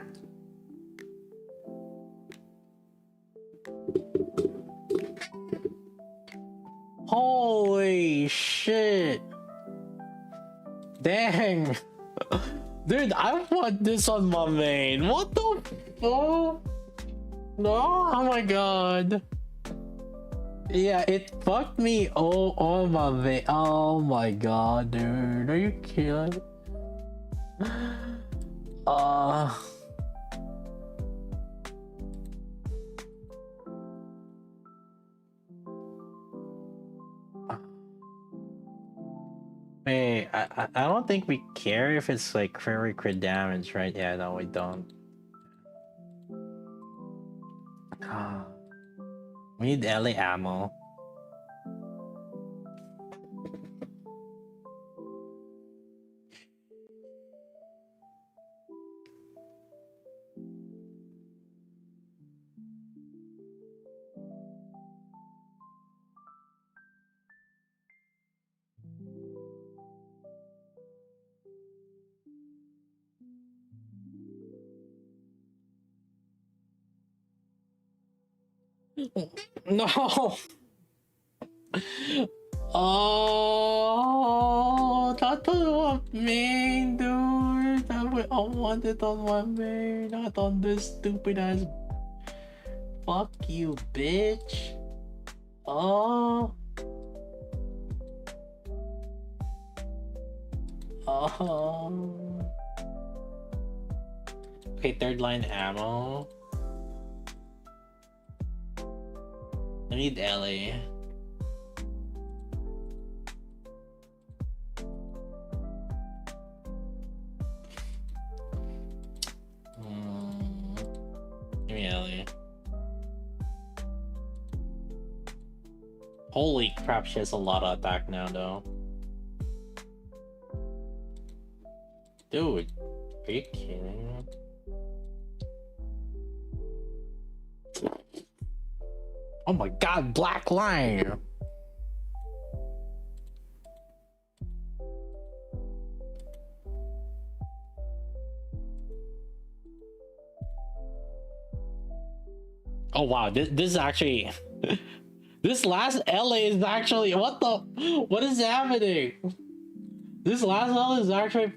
Holy shit. Dang. Dude, I want this on my main. What the fuck? No, oh my god. Yeah, it fucked me on my main. Oh my god, dude. Are you kidding? Wait, I don't think we care if it's like very crit damage, right? Yeah, no, we don't. We need LA ammo. No. Oh, not on my main, dude. I want it on my main, not on this stupid ass. Fuck you, bitch. Oh. Oh. Okay, third line ammo. I need LA. Give me LA. Holy crap, she has a lot of attack now though. Dude, Are you kidding? Oh my god, black line! Oh wow, this is actually this last LA is actually what is happening? This last LA is actually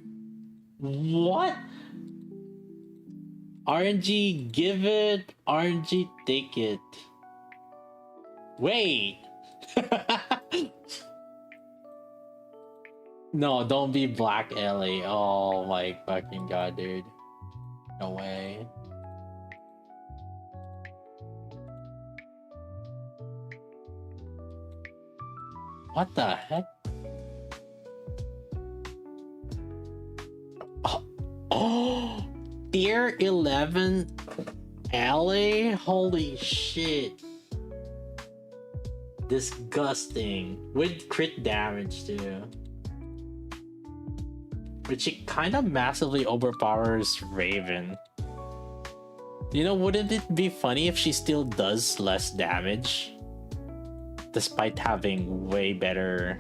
what? RNG give it, RNG take it. Wait. No, don't be black LA. Oh my fucking god, dude. No way. What the heck? Oh, tier 11 LA? Holy shit. Disgusting. With crit damage too. Which it kind of massively overpowers Raven. You know, wouldn't it be funny if she still does less damage? Despite having way better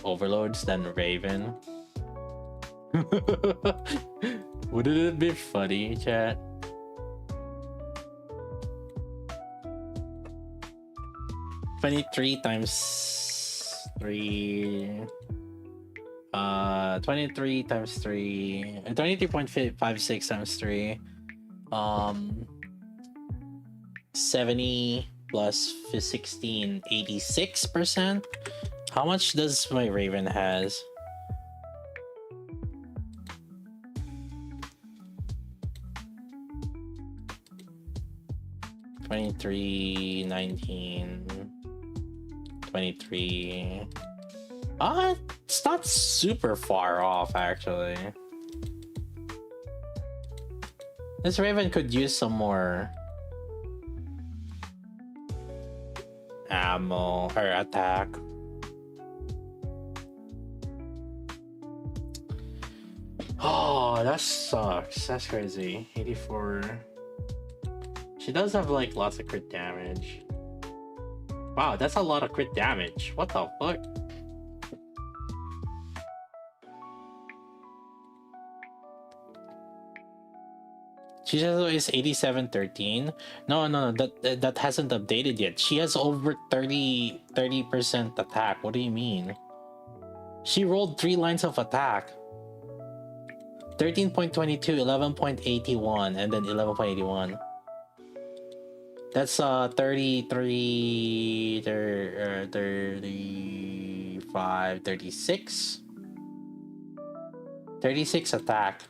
overloads than Raven. Wouldn't it be funny, chat? $23 times 3. 23 times 3. 23.56 times 3. 70 plus 16, 86%. How much does my Raven has? $23, 19, 23. It's not super far off actually. This Raven could use some more ammo or attack. Oh, that sucks. That's crazy. 84. She does have like lots of crit damage. Wow, that's a lot of crit damage. What the fuck? Chisato is 8713. No, that hasn't updated yet. She has over 30% attack. What do you mean? She rolled 3 lines of attack. 13.22, 11.81, and then 11.81. That's 33, 35, 36. 36 attack.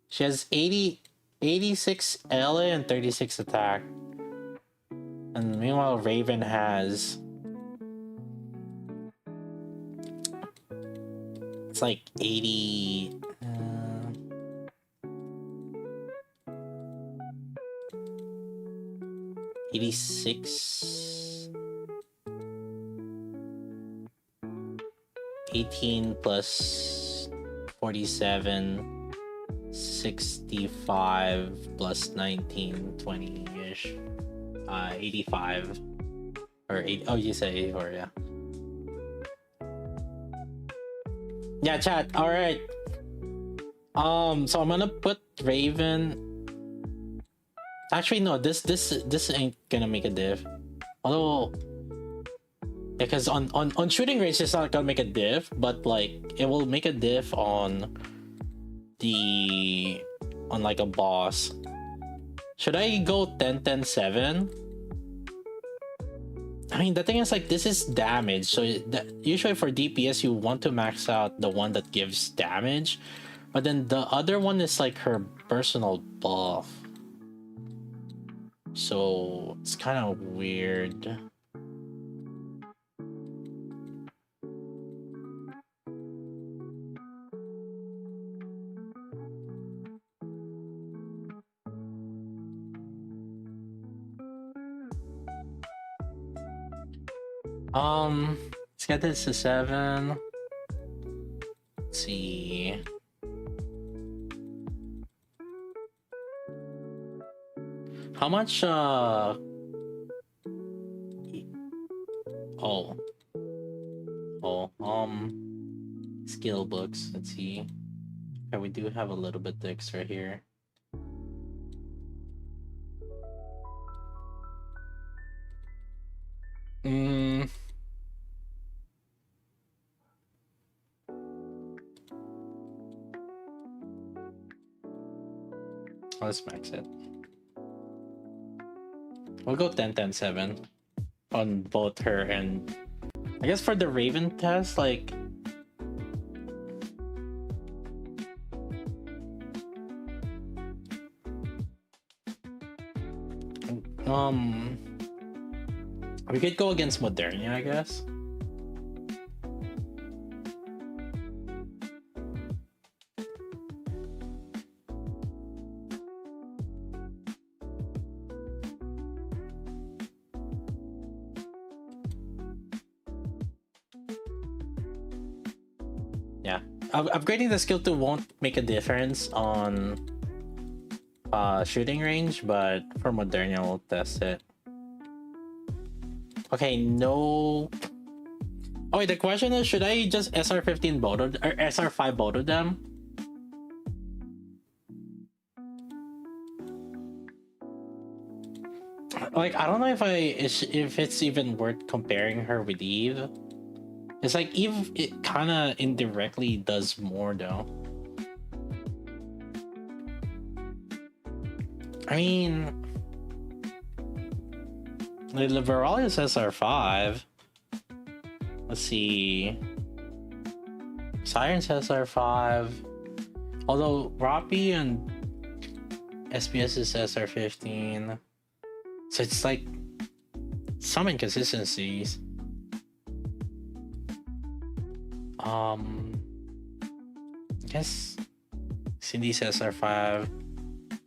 She has 86 LA and 36 attack. And meanwhile, Raven has... It's like 80... 86... 18 plus 47... 65 plus 19, 20-ish. 85. Or 8. Oh, you said 84, yeah. Yeah, chat. Alright. So I'm gonna put Raven. Actually, no, this ain't gonna make a diff. Although, because on shooting range it's not gonna make a diff, but like it will make a diff on like a boss. Should I go 10-10-7? I mean, the thing is, like, this is damage, so usually for DPS you want to max out the one that gives damage, but then the other one is like her personal buff, so it's kind of weird. Let's get this to 7. Let's see. How much oh skill books, let's see. Okay, we do have a little bit extra here. Let's max it. We'll go 10-10-7 on both her and I guess for the Raven test, like we could go against Modernia, I guess. Yeah, upgrading the skill 2 won't make a difference on shooting range, but for Modernia we'll test it. Okay, no. Oh wait, the question is, should I just SR15 both of, or SR5 both of them? Like, I don't know if it's even worth comparing her with Eve. It's like Eve, it kind of indirectly does more though. I mean, the Liberal is SR5. Let's see. Siren's SR5. Although Roppy and SPS is SR15. So it's like some inconsistencies. I guess Cindy's SR5.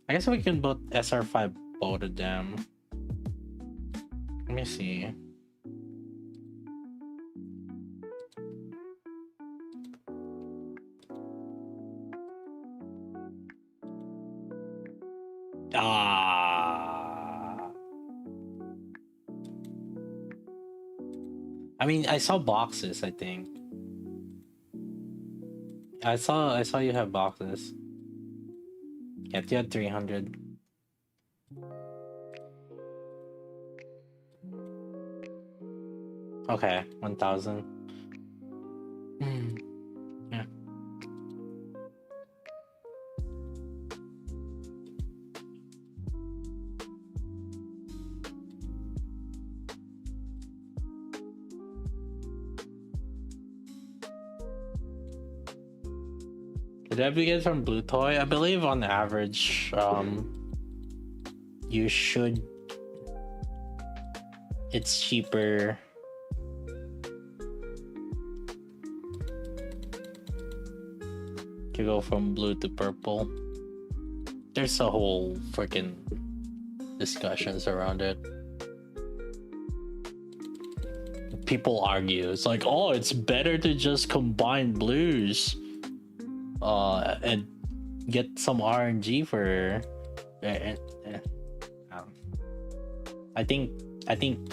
I guess we can both SR5 both of them. Let me see. I mean, I saw boxes, I think. I saw you have boxes. Yeah, you had 300. Okay, 1,000. Yeah. Did we get from Blue Toy? I believe on average, you should. It's cheaper. To go from blue to purple. There's a whole freaking discussions around it. People argue. It's like, oh, it's better to just combine blues. And get some RNG for. I think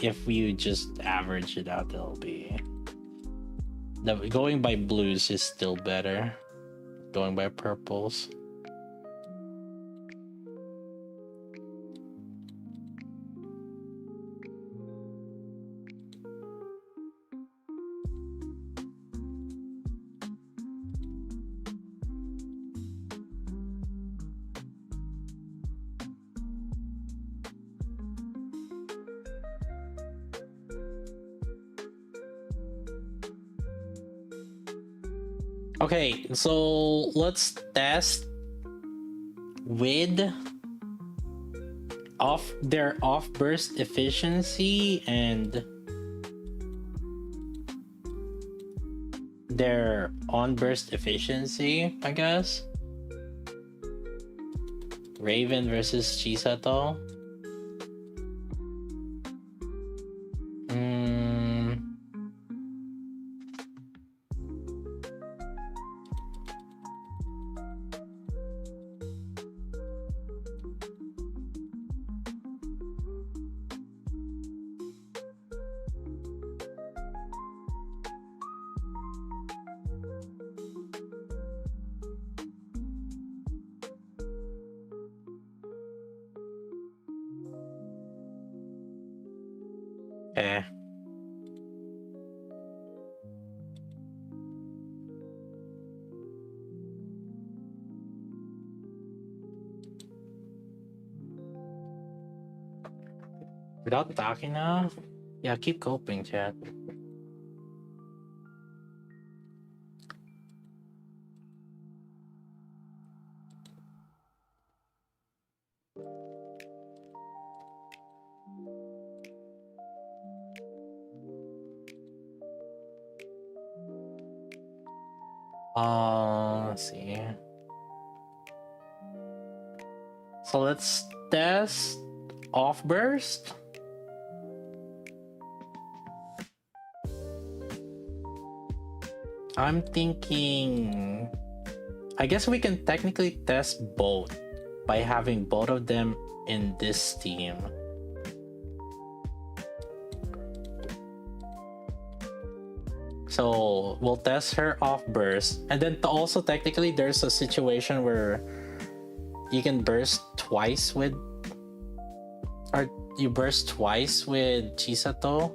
if you just average it out, it'll be. Going by blues is still better. Going by purples. Okay, so let's test with their off burst efficiency and their on burst efficiency, I guess. Raven versus Chisato. Okay. Without talking now? Yeah, keep coping, chat. Let's see. So let's test off burst. I'm thinking, I guess we can technically test both by having both of them in this team. So we'll test her off burst, and then also technically there's a situation where you can burst twice with, or you burst twice with Chisato.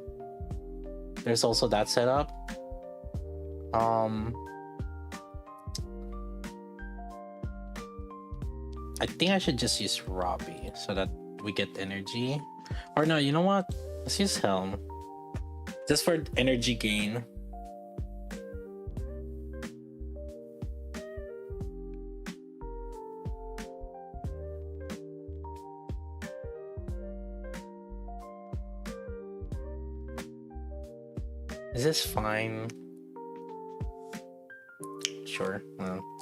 There's also that setup. I think I should just use Robbie so that we get energy. Or no, you know what? Let's use Helm. Just for energy gain. Is this fine? Sure.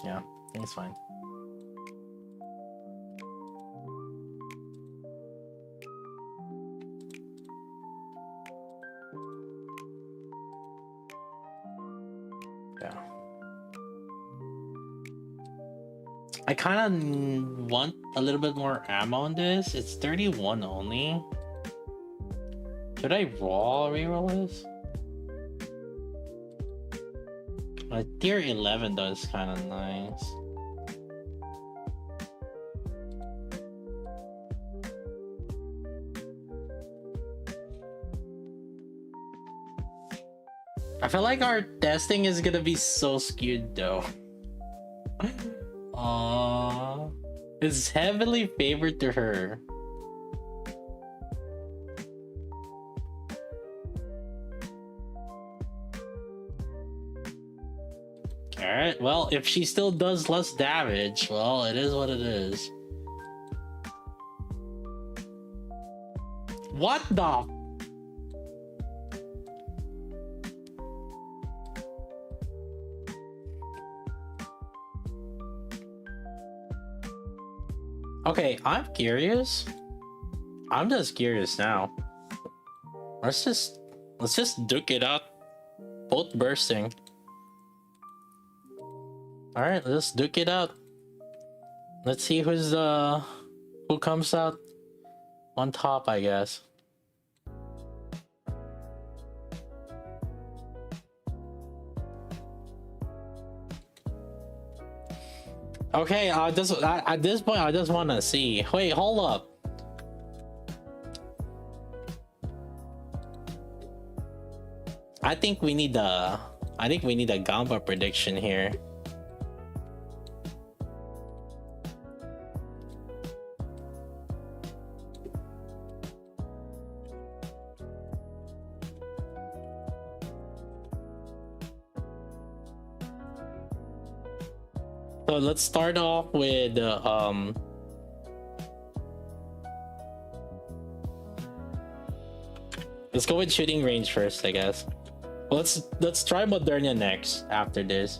Yeah, I think it's fine. Yeah. I kind of want a little bit more ammo on this. It's 31 only. Should I reroll this? My tier 11 though is kind of nice. I feel like our testing is gonna be so skewed though. It's heavily favored to her. Alright, well, if she still does less damage, well, it is what it is. What the? Okay, I'm curious. I'm just curious now. Let's just duke it out. Both bursting. Alright, let's duke it out. Let's see who comes out on top, I guess. Okay, at this point, I just want to see. Wait, hold up. I think we need a Gamba prediction here. So let's start off with let's go with shooting range first, I guess. Let's try Moderna next after this.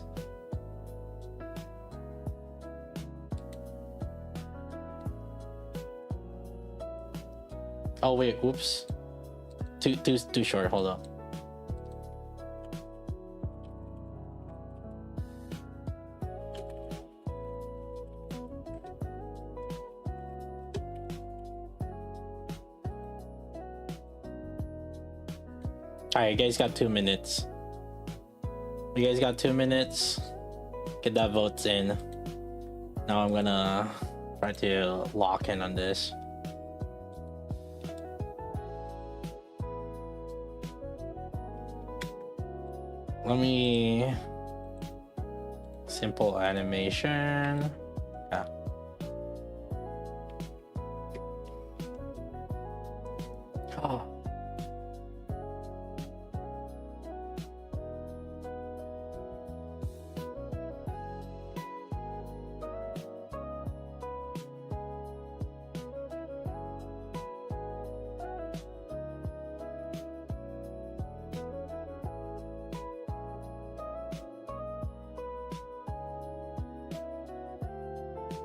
Oh wait, oops. Too short, hold on. Alright, you guys got 2 minutes. You guys got 2 minutes. Get that votes in. Now I'm gonna try to lock in on this. let me simple animation. Yeah. Oh.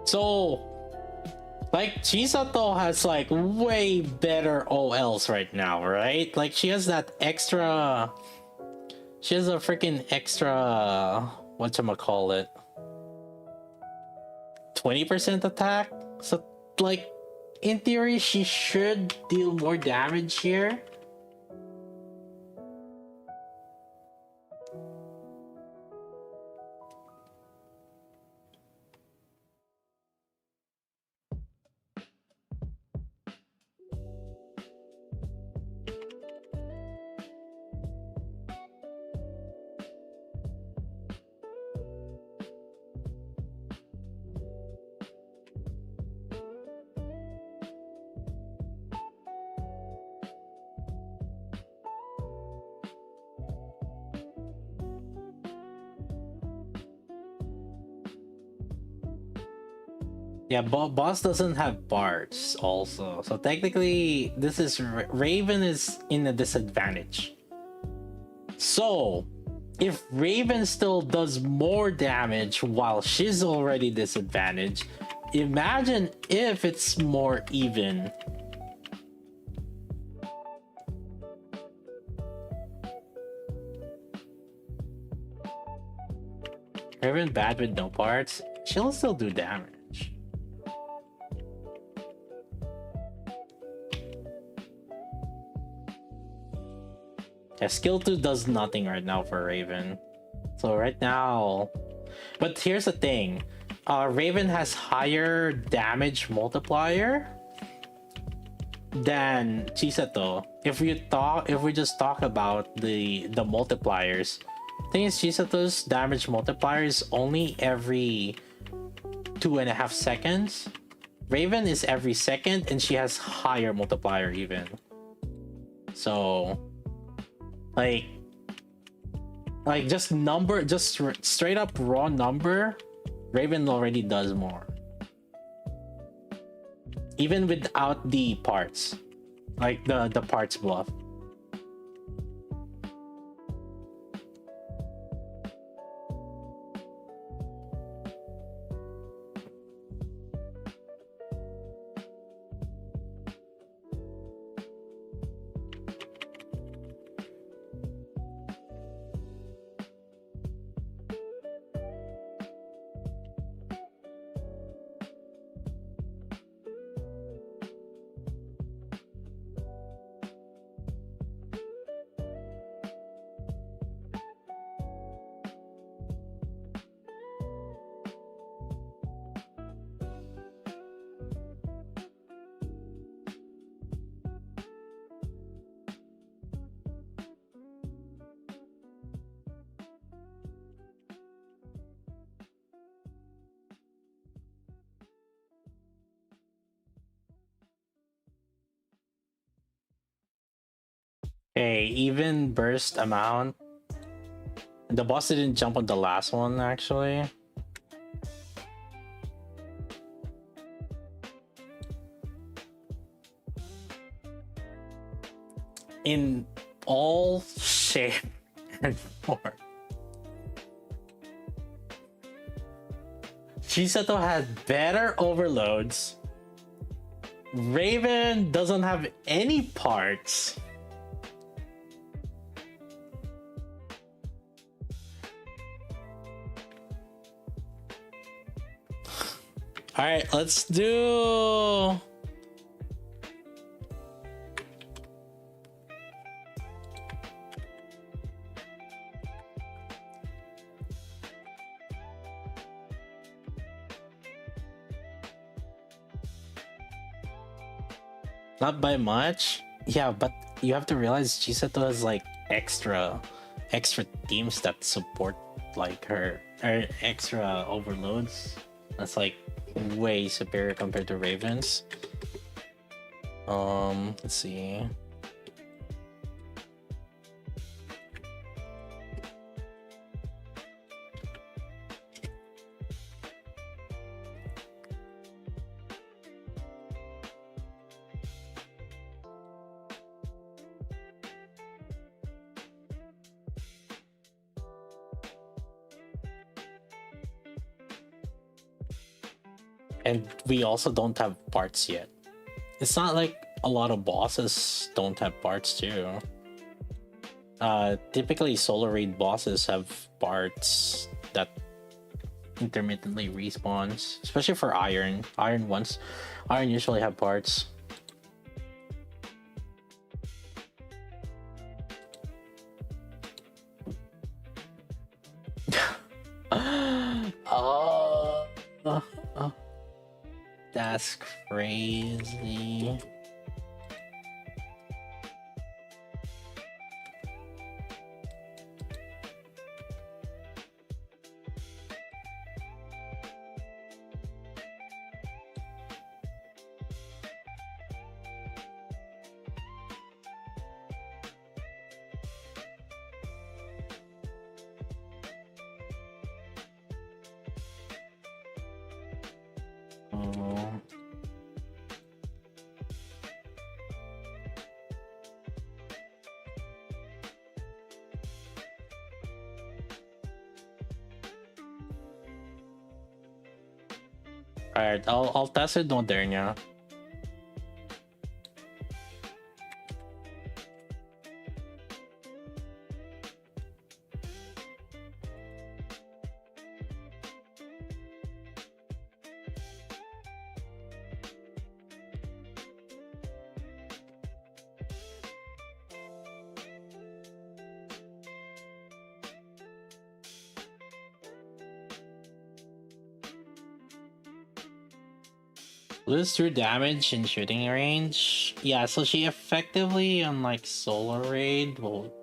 So, like, Chisato has like way better OLs right now, right? Like, she has that extra. She has a freaking extra. Whatchamacallit? 20% attack? So, like, in theory, she should deal more damage here. Yeah, boss doesn't have bards also, so technically this is Raven is in a disadvantage. So if Raven still does more damage while she's already disadvantaged, imagine if it's more even. Raven bad with no parts, she'll still do damage. Yeah, skill 2 does nothing right now for Raven. So right now... But here's the thing. Raven has higher damage multiplier than Chisato. If we just talk about the multipliers. Thing is, Chisato's damage multiplier is only every 2.5 seconds. Raven is every second and she has higher multiplier even. So... Like just number, just straight up raw number, Raven already does more. Even without the parts, like the parts buff. Okay, even burst amount. The boss didn't jump on the last one actually. In all shape and form. Chisato had better overloads. Raven doesn't have any parts. All right, let's do... Not by much. Yeah, but you have to realize Chisato has like extra extra teams that support like her or extra overloads. That's like way superior compared to Ravens. Let's see. And we also don't have parts yet. It's not like a lot of bosses don't have parts too. Typically Solar Raid bosses have parts that intermittently respawns, especially for Iron. Iron usually have parts. That's crazy. Alright, I'll test it Moderna. Lose 2 damage in shooting range. Yeah, so she effectively on like Solar Raid will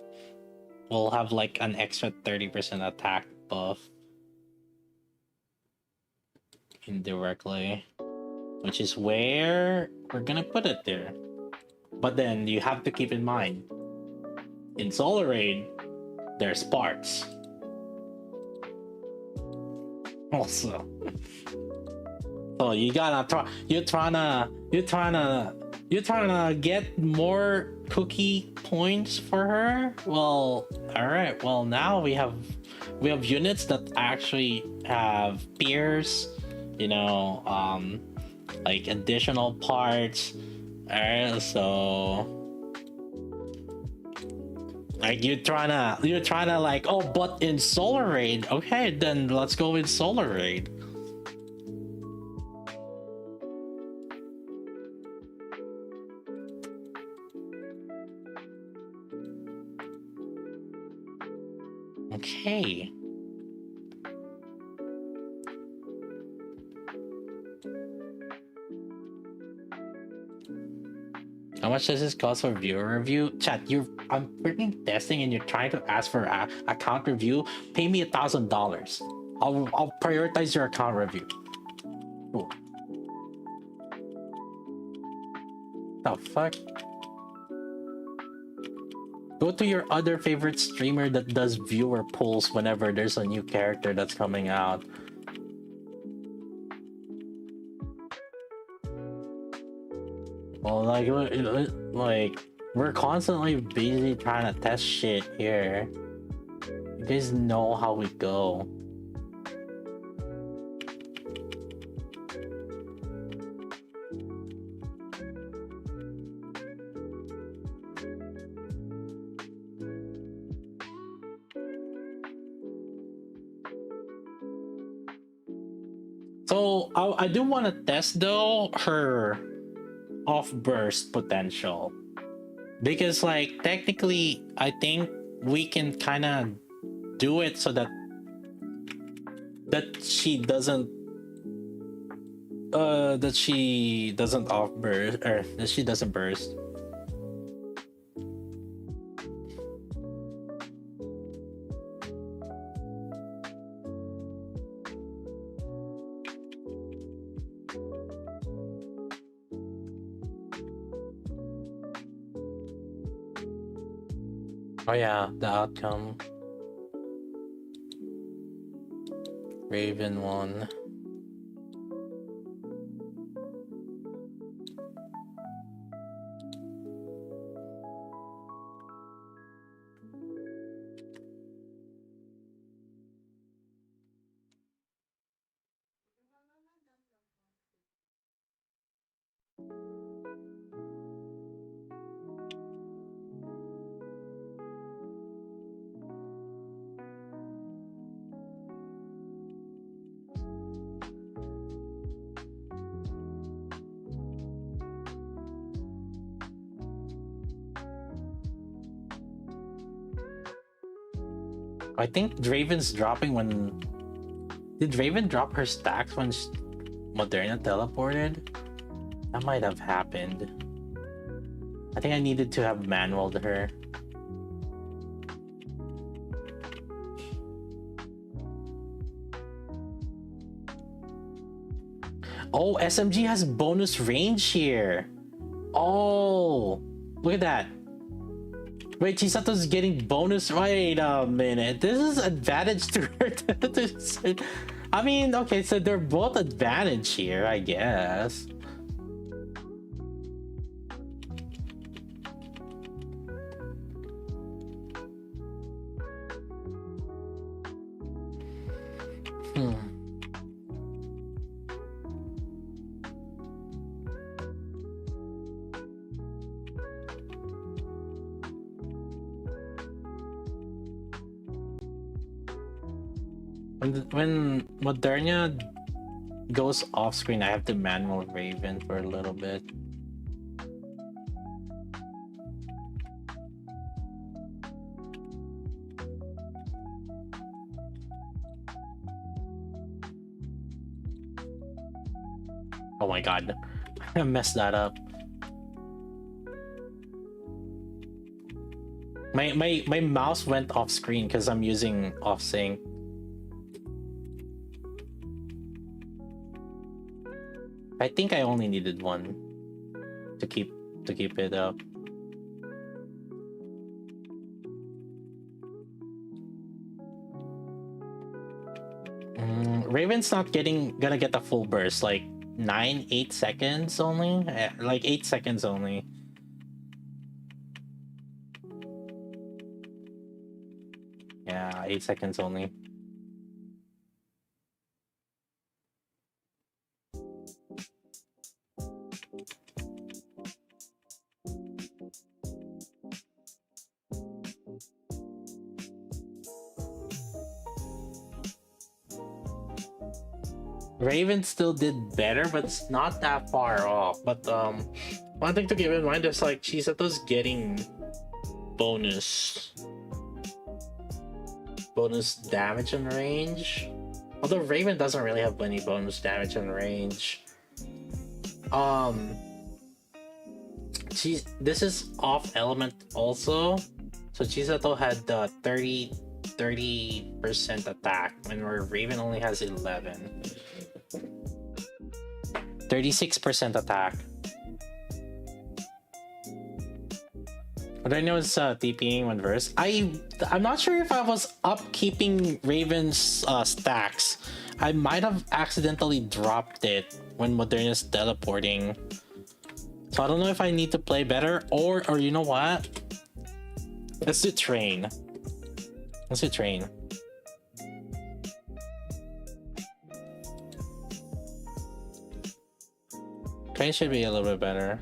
have like an extra 30% attack buff indirectly, which is where we're gonna put it there. But then you have to keep in mind, in Solar Raid, there's parts. Also. So you gotta you're trying to get more cookie points for her. Well, all right. Well, now we have units that actually have peers, you know, like additional parts. All right, so like you're trying to like, oh, but in Solar Raid, okay, then let's go with Solar Raid. Okay. How much does this cost for viewer review? Chat, I'm freaking testing and you're trying to ask for a account review. Pay me $1,000. I'll prioritize your account review. Cool. The fuck? Go to your other favorite streamer that does viewer polls whenever there's a new character that's coming out. Well, like we're constantly busy trying to test shit here. You guys know how we go. So I do want to test though her off burst potential, because like technically I think we can kind of do it so that she doesn't off burst, or that she doesn't burst. Oh yeah, the outcome. Raven won. I think Draven's dropping when... Did Raven drop her stacks when Moderna teleported? That might have happened. I think I needed to have manualed her. Oh, SMG has bonus range here. Oh, look at that. Wait, Chisato's getting bonus. Wait a minute. This is advantage to her. I mean, okay, so they're both advantage here, I guess. When Moderna goes off screen, I have to manual Raven for a little bit. Oh my god, I messed that up. My mouse went off screen because I'm using off sync. I think I only needed one to keep it up. Raven's not gonna get the full burst, like 8 seconds only, like 8 seconds only. Yeah, 8 seconds only. Raven still did better, but it's not that far off. But one thing to keep in mind is like Chisato's getting bonus damage and range. Although Raven doesn't really have any bonus damage and range. This is off element also. So Chisato had 30% attack, where Raven only has 11. 36% attack. But I know it's TPing one verse. I'm not sure if I was upkeeping Raven's stacks. I might have accidentally dropped it when Moderna's teleporting. So I don't know if I need to play better or you know what? Let's do train. Let's do train. Train should be a little bit better.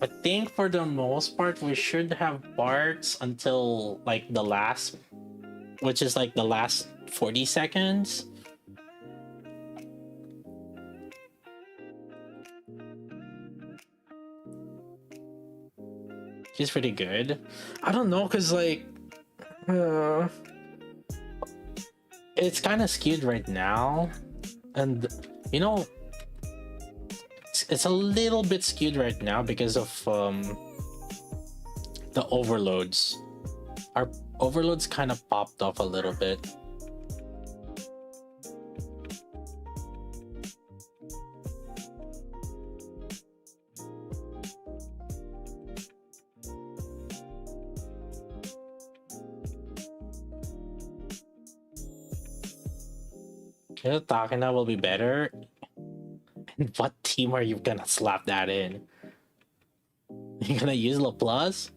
I think for the most part we should have parts until like the last, which is like the last 40 seconds. She's pretty good. I don't know, cause like it's kind of skewed right now, and you know, it's a little bit skewed right now because of the overloads. Our overloads kind of popped off a little bit. You know, Takina will be better. And what team are you gonna slap that in? You gonna use LaPlus?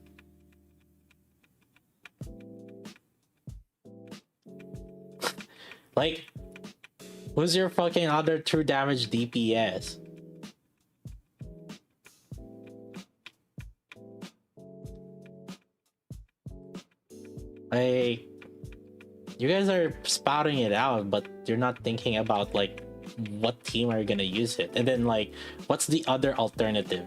Like, who's your fucking other true damage DPS? Like, you guys are spouting it out, but you're not thinking about like what team are you gonna use it, and then like, what's the other alternative?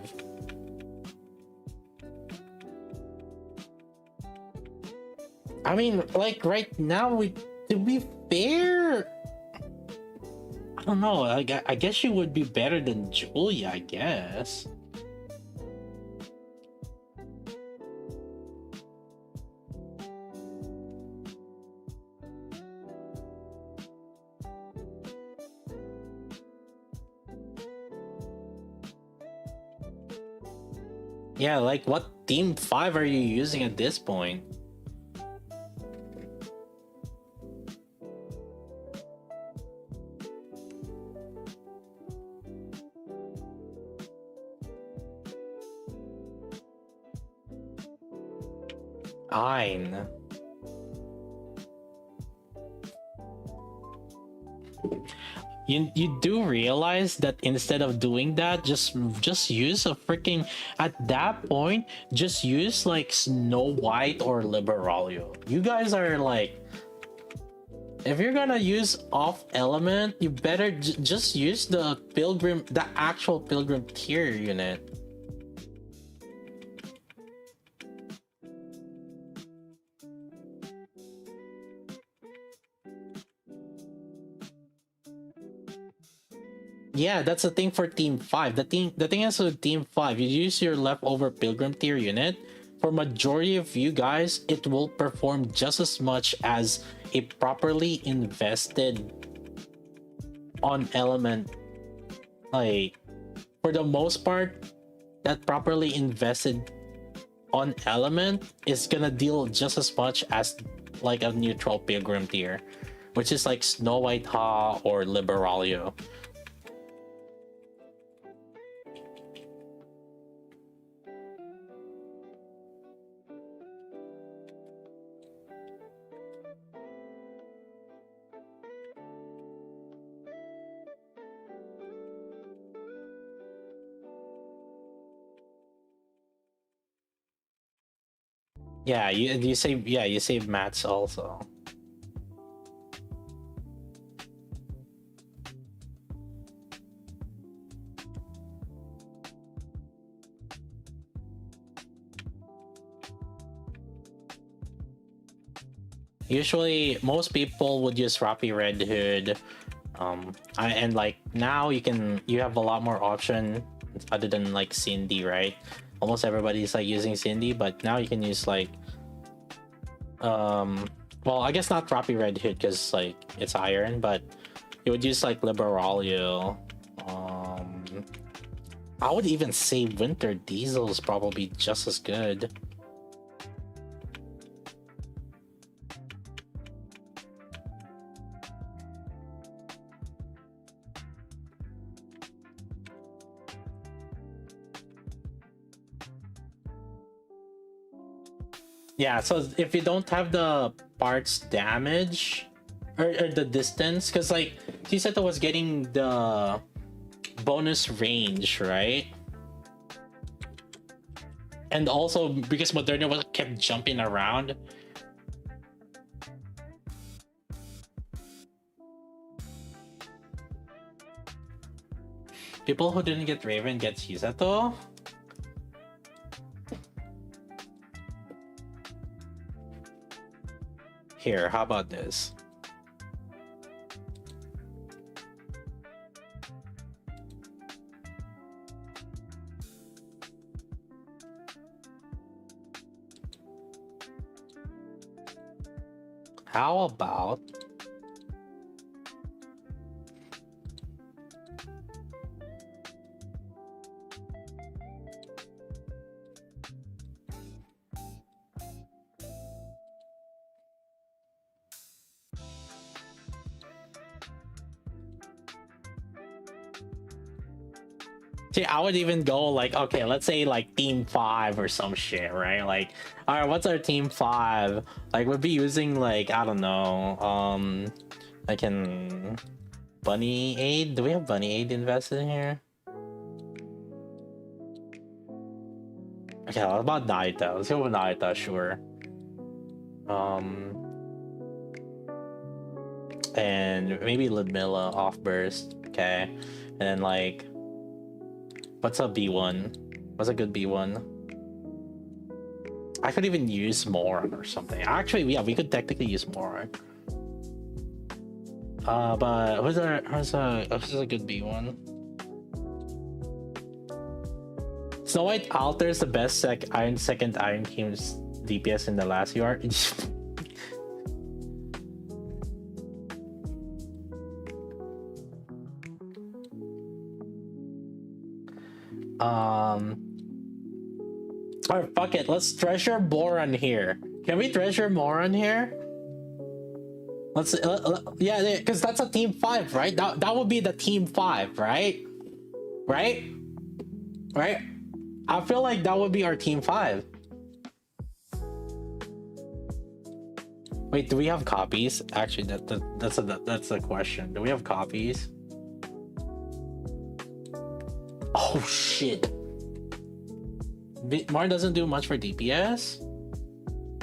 I mean, like right now, to be fair, I don't know. I guess she would be better than Julia, I guess. Yeah, like what team 5 are you using at this point? Fine. You do realize that instead of doing that, just use a freaking, at that point, just use like Snow White or Liberalia. You guys are like, if you're gonna use off element, you better just use the pilgrim, the actual pilgrim tier unit. Yeah, that's the thing for Team 5. The thing is with Team 5, you use your leftover Pilgrim tier unit. For majority of you guys, it will perform just as much as a properly invested on element. Like, for the most part, that properly invested on element is gonna deal just as much as like a neutral Pilgrim tier, which is like Snow White Ha or Liberalia. Yeah, you save mats also. Usually, most people would use Rappy Red Hood, and like now you have a lot more option other than like Cindy, right? Almost everybody's like using Cindy, but now you can use like, well, I guess not Rappy Red Hood because like it's iron, but you would use like Liberalia. I would even say Winter Diesel is probably just as good. Yeah, so if you don't have the parts damage or the distance, because like Chisato was getting the bonus range, right? And also because Moderna was kept jumping around. People who didn't get Raven get Chisato. Here, how about this? How about... See, I would even go like, okay, let's say like team 5 or some shit, right? Like, all right, what's our team 5? Like, we'd be using like, I don't know, I can Bunny Aid. Do we have Bunny Aid invested in here? Okay, what about Naita? Let's go with Naita, sure. And maybe Ludmilla off burst, okay, and then like. What's a B1? What's a good B1? I could even use Moron or something. Actually, yeah, we could technically use Moron. But who's a good B1? Snow White alters the best second Iron Team's DPS in the last UR. Alright, fuck it. Let's treasure Moron here. Can we treasure Moron here? Let's yeah, because that's a team 5, right? That would be the team 5, right? Right? I feel like that would be our team 5. Wait, do we have copies? Actually, that's a question. Do we have copies? Oh shit. Moron doesn't do much for DPS.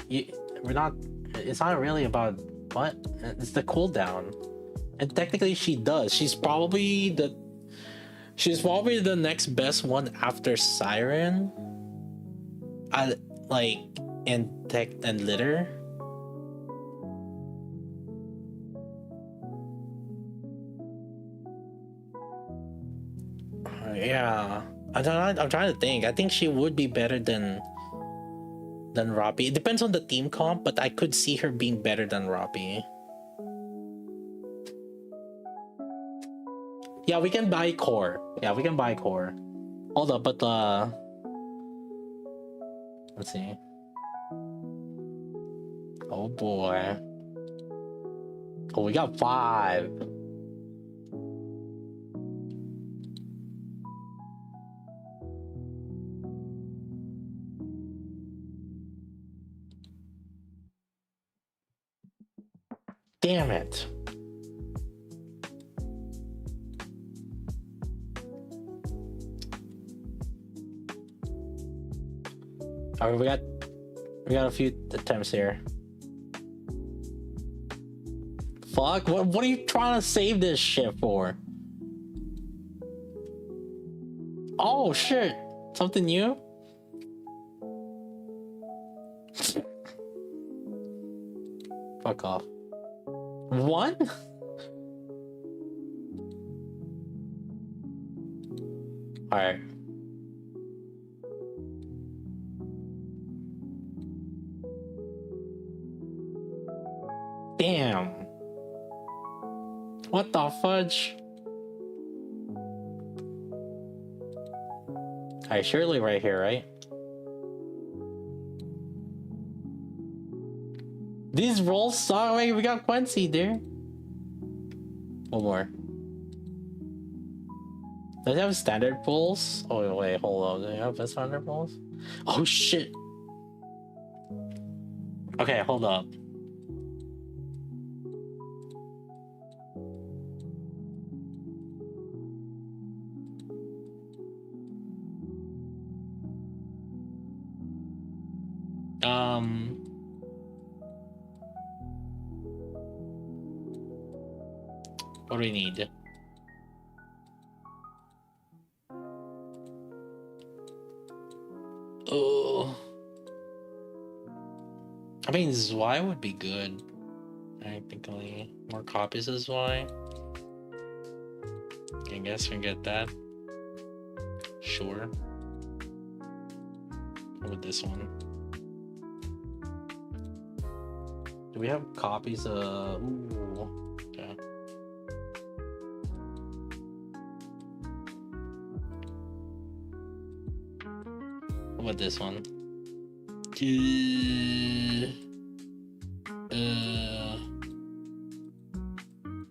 It's not really about what. It's the cooldown, and technically she does. She's probably the next best one after Siren. Like and tech and litter. Yeah. I'm trying to think. I think she would be better than Robbie. It depends on the team comp, but I could see her being better than Robbie. Yeah, we can buy core. Hold up, but let's see. Oh boy. Oh, we got 5. Damn it. Alright, we got a few attempts here. Fuck, what are you trying to save this shit for? Oh shit. Something new? Fuck off. 1? Alright. Damn. What the fudge? Alright, surely right here, right? These rolls suck. Wait, we got Quincy there. One more. Does it have standard pulls? Oh wait, hold on. Do they have standard pulls? Oh shit. Okay, hold up. What do we need? Oh, I mean, Zwei would be good. Technically, more copies of Zwei. I guess we can get that. Sure. What with this one? Do we have copies of... Ooh. Okay. What about this one?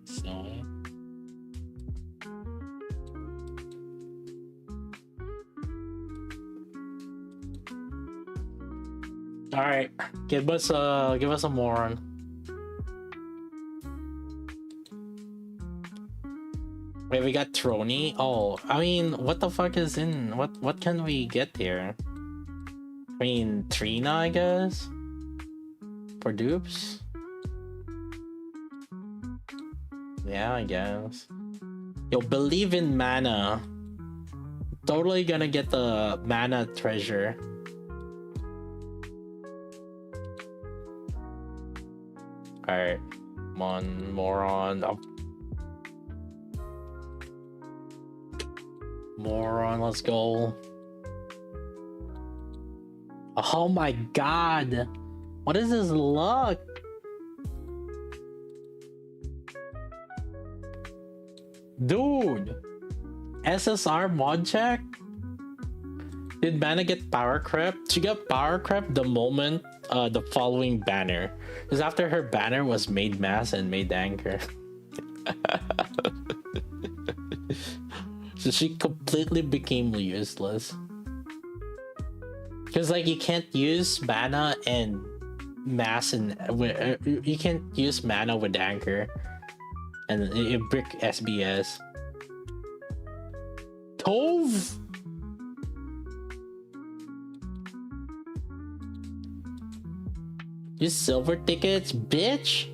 So... All right, give us a moron. Wait, we got Trony. Oh, I mean, what the fuck is in? What can we get here? I mean, Trina, I guess. For dupes. Yeah, I guess. Yo, believe in mana. Totally gonna get the mana treasure. Alright, come on, moron. Oh. Moron, let's go. Oh my god! What is this luck? Dude! SSR mod check? Did Mana get power crept? She got power crept the moment the following banner. Because after her banner was made mass and made anchor. So she completely became useless. Because like you can't use mana and mass and you can't use mana with anchor. And it brick SBS. Tove! Use silver tickets, bitch?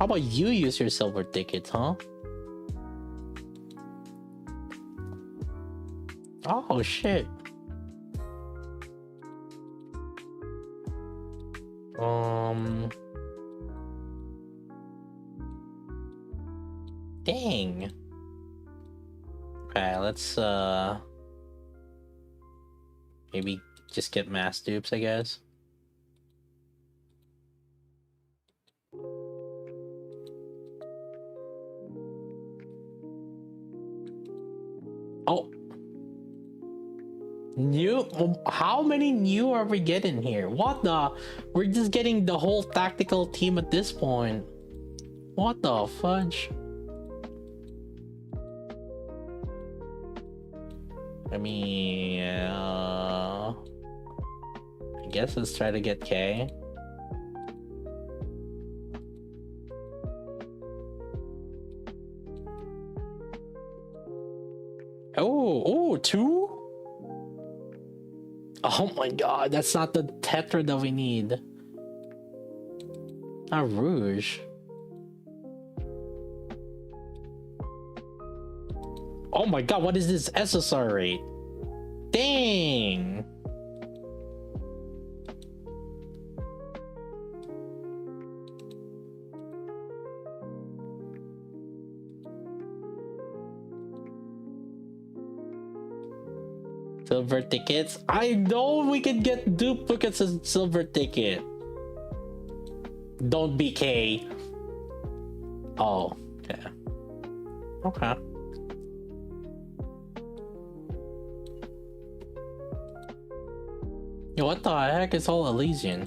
How about you use your silver tickets, huh? Oh shit. Dang. Okay, let's maybe just get mass dupes, I guess. Oh, new? How many new are we getting here? What the? We're just getting the whole tactical team at this point. What the fudge? I mean, I guess let's try to get K. Oh, two? Oh my god, that's not the Tetra that we need. Not Rouge. Oh my god, what is this SSR rate? Dang! Silver tickets? I know we can get duplicates of silver ticket. Don't be K. Oh, yeah. Okay. Yo, what the heck is all Elysian?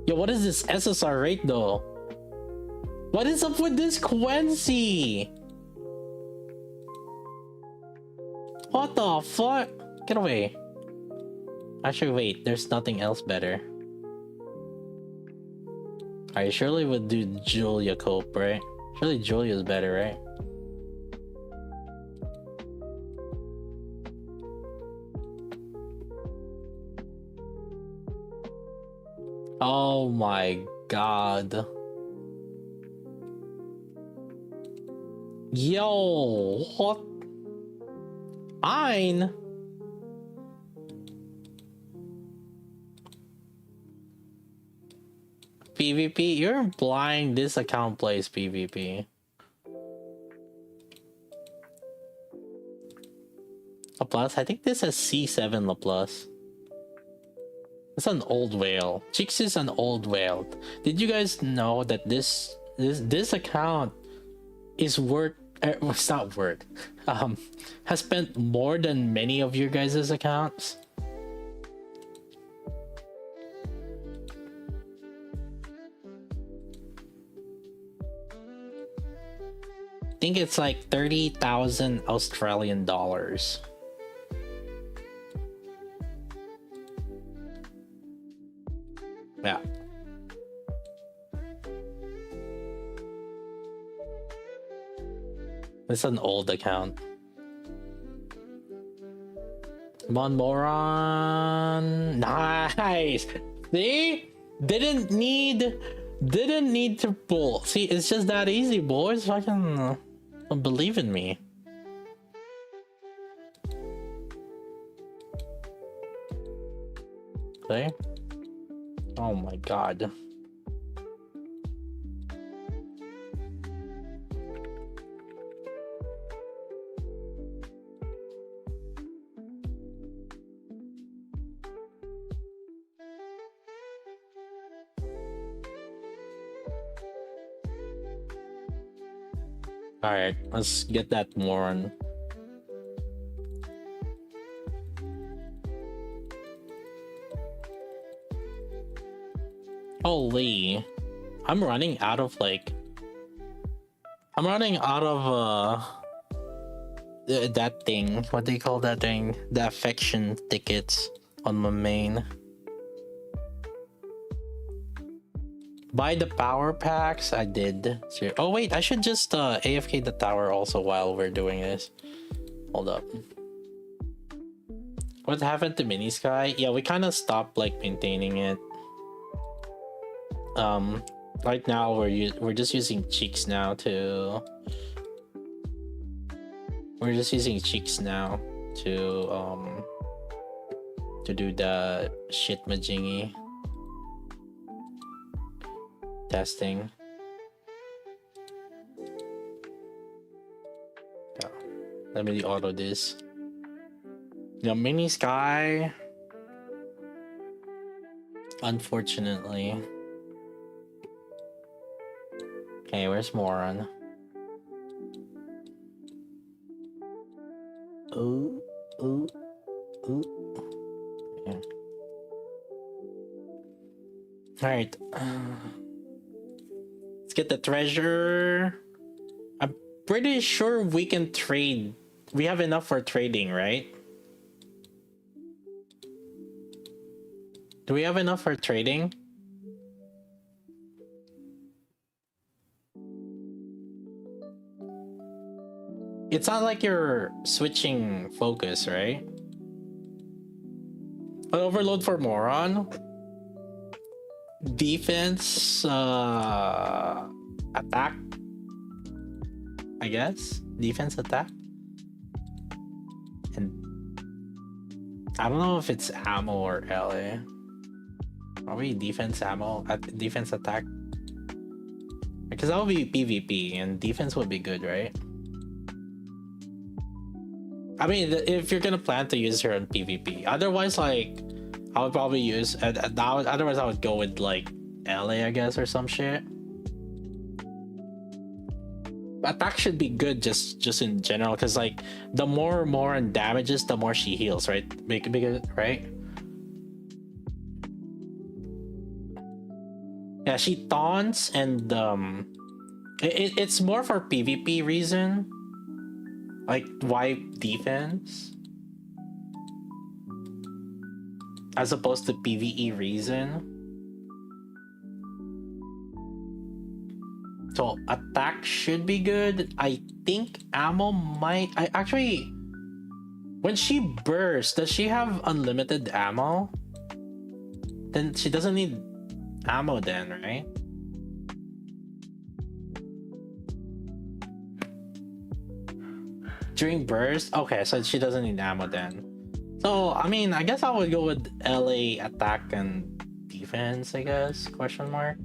Yo, what is this SSR rate though? What is up with this Quincy? What the fuck? Get away. Actually, wait, there's nothing else better. I surely would do Julia Cope, right? Surely Julia's better, right? Oh my god. Yo, what? Ein? PvP? You're implying this account plays PvP. Laplace? I think this has C7 Laplace. It's an old whale. Chicks is an old whale. Did you guys know that this account is worth it's not worth has spent more than many of your guys' accounts? I think it's like 30,000 Australian dollars. Yeah. It's an old account. Come on, moron. Nice. See? Didn't need to pull. See, it's just that easy, boys. Fucking don't believe in me. Okay. Oh my god. Alright, let's get that moron. Holy, I'm running out of that thing. What do you call that thing? The affection tickets on my main. Buy the power packs. I did. Oh wait, I should just AFK the tower also while we're doing this. Hold up. What happened to Mini Sky? Yeah, we kind of stopped like maintaining it. Right now we're just using cheeks now to. We're just using cheeks now to do the shit majingy testing. Yeah. Let me auto this. The Mini Sky, unfortunately. Okay, where's Moron? Ooh, ooh, ooh. Yeah. Alright. Let's get the treasure. I'm pretty sure we can trade. We have enough for trading, right? Do we have enough for trading? It's not like you're switching focus, right? But overload for Moron. Defense, attack. I guess defense attack. And I don't know if it's ammo or LA. Probably defense ammo, defense attack. Because that would be PvP and defense would be good, right? I mean, if you're gonna plan to use her on PvP, otherwise, like, I would probably use. Otherwise, I would go with like LA, I guess, or some shit. Attack should be good, just in general, because like the more Moran damages, the more she heals, right? Because right? Yeah, she taunts and it's more for PvP reason. Like wipe defense as opposed to PvE reason. So attack should be good. I think ammo might. I actually, when she bursts, does she have unlimited ammo? Then she doesn't need ammo then, right? During burst? Okay, so she doesn't need ammo then. So, I mean, I guess I would go with LA attack and defense, I guess, question mark.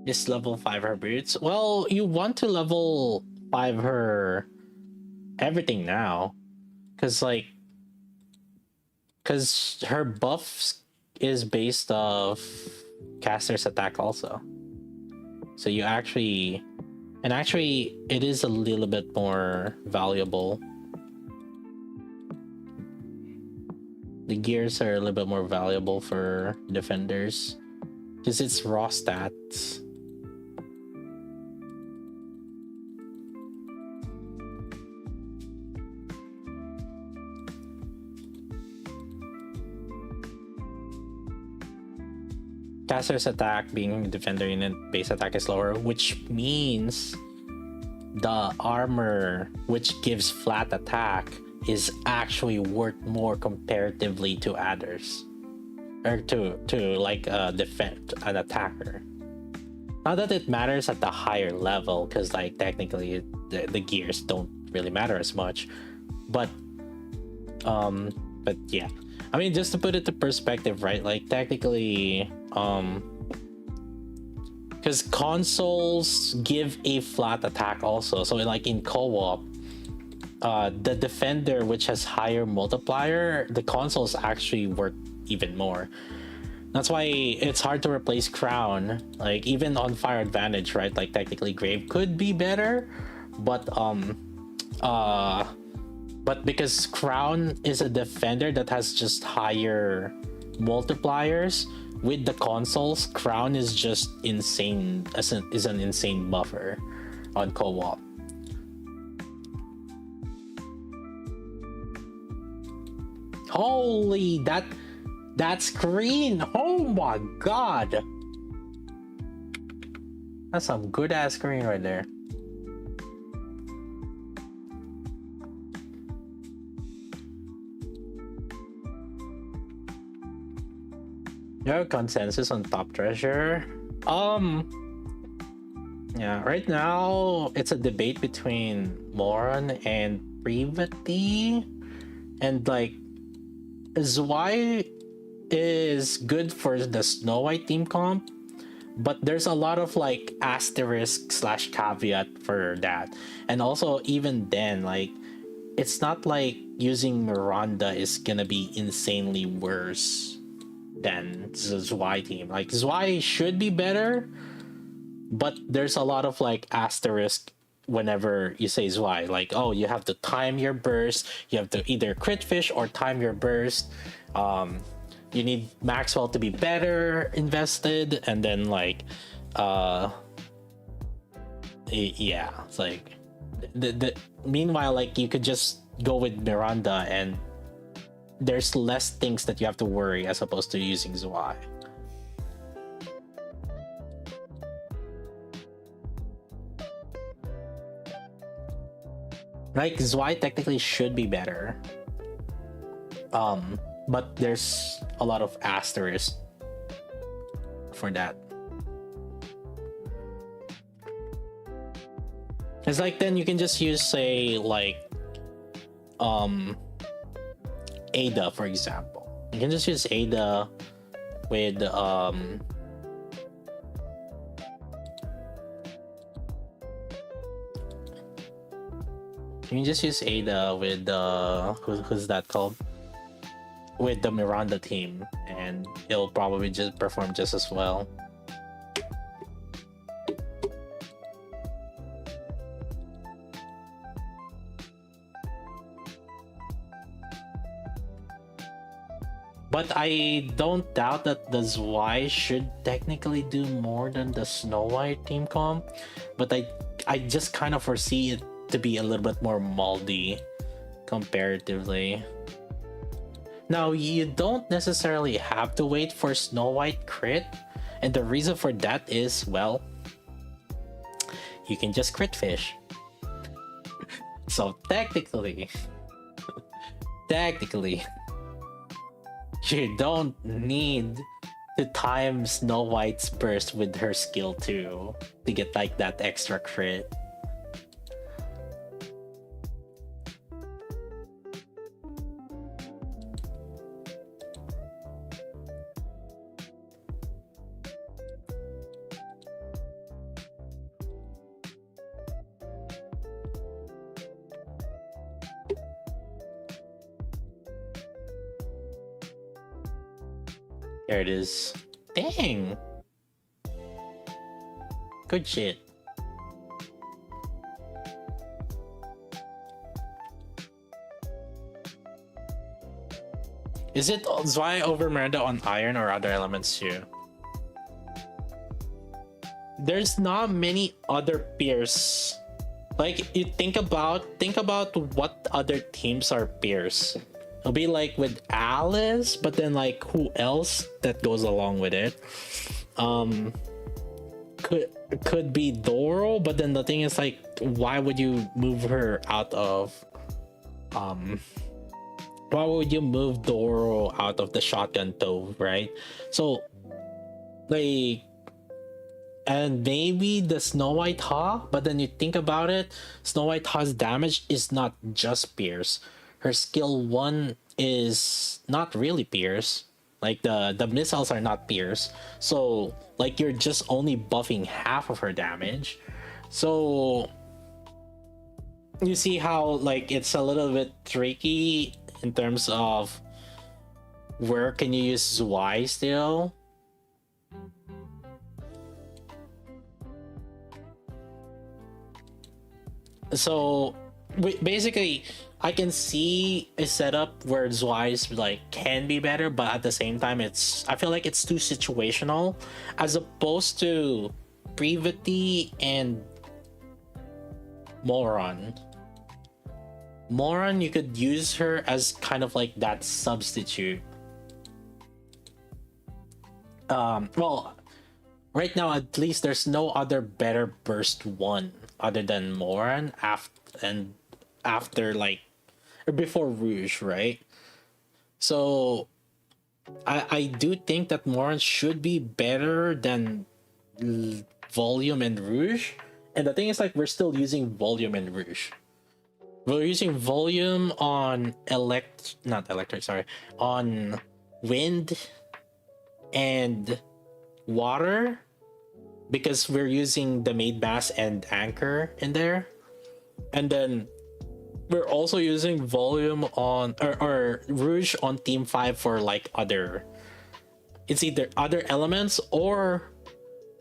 Just level 5 her boots. Well, you want to level 5 her everything now. Because her buffs is based off caster's attack also. So you actually, and actually it is a little bit more valuable. The gears are a little bit more valuable for defenders because it's raw stats. Caster's attack being a defender unit base attack is lower, which means the armor which gives flat attack is actually worth more comparatively to others, or to like defend an attacker. Not that it matters at the higher level, because like technically the gears don't really matter as much, but yeah, I mean, just to put it to perspective, right? Like technically, because consoles give a flat attack also. So like in co-op, the defender which has higher multiplier, the consoles actually work even more. That's why it's hard to replace Crown. Like even on Fire Advantage, right? Like technically Grave could be better, but because Crown is a defender that has just higher multipliers, with the consoles, Crown is just insane, is an insane buffer on co-op. Holy, that screen! Oh my god! That's some good ass screen right there. No consensus on top treasure. Yeah, right now it's a debate between Moron and Privity, and like Zwei is good for the Snow White team comp, but there's a lot of like asterisk slash caveat for that. And also even then, like it's not like using Miranda is gonna be insanely worse than the Zwei team. Like Zwei should be better, but there's a lot of like asterisk whenever you say Zwei. Like, oh, you have to time your burst, you have to either crit fish or time your burst. You need Maxwell to be better invested, and then like yeah, it's like the meanwhile, like you could just go with Miranda and there's less things that you have to worry as opposed to using Zwei. Like Zwei technically should be better, but there's a lot of asterisks for that. It's like then you can just use, say, like Ada, for example. You can just use Ada with you can just use Ada with who's that called? With the Miranda team, and it'll probably just perform just as well. But I don't doubt that the Zwei should technically do more than the Snow White team comp, but I just kind of foresee it to be a little bit more moldy comparatively. Now, you don't necessarily have to wait for Snow White crit, and the reason for that is, well, you can just crit fish. So technically, you don't need to time Snow White's burst with her skill 2 to get like that extra crit. There it is. Dang. Good shit. Is it Zwei over Miranda on iron or other elements too? There's not many other peers. Like you think about what other teams are peers. It'll be like with Alice, but then like who else that goes along with it? Could be Doro, but then the thing is like, why would you move her out of why would you move Doro out of the shotgun toe, right? So like, and maybe the Snow White Hawk, but then you think about it, Snow White Hawk's damage is not just pierce. Her skill 1 is not really pierce. Like the missiles are not pierce. So like you're just only buffing half of her damage. So you see how like it's a little bit tricky in terms of where can you use Zwei still. So basically I can see a setup where Zwei's like can be better, but at the same time I feel like it's too situational as opposed to Privity and Moron. Moron, you could use her as kind of like that substitute. Well, right now at least there's no other better burst 1 other than Moron after like or before Rouge, right? So I do think that Moron should be better than Volume and Rouge. And the thing is like we're still using Volume and Rouge. We're using Volume on on Wind and Water because we're using the Maid Bass and Anchor in there. And then we're also using Volume on or Rouge on Team 5 for like other, it's either other elements or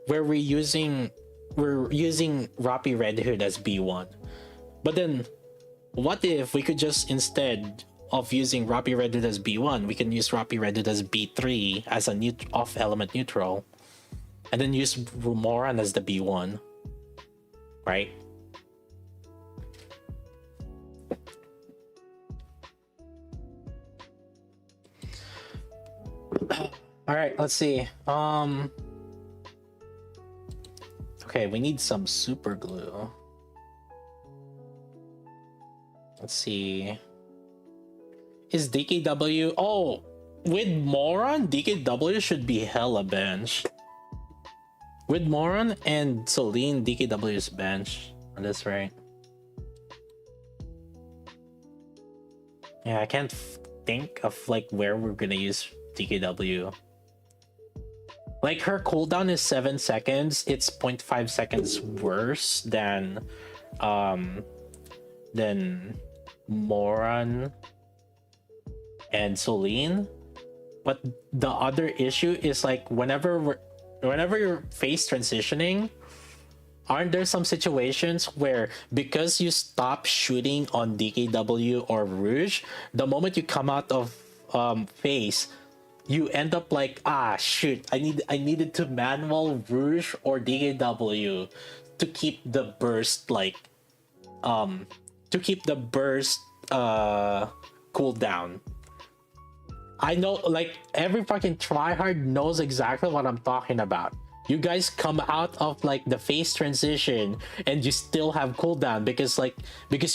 where we're using Roppy Red Hood as B1. But then what if we could just, instead of using Roppy Red Hood as B1, we can use Roppy Red Hood as B3 as a off element neutral, and then use Moran as the B1, right? All right, let's see. Okay, we need some super glue. Let's see. Is DKW? Oh, with Moron, DKW should be hella bench. With Moron and Celine, DKW is bench. That's right. Yeah, I can't think of like where we're gonna use DKW. Like her cooldown is 7 seconds. It's 0.5 seconds worse than Moran and Celine. But the other issue is like whenever you're phase transitioning, aren't there some situations where because you stop shooting on DKW or Rouge, the moment you come out of phase, you end up like, ah shoot, I needed to manual Rouge or DKW to keep the burst like cooldown. I know, like, every fucking tryhard knows exactly what I'm talking about. You guys come out of like the phase transition and you still have cooldown because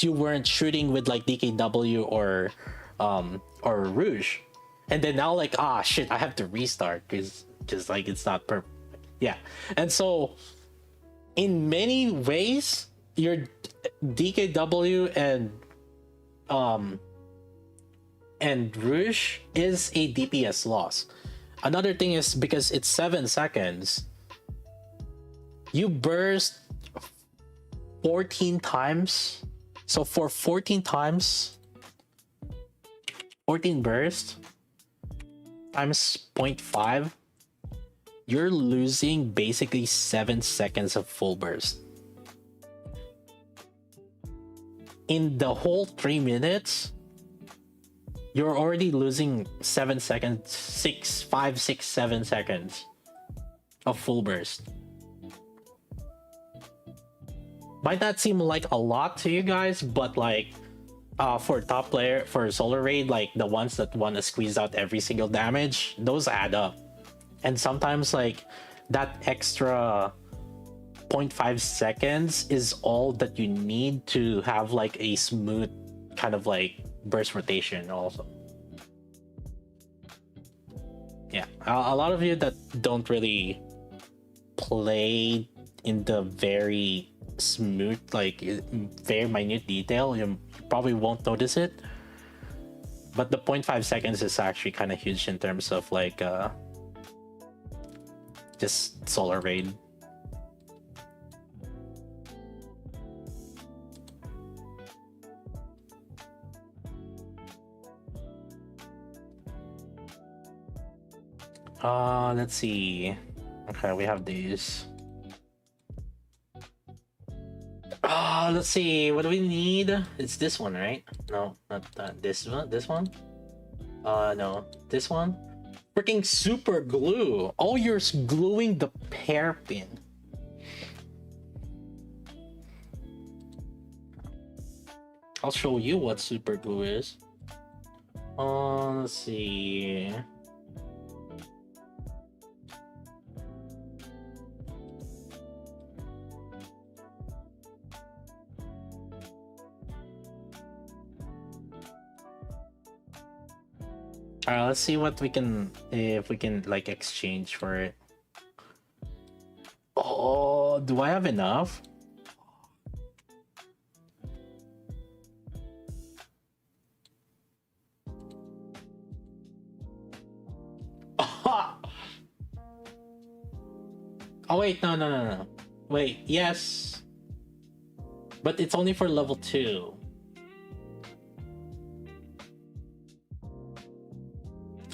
you weren't shooting with like DKW or Rouge, and then now like, ah shit, I have to restart because like it's not perfect. Yeah, and so in many ways your DKW and Rouge is a DPS loss. Another thing is because it's 7 seconds, you burst 14 times. So for 14 times, 14 burst, times 0.5, you're losing basically 7 seconds of full burst. In the whole 3 minutes, you're already losing 7 seconds, 6, 5, 6, 7 seconds of full burst. Might not seem like a lot to you guys, but like for top player, for Solar Raid, like the ones that want to squeeze out every single damage, those add up. And sometimes like that extra 0.5 seconds is all that you need to have like a smooth kind of like burst rotation also. Yeah, a lot of you that don't really play in the very smooth, like very minute detail, you probably won't notice it, but the 0.5 seconds is actually kind of huge in terms of like just Solar Raid. Let's see. Okay, we have these. Let's see. What do we need? It's this one, right? No, not that. This one. This one. No, this one. Freaking super glue. Oh, you're gluing the hairpin. I'll show you what super glue is. Let's see. Alright, let's see what we can, if we can like exchange for it. Oh, do I have enough? Oh wait, no. Wait, yes. But it's only for level 2.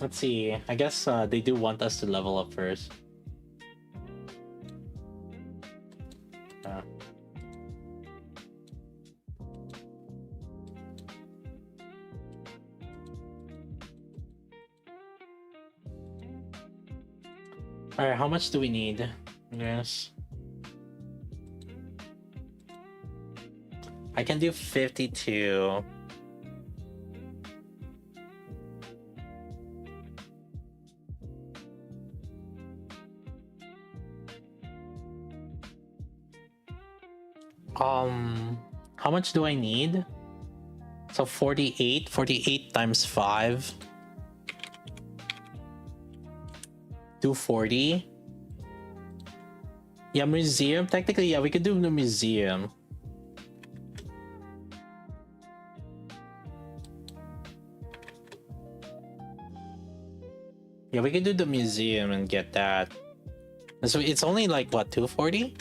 Let's see. I guess they do want us to level up first. Alright, how much do we need? Yes. I can do 52. How much do I need? So 48 times 5. 240. Yeah, museum. Technically, yeah, we could do the museum. Yeah, we could do the museum and get that. So it's only like what, 240?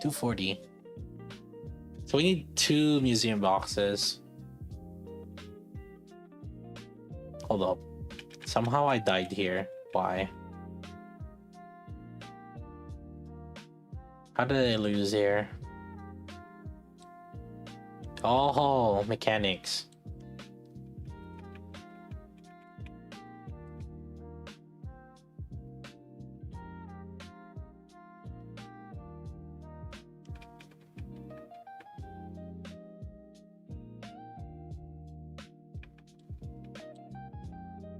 $240. So we need 2 museum boxes. Hold up. Somehow I died here. Why? How did I lose here? Oh, mechanics.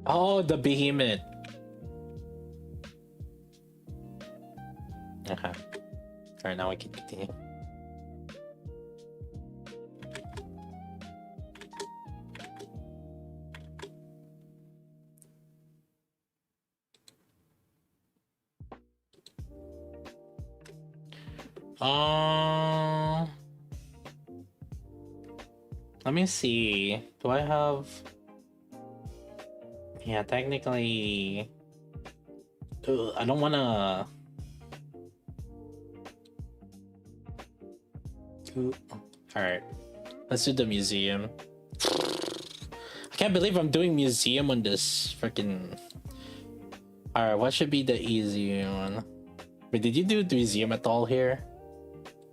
Oh, the behemoth. Okay. Alright, now we can continue. Let me see. Do I have... Yeah, technically... I don't wanna... Alright. Let's do the museum. I can't believe I'm doing museum on this freaking. Alright, what should be the easy one? Wait, did you do the museum at all here?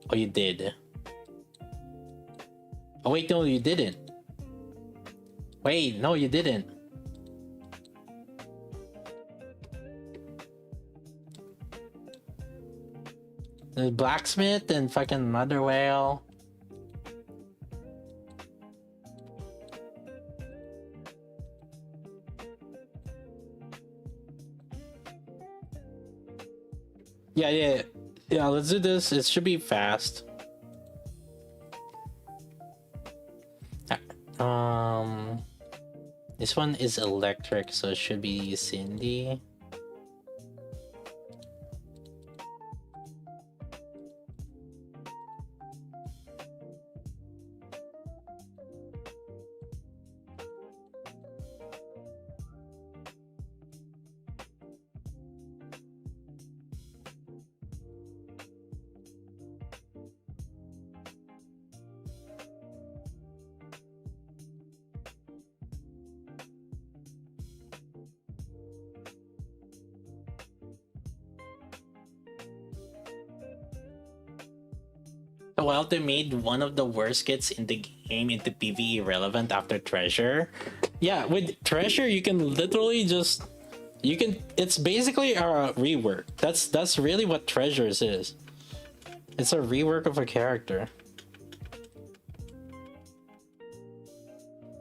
Oh, you did. Oh, wait, no, you didn't. Wait, no, you didn't. The blacksmith and fucking mother whale. Yeah, let's do this. It should be fast. This one is electric, so it should be Cindy. Well, they made one of the worst kits in the game into PvE relevant after Treasure. Yeah, with Treasure you can literally just it's basically a rework. That's really what Treasures is. It's a rework of a character.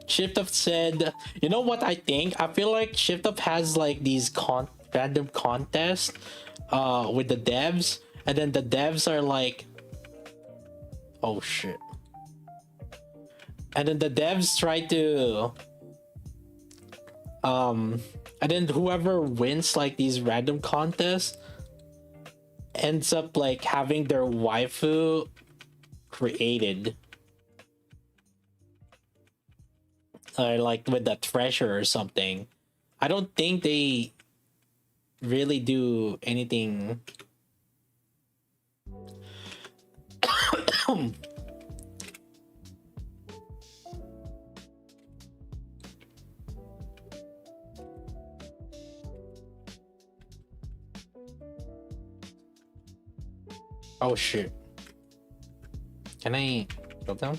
Shift Up said, you know what I think? I feel like Shift Up has like these random contests with the devs, and then the devs are like, oh shit. And then the devs try to and then whoever wins like these random contests ends up like having their waifu created. Like with the treasure or something. I don't think they really do anything. Oh shit. Can I go down?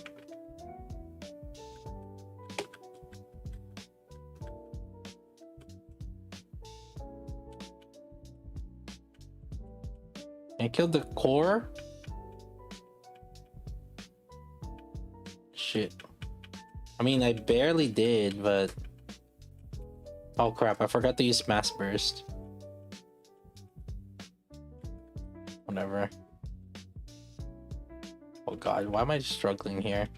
I killed the core? Shit. I mean, I barely did, but... Oh crap, I forgot to use Mass Burst. Whatever. Oh god, why am I struggling here?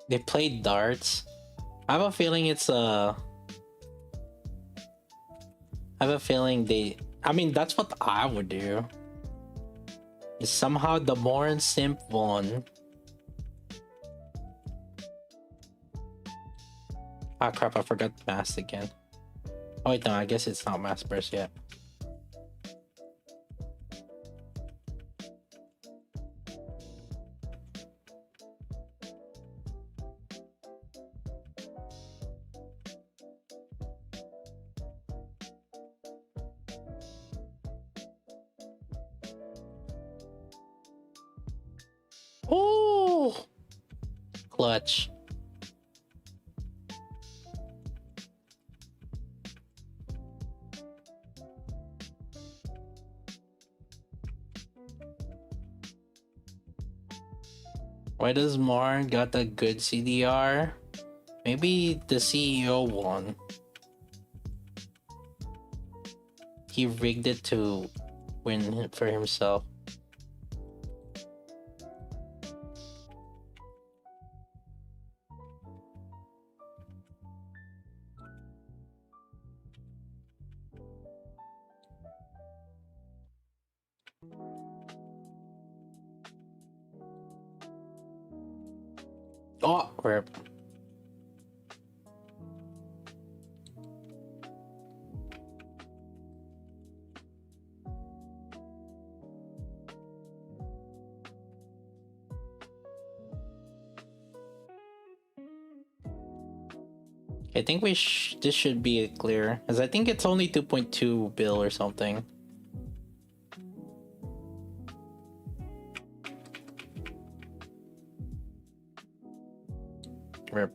They played darts. I have a feeling it's I have a feeling I mean, that's what I would do. Is somehow the more simp one. Ah crap, I forgot mass again. Oh wait, no, I guess it's not mass burst yet. Oh, clutch. Why does Marn got a good CDR? Maybe the CEO won. He rigged it to win for himself. Oh, rip. I think this should be clear, because I think it's only 2.2 bill or something. Rip.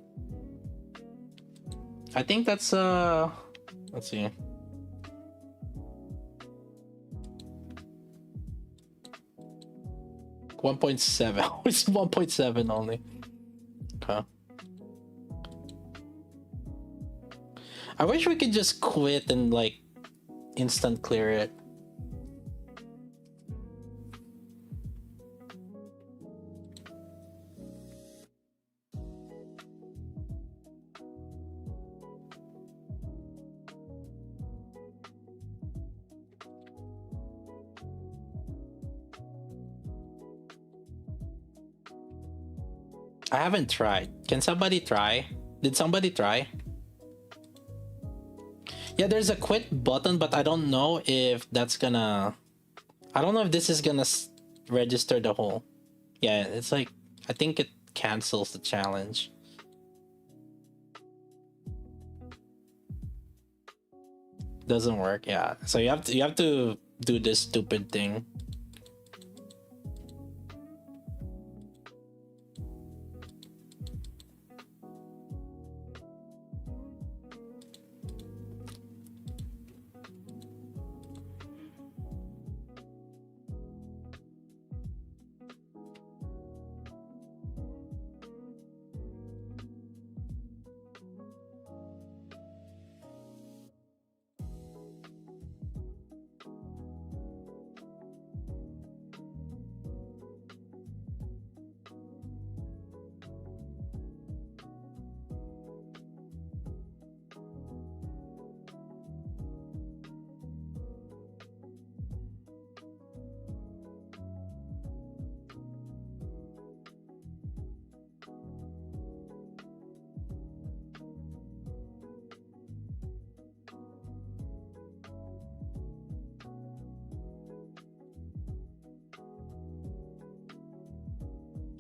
I think that's let's see. $1.7. It's 1.7 only. Okay. I wish we could just quit and like instant clear it. I haven't tried. Can somebody try? Did somebody try? Yeah, there's a quit button, but I don't know if that's gonna... I don't know if this is gonna register the whole... Yeah, it's like... I think it cancels the challenge. Doesn't work, yeah. So you have to do this stupid thing.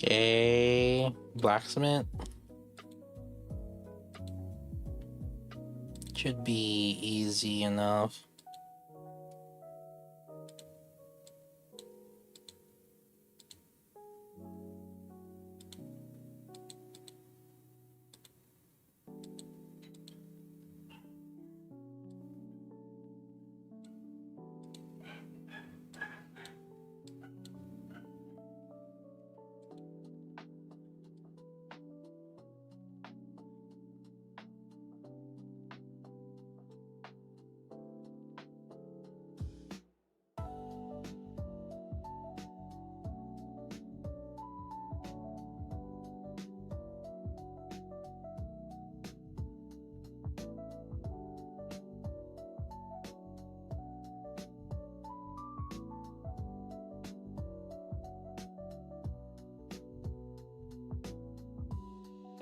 Okay, blacksmith. Should be easy enough.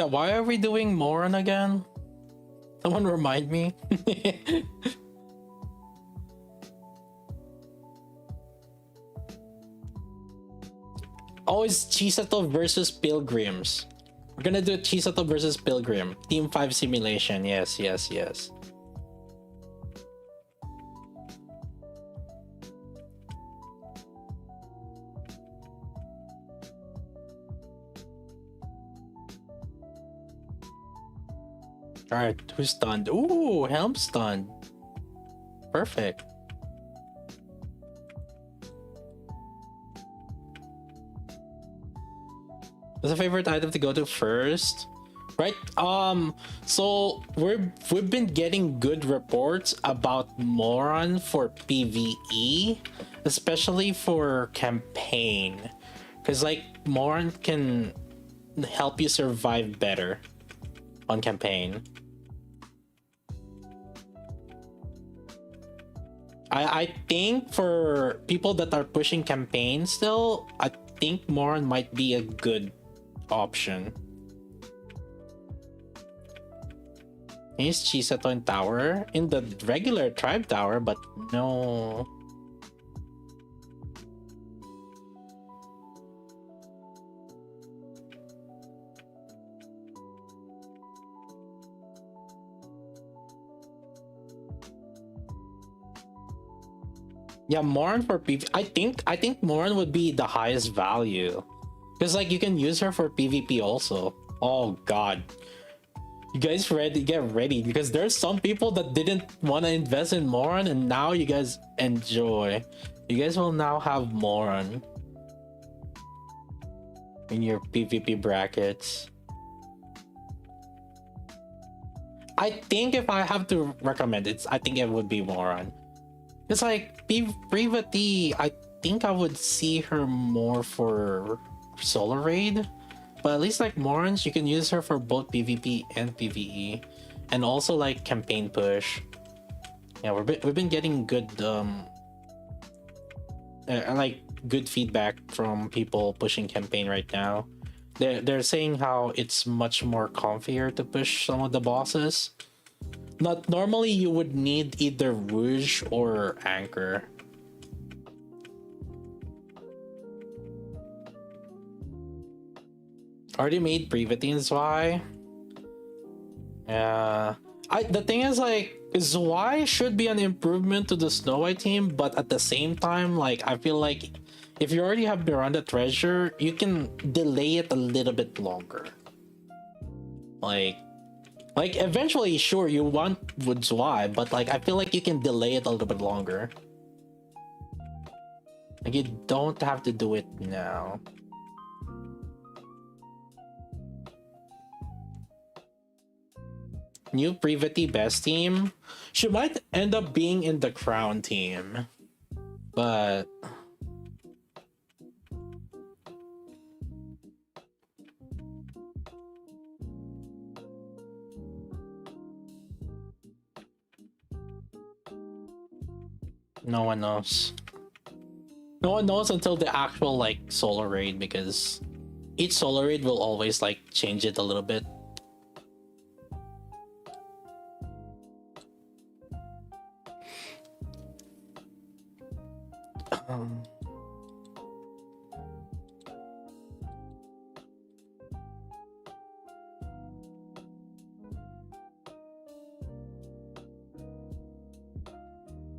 Yeah, why are we doing Moron again? Someone remind me. Oh, it's Chisato versus Pilgrims. We're gonna do Chisato versus Pilgrim. Team 5 simulation. Yes, yes, yes. Alright, who's stunned? Ooh, Helm stunned. Perfect. What's a favorite item to go to first? Right, so we've been getting good reports about Moron for PvE, especially for campaign. Because like Moron can help you survive better on campaign. I think for people that are pushing campaign still, I think Moron might be a good option. Is Chisato in tower? In the regular tribe tower, but no. Yeah, Moran for PV. I think Moran would be the highest value. Because like you can use her for PvP also. Oh god. You guys ready? Get ready because there's some people that didn't want to invest in Moran and now you guys enjoy. You guys will now have Moran in your PvP brackets. I think if I have to recommend it, I think it would be Moran. It's like Privati, I think I would see her more for solo raid. But at least like Morans, you can use her for both PvP and PvE. And also like campaign push. Yeah, we've been getting good like good feedback from people pushing campaign right now. They're saying how it's much more comfier to push some of the bosses. Not normally you would need either Rouge or Anchor. Already made Privati and Zwei. Yeah. The thing is like Zwei should be an improvement to the Snow White team, but at the same time, like I feel like if you already have Miranda Treasure, you can delay it a little bit longer. Like eventually, sure, you want with Zwei, but like I feel like you can delay it a little bit longer. Like you don't have to do it now. New Privati best team. She might end up being in the Crown team, but no one knows. No one knows until the actual like solo raid, because each solo raid will always like change it a little bit.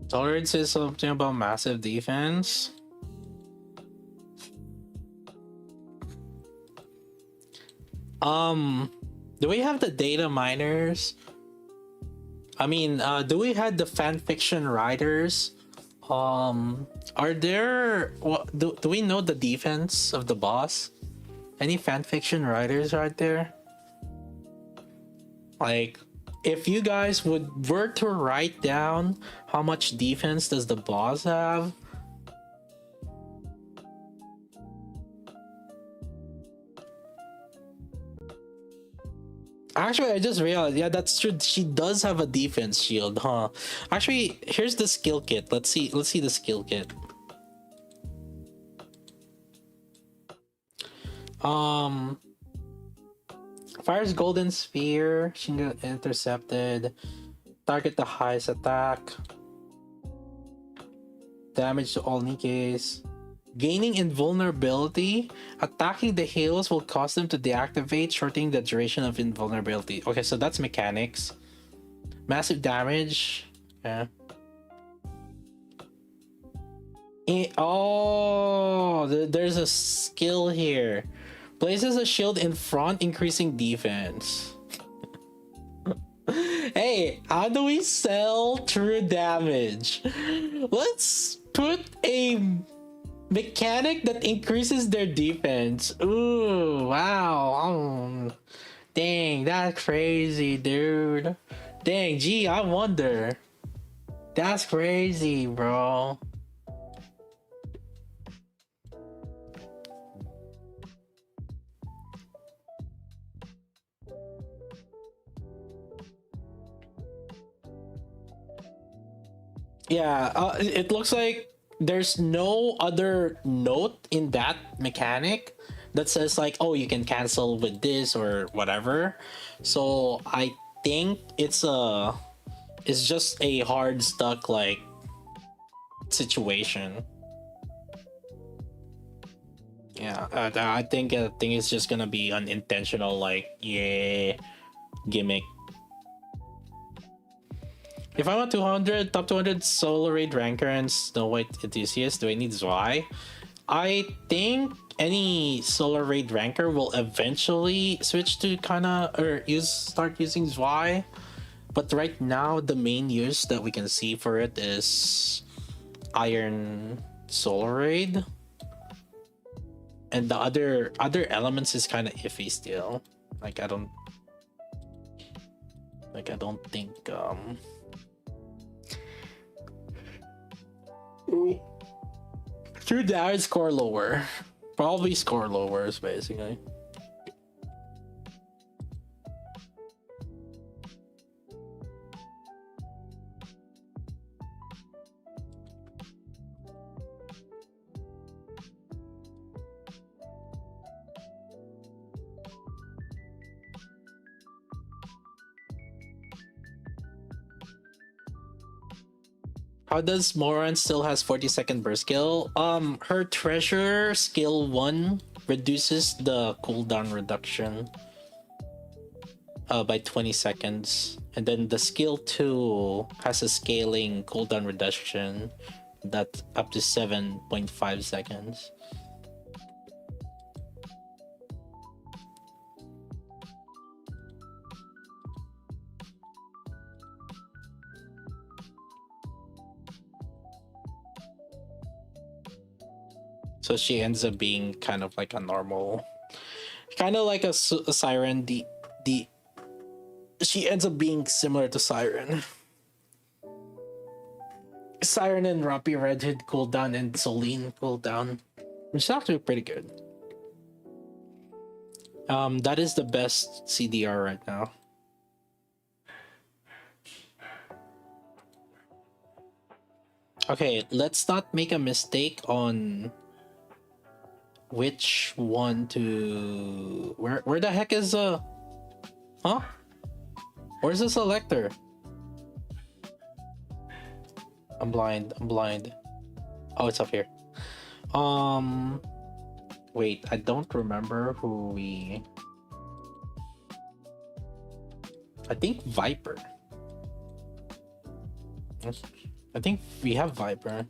Tolerance says something about massive defense. Do we have the data miners? I mean, do we have the fanfiction writers? Are there what do we know the defense of the boss? Any fanfiction writers right there? Like, if you guys were to write down how much defense does the boss have? Actually, I just realized, yeah, that's true. She does have a defense shield, huh? Actually, here's the skill kit. Let's see the skill kit. Fires golden sphere, Shingo intercepted, target the highest attack, damage to all Nikkes, gaining invulnerability, attacking the heals will cause them to deactivate, shortening the duration of invulnerability. Okay, so that's mechanics. Massive damage, yeah. Oh, there's a skill here. Places a shield in front, increasing defense. Hey, how do we sell true damage? Let's put a mechanic that increases their defense. Ooh, wow. Dang, that's crazy, dude. Dang, gee, I wonder. That's crazy, bro. Yeah, it looks like there's no other note in that mechanic that says like, oh, you can cancel with this or whatever. So I think it's just a hard stuck like situation. Yeah, I think it's just gonna be unintentional, like, yeah, gimmick. If I'm a 200, top 200 Solar Raid Ranker and Snow White Enthusiast, do I need Zwei? I think any Solar Raid Ranker will eventually switch to start using Zwei. But right now, the main use that we can see for it is Iron Solar Raid. And the other elements is kind of iffy still. Like I don't think True damage score lower. Probably score lowers basically. How does Moran still has 40-second burst skill? Her treasure skill 1 reduces the cooldown reduction by 20 seconds. And then the skill 2 has a scaling cooldown reduction that's up to 7.5 seconds. So she ends up being kind of like a normal, kind of like a Siren. She ends up being similar to Siren. Siren and Roppy Red Hood cooldown and Soline cooldown, which is actually pretty good. That is the best CDR right now. Okay, let's not make a mistake on which one to where the heck is huh? Where's the selector? I'm blind. Oh, it's up here. Wait, I don't remember who we. I think Viper. I think we have Viper.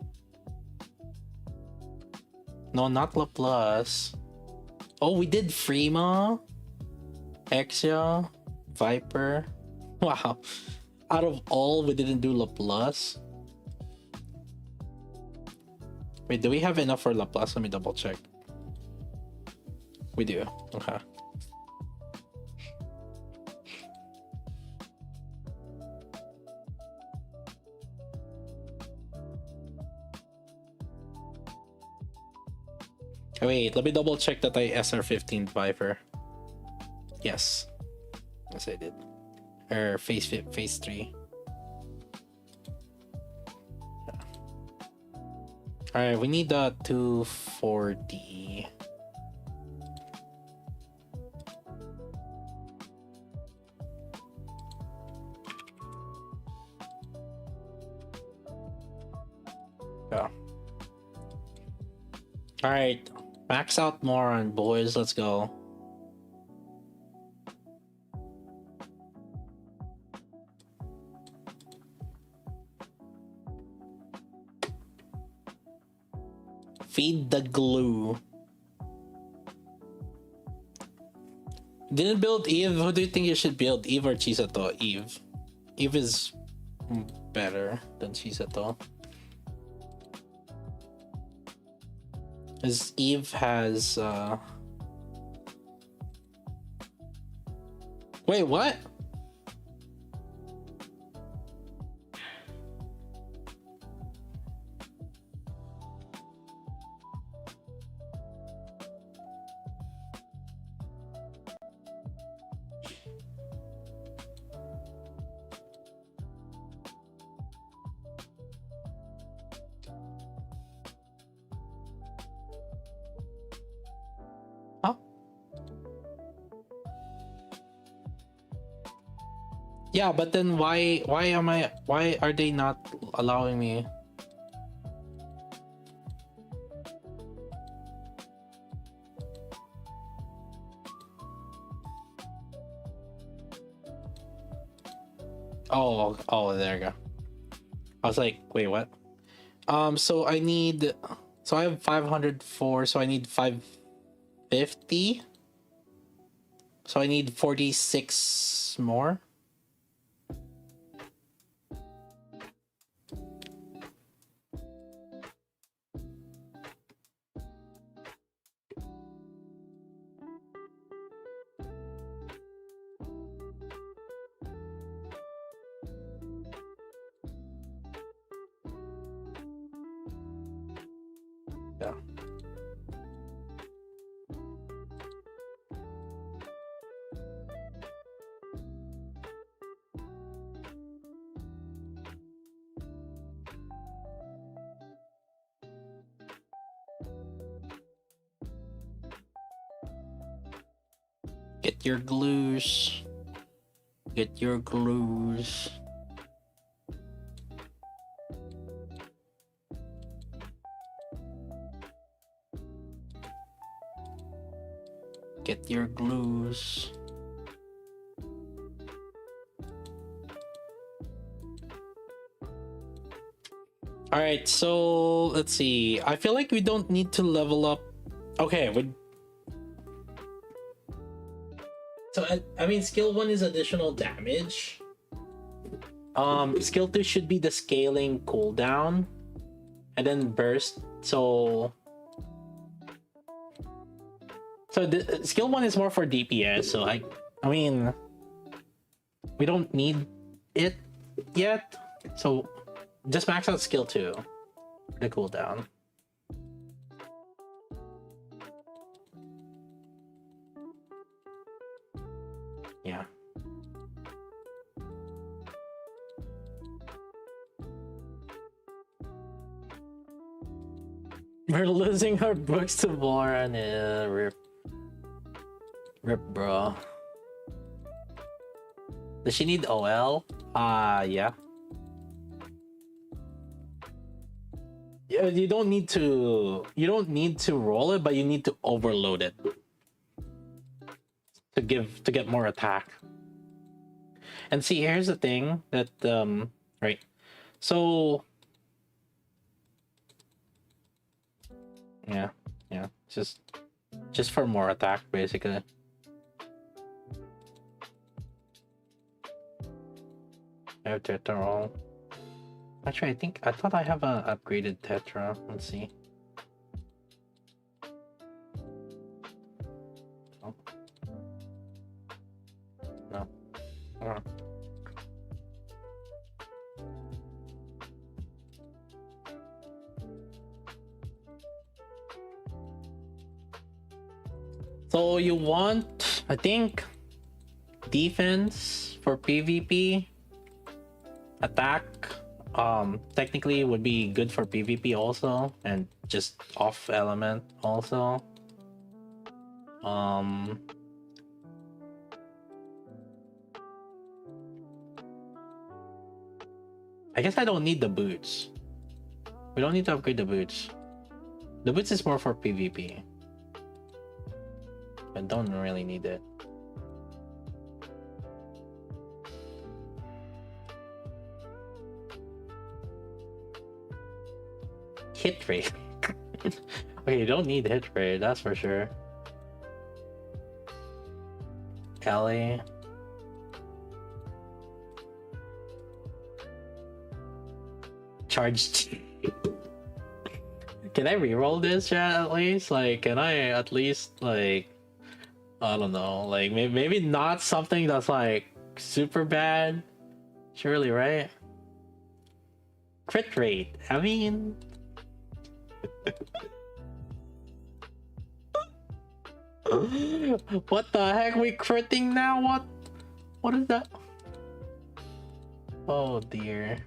No, not Laplace. Oh, we did Freema, Exia, Viper. Wow. Out of all, we didn't do Laplace. Wait, do we have enough for Laplace? Let me double check. We do. Okay. Wait, let me double check that I SR15 Viper. Yes. Yes, I did. Or phase 3. Yeah. Alright, we need the 240. Yeah. Alright. Max out Moron, boys. Let's go. Feed the glue. Didn't build Eve. Who do you think you should build? Eve or Chisato? Eve. Eve is better than Chisato. As Eve has wait, what? Yeah, but then why are they not allowing me? Oh, there you go. I was like, wait, what? So I need, so I have 504, so I need 550. So I need 46 more. Yeah. Get your glues. Get your glues. Get your glues. All right, so let's see. I feel like we don't need to level up. Okay, so I mean, skill 1 is additional damage. Skill 2 should be the scaling cooldown, and then burst. So the skill 1 is more for DPS. So I mean, we don't need it yet. So just max out skill 2 for the cooldown. Yeah. We're losing our books to Moran. Rip. Rip, bro. Does she need OL? Yeah. Yeah, you don't need to roll it, but you need to overload it to get more attack. And see, here's the thing that right. So yeah, just for more attack basically. I have Tetra. Actually, I thought I have a upgraded Tetra. Let's see. Oh. No. Oh. So you want, I think, defense for PvP. Attack technically would be good for PvP also, and just off element also. I guess I don't need the boots. We don't need to upgrade the boots. The boots is more for PvP. I don't really need it. Hit rate. Okay, you don't need hit rate, that's for sure. Ellie. Charged. Can I reroll this, chat, at least? Like, can I at least, like, I don't know, like, maybe not something that's, like, super bad? Surely, right? Crit rate. I mean... What the heck? We critting now? What is that? Oh dear.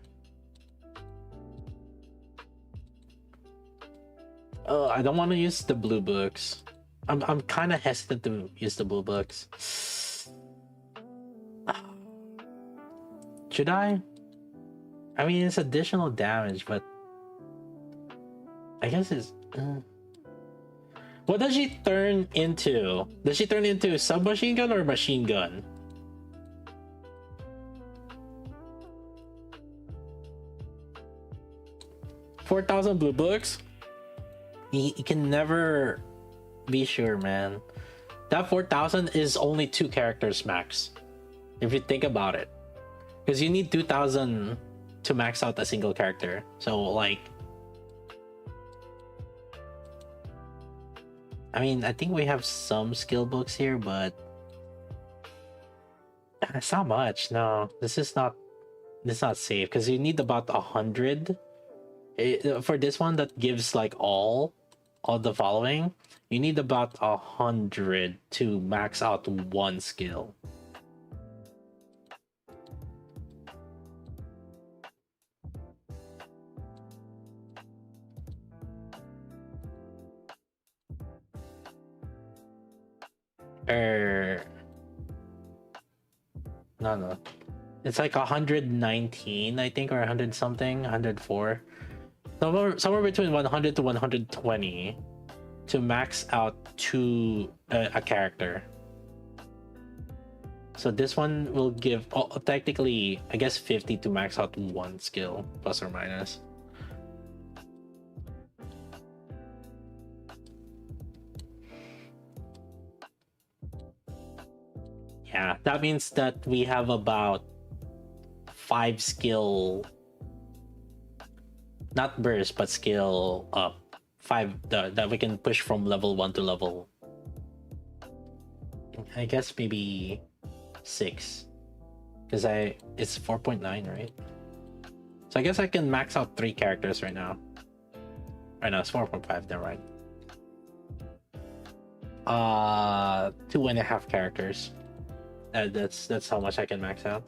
Oh, I don't want to use the blue books. I'm kind of hesitant to use the blue books. Should I? I mean, it's additional damage, but I guess it's... What does she turn into? Does she turn into submachine gun or machine gun? 4,000 blue books. You can never be sure, man. That 4,000 is only 2 characters max, if you think about it, because you need 2,000 to max out a single character. So like, I mean, I think we have some skill books here, but it's not much. No, this is not safe, because you need about 100 for this one that gives like all the following. You need about 100 to max out one skill. No, it's like 119, I think, or 100 something, 104, somewhere between 100 to 120 to max out a character. So this one will give, technically, I guess 50 to max out one skill, plus or minus. Yeah, that means that we have about 5 skill, not burst, but skill up. 5 that we can push from level 1 to level, I guess maybe 6, because it's 4.9, right? So I guess I can max out 3 characters right now. Right now it's 4.5, never mind. 2.5 characters. That's how much I can max out.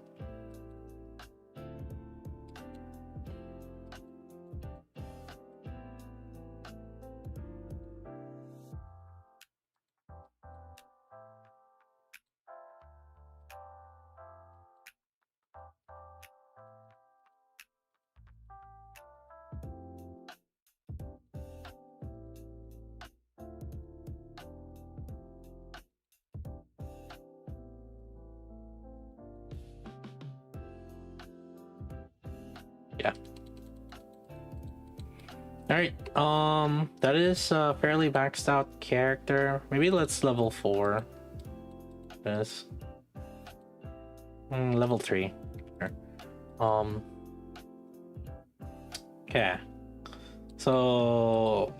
Yeah. All right. That is a fairly maxed out character. Maybe let's level 4 this. Level 3. Sure. Okay. So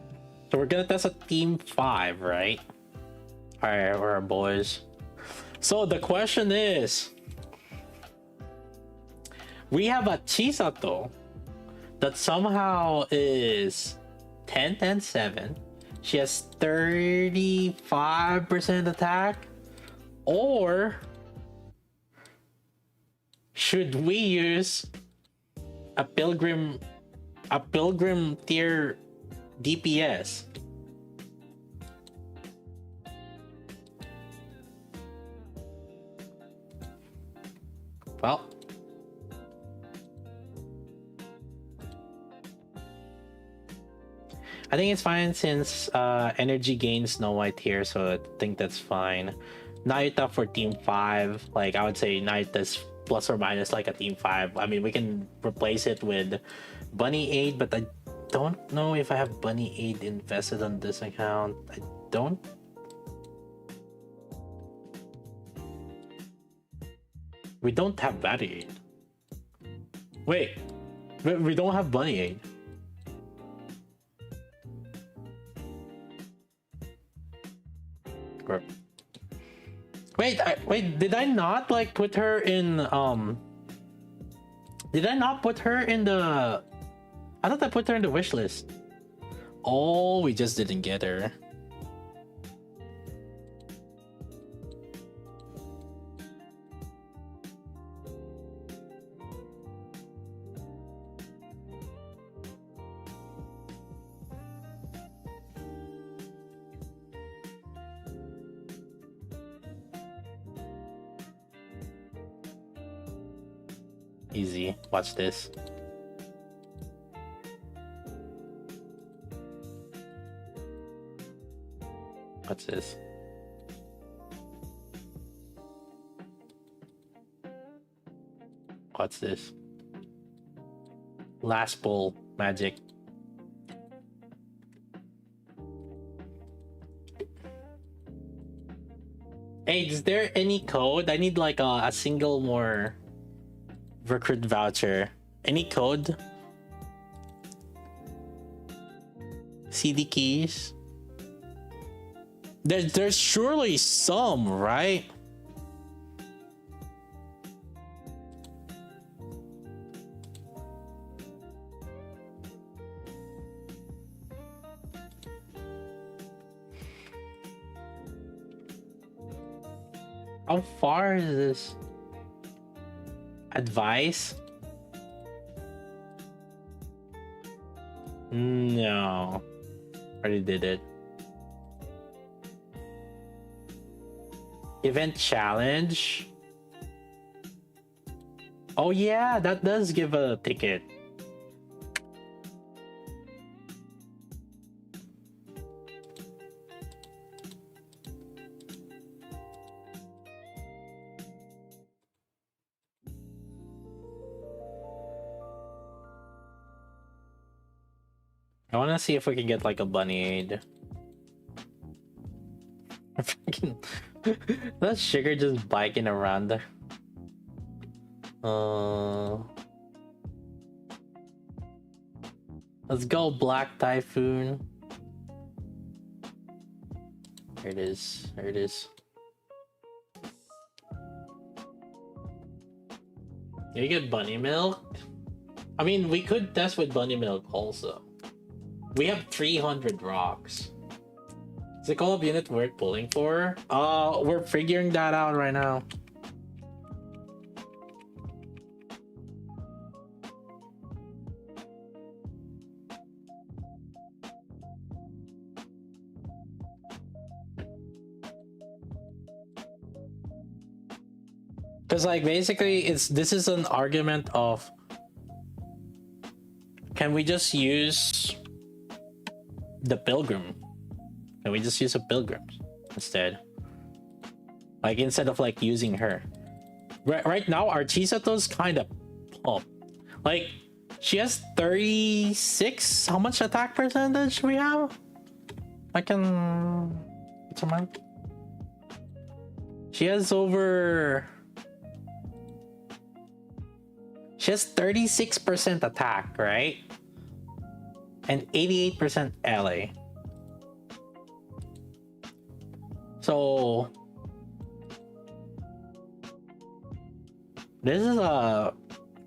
we're gonna test a team 5, right? All right, we're boys. So the question is, we have a Chisato that somehow is 10, 10, 7. She has 35% attack. Or should we use a pilgrim tier DPS? Well, I think it's fine since energy gains no white here, so I think that's fine. Naita for team 5, like I would say Naita's plus or minus like a team 5. I mean, we can replace it with Bunny Aid, but I don't know if I have Bunny Aid invested on this account. I don't. We don't have Bunny Aid. Wait, we don't have Bunny Aid. Wait, did I not like put her in did I not put her in the, I thought I put her in the wish list. Oh, we just didn't get her. Easy. Watch this. What's this? What's this? Last pull magic. Hey, is there any code? I need like a single more recruit voucher. Any code? CD keys? There's surely some, right? How far is this? Advice? No. Already did it. Event challenge? Oh yeah, that does give a ticket. I want to see if we can get like a bunny aid. That sugar just biking around. Let's go, Black Typhoon. There it is. There it is. Can you get bunny milk? I mean, we could test with bunny milk also. We have 300 rocks. Is the COLLAB unit worth pulling for? We're figuring that out right now. Because like basically this is an argument of, can we just use the pilgrim? Can we just use a pilgrim instead? Like instead of like using her. Right now our Chisato's kind of pumped. Like she has 36. How much attack percentage we have? I can. What's her mind? She has over. She has 36% attack, right? And 88% LA. So this is a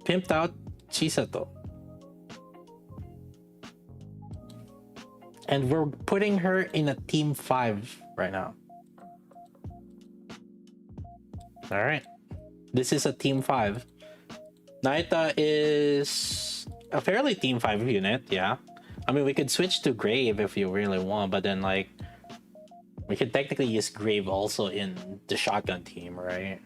pimped out Chisato. And we're putting her in a team 5 right now. Alright. This is a team 5. Naita is a fairly team 5 unit, yeah. I mean, we could switch to Grave if you really want, but then like we could technically use Grave also in the shotgun team, right?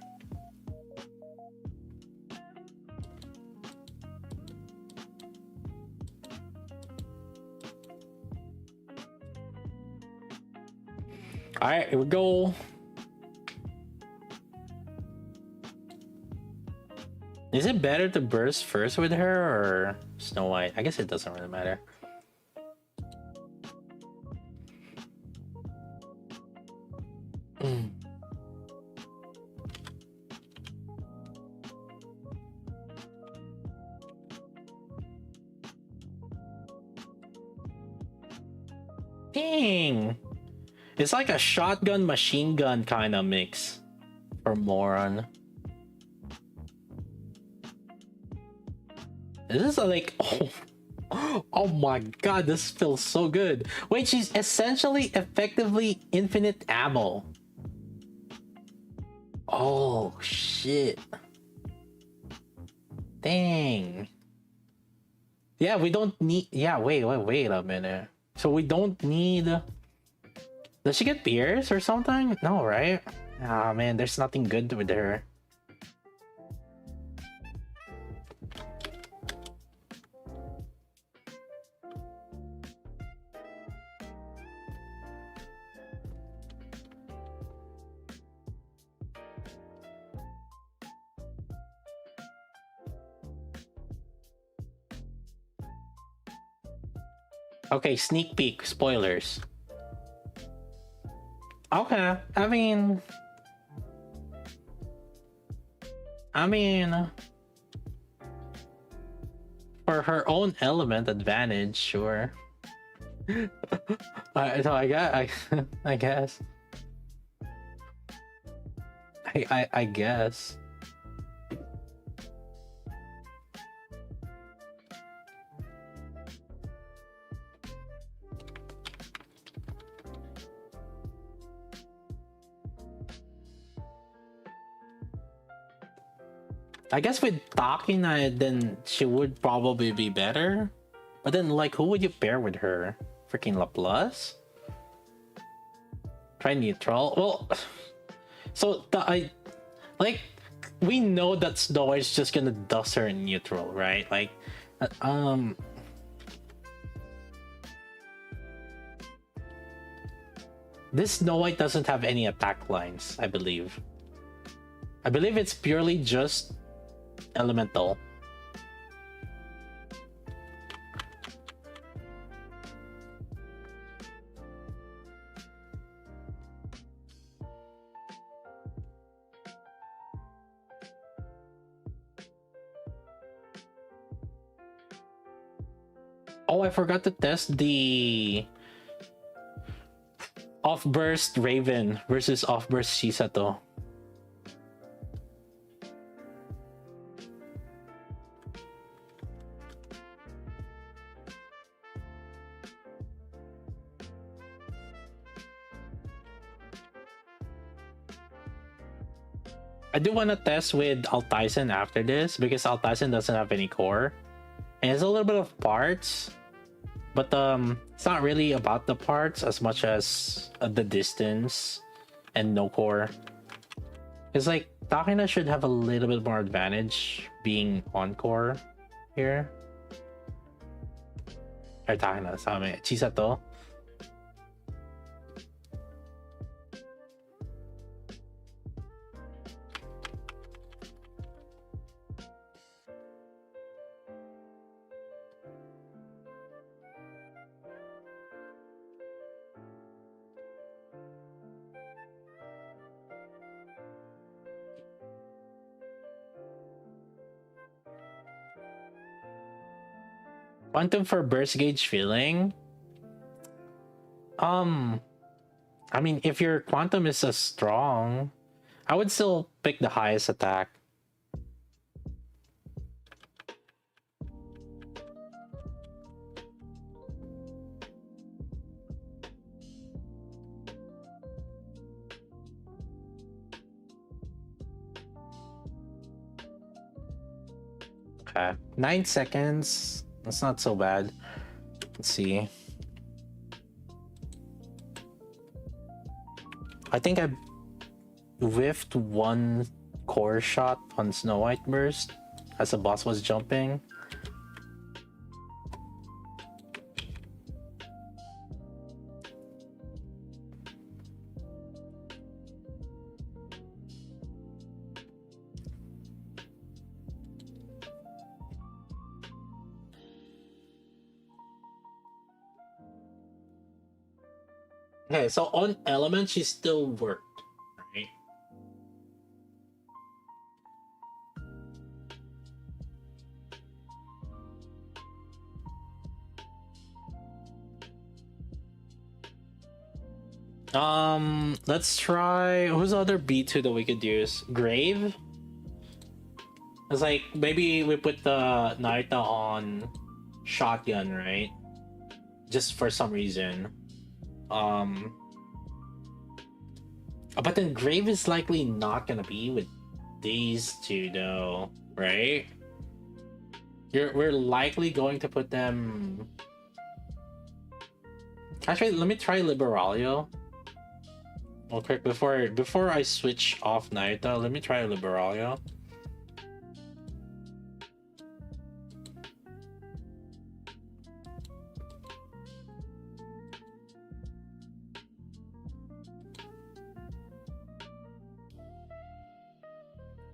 Alright, here we go. Is it better to burst first with her or Snow White? I guess it doesn't really matter. Dang! It's like a shotgun machine gun kind of mix for Moron. This is like, oh my god, this feels so good. Wait, she's essentially effectively infinite ammo. Oh shit. Dang. Yeah, we don't need, yeah, wait a minute. So we don't need, does she get pierced or something? No, right? Ah man, there's nothing good with her. Okay, sneak peek, spoilers. Okay, I mean, I mean, for her own element advantage, sure. So I guess I guess I guess. I guess with Takina, then she would probably be better. But then, like, who would you pair with her? Freaking Laplace? Try neutral. Well, so like, we know that Snow White's just gonna dust her in neutral, right? Like, this Snow White doesn't have any attack lines, I believe. I believe it's purely just elemental. Oh, I forgot to test the off-burst Raven versus off-burst Chisato. I do want to test with Altizen after this because Altizen doesn't have any core. And it's a little bit of parts, but it's not really about the parts as much as the distance and no core. It's like Takina should have a little bit more advantage being on core here. Or Takina, sabi, Chisato. Quantum for burst gauge feeling. I mean, if your quantum is as strong, I would still pick the highest attack. Okay, 9 seconds. That's not so bad. Let's see. I think I whiffed one core shot on Snow White burst as the boss was jumping. Okay, so on element, she still worked, right? Let's try. Who's the other B2 that we could use? Grave? It's like maybe we put the Naruto on shotgun, right? Just for some reason. But then Grave is likely not gonna be with these two though, right? We're likely going to put them. Actually, let me try Liberalia. Real quick before I switch off Naruto, let me try Liberalia.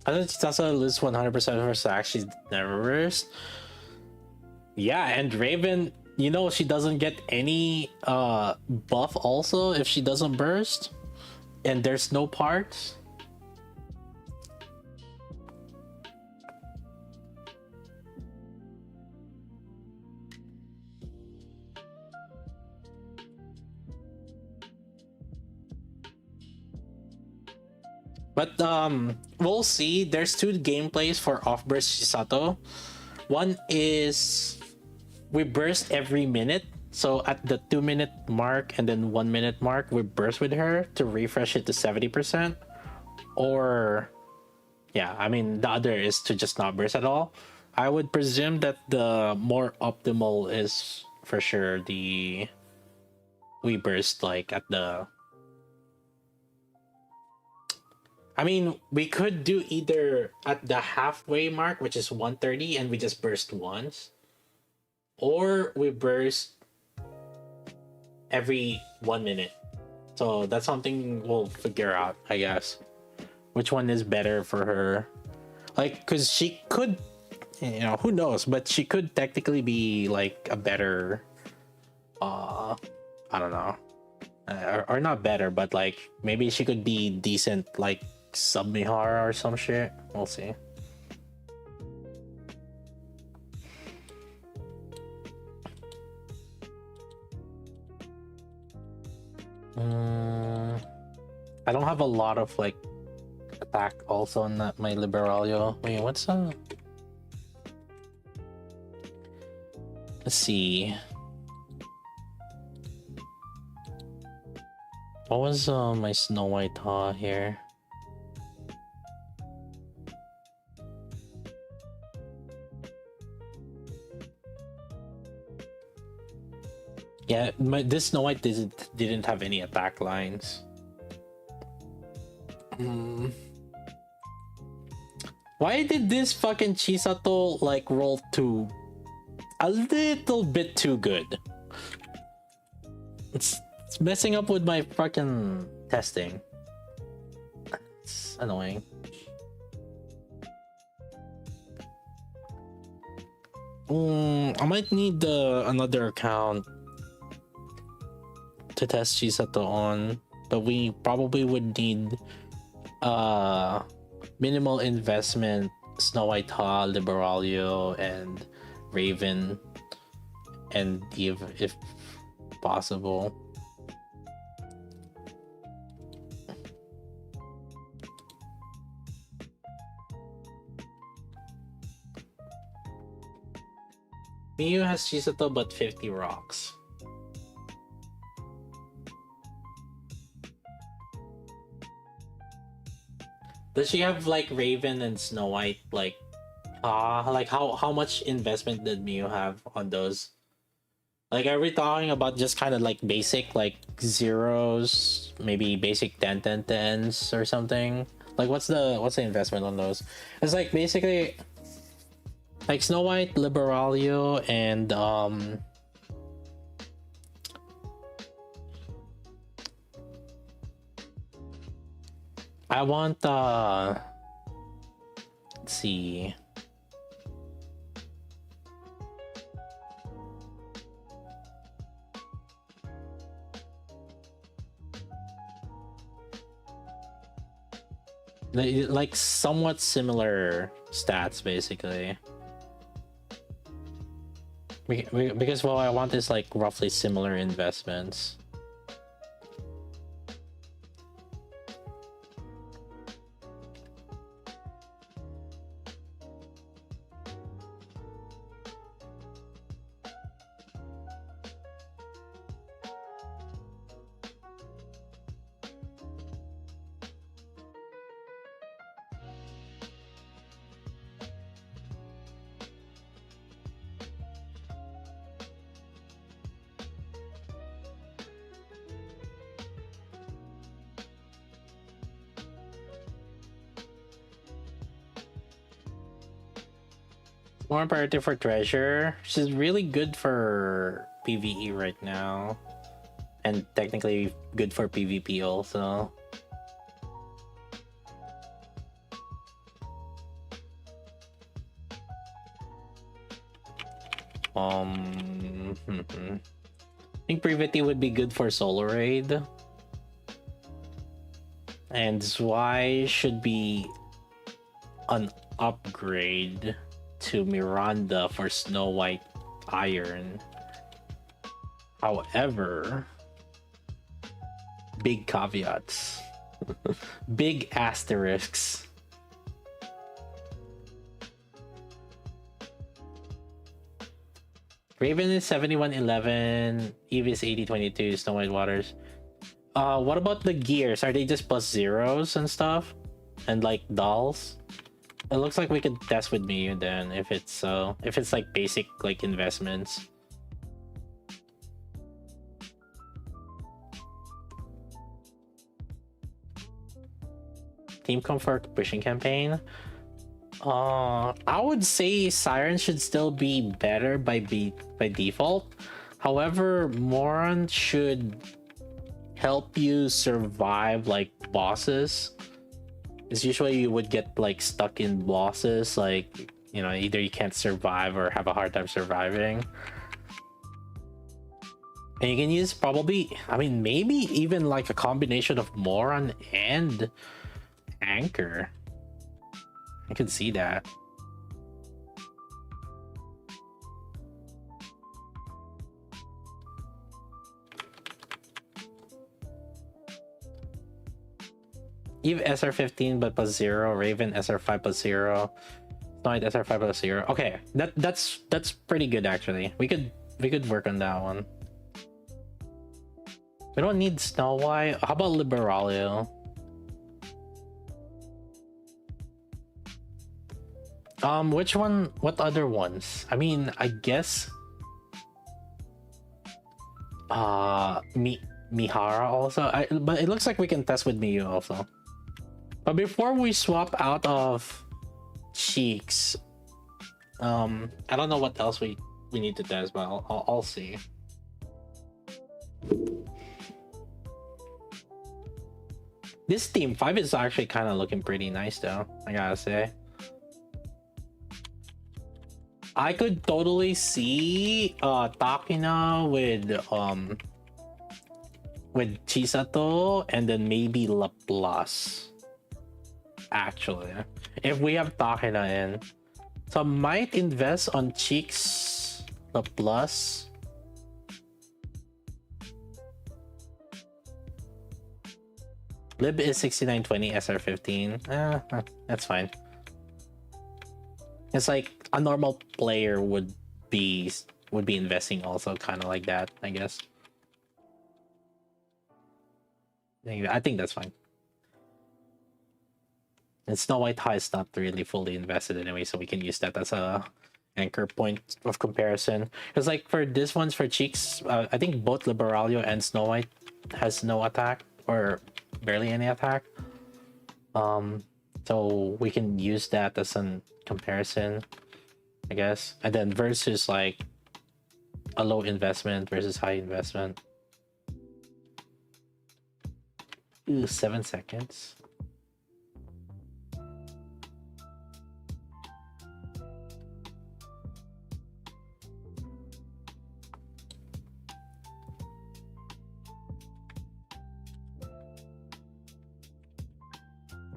I think Chisato loses 100% of her stack. She's never burst. Yeah, and Raven, you know, she doesn't get any buff also if she doesn't burst. And there's no parts. But we'll see. There's two gameplays for off burst Chisato. One is we burst every minute. So at the 2-minute mark and then 1-minute mark, we burst with her to refresh it to 70%. Or yeah, I mean the other is to just not burst at all. I would presume that the more optimal is for sure the we burst like at the, I mean, we could do either at the halfway mark, which is 130, and we just burst once, or we burst every 1 minute. So that's something we'll figure out, I guess. Which one is better for her? Like, because she could, you know, who knows, but she could technically be like a better, I don't know, or not better, but like maybe she could be decent, like Sub-Mihara or some shit. We'll see. I don't have a lot of like attack also on that, my Liberaglio. Wait, what's let's see. What was my Snow White Haw here? Yeah, this Snow White didn't have any attack lines. Why did this fucking Chisato like roll a little bit too good? It's messing up with my fucking testing. It's annoying. I might need another account to test Chisato on, but we probably would need minimal investment Snow White Haw, Liberaglio, and Raven, and Eve if possible. Miyu has Chisato but 50 rocks. Does she have like Raven and Snow White? Like how much investment did Miyu have on those? Like, are we talking about just kind of like basic, like zeros, maybe basic 10s or something? Like, what's the investment on those? It's like basically like Snow White, Liberaglio, and I want let's see. Like somewhat similar stats basically. Because what I want is like roughly similar investments. More imperative for treasure. She's really good for PvE right now, and technically good for PvP also. I think Privity would be good for solo raid, and Zwei should be an upgrade to Miranda for Snow White Iron. However, big caveats. Big asterisks. Raven is 7111, Eve is 8022, Snow White Waters. What about the gears? Are they just plus zeros and stuff? And like dolls? It looks like we could test with Miyu then if it's like basic like investments. Team Comfort pushing campaign. I would say Siren should still be better by default. However, Moron should help you survive like bosses. Because usually you would get like stuck in bosses, like, you know, either you can't survive or have a hard time surviving. And you can use probably, I mean, maybe even like a combination of Moron and Anchor. I can see that. Eve SR15 but plus 0, Raven SR5 plus 0, Snow SR5 plus 0. Okay, that's pretty good actually. We could work on that one. We don't need Snow White. How about Liberalia? Which one? What other ones? I mean, I guess. Mihara also. But it looks like we can test with Miyu also. But before we swap out of Cheeks, I don't know what else we need to test, but I'll see. This team 5 is actually kind of looking pretty nice though, I gotta say. I could totally see Takina with Chisato and then maybe Laplace. Actually, if we have Takina in, so I might invest on Cheeks, Laplace. Lib is 6920 SR15. That's fine. It's like a normal player would be investing also, kind of like that, I guess. I think that's fine. And Snow White High is not really fully invested anyway, so we can use that as a anchor point of comparison. Because like for this one's for Cheeks, I think both Liberalia and Snow White has no attack or barely any attack. So we can use that as a comparison, I guess. And then versus like a low investment versus high investment. Ooh, 7 seconds.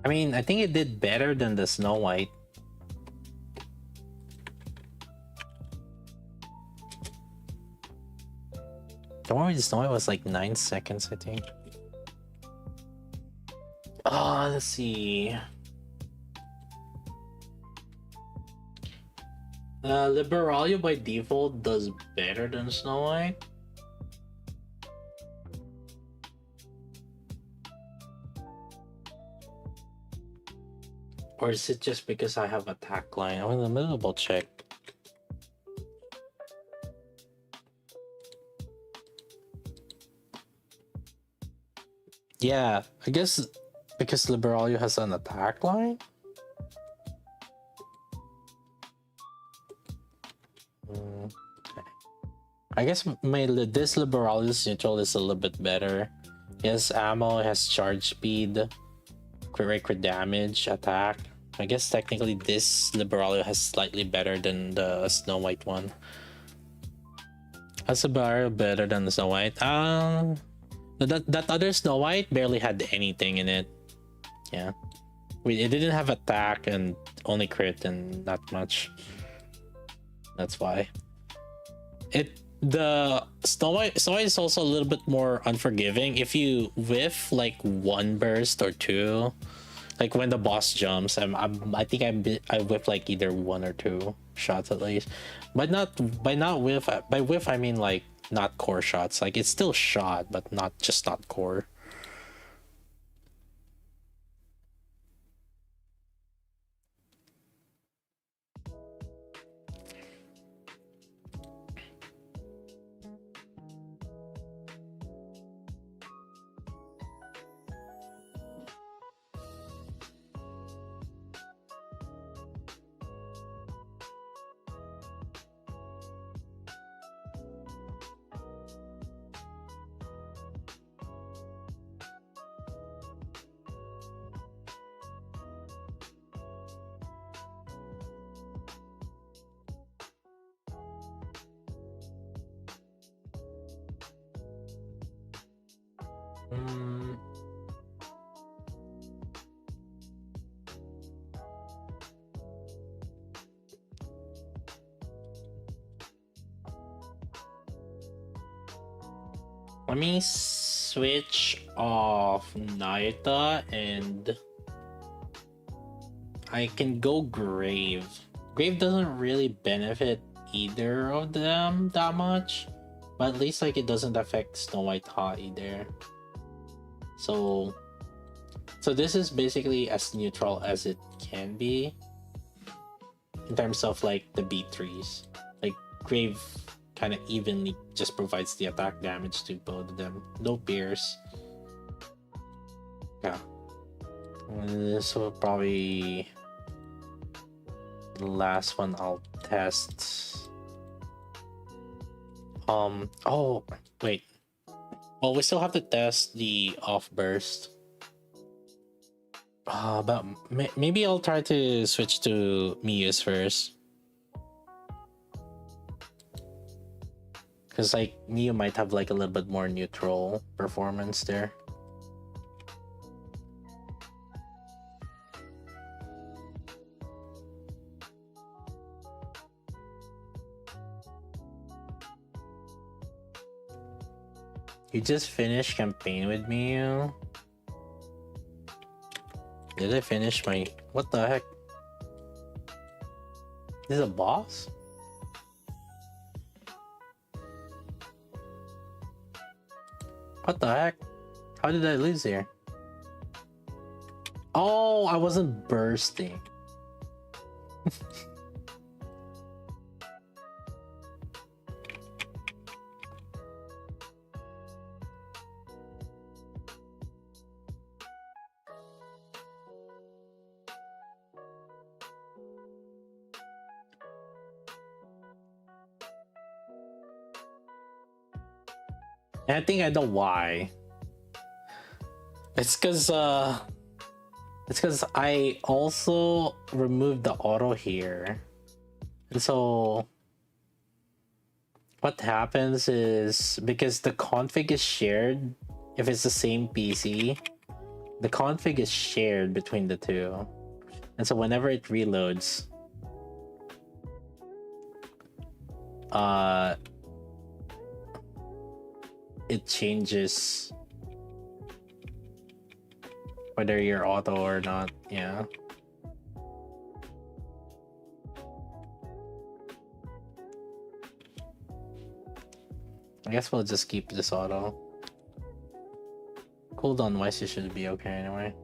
I mean, I think it did better than the Snow White. The one with the Snow White was like 9 seconds, I think. Oh, let's see. Liberalia by default does better than Snow White. Or is it just because I have attack line? I'm in the middle of check. Yeah, I guess because Liberalia has an attack line. I guess this Liberalia's neutral is a little bit better. It has ammo, it has charge speed, crit damage, attack. I guess technically this Liberalia has slightly better than the Snow White one. That's about better than the Snow White. That other Snow White barely had anything in it. Yeah, it didn't have attack and only crit and not much. That's why. The Snow White is also a little bit more unforgiving. If you whiff like one burst or two, like when the boss jumps, I think I whiff like either one or two shots at least, but not whiff. By whiff I mean like not core shots. Like it's still shot, but not core. Mm. Let me switch off Naita and I can go Grave. Grave doesn't really benefit either of them that much, but at least like it doesn't affect Snow White Ha either. So this is basically as neutral as it can be in terms of like the B3s. Like Grave kind of evenly just provides the attack damage to both of them. No pierce. Yeah. This will probably the last one I'll test. Oh wait. Well, we still have to test the off burst. But maybe I'll try to switch to Miu's first. Because like Miu might have like a little bit more neutral performance there. You just finished campaign with Miu? Did I finish my... What the heck? This is a boss? What the heck? How did I lose here? Oh, I wasn't bursting. And I think I know why. It's because I also removed the auto here. And so what happens is because the config is shared, if it's the same PC, the config is shared between the two. And so whenever it reloads, it changes whether you're auto or not. Yeah. I guess we'll just keep this auto. Cooldown wise, it should be okay anyway.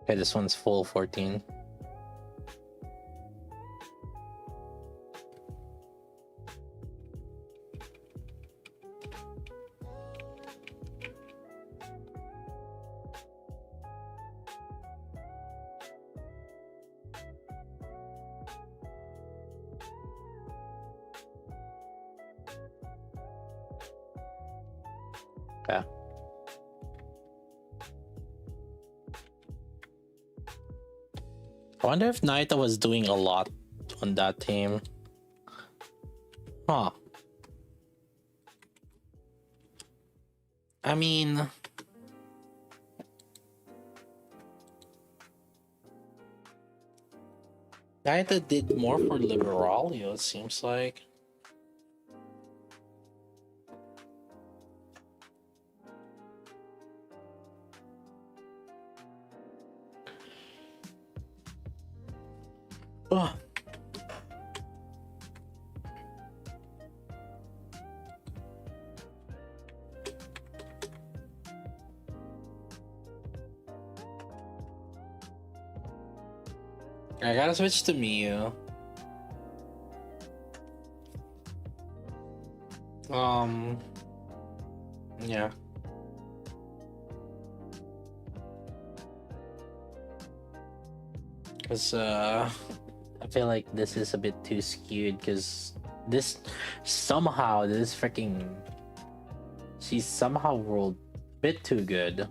Okay, this one's full 14. Yeah. I wonder if Naita was doing a lot on that team. Huh. I mean, Naita did more for Liberalia, it seems like. Ugh. I gotta switch to Miyu. Yeah. Cause I feel like this is a bit too skewed because this freaking she's somehow rolled a bit too good.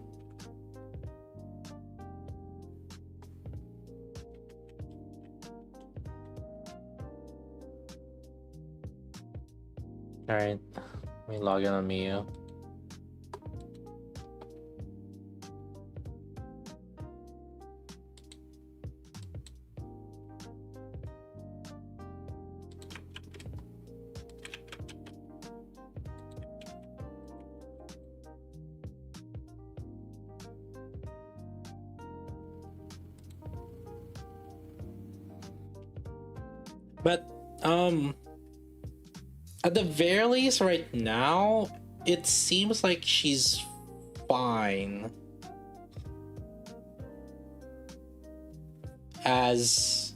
Alright, let me log in on Miyu. But at the very least right now, it seems like she's fine as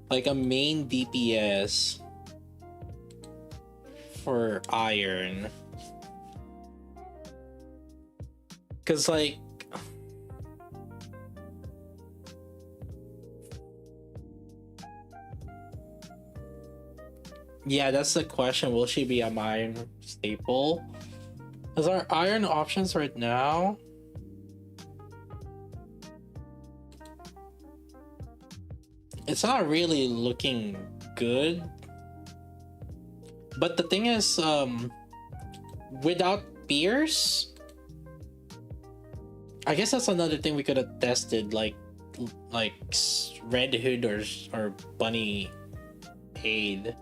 like a main DPS for Iron. Cause like yeah, that's the question. Will she be a Iron staple? Because our Iron options right now, it's not really looking good. But the thing is, without Pierce, I guess that's another thing we could have tested, like Red Hood or Bunny Aid.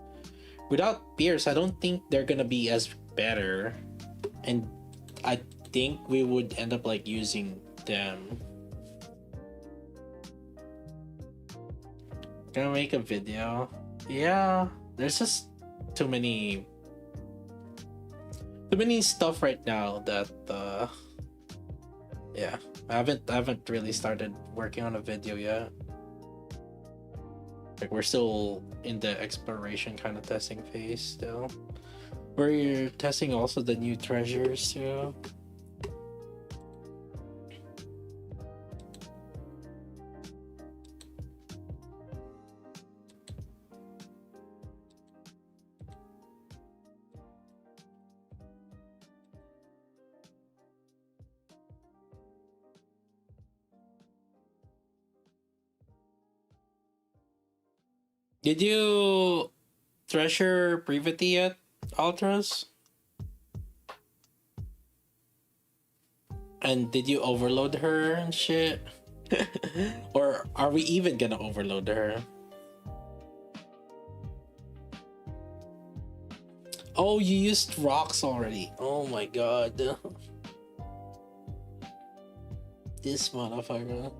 Without Pierce, I don't think they're gonna be as better, and I think we would end up like using them. Gonna make a video. Yeah, there's just too many stuff right now that yeah, I haven't really started working on a video yet. Like we're still in the exploration kind of testing phase still. We're testing also the new treasures too. Did you treasure Privity yet, Ultras? And did you overload her and shit? Or are we even gonna overload her? Oh, you used rocks already. Oh my god. This motherfucker.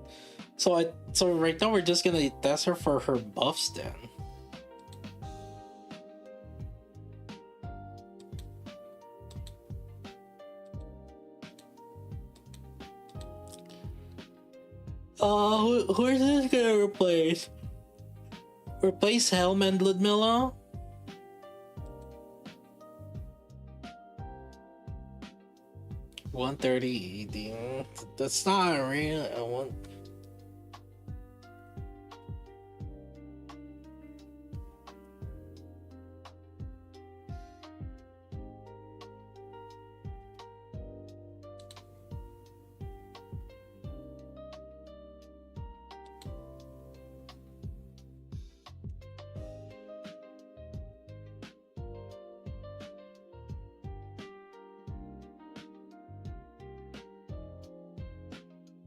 So right now we're just gonna test her for her buffs then. Who is this gonna replace? Replace Helm and Ludmilla? $130.80. That's not real. I want.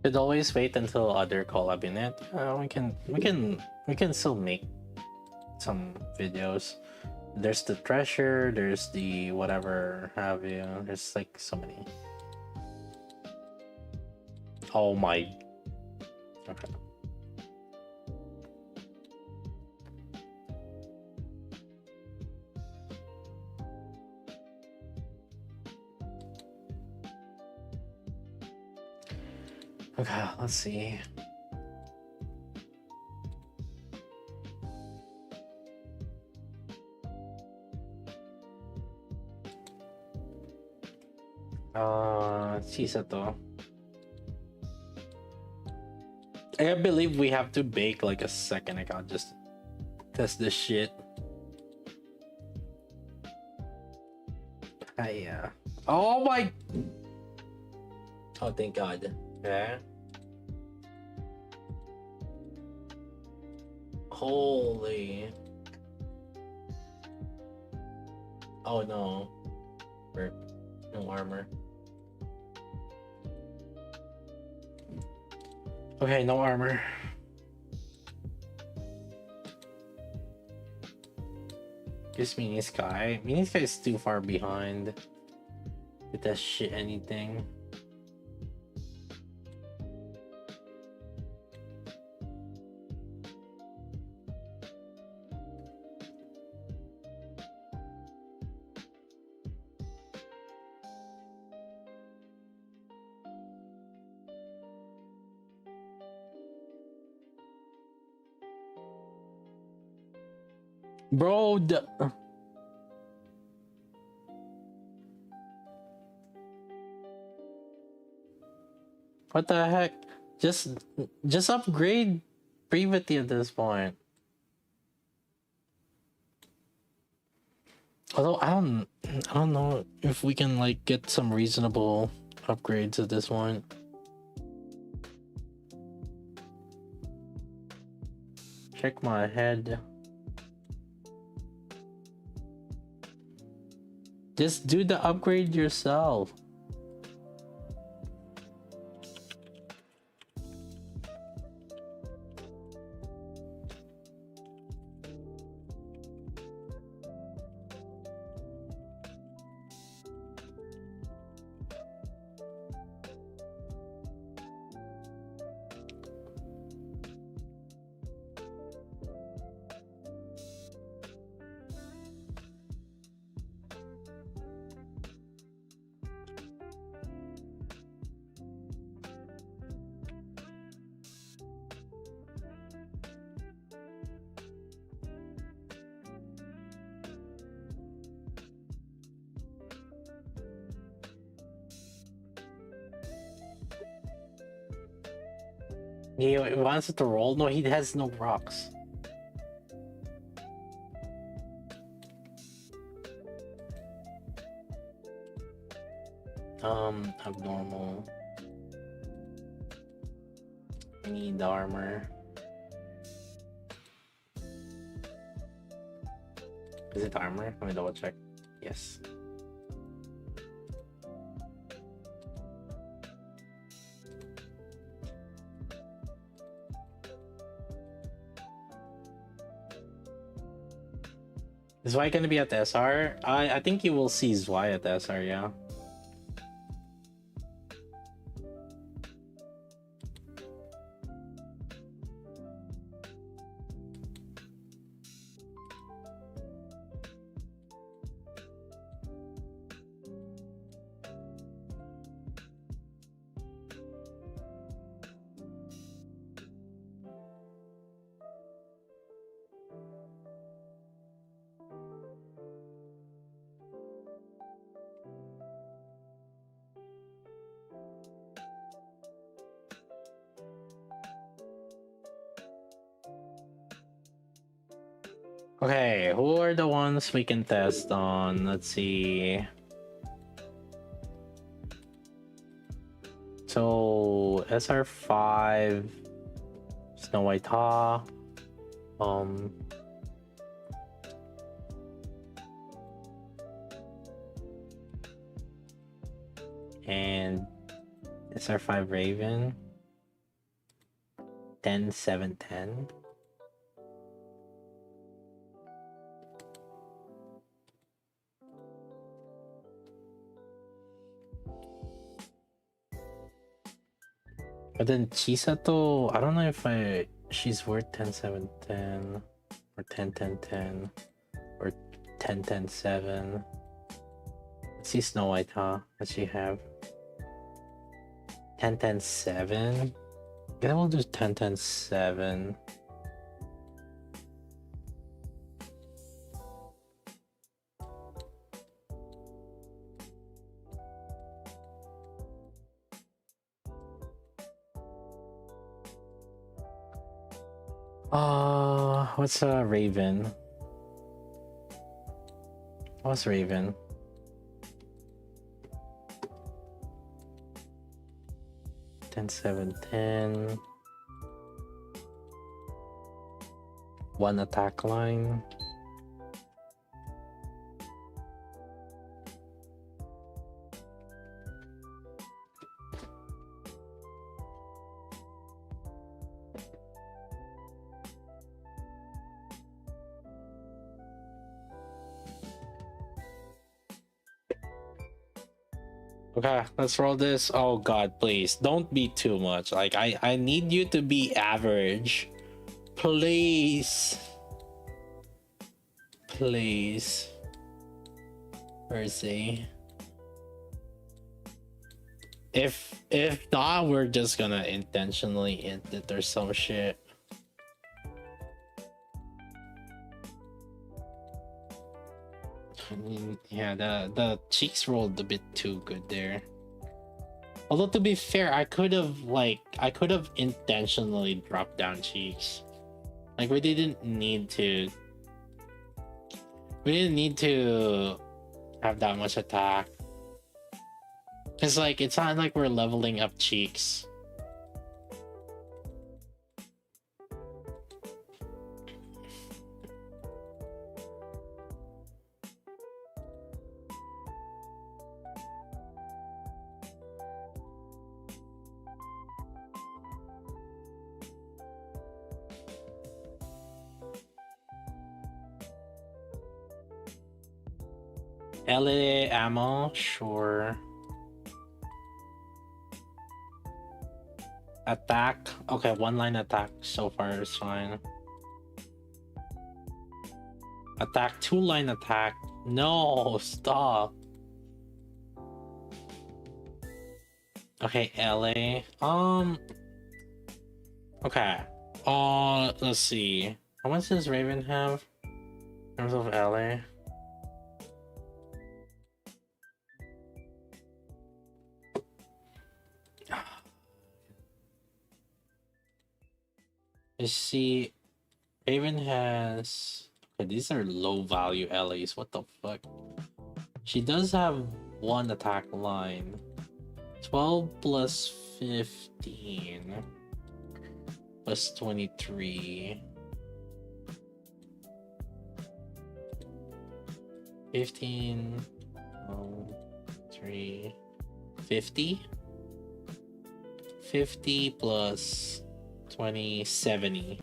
Should always wait until other collab in it. We can still make some videos. There's the treasure, there's the whatever have you. There's like so many. Oh my. Okay. Okay, let's see. Chisato. I believe we have to bake like a second account just to test this shit. Yeah. Oh my. Oh, thank God. Yeah. Holy. Oh no. Rip. No armor. Okay, no armor. Just Mini Sky. Mini Sky is too far behind. With that shit anything. Bro, what the heck? Just upgrade Privity at this point. Although I don't know if we can like get some reasonable upgrades at this point. Check my head. Just do the upgrade yourself. He wants it to roll? No, he has no rocks. Abnormal. I need armor. Is it armor? Let me double check. Yes. Is Y gonna be at the SR? I think you will see Y at the SR, yeah. Okay, who are the ones we can test on? Let's see. So SR5, Snow White Ha, and SR5 Raven, 10, 7, 10. But then Chisato, I don't know if she's worth 10, 7, 10 or 10, 10, 10 or 10, 10, 7. Let's see Snow White, huh? What she have? 10, 10, 7. Then we'll do 10, 10, 7. What's Raven? What's Raven? Ten, 7, 10. One attack line. Okay, let's roll this. Oh god, please don't be too much. Like I need you to be average. Please. Please. Mercy. If not, we're just gonna intentionally end it or some shit. I mean, yeah, the cheeks rolled a bit too good there. Although to be fair, I could have intentionally dropped down cheeks. Like we didn't need to have that much attack. It's like it's not like we're leveling up cheeks. LA ammo, sure. Attack, okay, one line attack so far is fine. Attack, two line attack. No, stop. Okay, LA. Okay. Let's see. How much does Raven have in terms of LA? You see, Raven has... Okay, these are low value LAs. What the fuck? She does have one attack line. 12 plus 15 plus 23. 15, 3, 50? 50 plus 20, 70.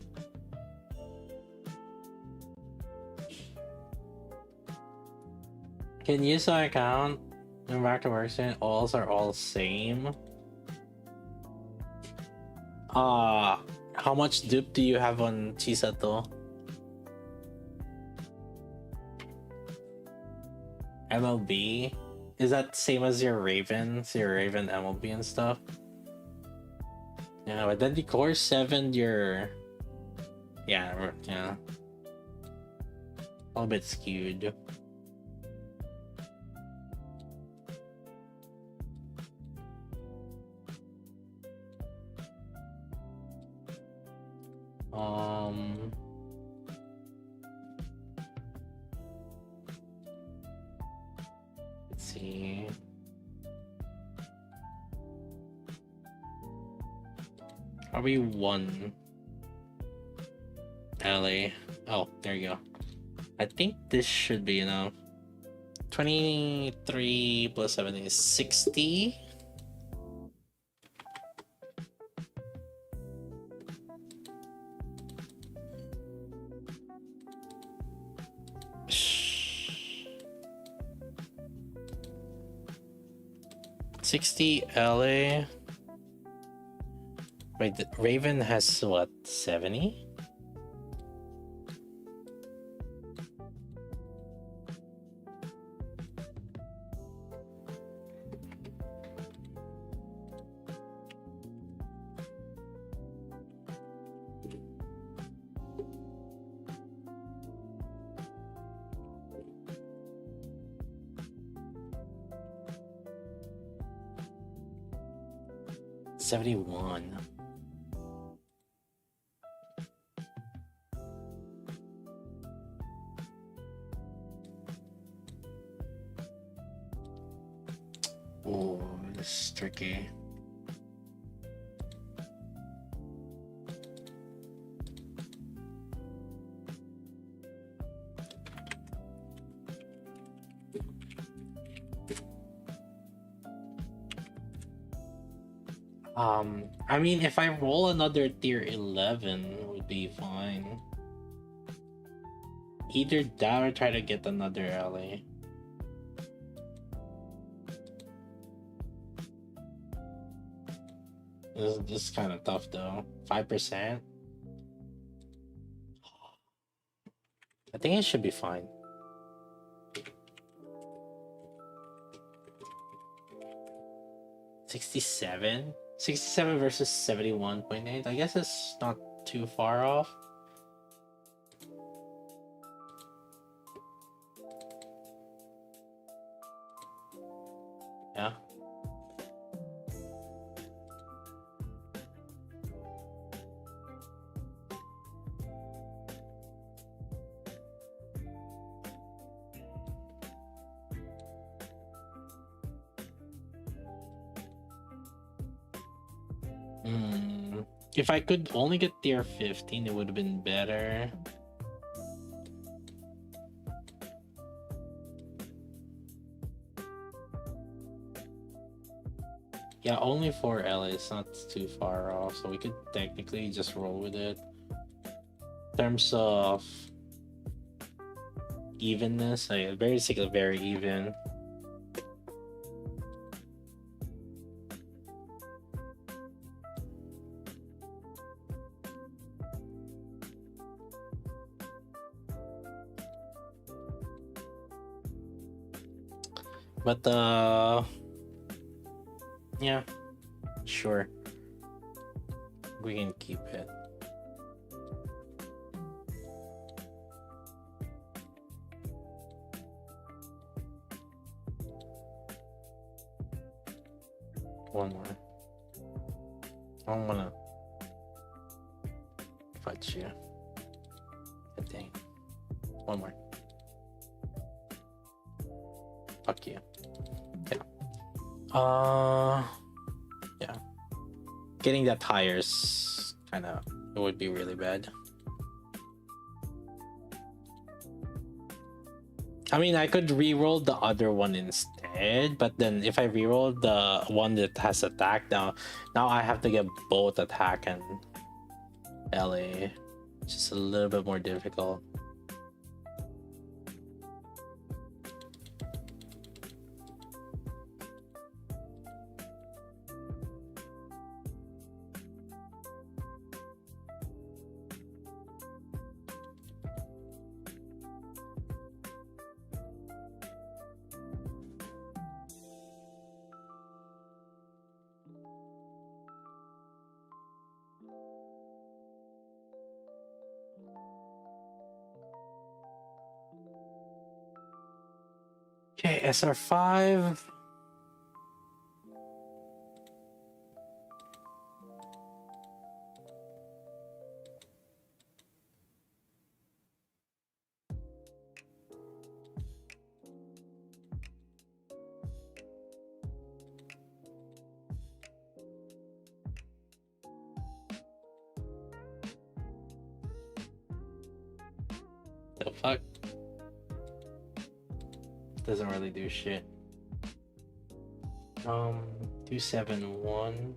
Can use my account and back to work soon. Alls are all same. How much dupe do you have on Chisato? MLB? Is that same as your Raven? So your Raven MLB and stuff? Yeah, but then the core 7, you're... Yeah. A little bit skewed. see. Probably 1 LA. Oh, there you go. I think this should be enough. 23 plus 7 is 60. LA. Wait, the Raven has what, 70? $71. Oh, this is tricky. I mean, if I roll another tier 11, it would be fine. Either that or try to get another LA. This is kind of tough though. 5%. I think it should be fine. $67? 67 versus 71.8. I guess it's not too far off. Yeah. If I could only get tier 15, it would have been better. Yeah, only 4 L is not too far off, so we could technically just roll with it. In terms of evenness, basically very even. But yeah, sure, we can keep it. One more. I'm gonna fight you. I think. One more. Fuck you. Yeah. Getting that higher is kind of, it would be really bad. I mean, I could re-roll the other one instead, but then if I re-roll the one that has attack, now I have to get both attack and LA, which is a little bit more difficult. Okay, SR5. The fuck? Doesn't really do shit. 271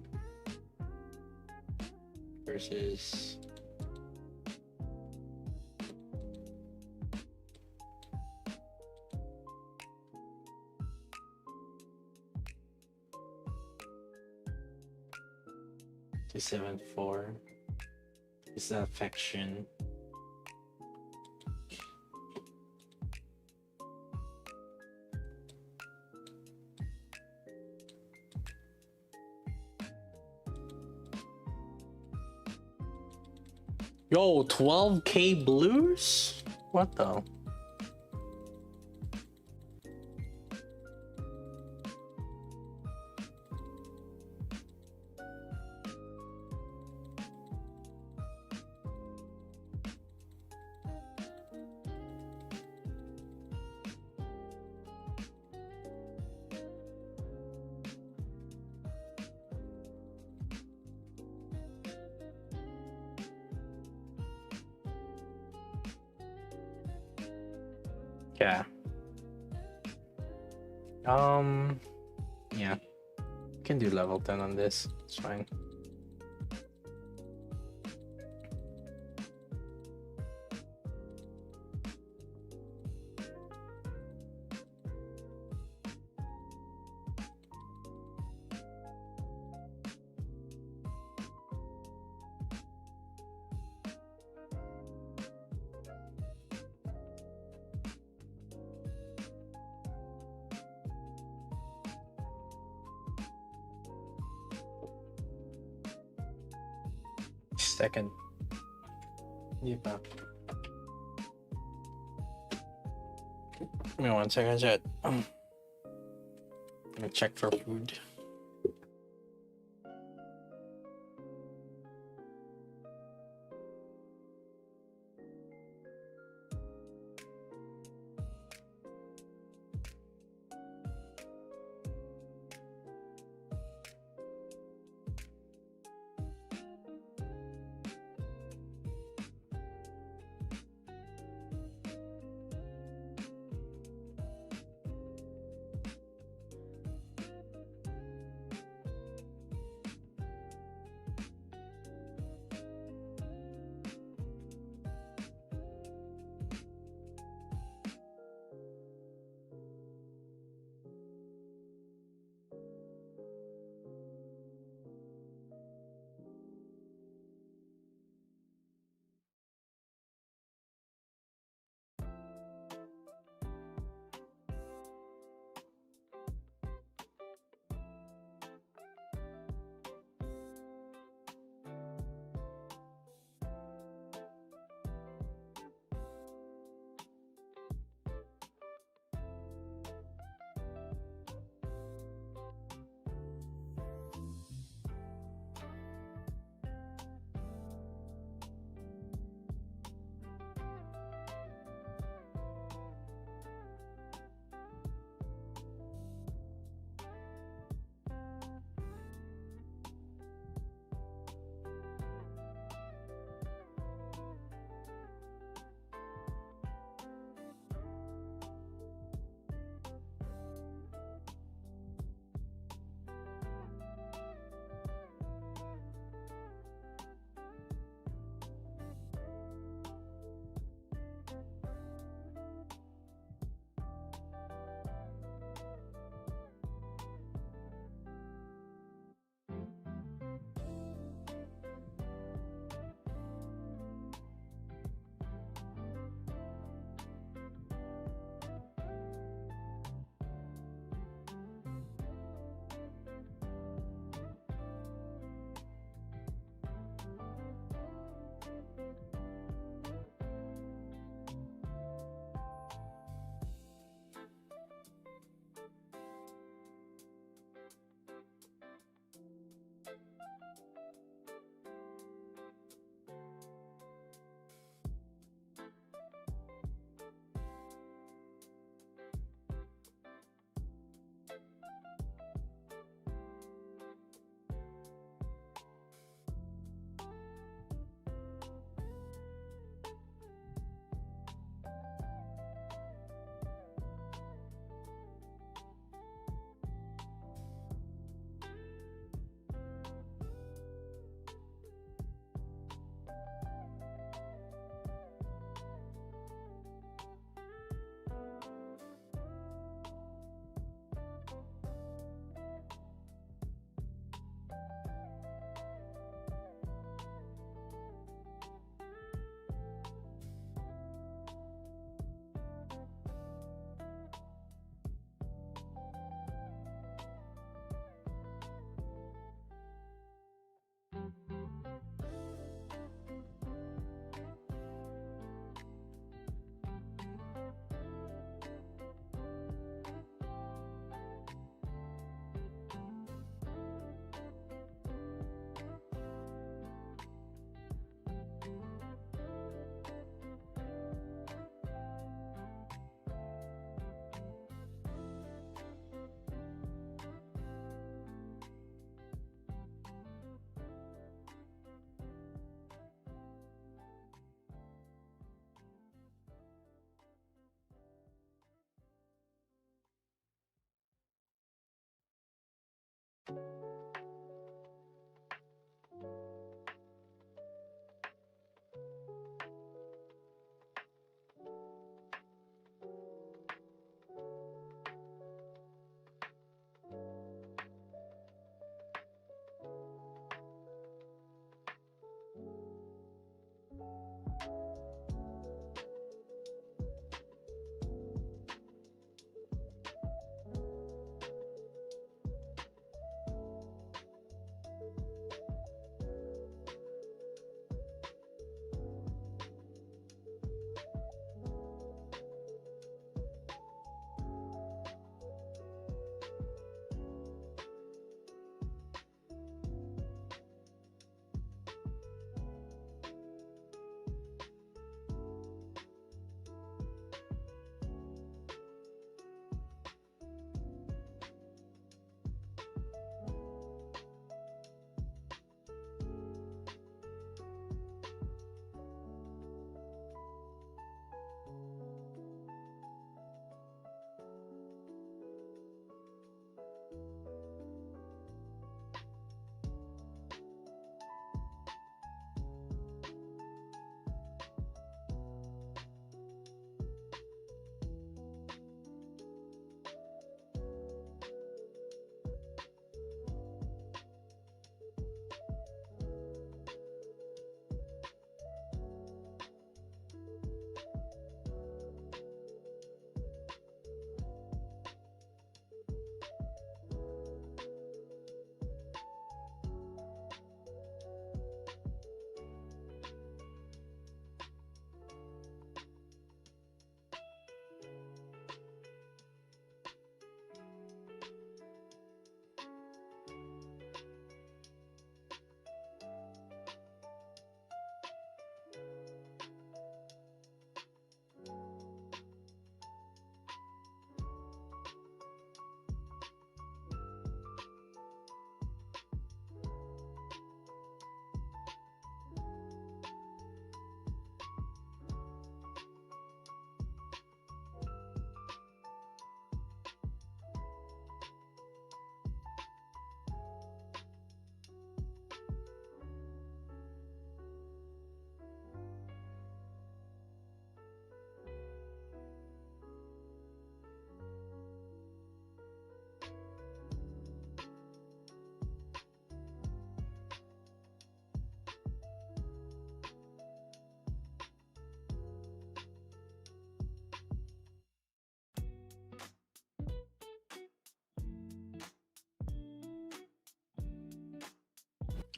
versus two seven four. Is that affection? Yo, 12k blues? What the? Yeah. Yeah. Can do level 10 on this. It's fine. Second. Yeah. Give me 1 second, chat. I'm gonna check for food.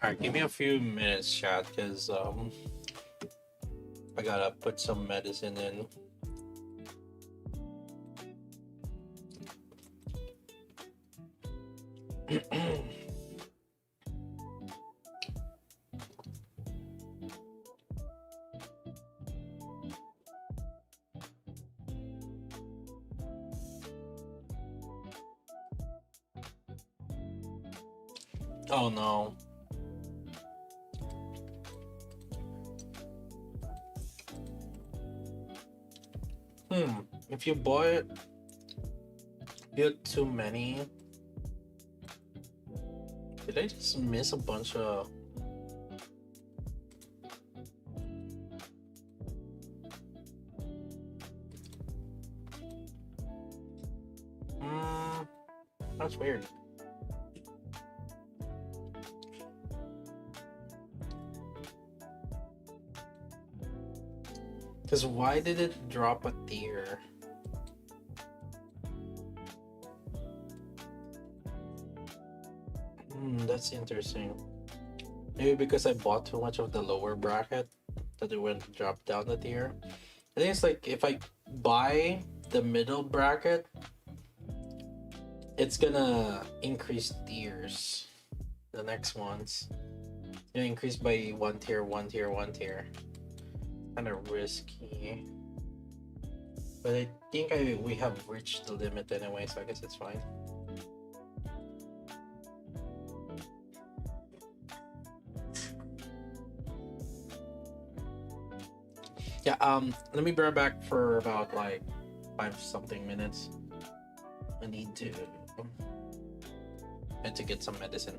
Alright, give me a few minutes, chat, because I gotta put some medicine in. Oh no. If you buy too many, did I just miss a bunch of? That's weird. Because why did it drop a tier? That's interesting. Maybe because I bought too much of the lower bracket that it went drop down the tier. I think it's like if I buy the middle bracket, it's gonna increase tiers. The next ones. It's gonna increase by one tier, one tier, one tier. Kind of risky. But I think we have reached the limit anyway, so I guess it's fine. Yeah, let me be right back for about like 5-something minutes. I need to get some medicine.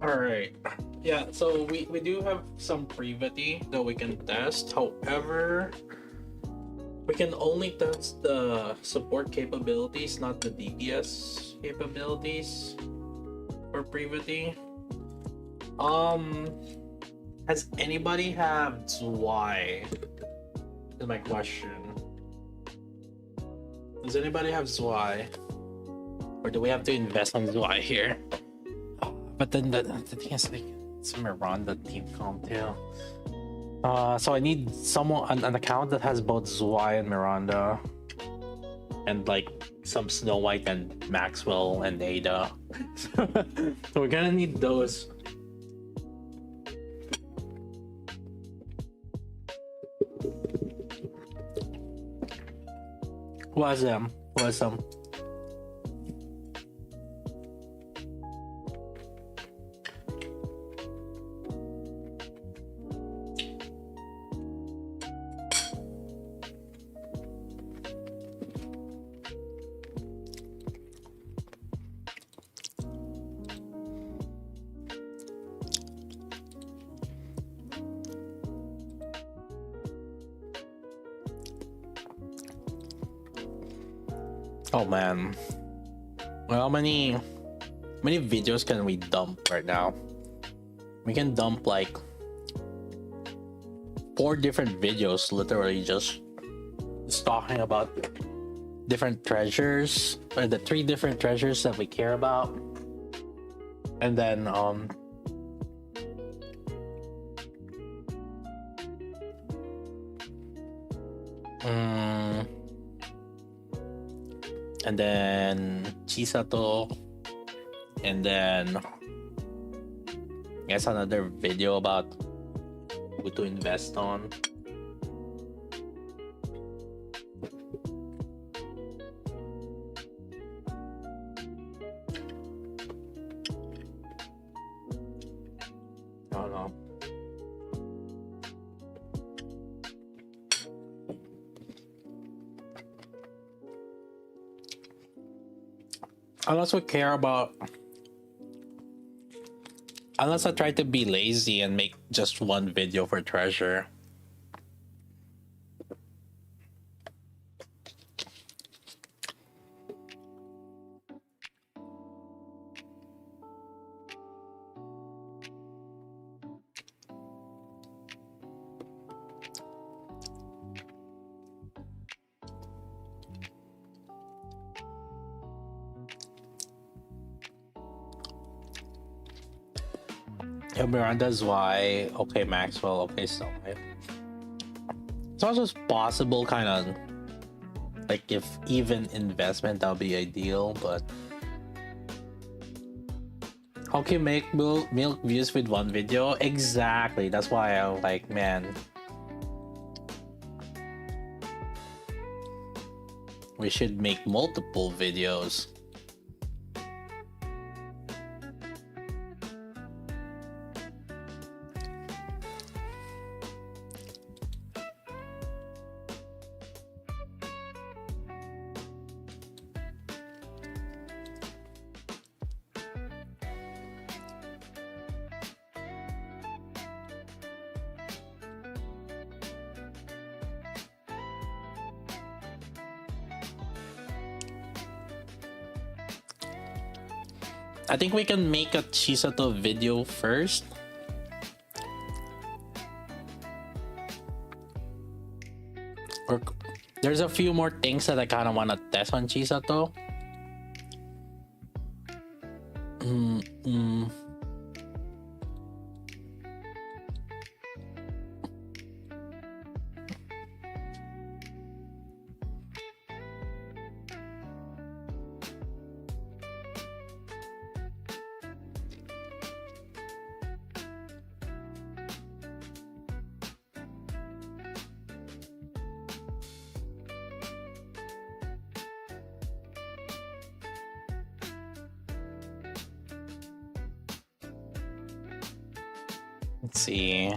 All right. Yeah, so we do have some privity that we can test. However, we can only test the support capabilities, not the DPS capabilities for privity. Has anybody have Zwei? Is my question. Does anybody have Zwei? Or do we have to invest on Zwei here? But then the thing is, like, it's Miranda team comp too. So I need someone an account that has both Zwei and Miranda, and like some Snow White and Maxwell and Ada. So we're gonna need those. Who has them? Who has some? Oh man. Well, how many videos can we dump right now? We can dump like 4 different videos, literally just talking about different treasures, or the 3 different treasures that we care about. And then and then Chisato, and then I guess another video about who to invest on. I don't know. Unless I try to be lazy and make just one video for treasure. Yeah, Miranda's why. Okay, Maxwell. Okay, so it's also possible, kind of like if even investment, that would be ideal. But how can you make milk views with one video? Exactly. That's why I'm like, man, we should make multiple videos. I think we can make a Chisato video first. Or there's a few more things that I kind of want to test on Chisato. Let's see.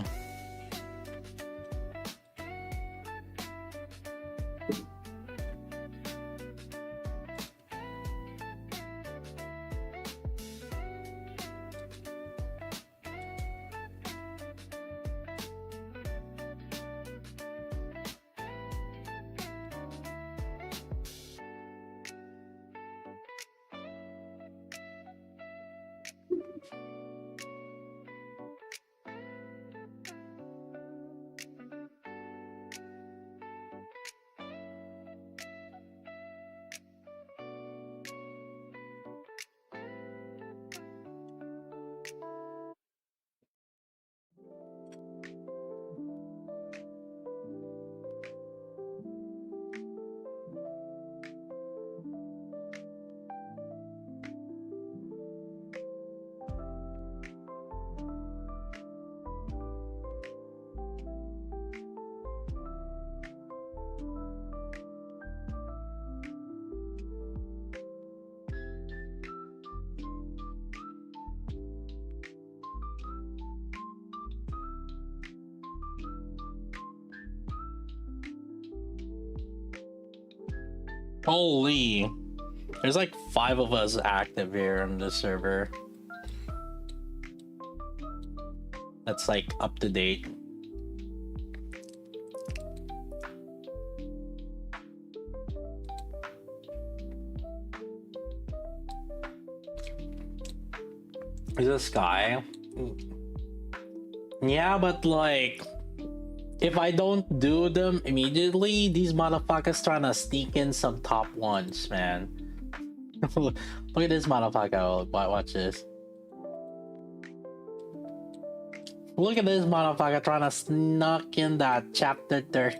Holy. There's like 5 of us active here on the server. That's like up to date. Is this guy? Yeah, but like, if I don't do them immediately, these motherfuckers trying to sneak in some top ones, man. Look at this motherfucker. Watch this. Look at this motherfucker trying to snuck in that chapter 30.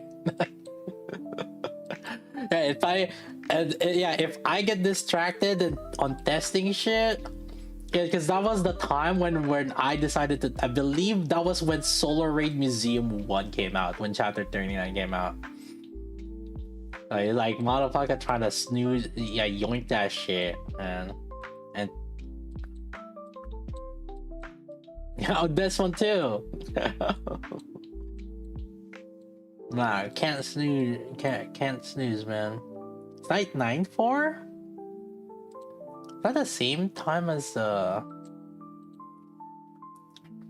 Yeah, if I get distracted on testing shit. Yeah, because that was the time when I decided to. I believe that was when Solar Raid Museum 1 came out, when Chapter 39 came out. Like motherfucker trying to snooze, yeah, yoink that shit, man. And oh, this one too. Nah, can't snooze, can't snooze, man. It's like 9-4. Is that the same time as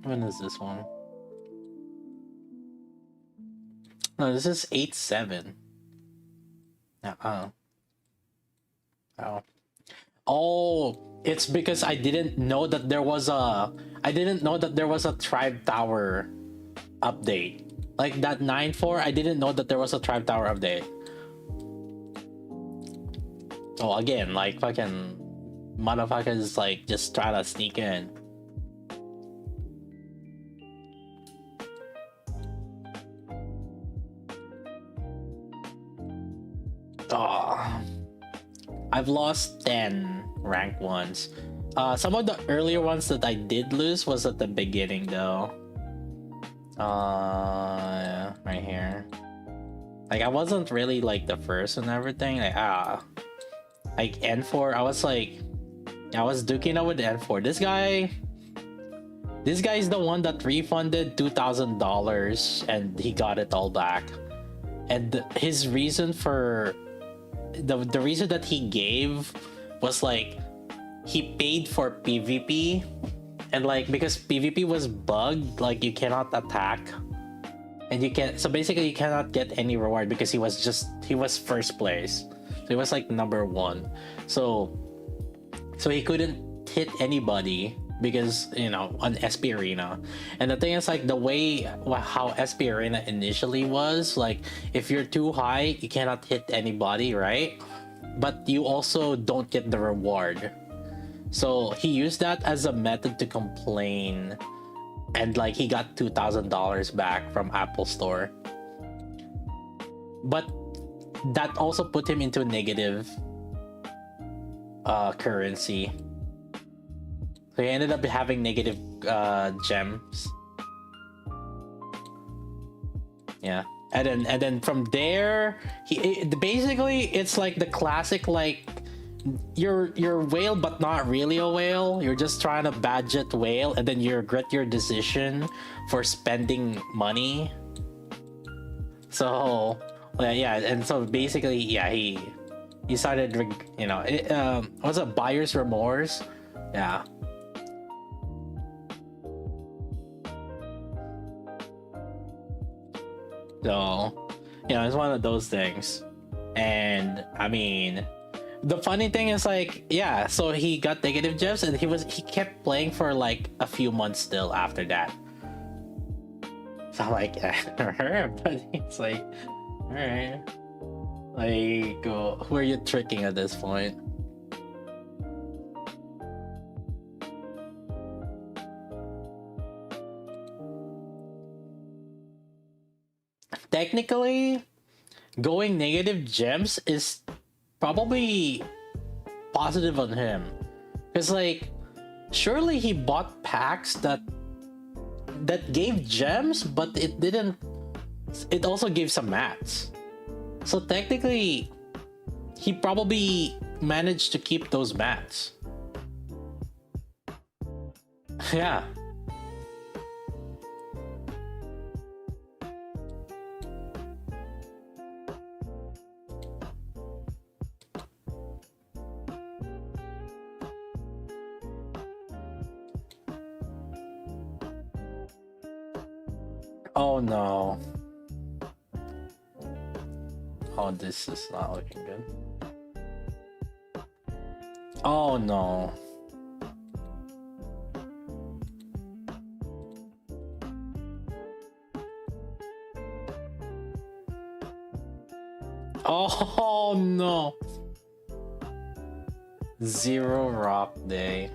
when is this one? No, this is 8-7. Oh, it's because I didn't know that there was a Tribe Tower update. Like that 9-4, I didn't know that there was a Tribe Tower update. Oh, again, like fucking motherfuckers like just try to sneak in. Oh, I've lost 10 rank ones. Some of the earlier ones that I did lose was at the beginning though. Yeah, right here. Like I wasn't really like the first and everything. Like N4, I was duking out with N4. This guy is the one that refunded $2,000 and he got it all back. And his reason for the reason that he gave was like he paid for PvP, and like because PvP was bugged, like you cannot attack and you can't, so basically you cannot get any reward because he was first place, so he was like number 1, so he couldn't hit anybody because, you know, on SP Arena. And the thing is, like, the way how SP Arena initially was, like, if you're too high you cannot hit anybody, right? But you also don't get the reward. So he used that as a method to complain, and like he got $2,000 back from Apple Store. But that also put him into negative currency. So he ended up having negative gems. Yeah. And then from there, basically it's like the classic, like, you're whale but not really a whale. You're just trying to budget whale, and then you regret your decision for spending money. So yeah, and so basically, yeah, he started, you know, what's a buyer's remorse? Yeah. So, you know, it's one of those things. And I mean, the funny thing is, like, yeah, so he got negative gems and he kept playing for like a few months still after that. So I'm like, but it's like, all right, like, who are you tricking at this point? Technically, going negative gems is probably positive on him, because like surely he bought packs that gave gems, but it also gave some mats. So technically he probably managed to keep those mats. Yeah. Oh no. Oh, this is not looking good. Oh no. Oh no. Zero rock day.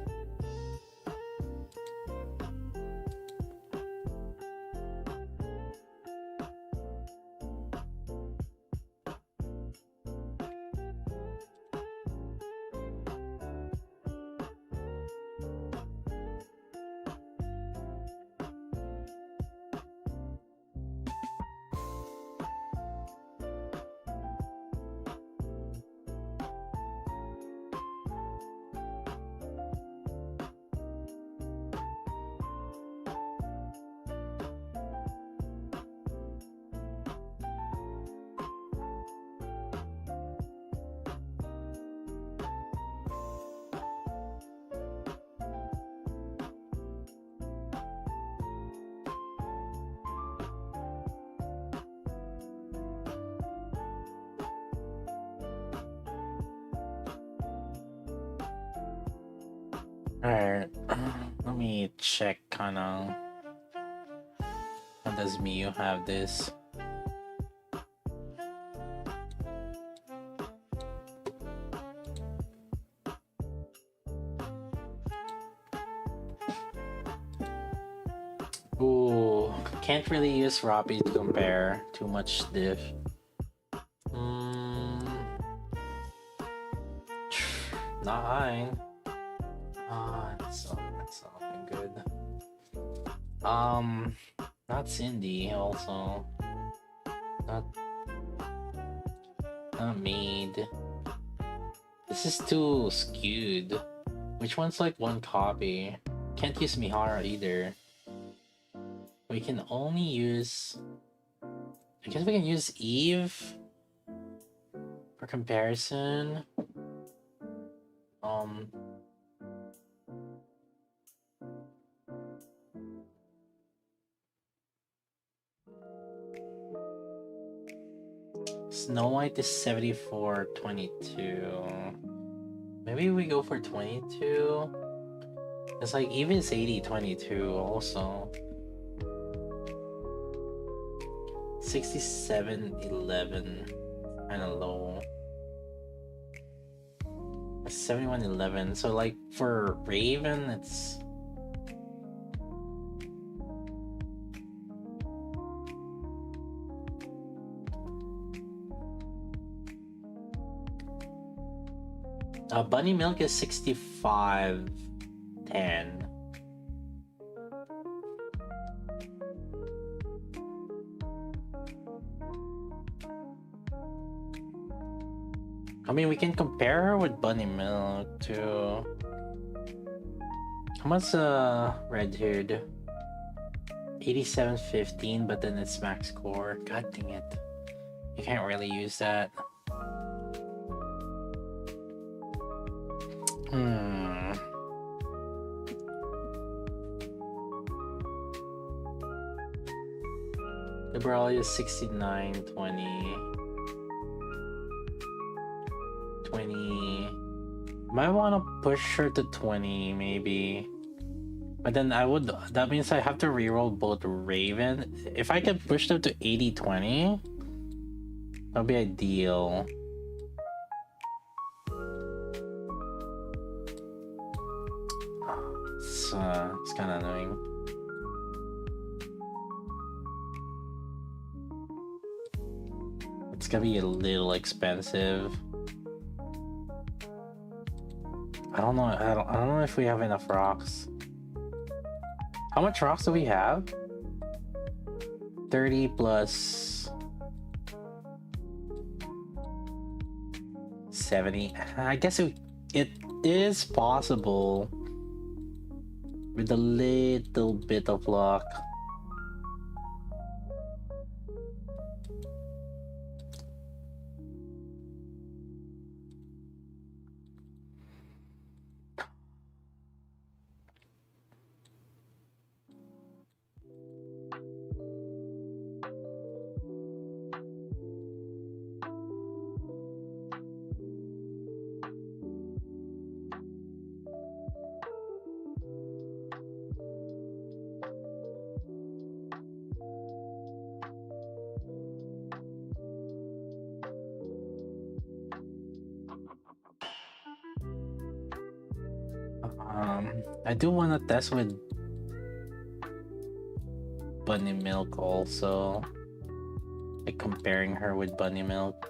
Alright, let me check kinda. How does Miyu have this? Ooh, can't really use Robby to compare. Too much diff. Nine. That's not looking good. Not Cindy also. Not Maid. This is too skewed. Which one's like one copy? Can't use Mihara either. We can only use... I guess we can use Eve for comparison. Snow White is 74-22. Maybe we go for 22. It's like even 80-22 also. 67-11, kind of low. 71-11. So like for Raven, it's Bunny Milk is 65-10. I mean, we can compare her with Bunny Milk too. How much Red Hood? 87-15, but then it's max score. God dang it. You can't really use that. Liberal is 69-20. 20. Might want to push her to 20 maybe. But then that means I have to reroll both Raven. If I can push them to 80-20, that'll be ideal. It's kind of annoying. It's gonna be a little expensive. I don't know if we have enough rocks. How much rocks do we have? 30 plus 70. I guess it is possible with a little bit of luck. I do want to test with Bunny Milk also. Like comparing her with Bunny Milk.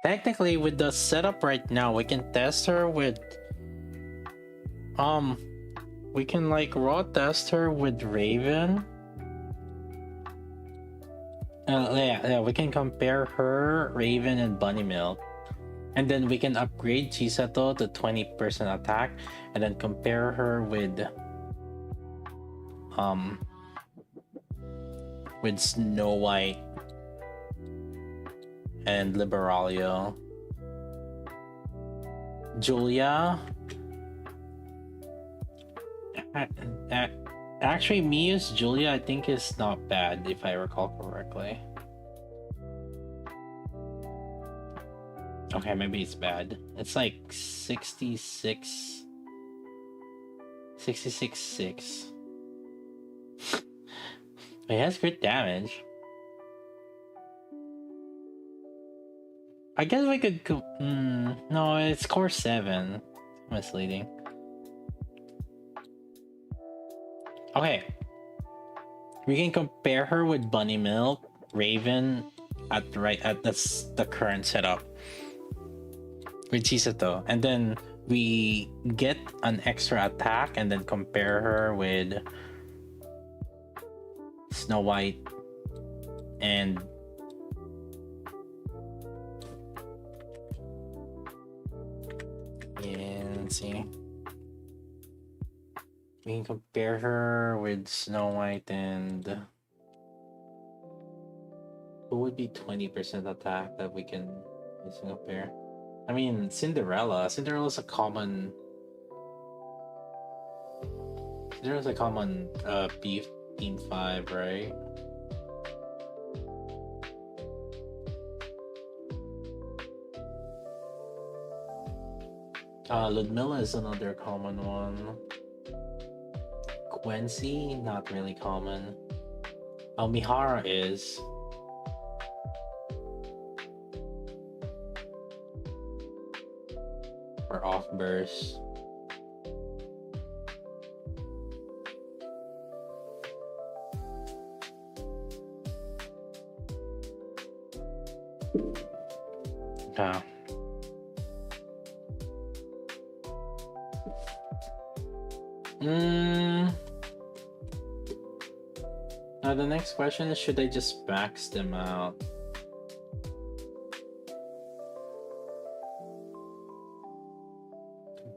Technically, with the setup right now, we can test her with we can like raw test her with Raven. Yeah, we can compare her, Raven, and Bunny Milk. And then we can upgrade Chisato to 20% attack and then compare her with Snow White and Liberalia. Julia. Actually, Mia's Julia I think is not bad if I recall correctly. Okay, maybe it's bad. It's like 66 6. It has crit damage. I guess we could go. No, it's core 7. Misleading. Okay. We can compare her with Bunny Milk, Raven at the current setup with Chisato, and then we get an extra attack and then compare her with Snow White and let's see. We can compare her with Snow White and who would be 20% attack that we can compare? I mean, Cinderella. Cinderella's a common beef team 5, right? Ludmilla is another common one. Quincy, not really common. Mihara is. Or off burst. Yeah. Now the next question is, should I just max them out?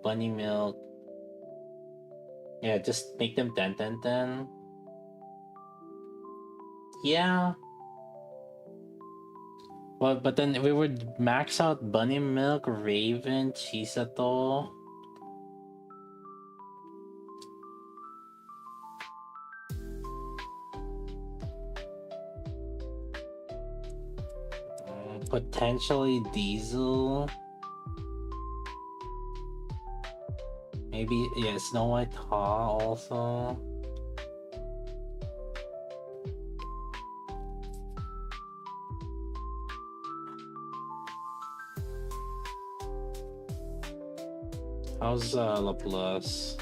Bunny Milk. Yeah, just make them 10. Yeah. Well, but then we would max out Bunny Milk, Raven, Chisato. Potentially Diesel. Maybe, yeah, Snow White Ha also. How's La Plus?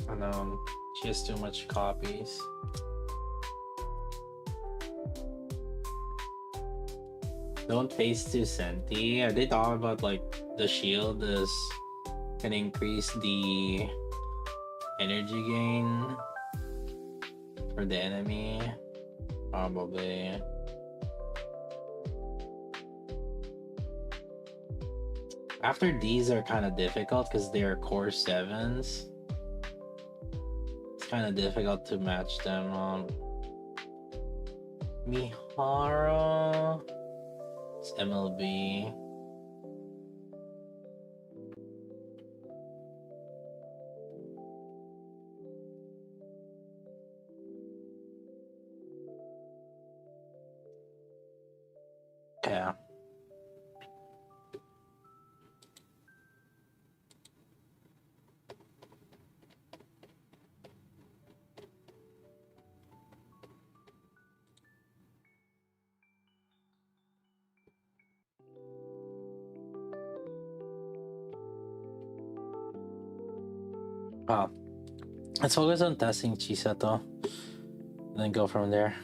I know she has too much copies. Don't face to Senti. They thought about like the shield is can increase the energy gain for the enemy. Probably. After these are kind of difficult because they're core 7s. It's kind of difficult to match them. Mihara. It's MLB. Yeah. Oh, let's focus on testing Chisato, then go from there.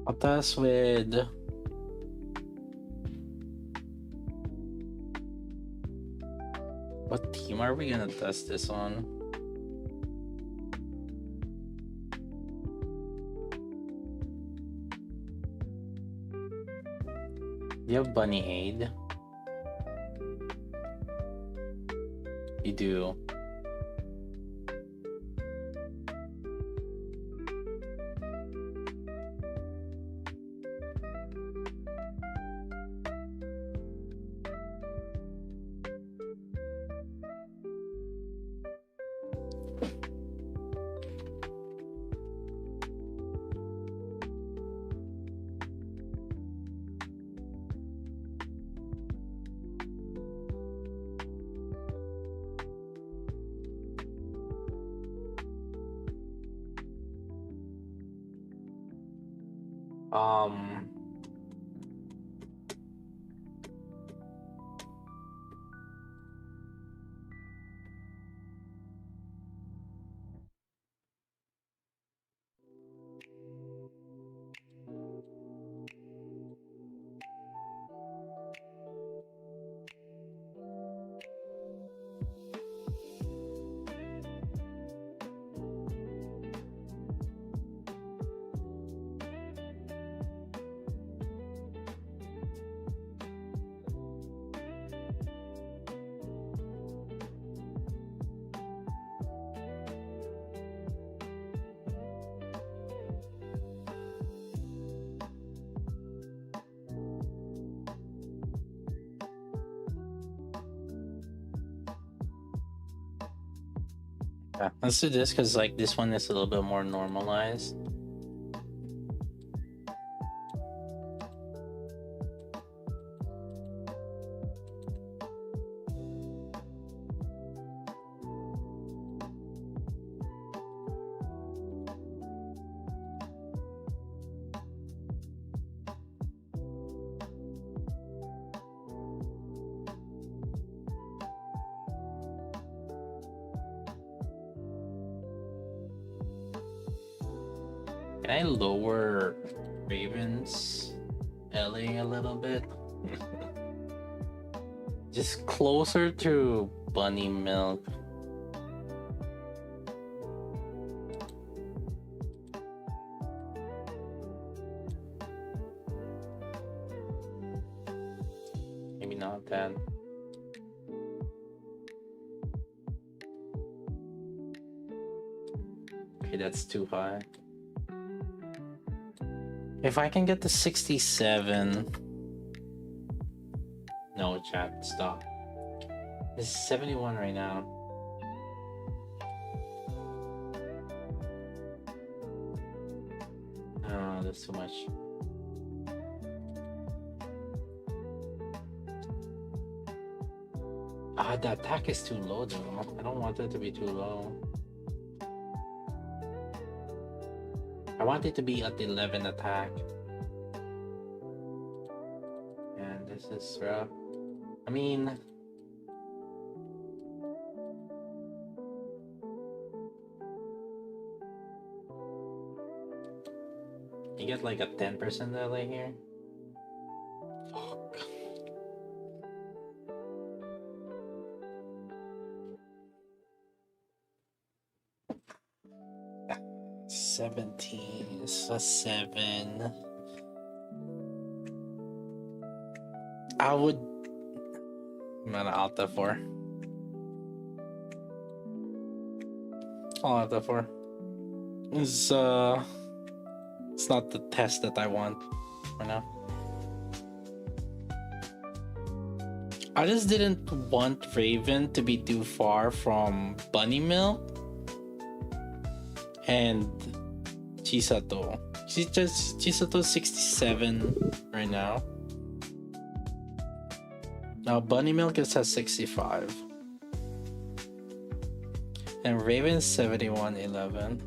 I'll test with what team are we gonna test this on? You have Bunny Aid. You do. Um, yeah, let's do this because like this one is a little bit more normalized. Can I lower Raven's LA a little bit? Just closer to Bunny Milk. Maybe not that. Okay, that's too high. If I can get to 67. No, chat, stop. This is 71 right now. Oh, that's too much. Ah, the attack is too low though. I don't want it to be too low. I want it to be at 11 attack. And this is rough. I mean, you get like a 10% delay here. Fuck. $17 is a 7. I would. I'm gonna Alta 4. I'll Alta 4. It's not the test that I want. for now. I just didn't want Raven to be too far from Bunny Milk and Chisato. Chisato 67 right now. Now Bunny Milk is at 65. And Raven 71.11.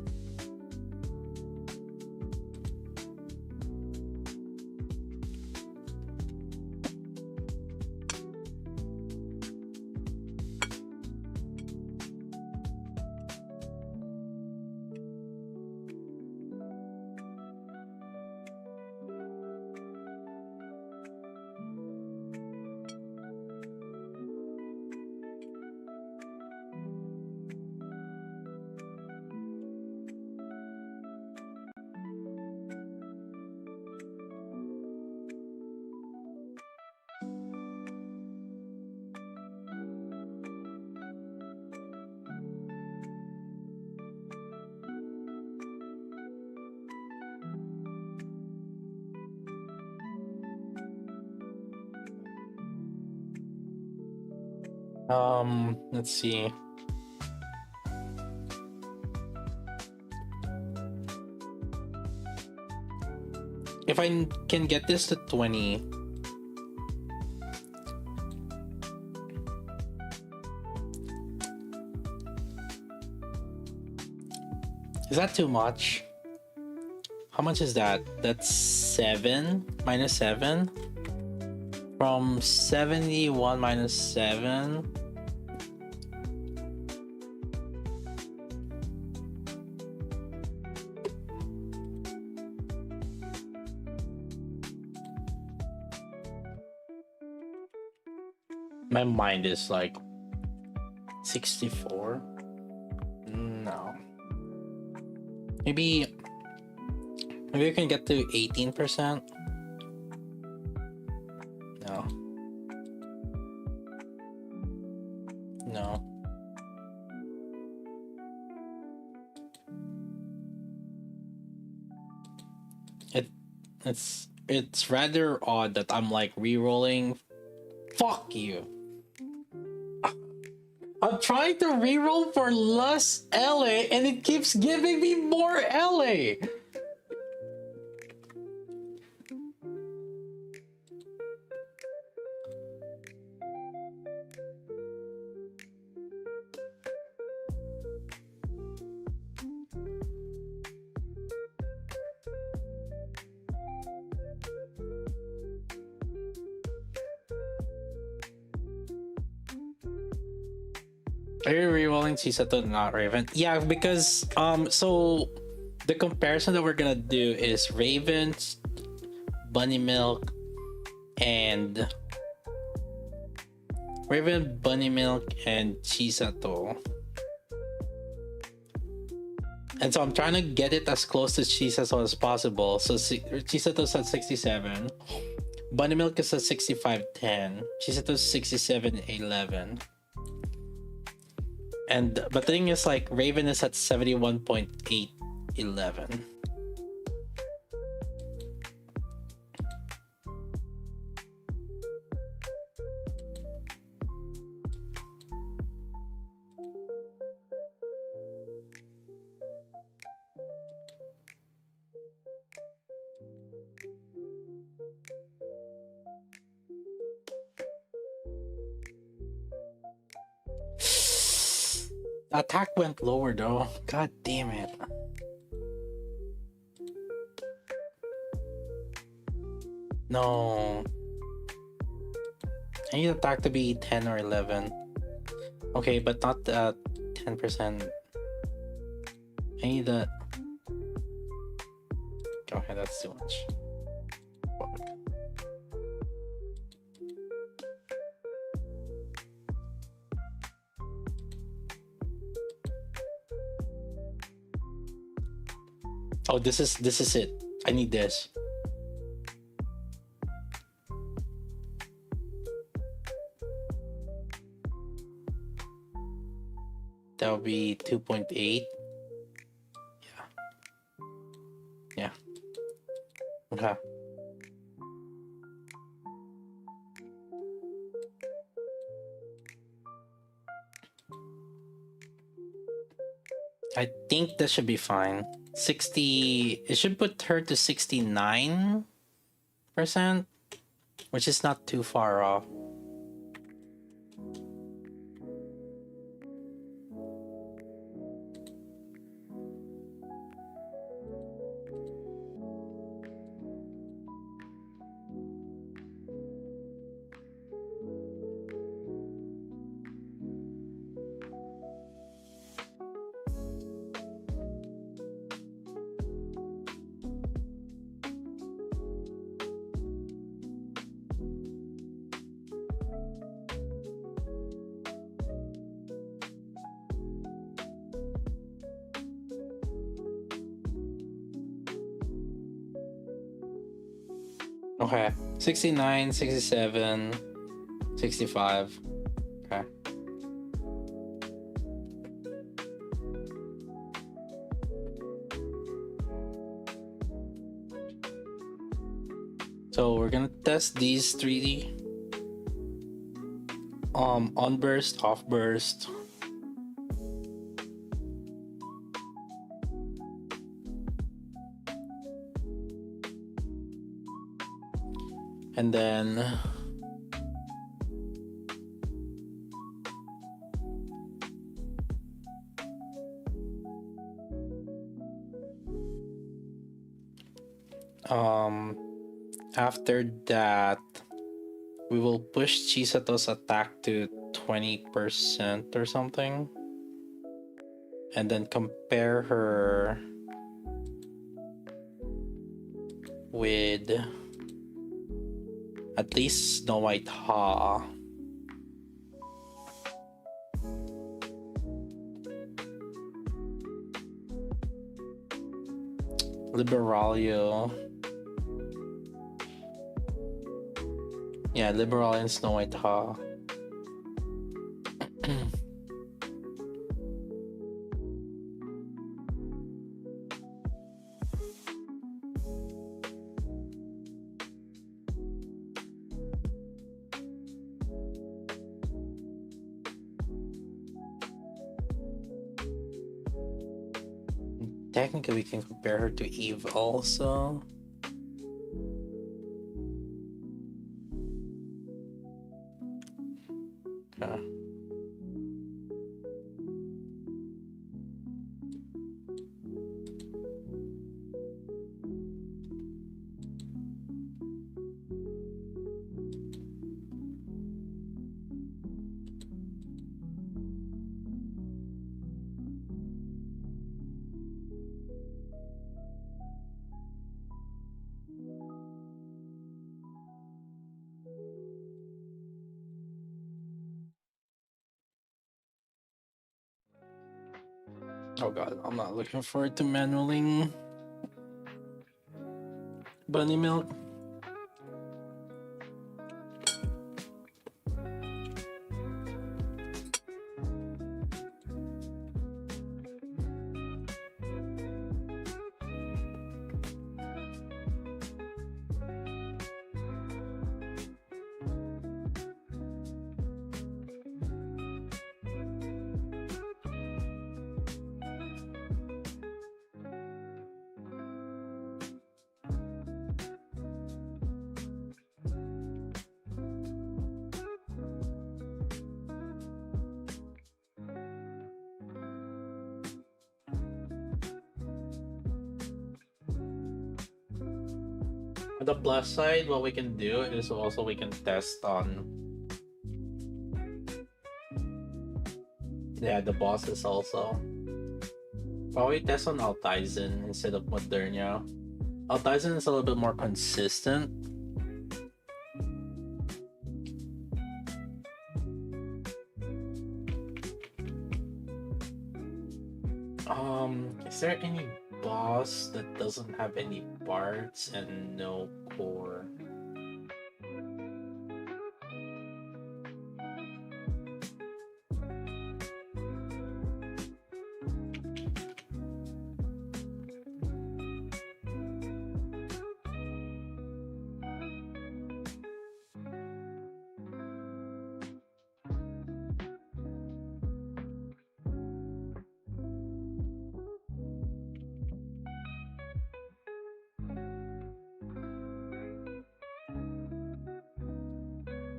Let's see. If I can get this to 20, is that too much? How much is that? That's 7 minus 7 from 71 minus 7. My mind is like 64. No. Maybe we can get to 18%. No. No. It's rather odd that I'm like re-rolling. Fuck you. I'm trying to reroll for less LA and it keeps giving me more LA. Are you rerolling Chisato, not Raven? Yeah, because so the comparison that we're gonna do is Raven's Bunny Milk and Chisato. And so I'm trying to get it as close to Chisato as possible. So Chisato's at 67. Bunny Milk is at 65.10. Chisato's 67.11. And but the thing is, like, Raven is at 71.811. The attack went lower though. God damn it. No. I need attack to be 10 or 11. Okay, but not 10%. I need that. Okay, that's too much. Fuck. Oh, this is it. I need this. That'll be 2.8. Yeah. Yeah. Okay. I think this should be fine. 60, it should put her to 69%, which is not too far off. Okay, 69, 67, 65. Okay. So we're gonna test these 3D. On burst, off burst. And then after that we will push Chisato's attack to 20% or something, and then compare her with at least Snow White Ha. Liberalia. Yeah, Liberalia and Snow White Ha. Technically, we can compare her to Eve also. Okay. Oh god, I'm not looking forward to manualing bunny milk. On the plus side, what we can do is also we can test on the bosses also. Probably test on Altizen instead of Modernia. Altizen is a little bit more consistent. Is there any boss that doesn't have any parts and no core?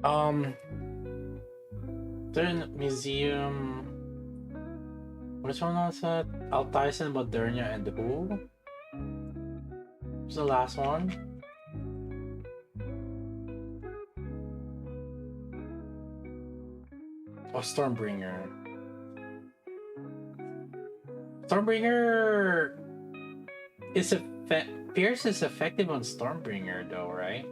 Um, then museum. Which one was that? Altaisen, Modernia, and who? What's the last one? Oh, Stormbringer. Stormbringer is Pierce is effective on Stormbringer though, right?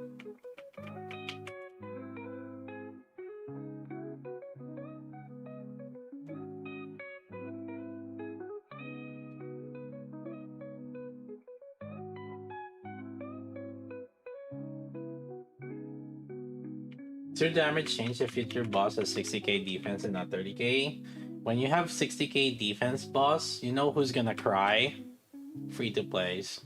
Does your damage change if your boss has 60k defense and not 30k? When you have 60k defense boss, you know who's gonna cry? Free to plays.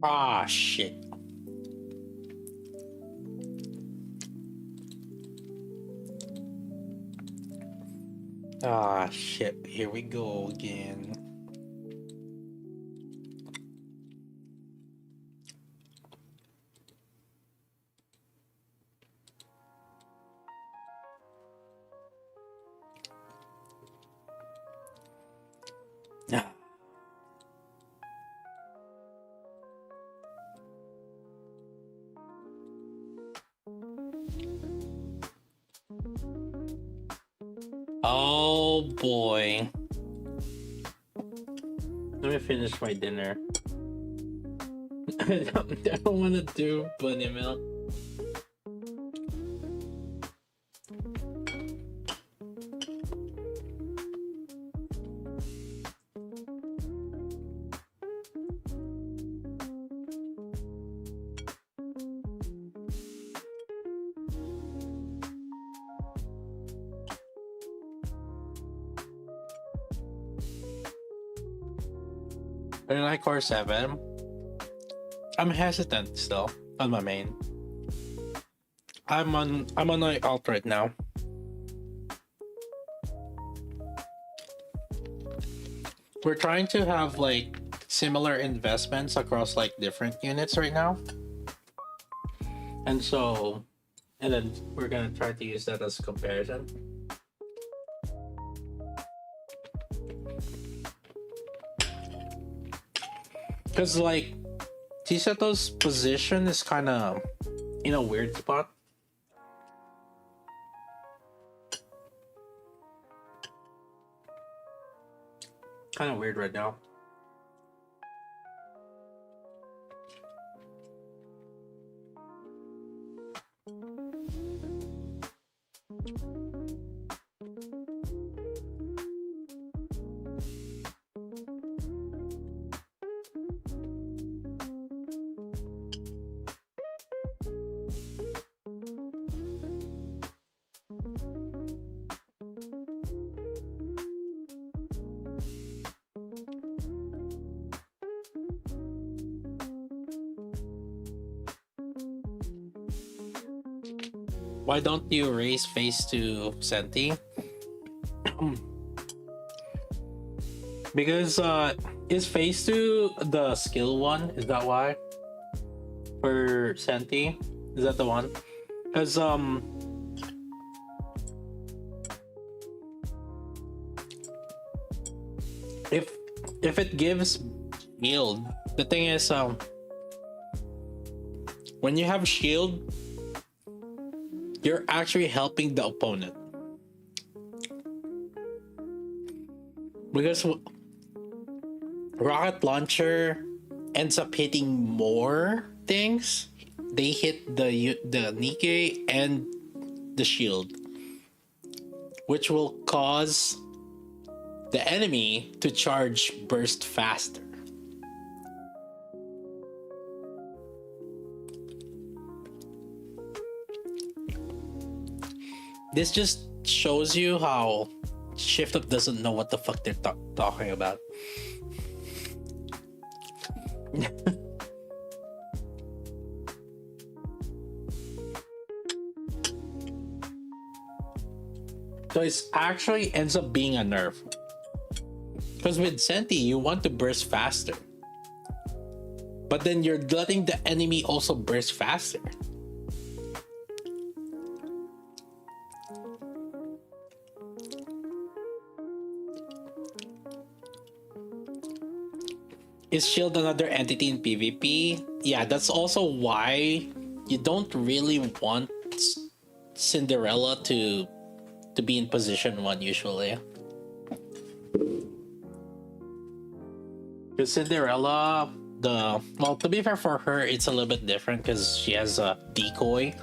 Ah, shit. Ah, shit. Here we go again. Ah. Oh boy. Let me finish my dinner. I don't want to do bunny milk. I like core 7. I'm hesitant still on my main. I'm on my alt right now. We're trying to have like similar investments across like different units right now. And then we're gonna try to use that as a comparison. Because, like, Chisato's position is kind of in a weird spot. Kind of weird right now. Why don't you raise phase to Senti? Because is phase 2 the skill one? Is that why? For Senti? Is that the one? Because if it gives shield, the thing is when you have shield, you're actually helping the opponent. Because rocket launcher ends up hitting more things. They hit the Nikke and the shield, which will cause the enemy to charge burst faster. This just shows you how Shift Up doesn't know what the fuck they're talking about. So it actually ends up being a nerf. Because with Senti, you want to burst faster. But then you're letting the enemy also burst faster. Is shield another entity in PvP? Yeah, that's also why you don't really want Cinderella to be in position 1 usually. Because Cinderella, well, to be fair for her, it's a little bit different because she has a decoy.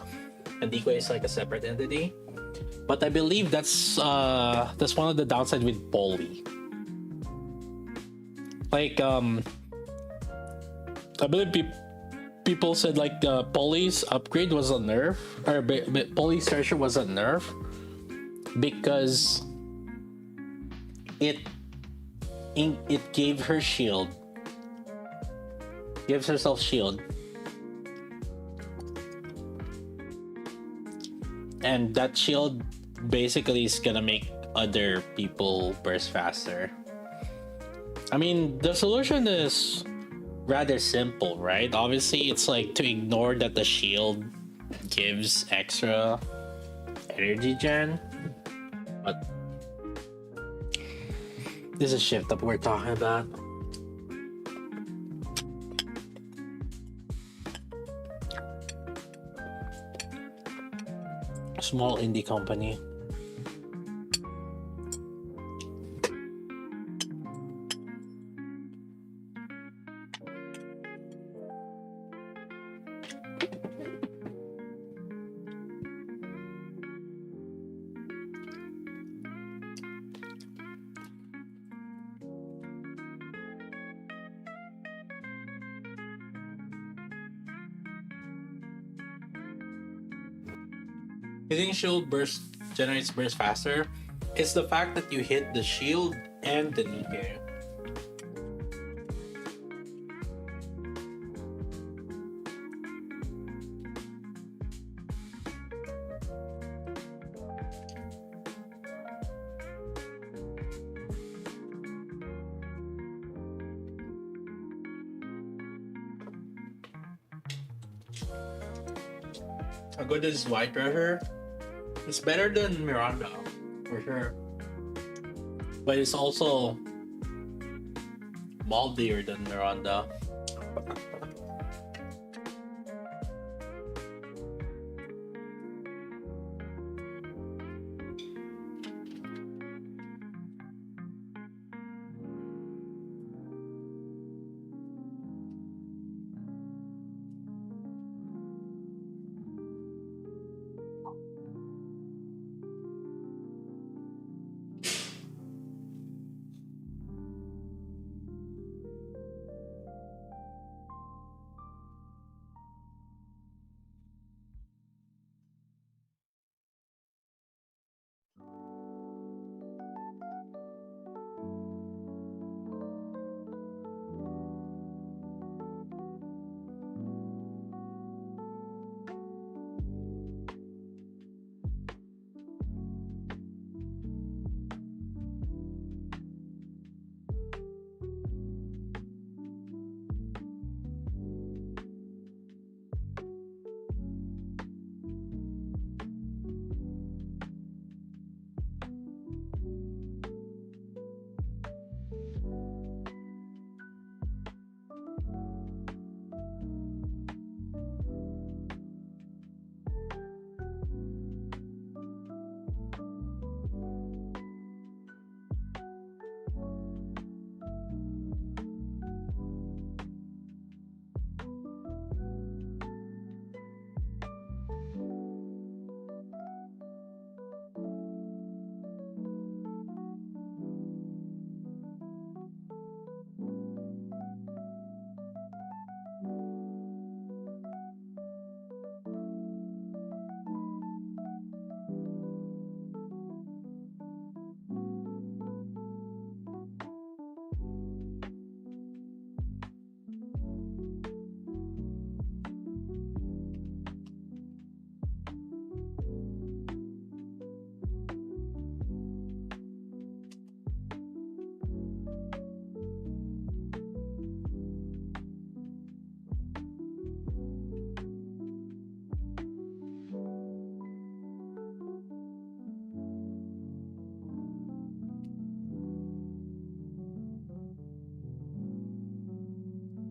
A decoy is like a separate entity. But I believe that's one of the downsides with Polly. Like I believe people said like Polly's upgrade was a nerf, or Polly's searcher was a nerf because it gave her shield, gives herself shield, and that shield basically is gonna make other people burst faster. I mean, the solution is rather simple, right? Obviously, it's like to ignore that the shield gives extra energy gen, but this is Shift Up we're talking about. Small indie company. Hitting shield burst generates burst faster. It's the fact that you hit the shield and the Nikke. How good is White Treasure? It's better than Miranda, for sure. But it's also Maldier than Miranda.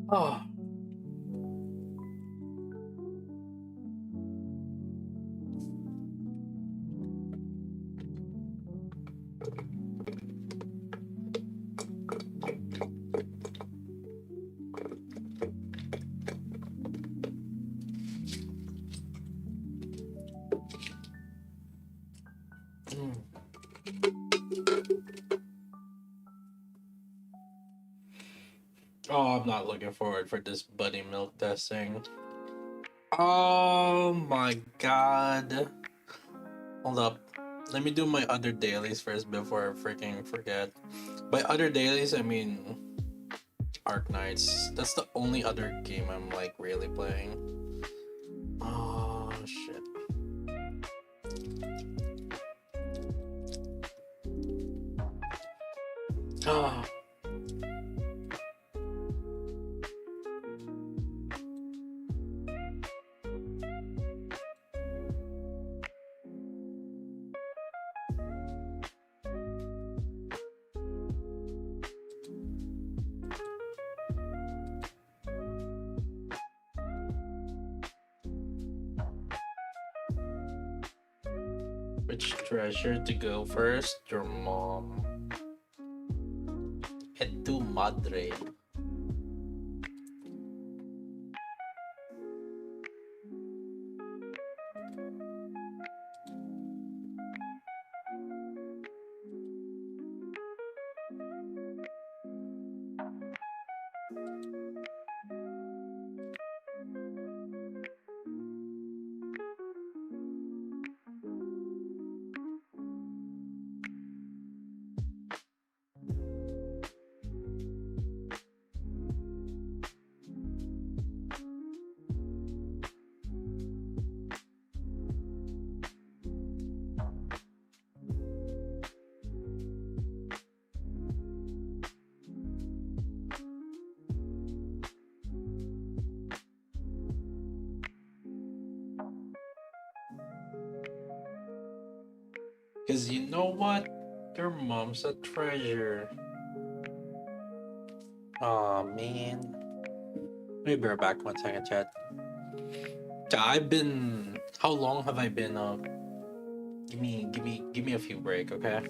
Oh. Oh, I'm not looking forward for this buddy milk testing. Oh my god. Hold up. Let me do my other dailies first before I freaking forget. By other dailies, I mean Arc Knights. That's the only other game I'm like really playing. Oh shit. Ah. Which treasure to go first? Your mom. Et tu madre. Because you know what? Your mom's a treasure. Oh man. Let me be right back 1 second, chat. I've been. How long have I been? Give me a few break, okay?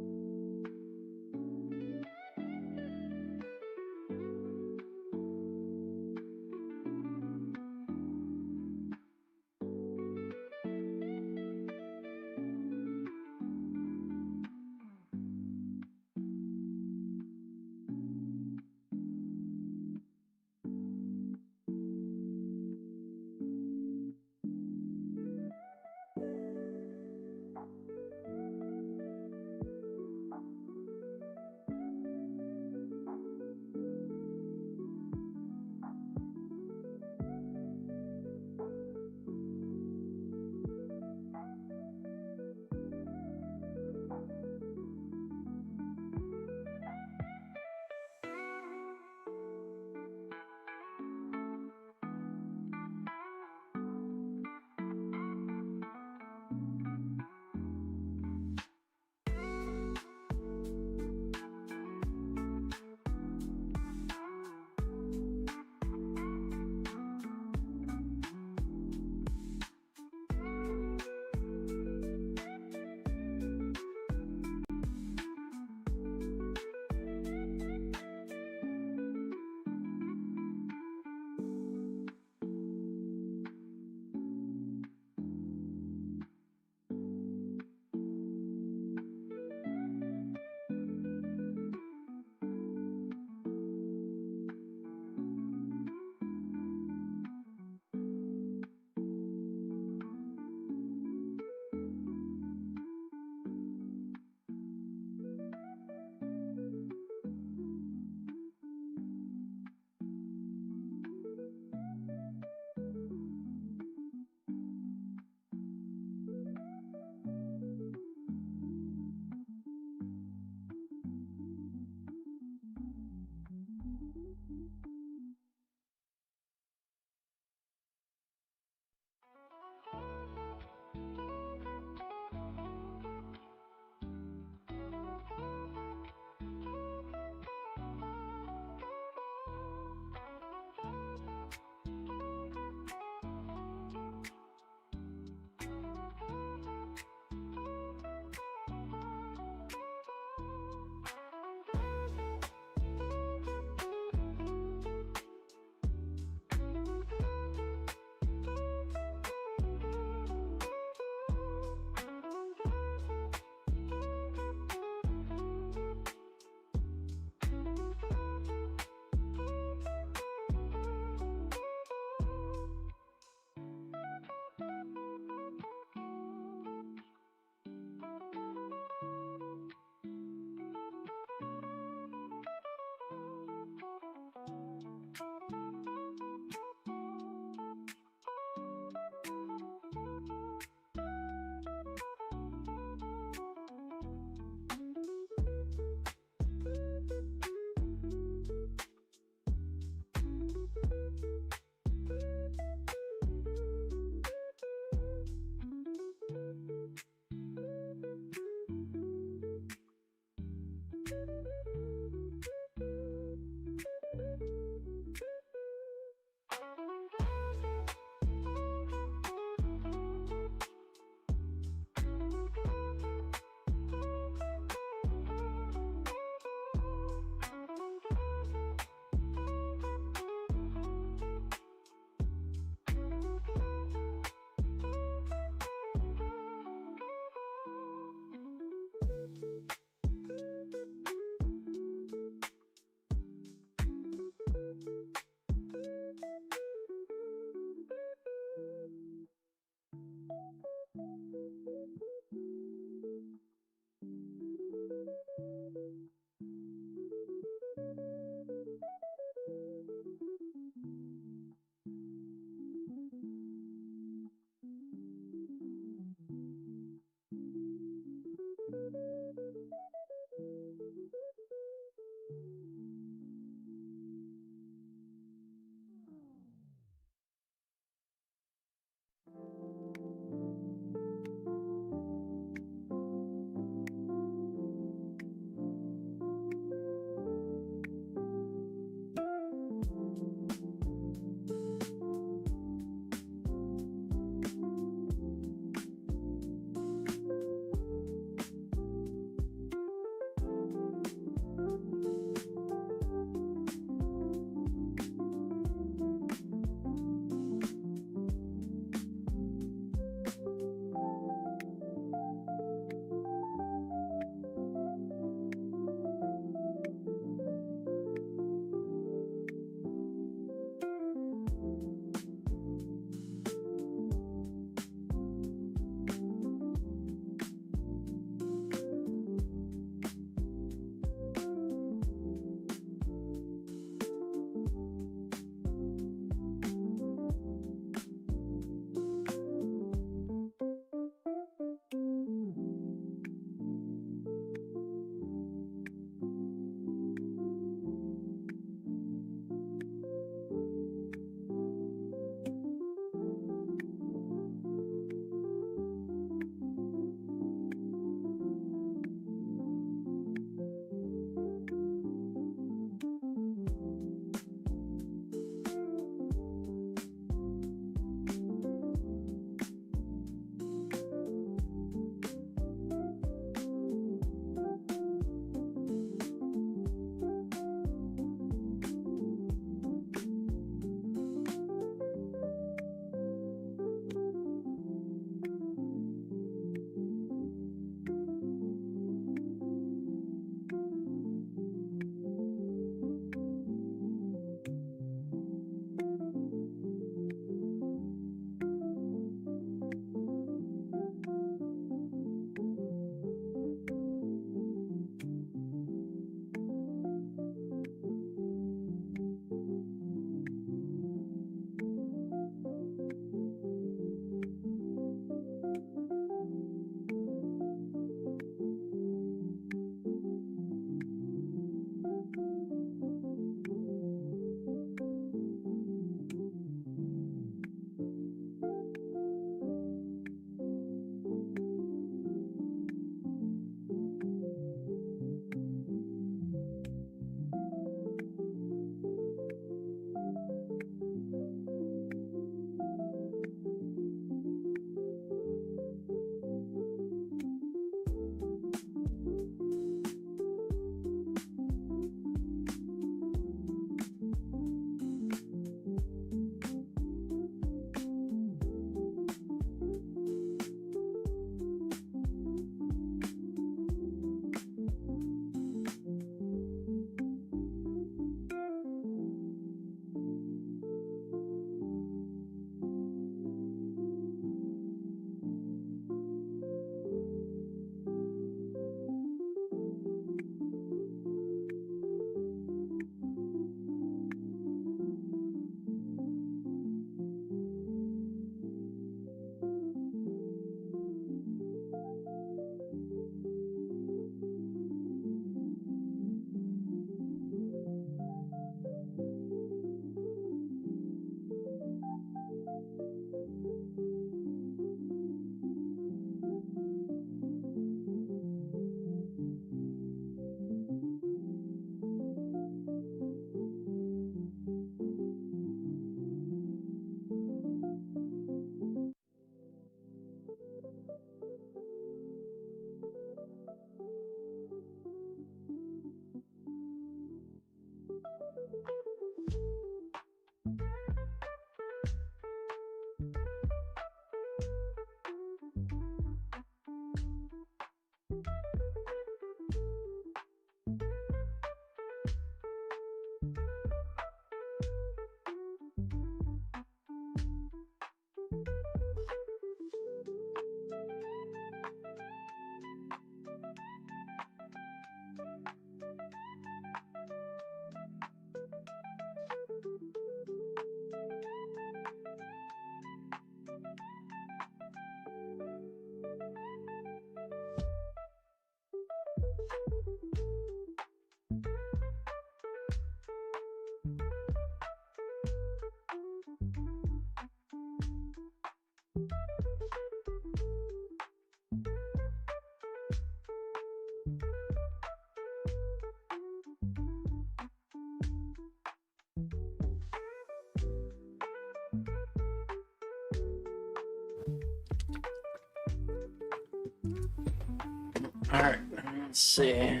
Alright, let's see.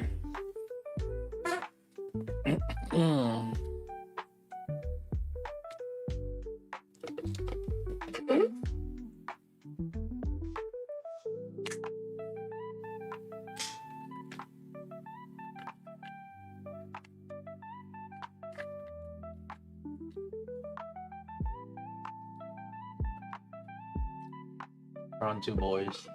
Round two, boys.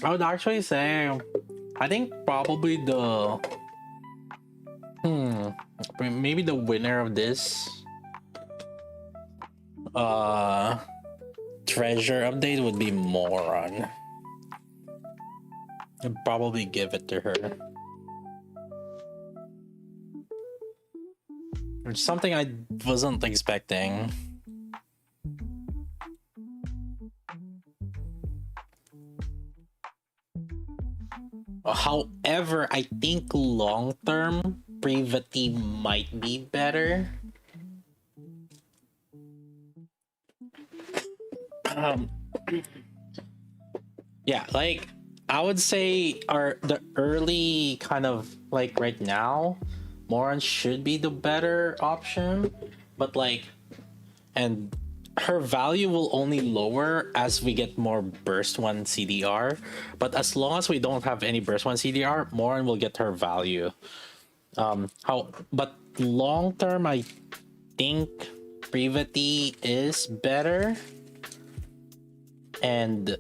I would actually say, I think probably the maybe the winner of this treasure update would be Moron. I'd probably give it to her. It's something I wasn't expecting. However, I think long term, Privity might be better. Yeah, like I would say the early kind of like right now, Moron should be the better option, but like, and her value will only lower as we get more burst 1 CDR, but as long as we don't have any burst 1 CDR, Moron will get her value. But long term, I think Privity is better, and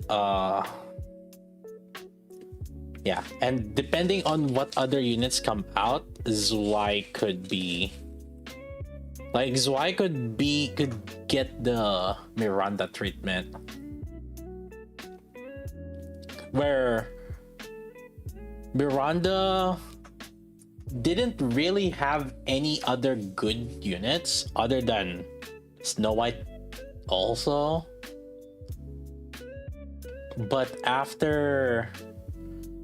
yeah, and depending on what other units come out, Zwei could be like Zwei could get the Miranda treatment, where Miranda didn't really have any other good units other than Snow White also. But after,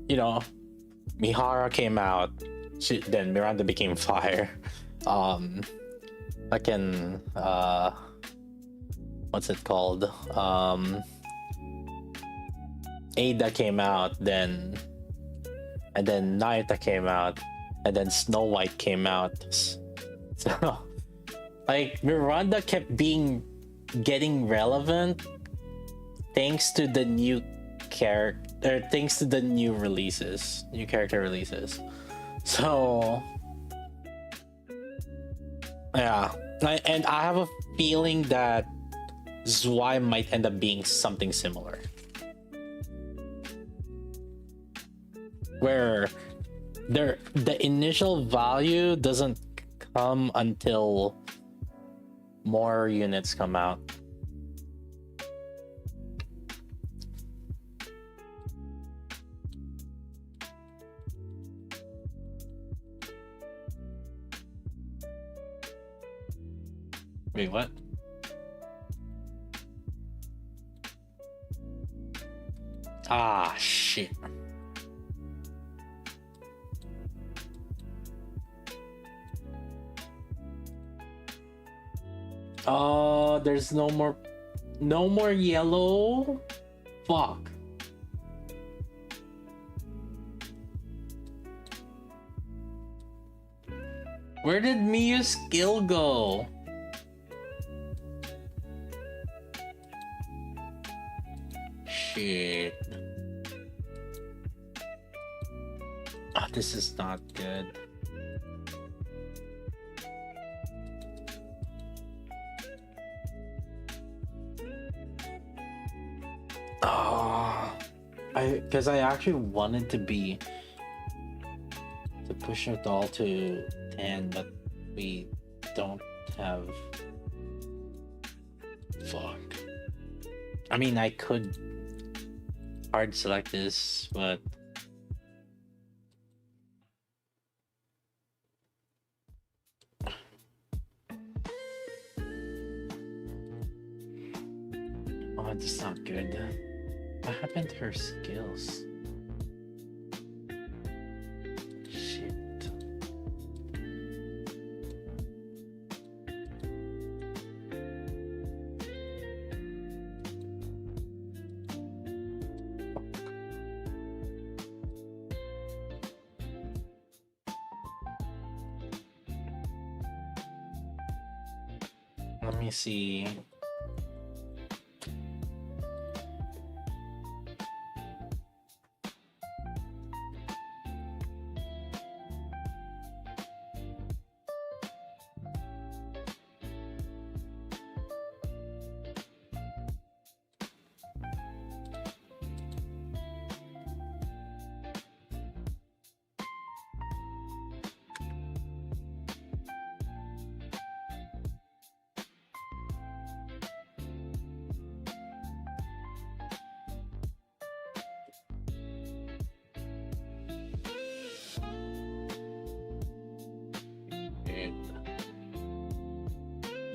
you know, Mihara came out, then Miranda became fire. Fucking what's it called? Ada came out, and then Nayuta came out, and then Snow White came out. So like Miranda kept getting relevant thanks to the new character, thanks to the new character releases. So yeah, and I have a feeling that Zwei might end up being something similar, where the initial value doesn't come until more units come out. Wait, what? Ah, shit. Oh, there's no more yellow. Fuck. Where did Miyu's skill go? Shit. Ah, this is not good. Oh, because I actually wanted to push it all to 10, but we don't have. Fuck. I mean, I could hard select this, but oh, that's not good. What happened to her skills? Shit. Let me see.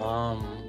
Um.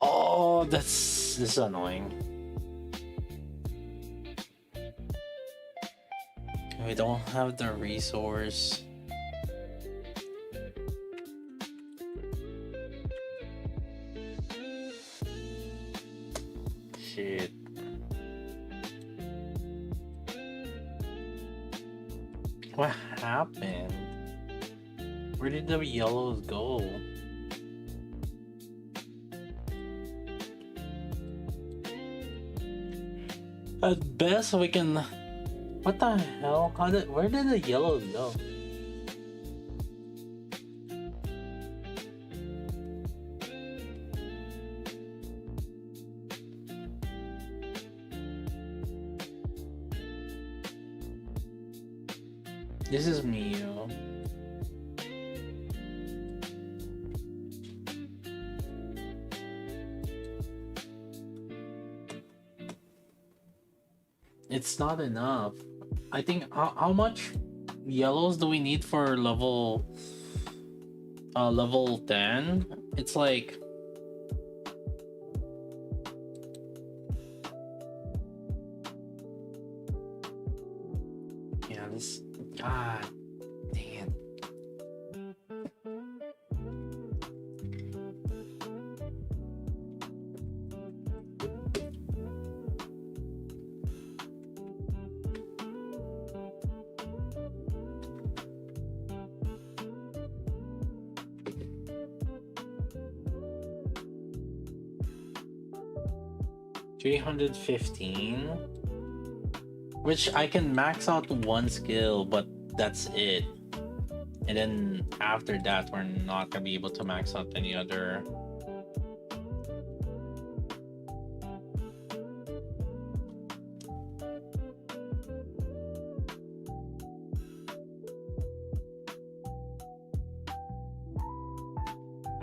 Oh, this is annoying. We don't have the resource. Shit. What happened? Where did the yellows go? At best, we can. What the hell? Where did the yellows go? This is Mio. It's not enough. I think how much yellows do we need for level 10? It's like yeah, this god dang it. 315, which I can max out one skill, but that's it. And then after that, we're not gonna be able to max out any other.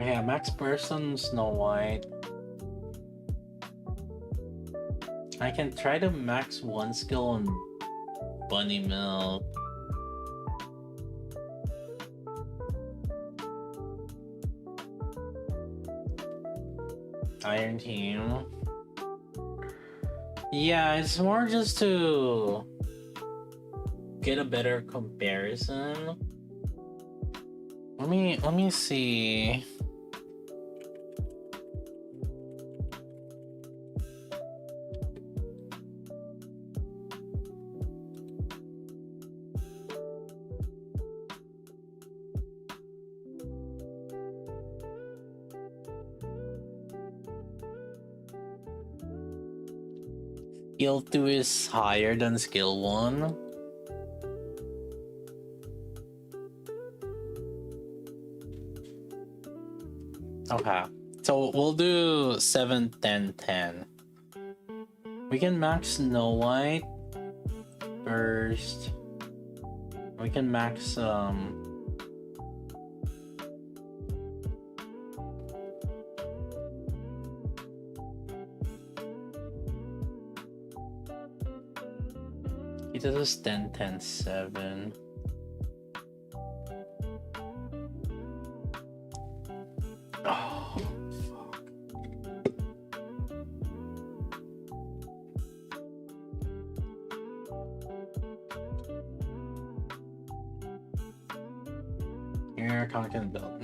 Yeah, max person Snow White. I can try to max one skill on Bunny Milk. Iron Team. Yeah, it's more just to get a better comparison. Let me see. Skill 2 is higher than skill 1. Okay, so we'll do 7, 10, 10. We can max Snow White first. We can max it is 10, 10, 7. Oh, fuck. Here, Conkin build.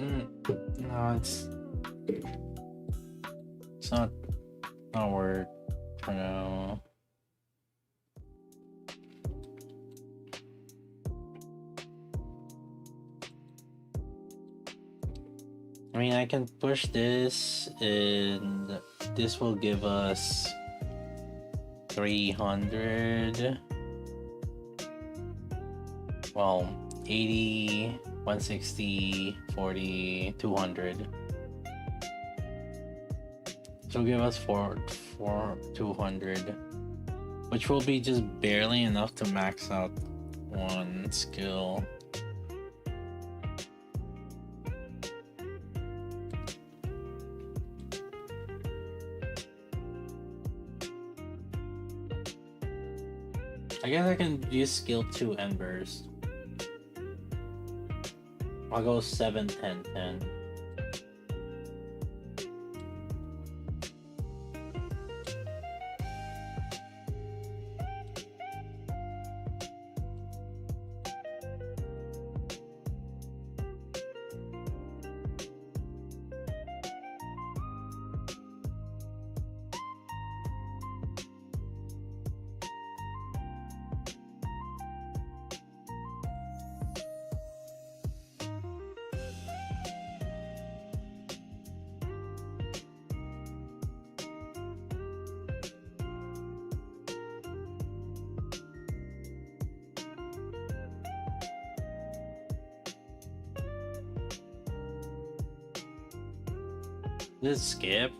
No, it's not worth for now. I mean, I can push this, and this will give us 300. Well, 80, 160, 40, 200. So give us 200, which will be just barely enough to max out one skill. I guess I can use skill 2 and burst. I'll go 7, 10, 10. Just skip.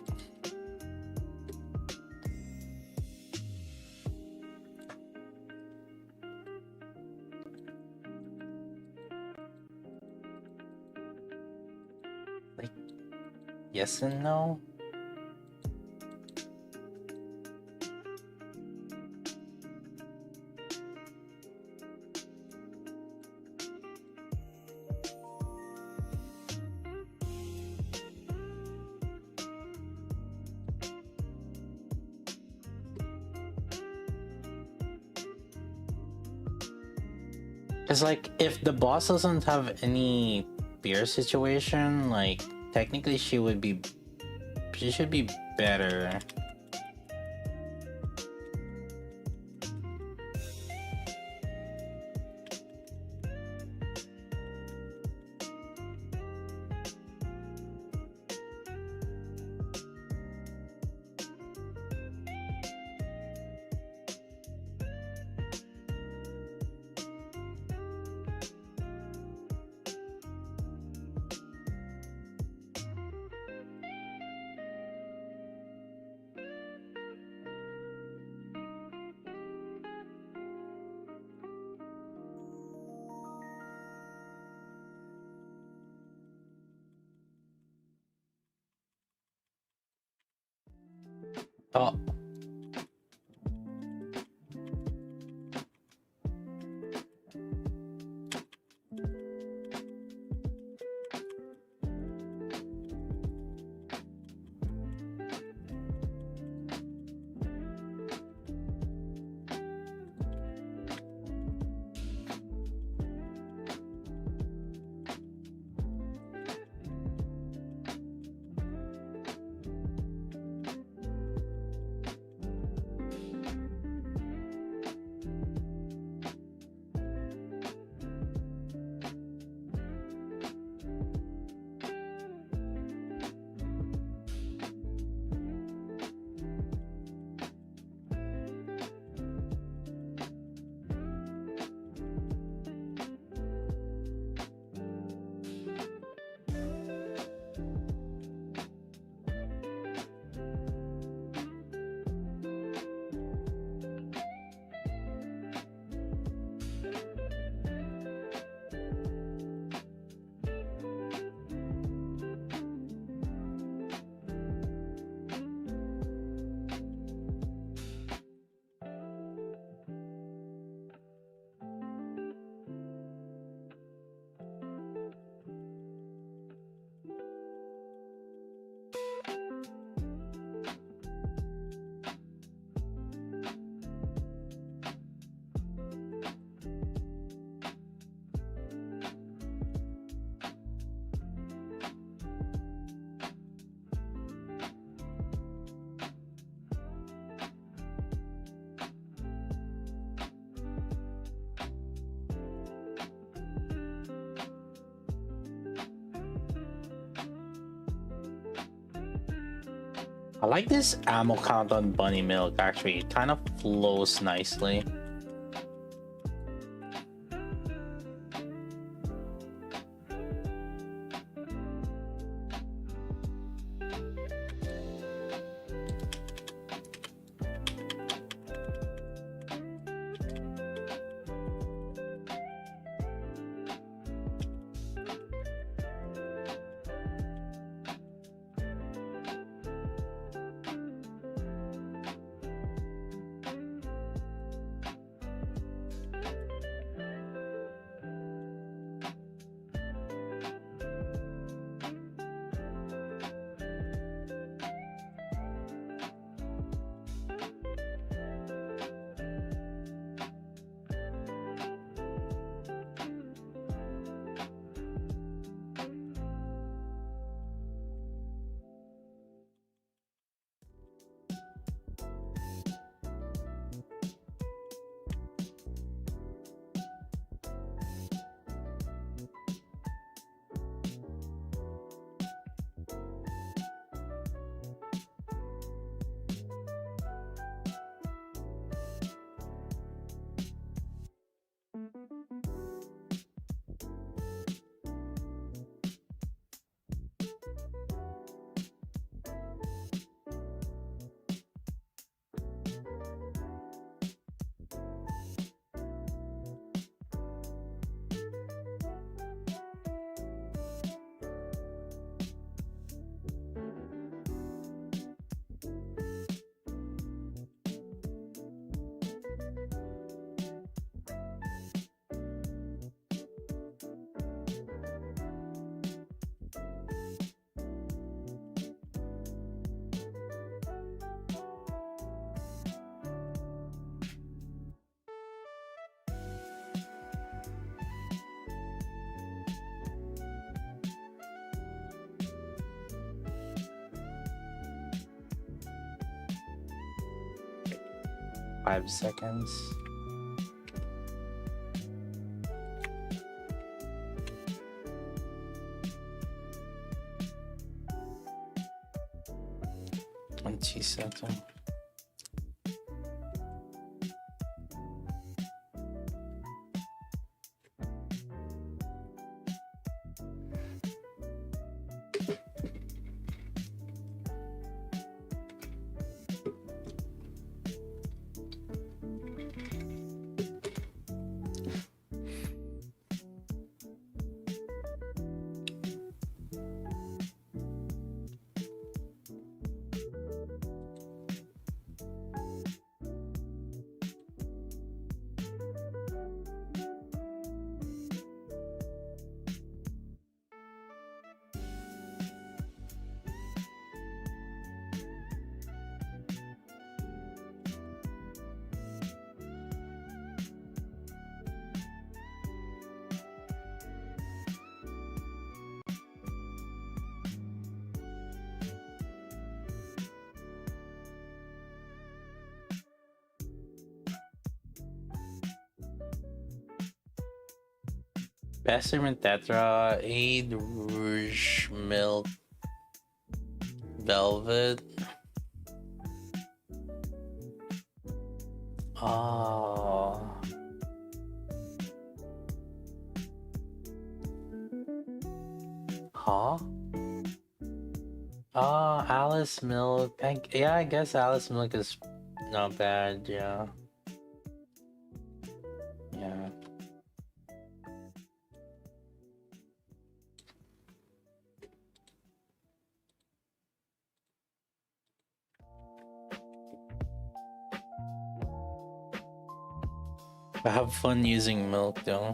Like, yes and no. It's like, if the boss doesn't have any beer situation, like, technically she should be better. Oh. I like this ammo count on bunny milk, actually. It kind of flows nicely. Five seconds. And Chisato. Peppermint Tetra, Aid Rouge Milk Velvet. Oh. Huh? Oh, Alice Milk. Yeah, I guess Alice Milk is not bad, yeah. Yeah. I have fun using milk though.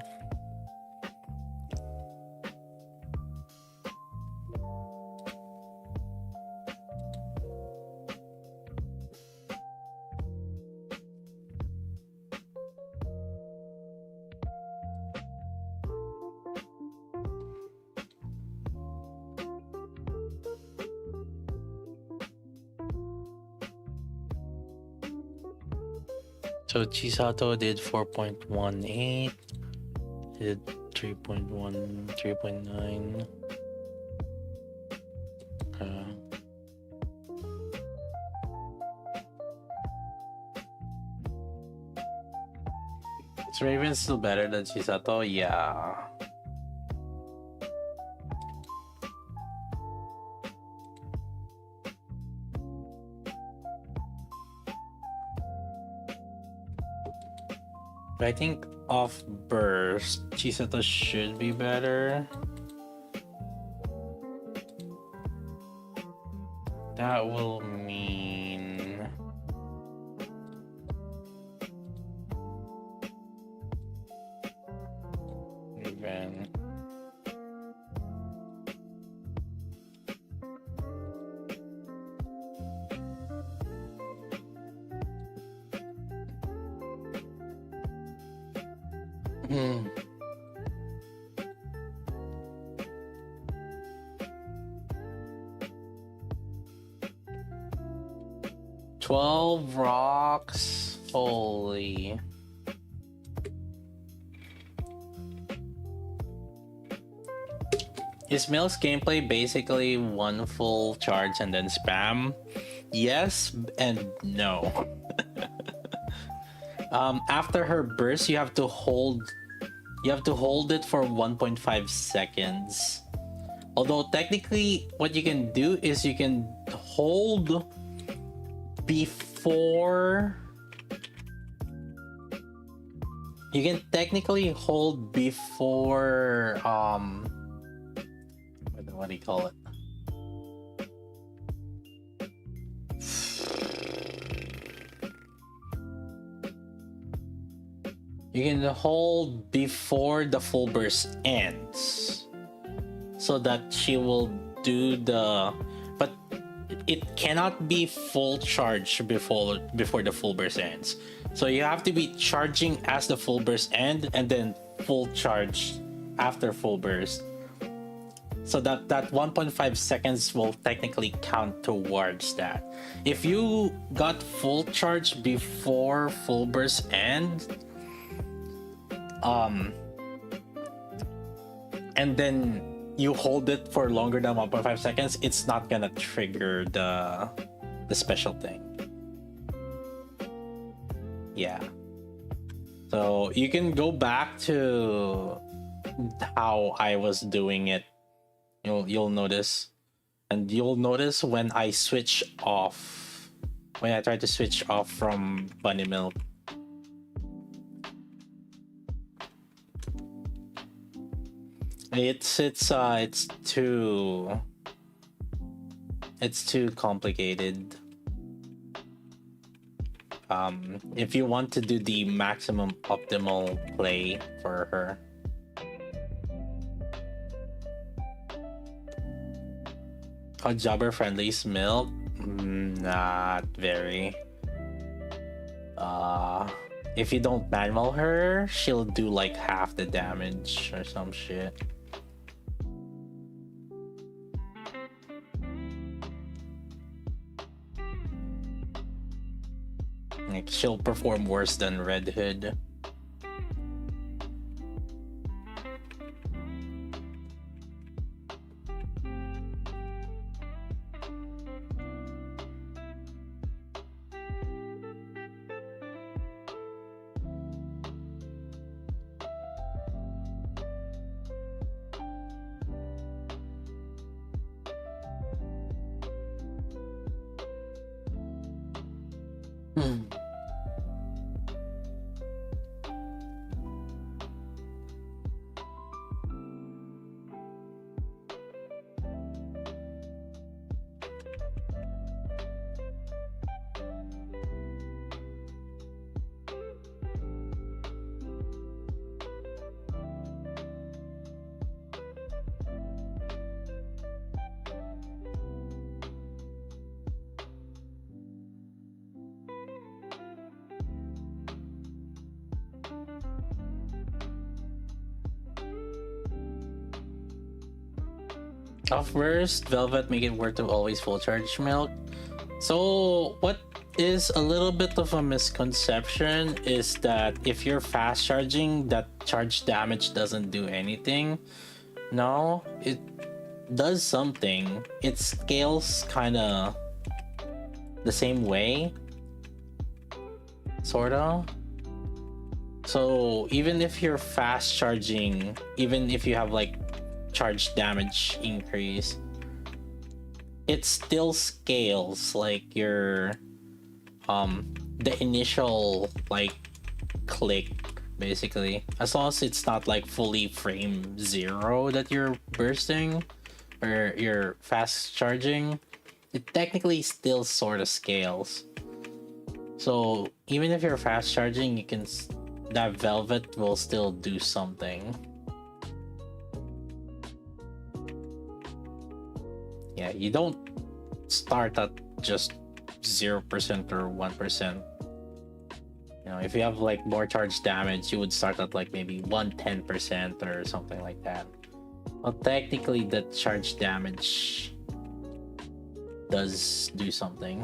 So Chisato did 4.18, did 3.1, 3.9. Is Raven still better than Chisato? Yeah. I think off burst, Chisato should be better. That will mean even Hmm. $12 rocks. Holy. Is Milk's gameplay basically one full charge and then spam? Yes and no. After her burst, you have to hold it for 1.5 seconds. Although technically what you can do is you can hold before you can technically hold before what do you call it? You can hold before the full burst ends, so that she will do the, but it cannot be full charge before the full burst ends. So you have to be charging as the full burst end and then full charge after full burst. So that 1.5 seconds will technically count towards that. If you got full charge before full burst end, and then you hold it for longer than 1.5 seconds, it's not gonna trigger the special thing. Yeah. So you can go back to how I was doing it. You'll notice, and you'll notice when I switch off, when I try to switch off from bunny milk. It's too complicated. If you want to do the maximum optimal play for her. How jobber friendly is Milk? Not very. If you don't manual her, she'll do like half the damage or some shit. Like, she'll perform worse than Red Hood. Hmm. First, Velvet make it worth of always full charge milk. So what is a little bit of a misconception is that if you're fast charging, that charge damage doesn't do anything. No, it does something. It scales kind of the same way, sorta. So even if you're fast charging, even if you have like charge damage increase, it still scales like your the initial like click, basically, as long as it's not like fully frame zero that you're bursting or you're fast charging, it technically still sort of scales. So even if you're fast charging, you can that Velvet will still do something. Yeah, you don't start at just 0% or 1%. You know, if you have like more charge damage, you would start at like maybe 110% or something like that. Well, technically, the charge damage does do something.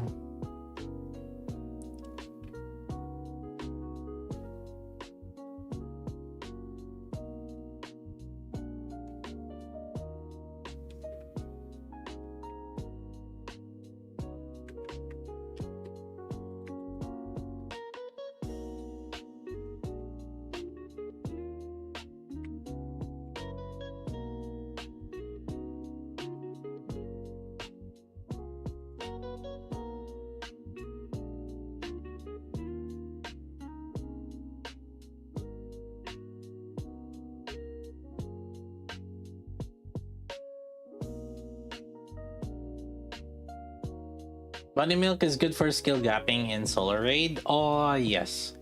Bunny Milk is good for skill gapping in Solar Raid. Oh, yes.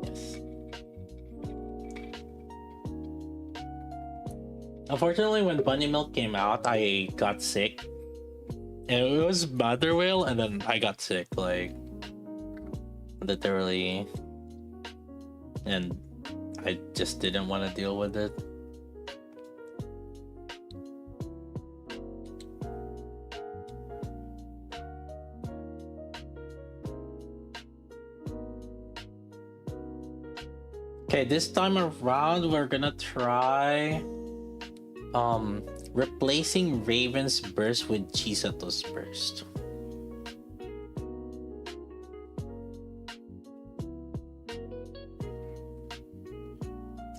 Yes. Unfortunately, when Bunny Milk came out, I got sick. And it was Mother Whale, and then I got sick, like, literally. And I just didn't want to deal with it. Okay, this time around we're gonna try replacing Raven's Burst with Chisato's Burst.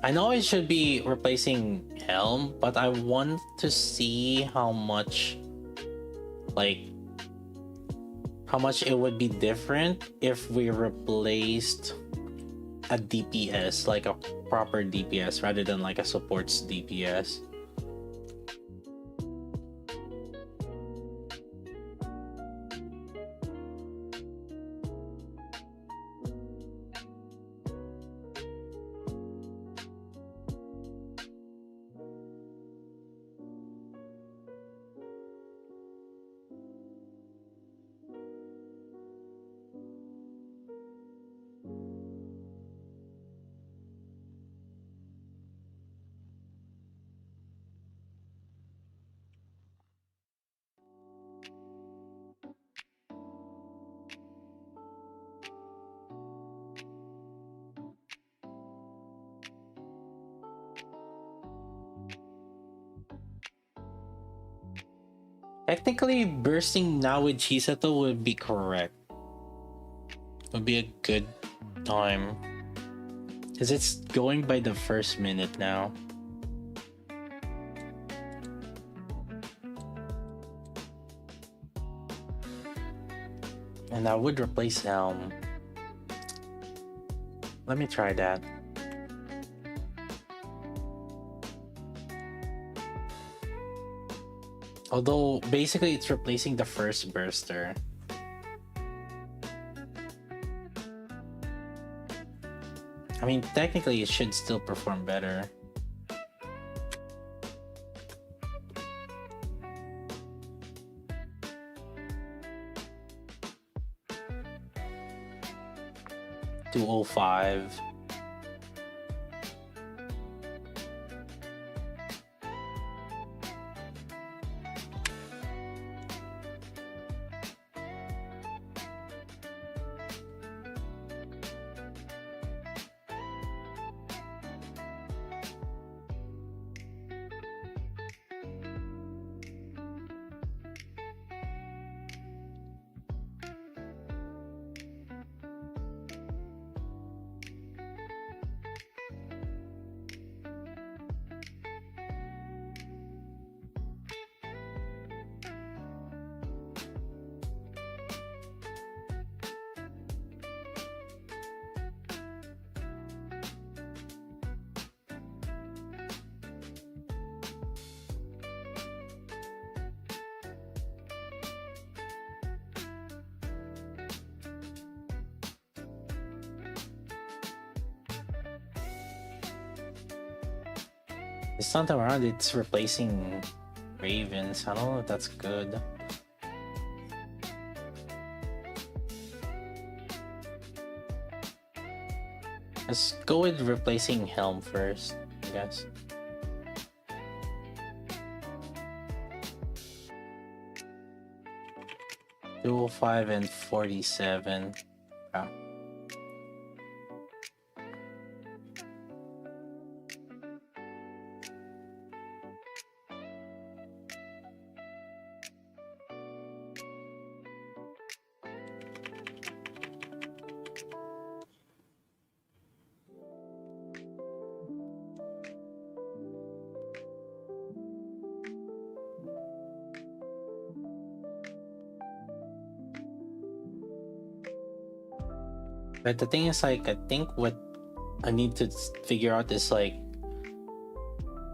I know it should be replacing Helm, but I want to see how much it would be different if we replaced a DPS, like a proper DPS, rather than like a supports DPS. Technically, bursting now with Chisato would be correct. Would be a good time. Because it's going by the first minute now. And I would replace helm. Let me try that. Although, basically, it's replacing the first burster. I mean, technically, it should still perform better. $205. This time around, it's replacing Ravens. I don't know if that's good. Let's go with replacing Helm first, I guess. $205 and $47. Yeah. But the thing is, like, I think what I need to figure out is, like,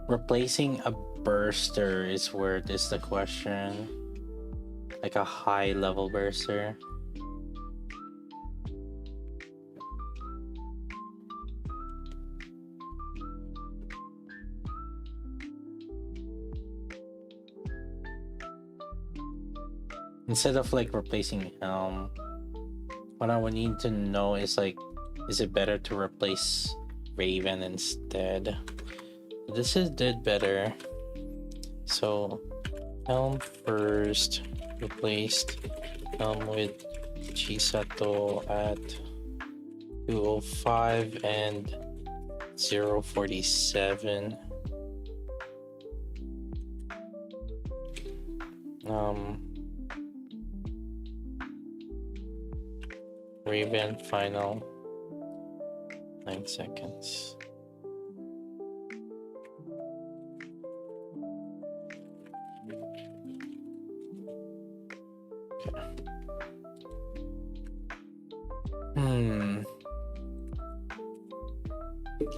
replacing a burster is where it is the question. Like a high level burster. Instead of like replacing Helm, what I would need to know is like, is it better to replace Raven instead? This is did better. So Helm first, replaced Helm with Chisato at 205 and 047. Raven final 9 seconds.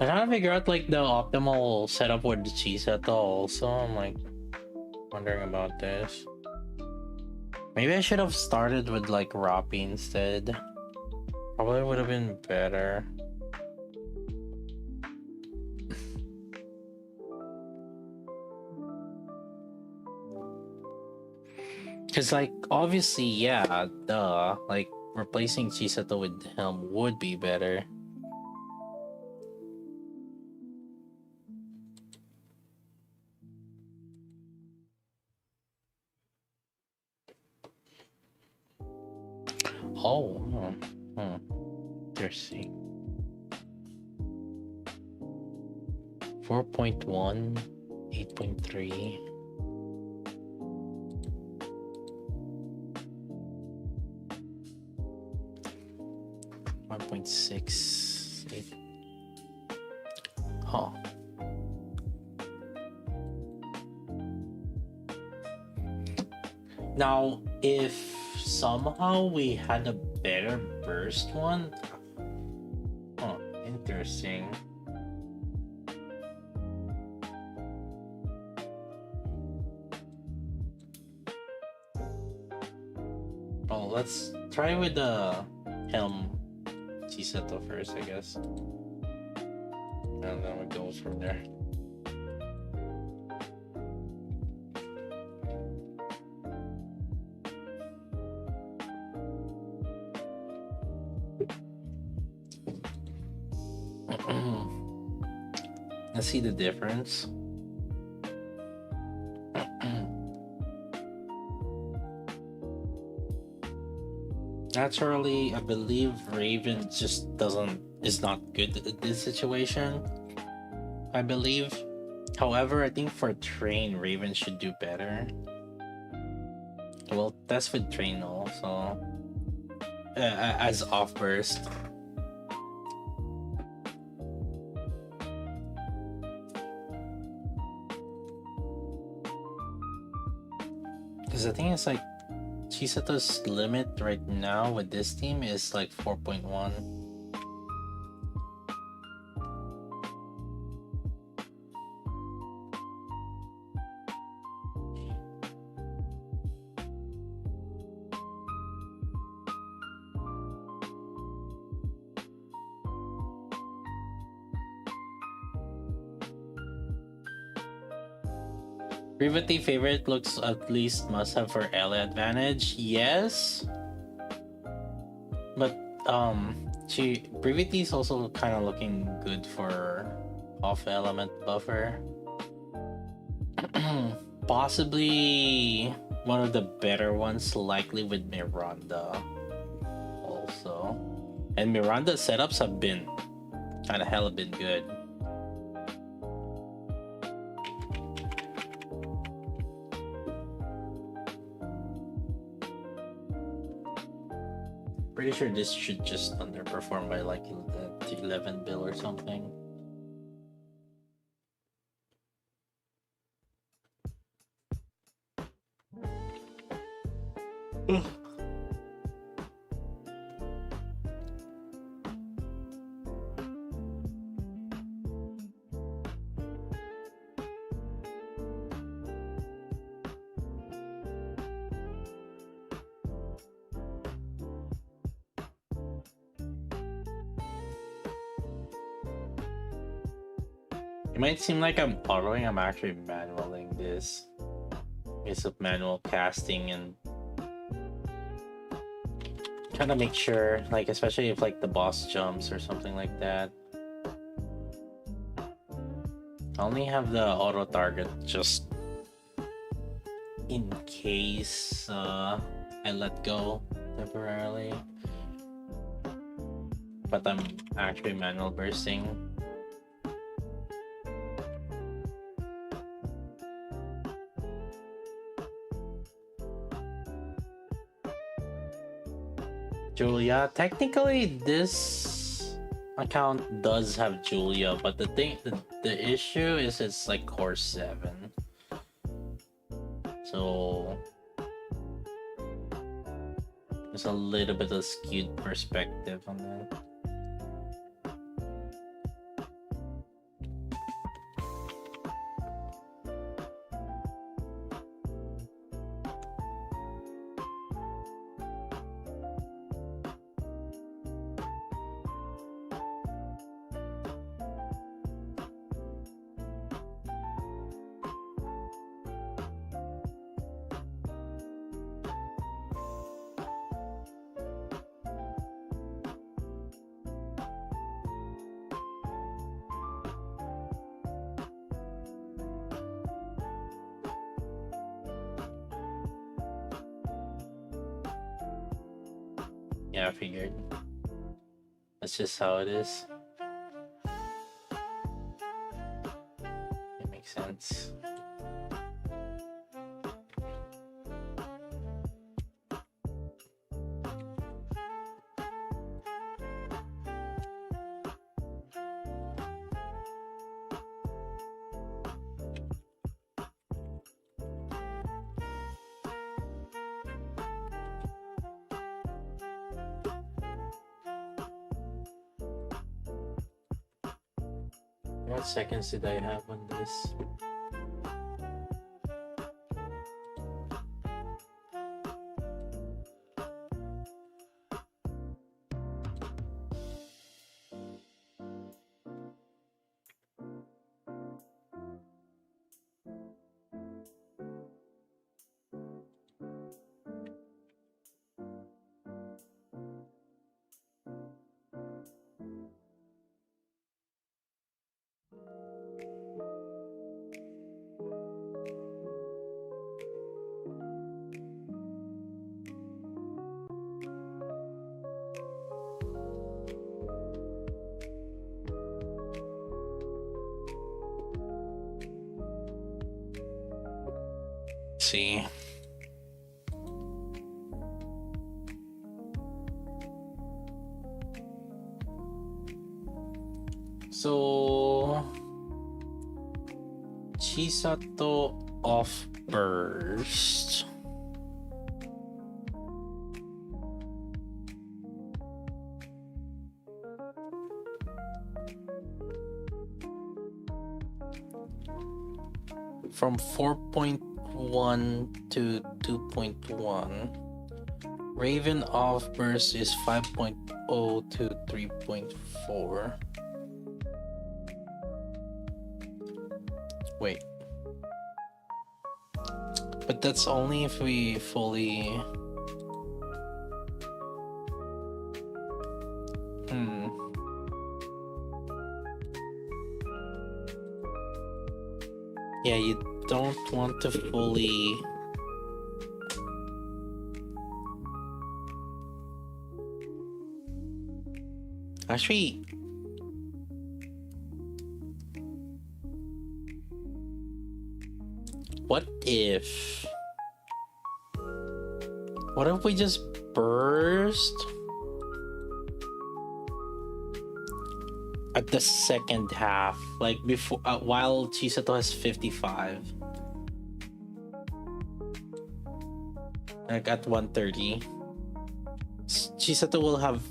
I'm trying to figure out like the optimal setup with the Chisato also. I'm like wondering about this. Maybe I should have started with like Rappi instead. Probably would have been better. Cause like obviously, yeah, duh. Like replacing Chisato with Helm would be better. Oh, let's see. 4.1, 8.3. .68. Huh. Now, if somehow we had a better burst one. Oh, interesting. Oh, let's try with the helm Chisato first, I guess. And then it goes from there. Let's see the difference. Naturally, I believe Raven just is not good at this situation. I believe. However, I think for Train, Raven should do better. Well, that's with Train also. As off burst. Because I think it's like Chisato's limit right now with this team is like 4.1. Privity favorite looks at least must have for ally advantage. Yes. But Privity is also kind of looking good for off element buffer. Possibly one of the better ones, likely with Miranda also. And Miranda's setups have been kind of hella been good. Pretty sure this should just underperform by like 11 bill or something. It might seem like I'm autoing, I'm actually manualing this. It's of manual casting and trying to make sure, like especially if like the boss jumps or something like that. I only have the auto target just in case I let go temporarily. But I'm actually manual bursting. Julia, technically this account does have Julia, but the issue is it's like core 7. So there's a little bit of skewed perspective on that. Yeah, I figured. That's just how it is. It makes sense. What seconds did I have on this? See. So Chisato off burst. From 4.1 to 2.1. Raven off burst is 5.0 to 3.4. Wait. But that's only if we fully... Yeah, you don't want to fully... Actually... What if we just burst at the second half, like before, while Chisato has 55, like at 130, Chisato will have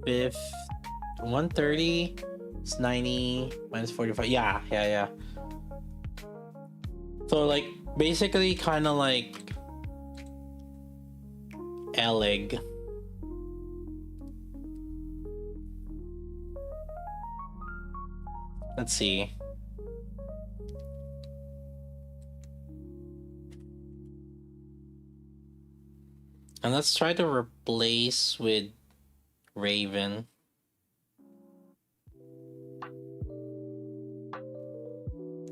130. It's 90 minus 45. Yeah. So like basically kind of like Elig. Let's see. And let's try to replace with Raven.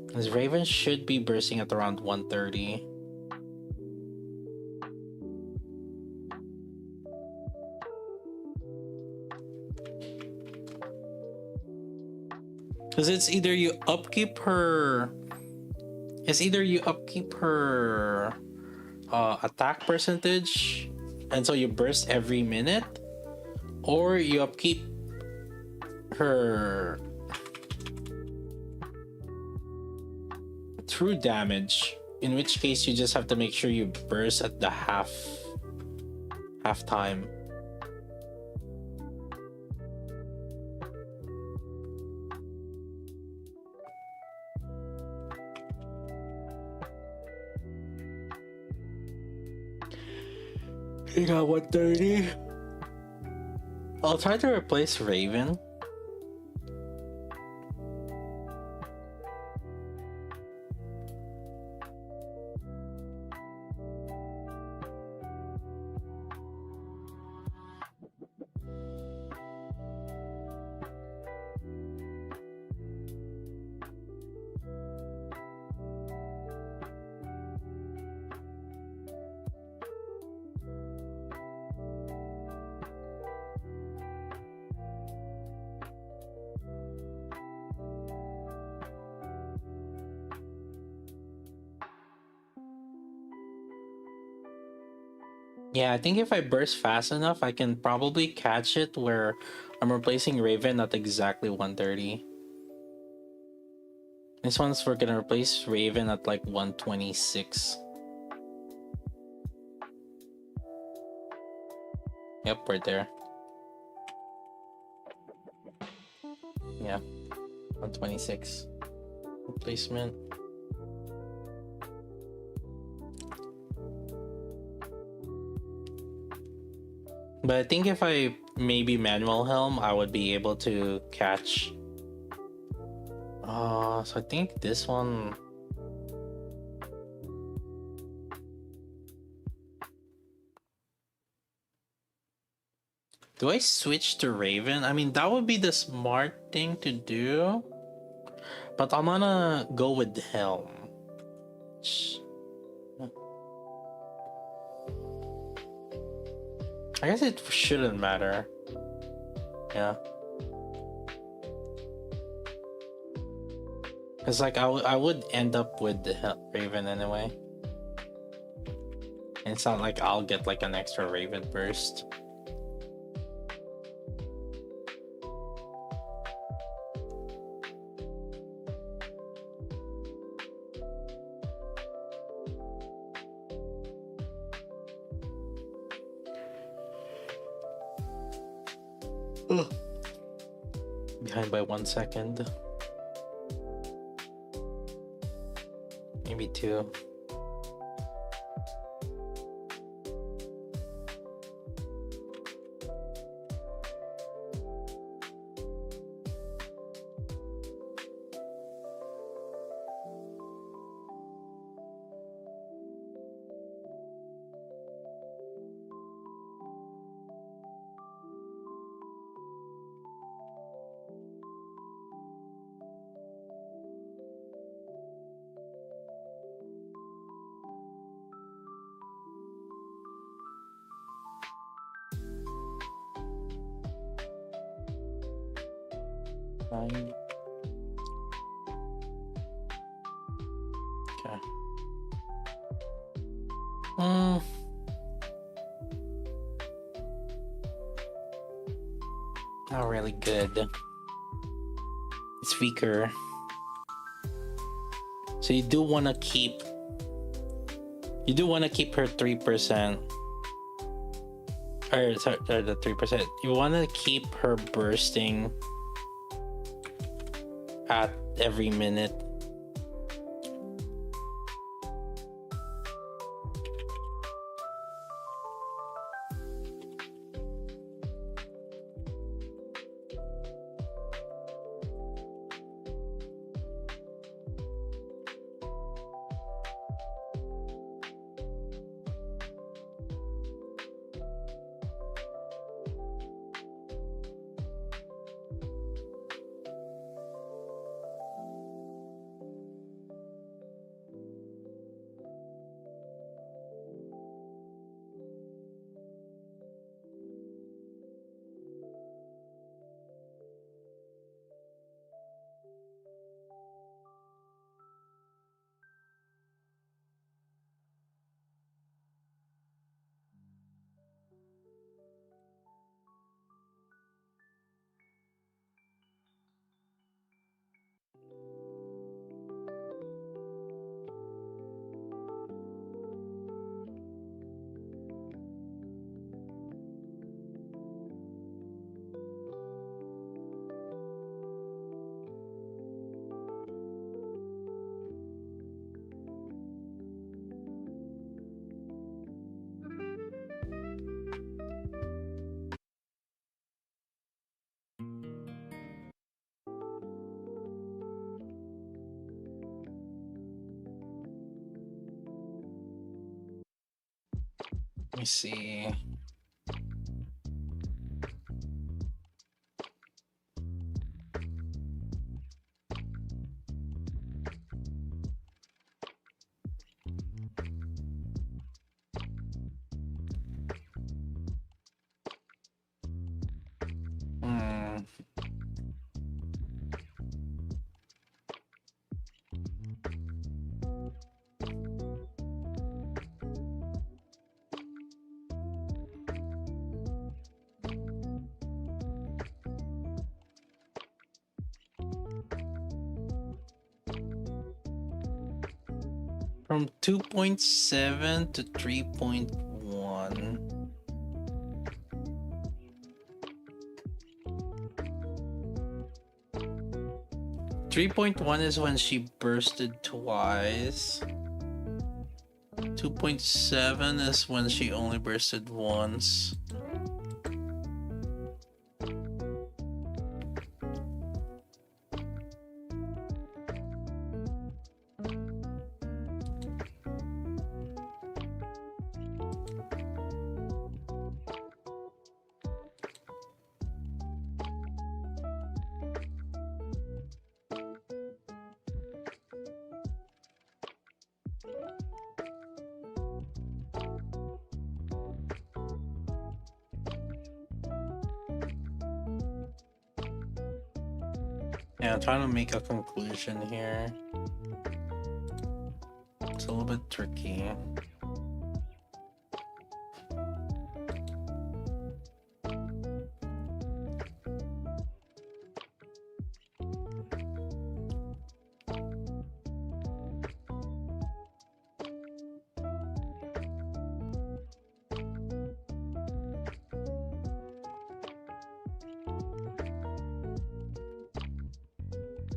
Because Raven should be bursting at around 130. Because it's either you upkeep her attack percentage, and so you burst every minute, or you upkeep her true damage, in which case you just have to make sure you burst at the half time. You got 130. I'll try to replace Raven. Yeah, I think if I burst fast enough, I can probably catch it where I'm replacing Raven at exactly 130. This one's we're gonna replace Raven at like 126. Yep, we're there. Yeah. 126 replacement. But I think if I maybe manual helm, I would be able to catch. So I think this one. Do I switch to Raven? I mean, that would be the smart thing to do. But I'm gonna go with the helm. I guess it shouldn't matter. Yeah. Because like I would end up with the Raven anyway. And it's not like I'll get like an extra Raven burst. Behind by 1 second. Maybe 2. Okay. Not really good. It's weaker. So you do want to keep. You do want to keep her 3%. Or sorry, the 3%. You want to keep her bursting at every minute. Let me see. From 2.7 to 3.1. 3.1 is when she bursted twice. 2.7 is when she only bursted once. Yeah, I'm trying to make a conclusion here. It's a little bit tricky.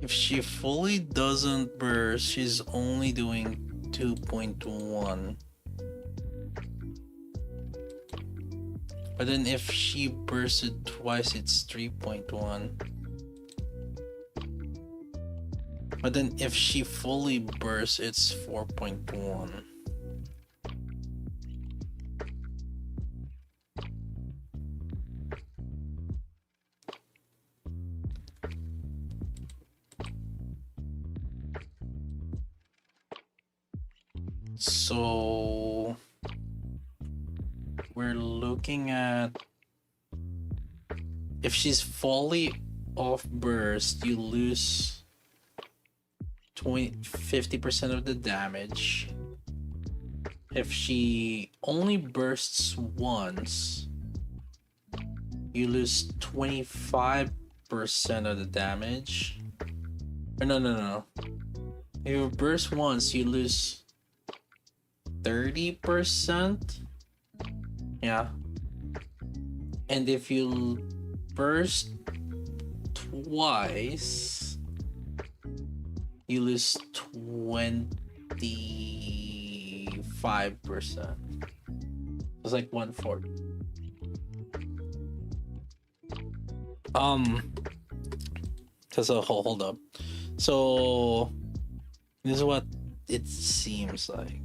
If she fully doesn't burst, she's only doing 2.1. But then if she bursted twice, it's 3.1. But then if she fully bursts, it's 4.1. So we're looking at, if she's fully off burst, you lose 50% of the damage. If she only bursts once, you lose 25% of the damage. Or no. If you burst once, you lose 30%. Yeah. And if you burst twice, you lose 25%. It's like 1/4. So hold up. So this is what it seems like.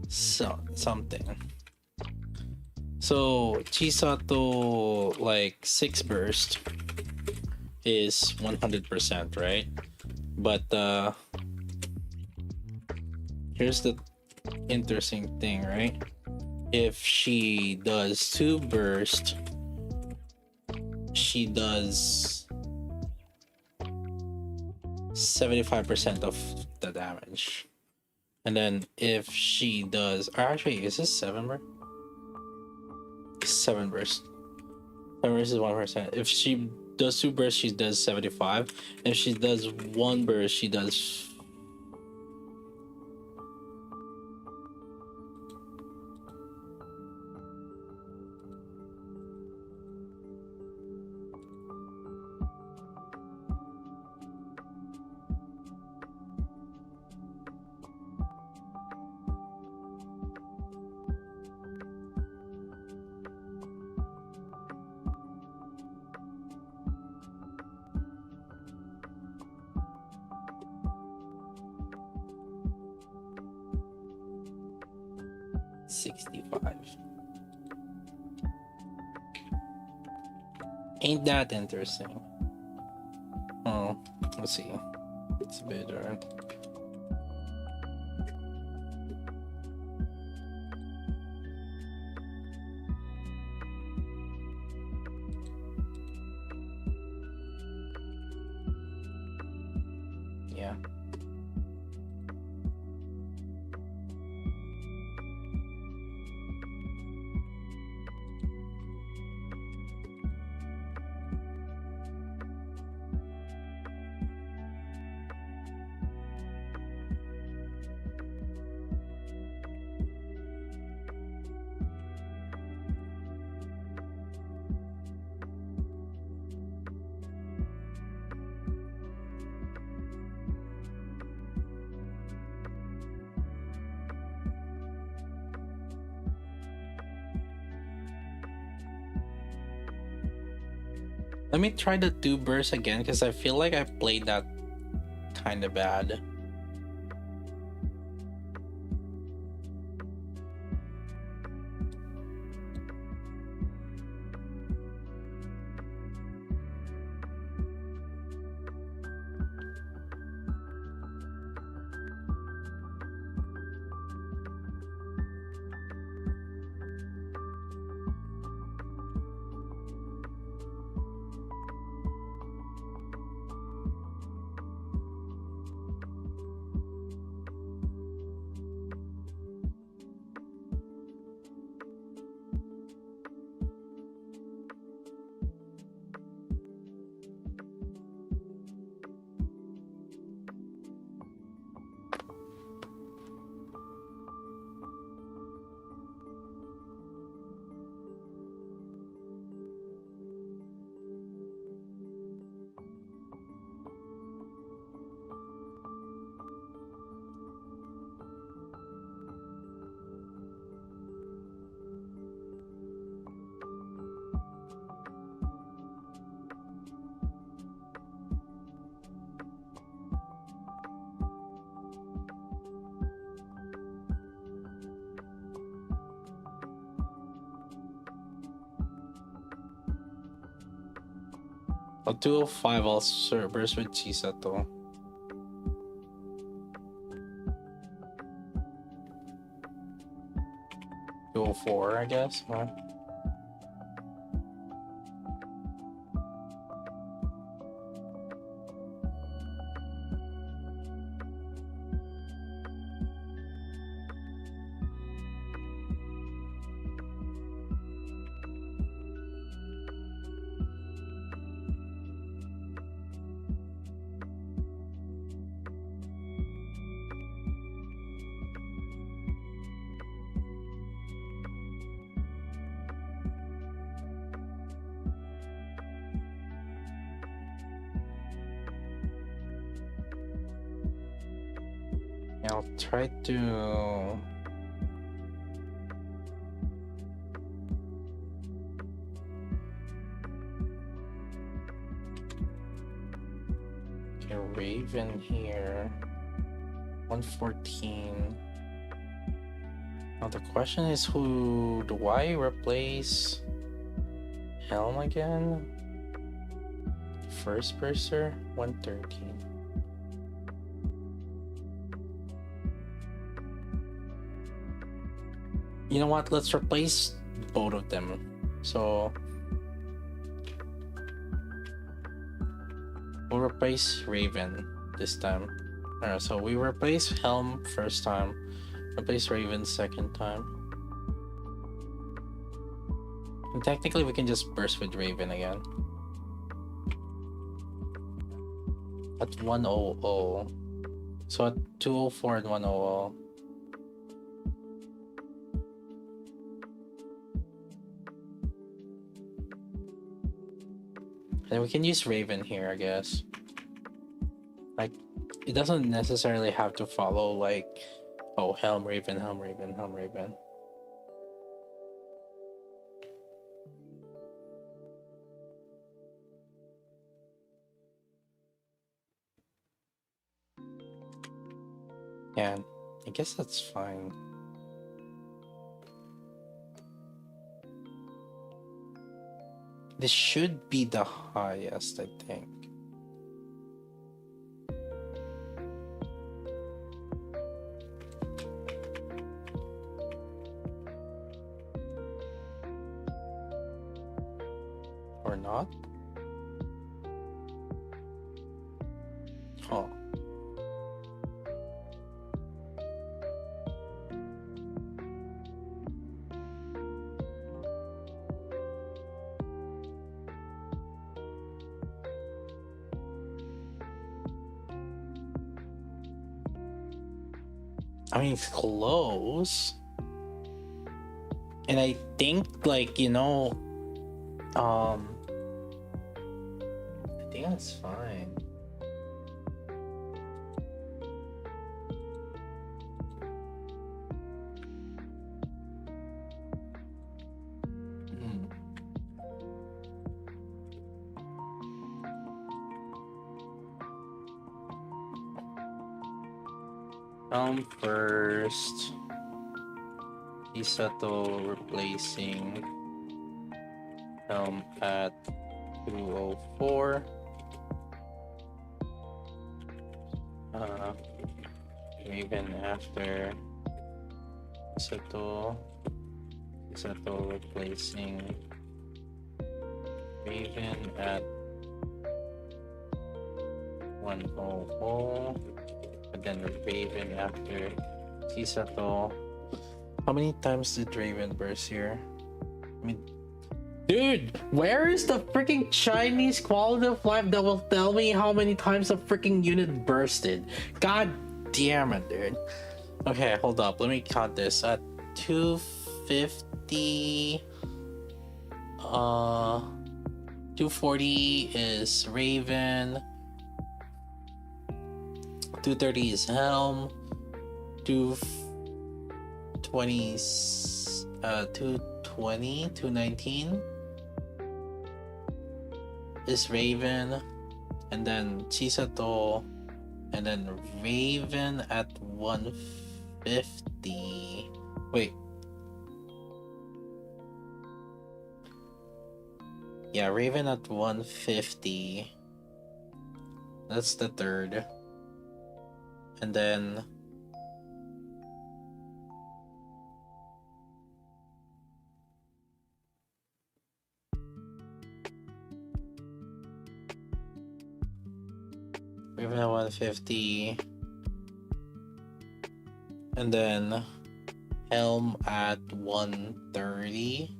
Something. So Chisato, like 6 burst is 100%, right? But here's the interesting thing, right? If she does 2 burst, she does 75% of the damage. And then if she does, or actually, is this 7 burst? 7 burst. 7 burst is 1%. If she does 2 bursts, she does 75. If she does 1 burst, she does 65. Ain't that interesting? Oh, let's see. It's better. Yeah. Let me try the 2 bursts again because I feel like I played that kind of bad. A 205 also burst with Chisato. 204, I guess. Huh? I'll try to... Okay, Raven here. 114. Now the question is, who do I replace? Helm again? First Burster? 113. You know what? Let's replace both of them. So we'll replace Raven this time. Alright, so we replace Helm first time, replace Raven second time. And technically we can just burst with Raven again. At 100. So at 204 and 100. And we can use Raven here, I guess. Like, it doesn't necessarily have to follow like, oh, Helm Raven, Helm Raven, Helm Raven. Yeah, I guess that's fine. This should be the highest, I think. Or not? Oh. I mean, it's close. And I think, like, you know, I think that's fine. First. Chisato replacing Helm at 204. Raven after Chisato replacing Raven at 100, but then Raven after Chisato. How many times did Raven burst here? I mean, dude, where is the freaking Chinese quality of life that will tell me how many times a freaking unit bursted? God damn it, dude. Okay, hold up. Let me count this. At 250, 240 is Raven. 230 is Helm. 220, 219 is Raven, and then Chisato, and then Raven at 150. Wait. Yeah, Raven at 150. That's the third. And then Raven at 150. And then Helm at 130.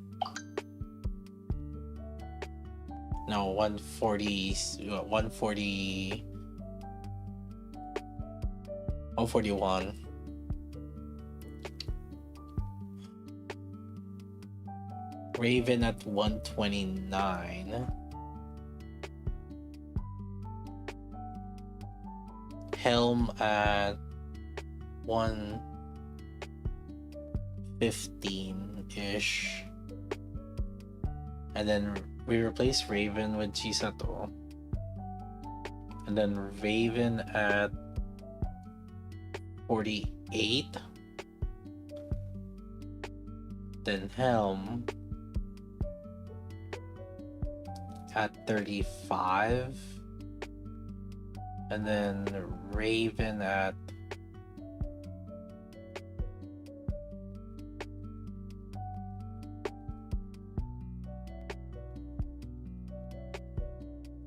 No, 140, 140, 141. Raven at 129. Helm at 115-ish. And then we replace Raven with Chisato. And then Raven at 48. Then Helm at 35. And then Raven at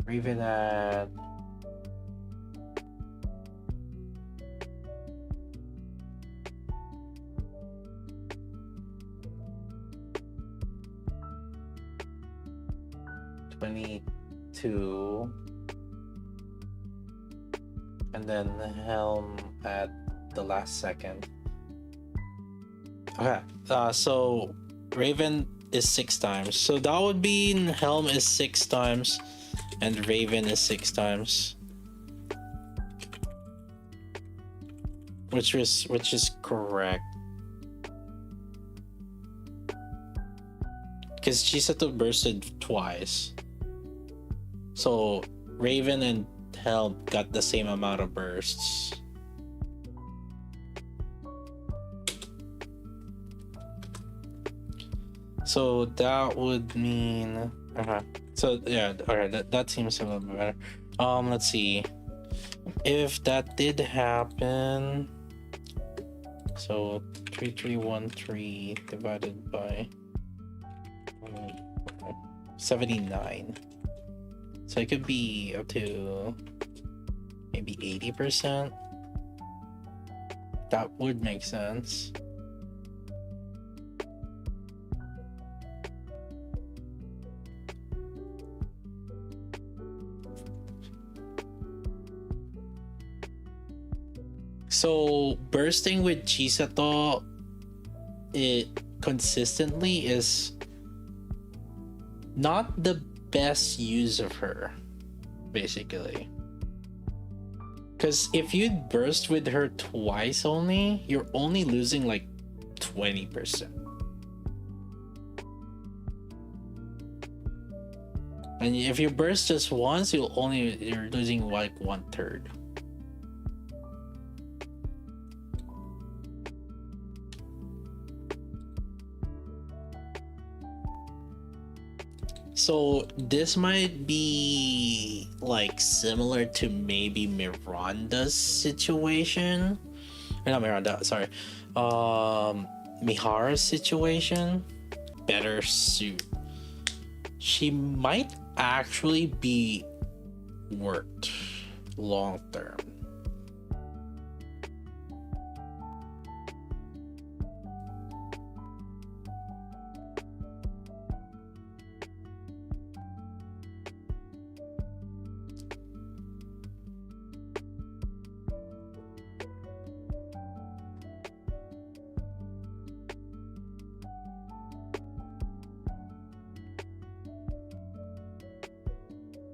Raven at 22. And then Helm at the last second. Okay, so Raven is 6 times. So that would mean Helm is 6 times and Raven is 6 times. Which is correct. Because Chisato bursted twice. So Raven and Helm got the same amount of bursts. So that would mean so yeah, alright, that seems a little bit better. Let's see. If that did happen, so 3313 divided by 79. So it could be up to maybe 80%. That would make sense. So bursting with Chisato, it consistently is not the best use of her, basically. Because if you burst with her twice only, you're only losing like 20%. And if you burst just once, you're losing like 1/3. So this might be like similar to maybe Miranda's situation. Or not Miranda, sorry. Mihara's situation. Better suit. She might actually be worked long term.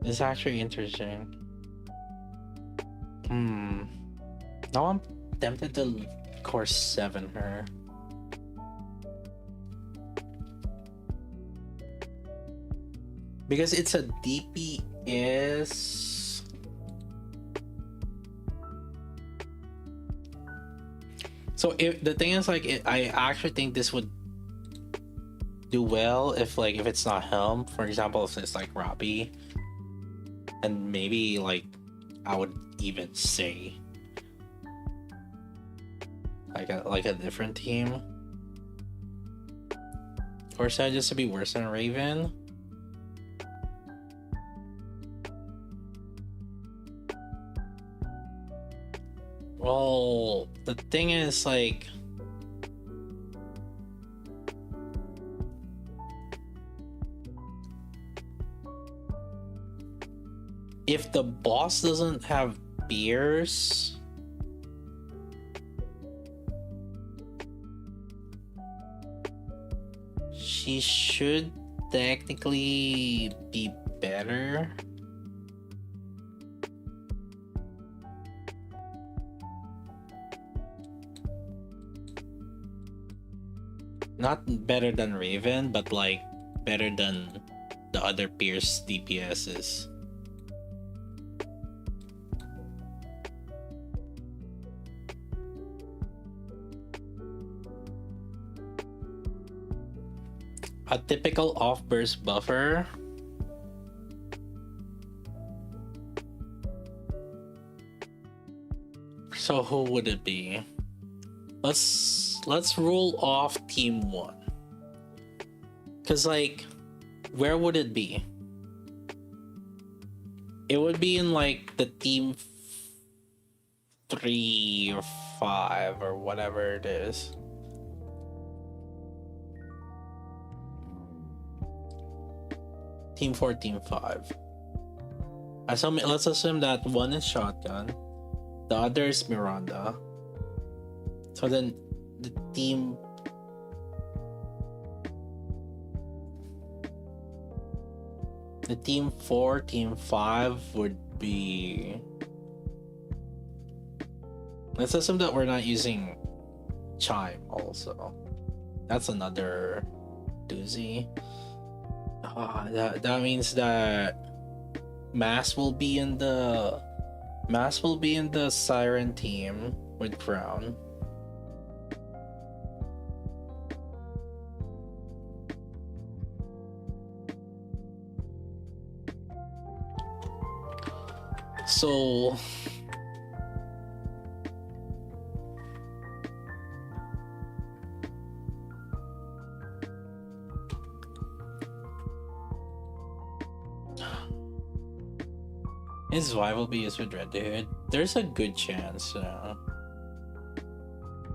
It's actually interesting. Now I'm tempted to course 7 her. Because it's a DPS. So if the thing is like I actually think this would do well if it's not Helm, for example, if it's like Robbie. And maybe like I would even say like a different team, or should I just to be worse than Raven? Well, the thing is like if the boss doesn't have beers, she should technically be better. Not better than Raven, but like better than the other Pierce DPSs. A typical off-burst buffer. So who would it be? Let's rule off team 1. Cause like, where would it be? It would be in like the team 3 or 5 or whatever it is. Team 4, team 5. Let's assume that one is shotgun, the other is Miranda. So then the team team 4, team 5 would be. Let's assume that we're not using Chime also. That's another doozy. That means that Mass will be in the Siren team with Crown. So his wife will be used with Red Hood. There's a good chance.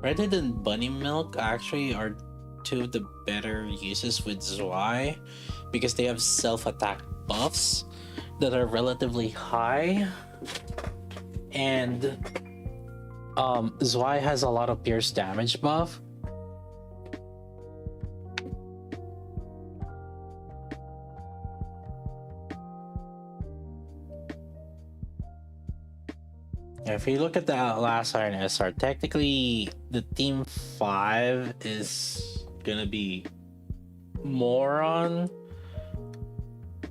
Red Hood and Bunny Milk actually are two of the better uses with Zwei because they have self-attack buffs that are relatively high, and Zwei has a lot of pierce damage buff. If you look at the last Iron SR, technically the team 5 is gonna be more on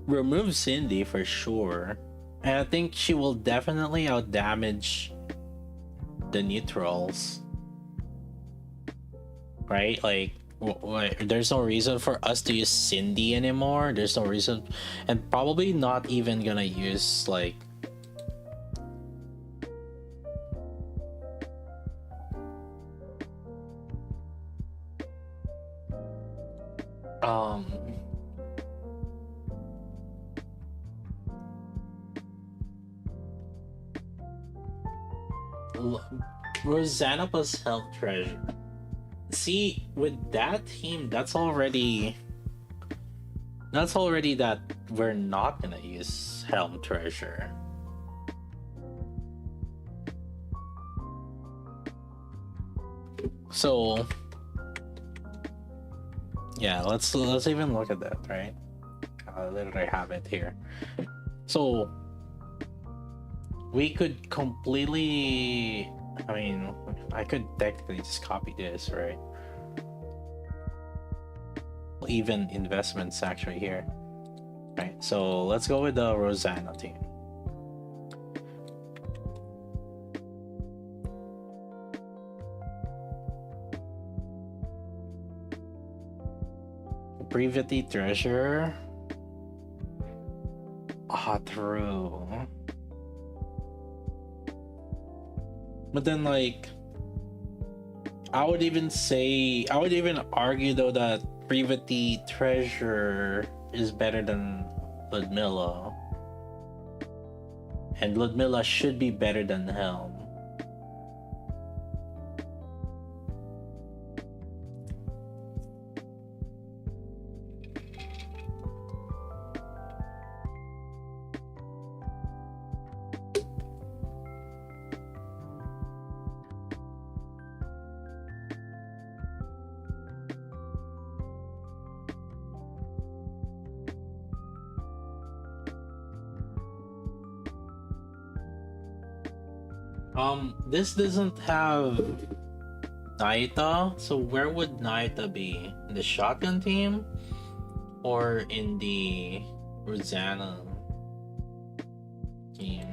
remove Cindy for sure, and I think she will definitely outdamage the neutrals, right? Like Wait, there's no reason for us to use Cindy anymore. There's no reason, and probably not even gonna use like um Rosanna plus Health Treasure. See, with that team, that's already that we're not gonna use Helm Treasure. So yeah, let's even look at that, right? I literally have it here. So we could completely, I mean, I could technically just copy this, right? Even investments actually here, right? So let's go with the Rosanna team. Privity Treasure. True. But then, like, I would even argue though that Privity Treasure is better than Ludmilla. And Ludmilla should be better than Helm. This doesn't have Naita, so where would Naita be? In the shotgun team? Or in the Rosanna team?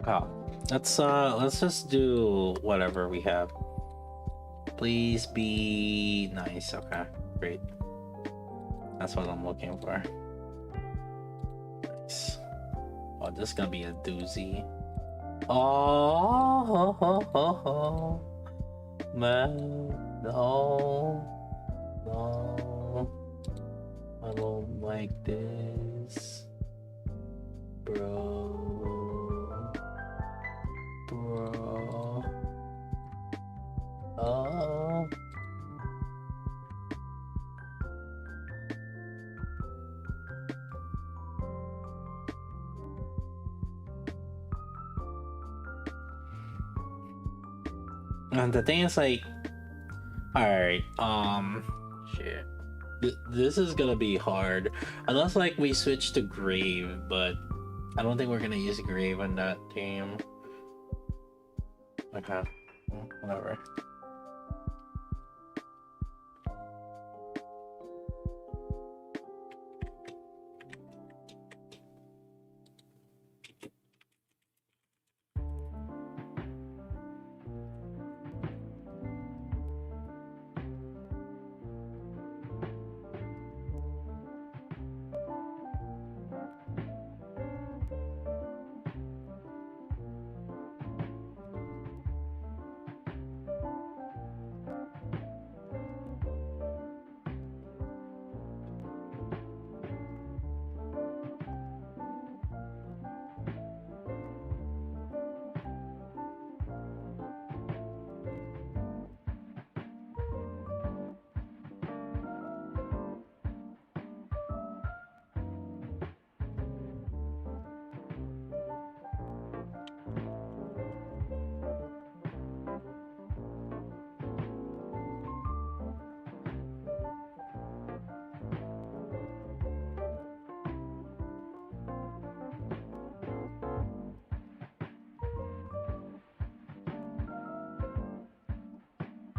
Oh, let's just do whatever we have. Please be nice. Okay, great. That's what I'm looking for. Nice. Oh, this is gonna be a doozy. Oh, man, no, I don't like this, bro. Oh. And the thing is, like, alright, shit. This is gonna be hard. Unless, like, we switch to Grave, but I don't think we're gonna use Grave on that team. Okay, whatever.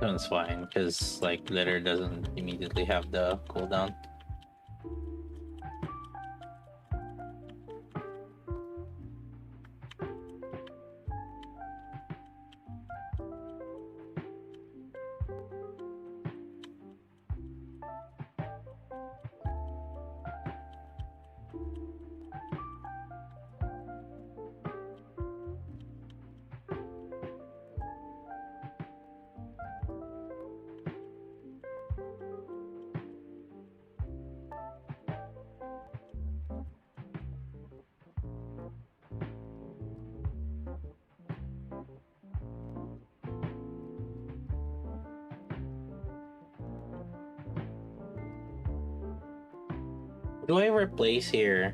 That one's fine, because like glitter doesn't immediately have the cooldown. What do I replace here?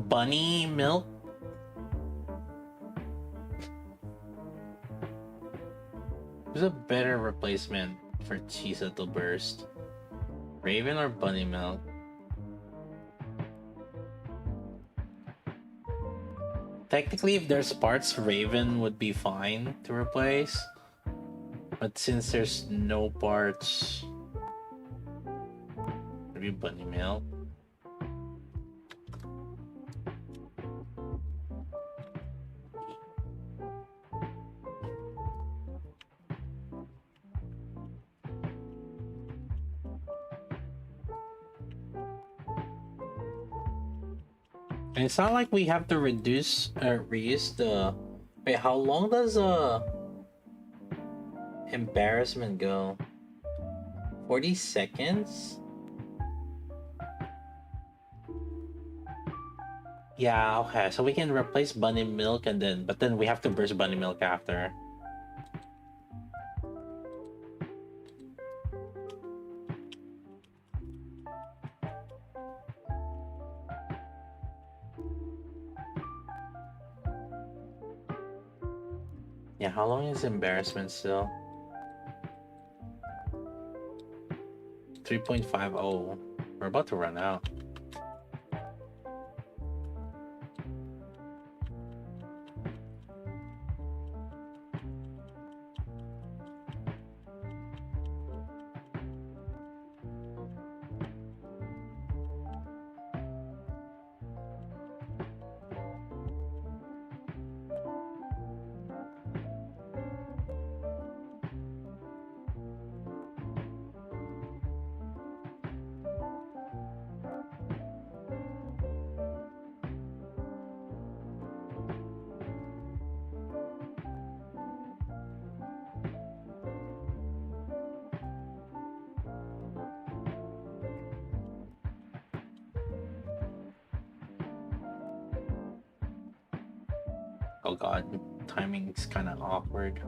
Bunny milk? Who's a better replacement for Chisato Burst? Raven or bunny milk? Technically, if there's parts, Raven would be fine to replace. But since there's no parts, maybe bunny milk. And it's not like we have to reuse the. Wait, how long does embarrassment go? 40 seconds? Yeah, okay, so we can replace bunny milk and then, but then we have to burst bunny milk after. Yeah, how long is embarrassment still? 3.50. We're about to run out. Oh god, timing's kind of awkward.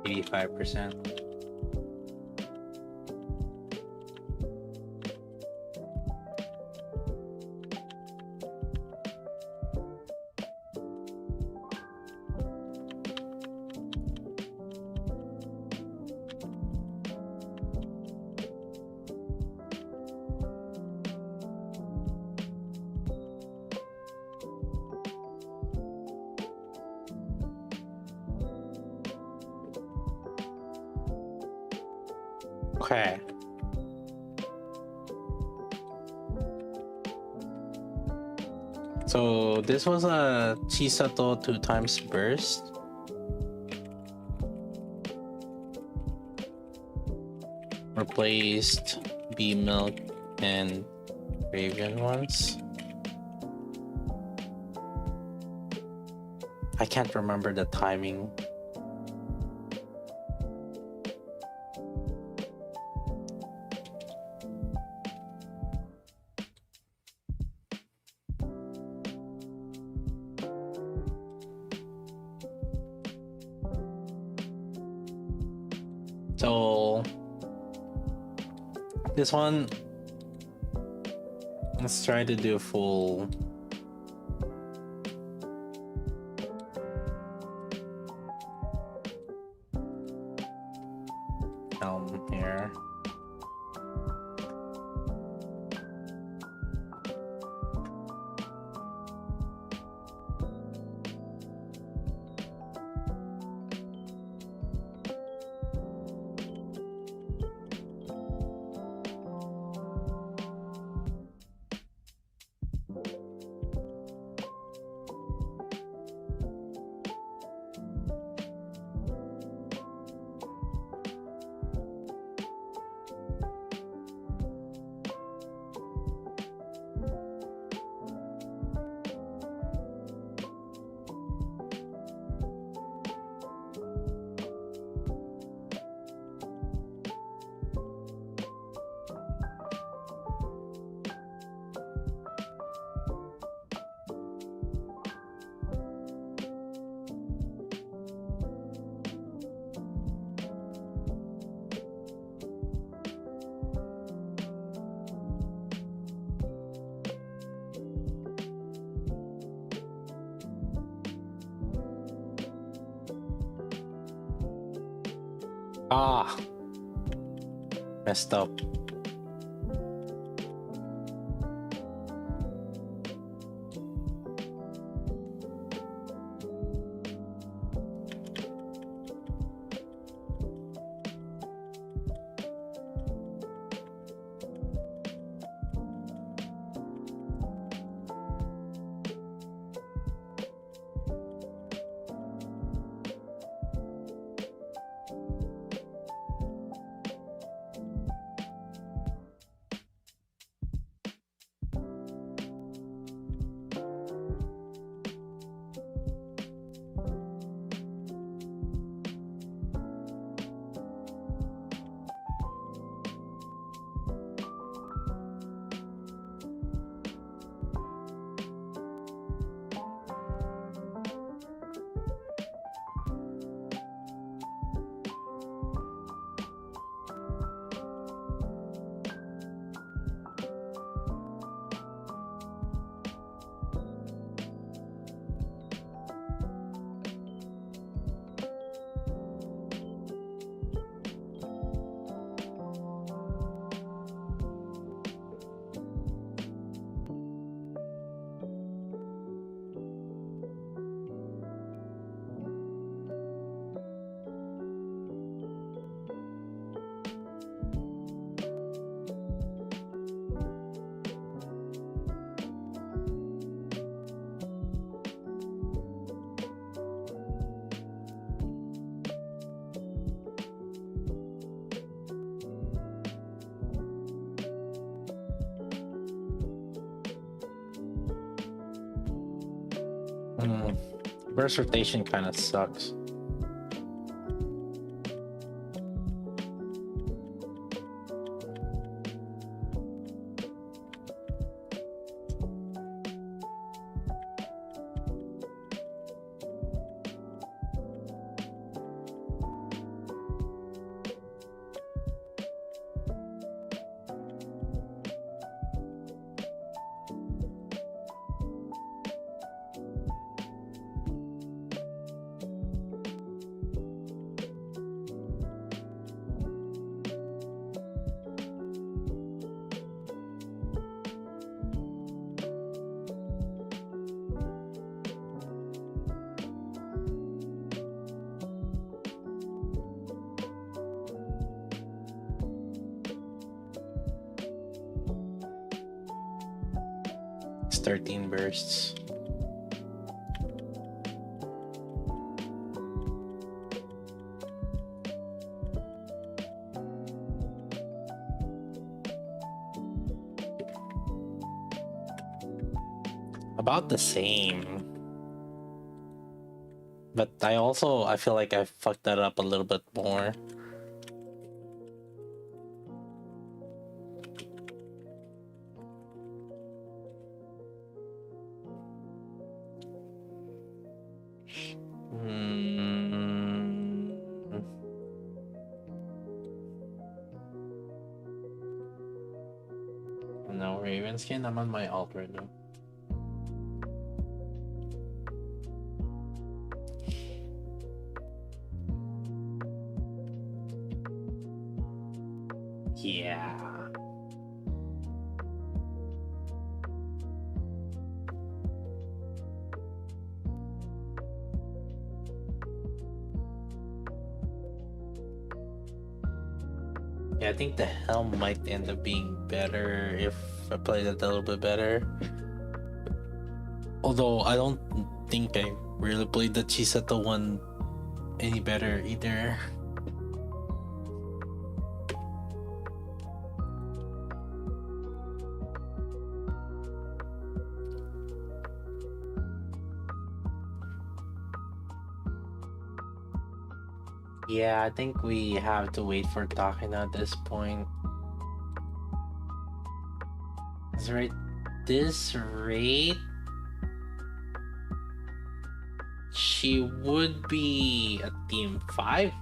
%. Okay. So this was a Chisato 2x burst. Replaced bee milk and Raven ones. I can't remember the timing. So this one, let's try to do full. Here. Ah, messed up. Burst rotation kind of sucks. 13 bursts. About the same. But I feel like I fucked that up a little bit more. No, Raven skin, I'm on my alt right now. Yeah. Yeah, I think the helm might end up being better if I played it a little bit better. Although I don't think I really played the Chisato one any better either. Yeah, I think we have to wait for Takina at this point. That's right. This rate, she would be a team 5 team.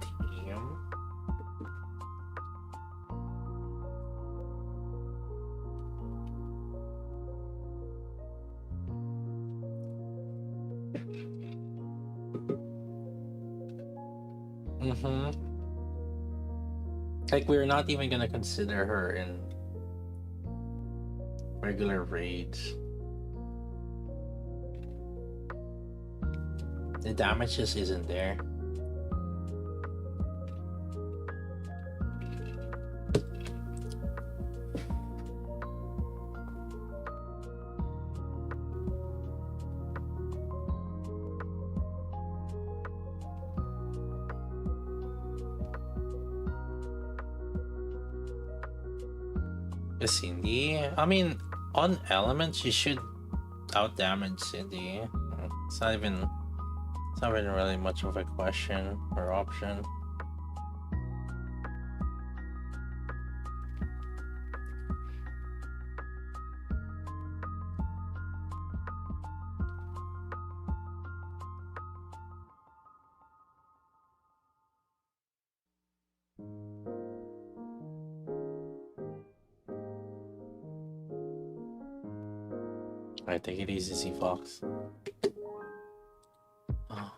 Like, we're not even gonna consider her in regular raids. The damage just isn't there. Cindy, I mean, on elements you should out damage Cindy. It's not even really much of a question or option. Alright, take it easy, Sea Fox. Oh.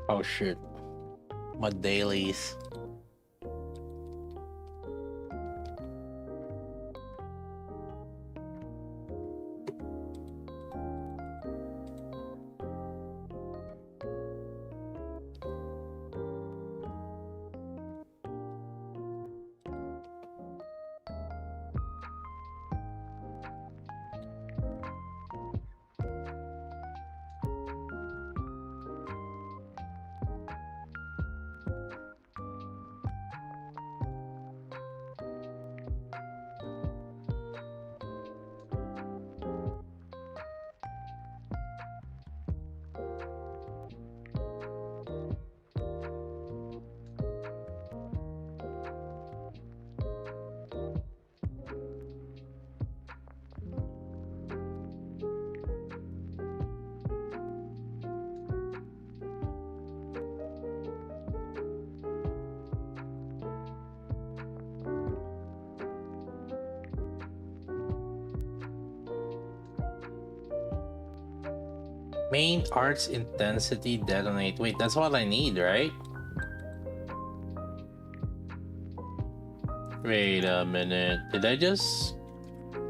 Oh shit. My dailies. Main arts intensity detonate. Wait, that's what I need, right? Wait a minute. Did I just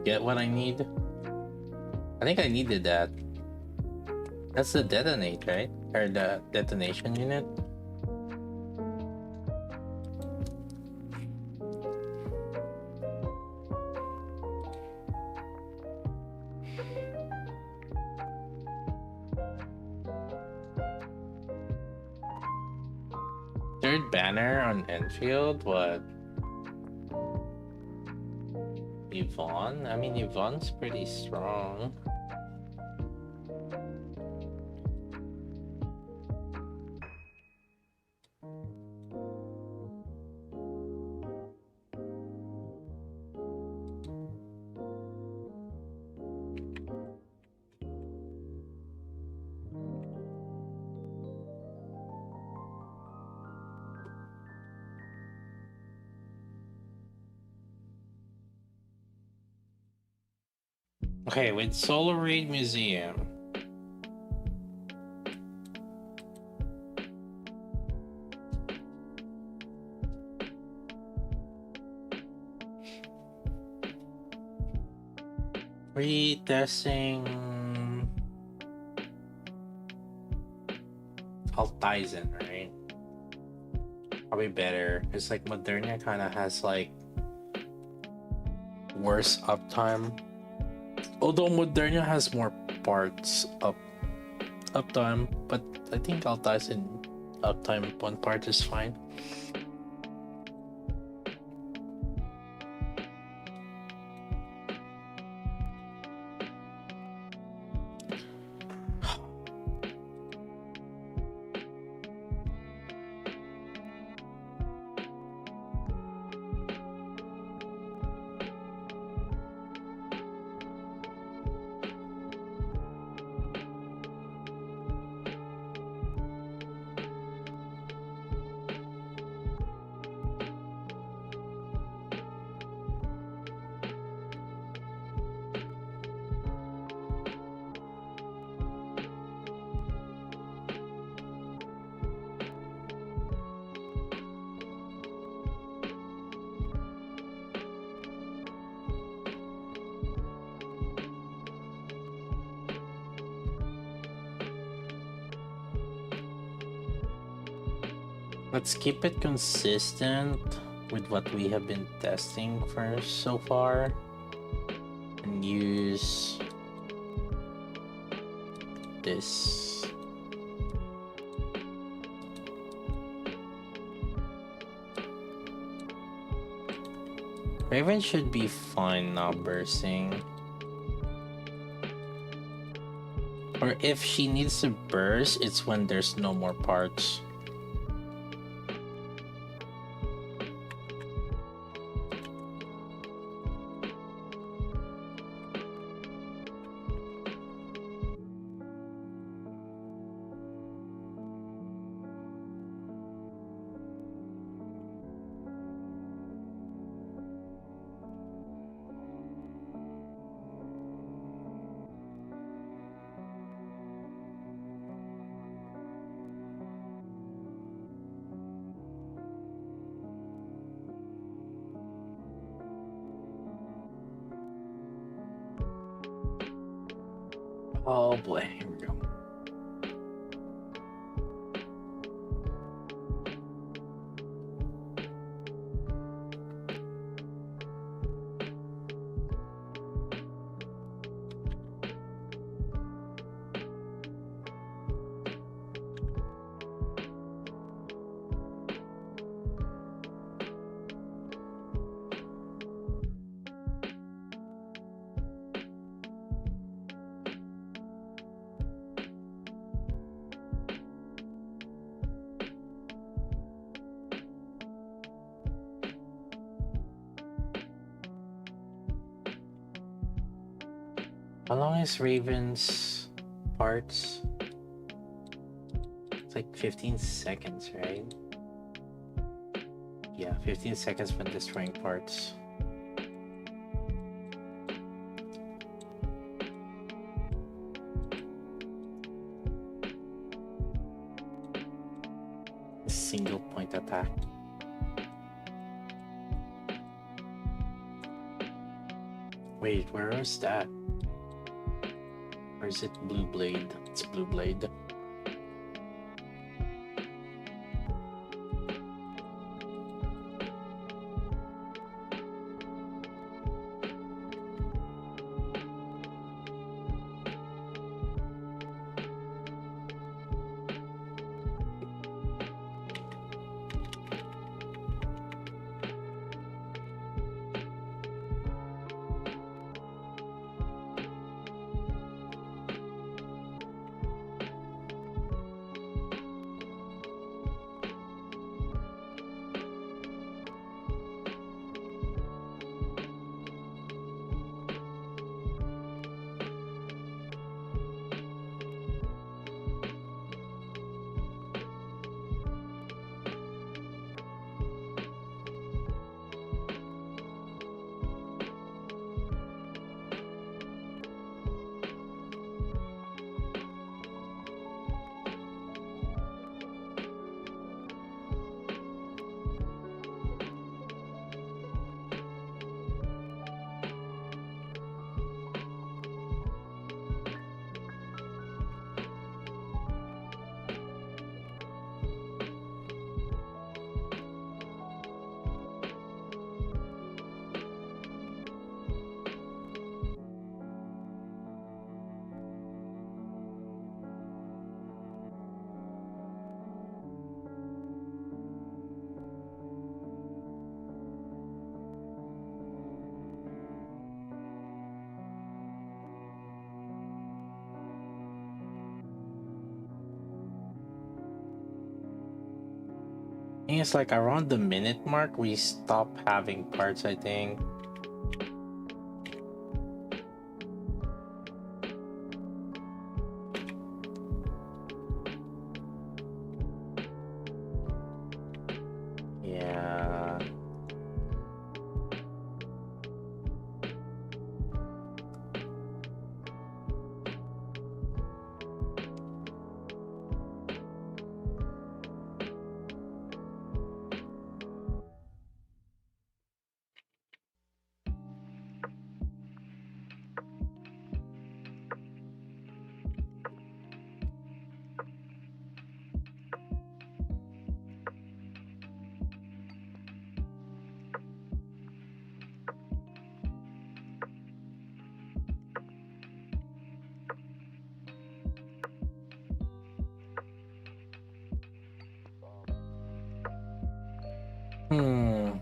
get what I need? I think I needed that. That's the detonate, right? Or the detonation unit? Third banner on Enfield? What? Yvonne? I mean, Yvonne's pretty strong. Okay, with Solar Raid Museum. Retesting Altizen, right? Probably better. It's like Moderna kind of has like worse uptime. Although Moderna has more parts uptime, but I think Altizen uptime one part is fine. Let's keep it consistent with what we have been testing for so far and use this. Raven should be fine now bursting. Or if she needs to burst, it's when there's no more parts. Oh boy, here we go. How long is Raven's parts? It's like 15 seconds, right? Yeah, 15 seconds when destroying parts. A single point attack. Wait, where is that? Or is it Blue Blade? It's Blue Blade. I think it's like around the minute mark we stop having parts, I think. Yeah. Hmm.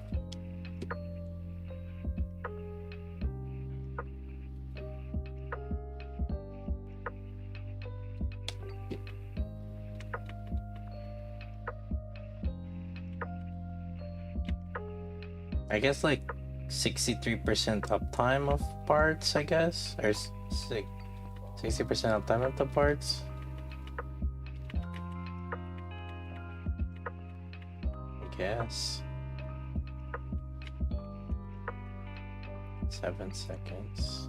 I guess like 63% uptime of parts, I guess, or 60% uptime of the parts. I guess. 7 seconds.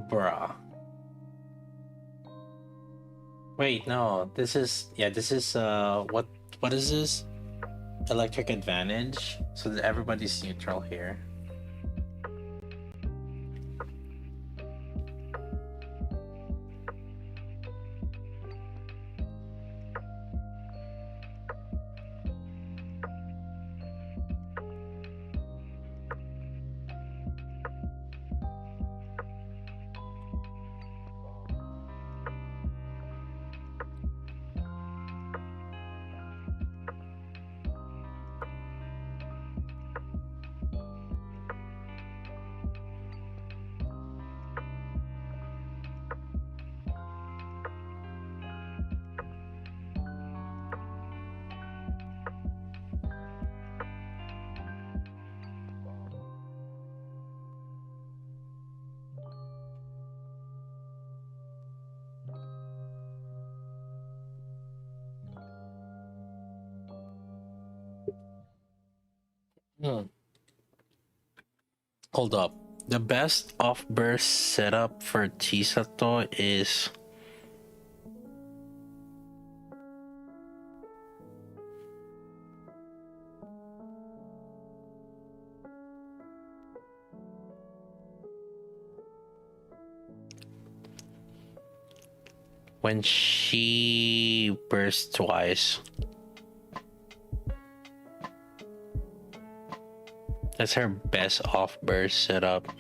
Bruh. Wait, no. This is what is this? Electric advantage? So that everybody's neutral here. Hmm. Hold up. The best off-burst setup for Chisato is when she bursts twice. That's her best off-burst setup.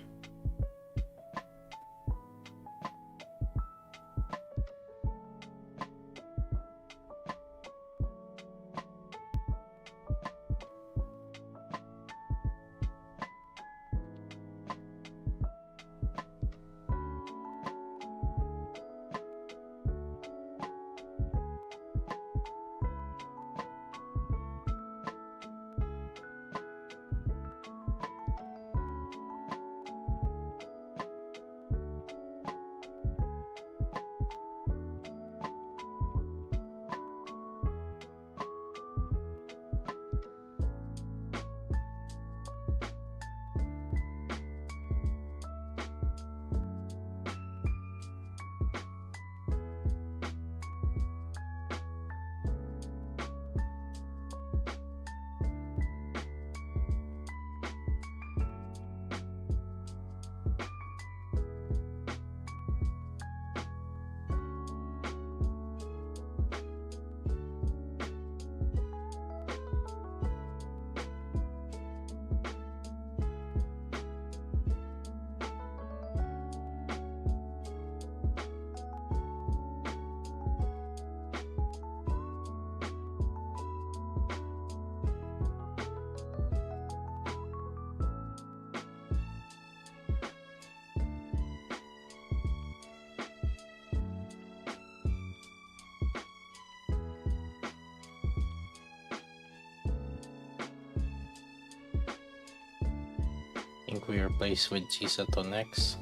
I think we replace with Chisato next.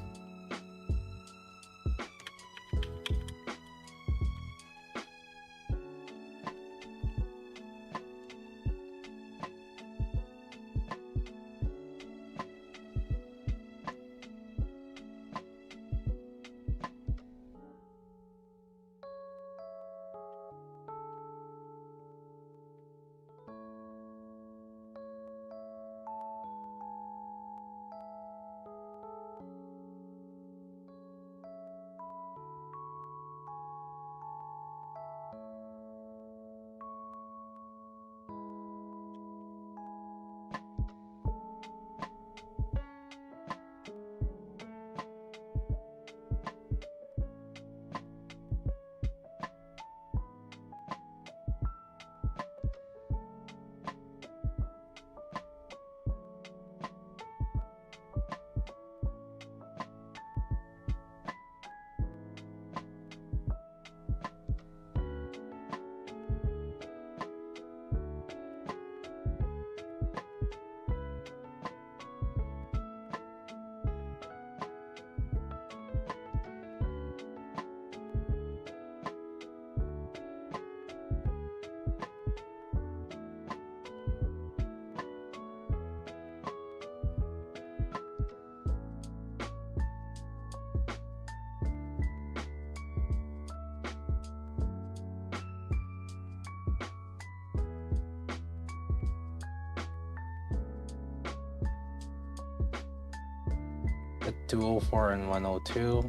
204 and 102.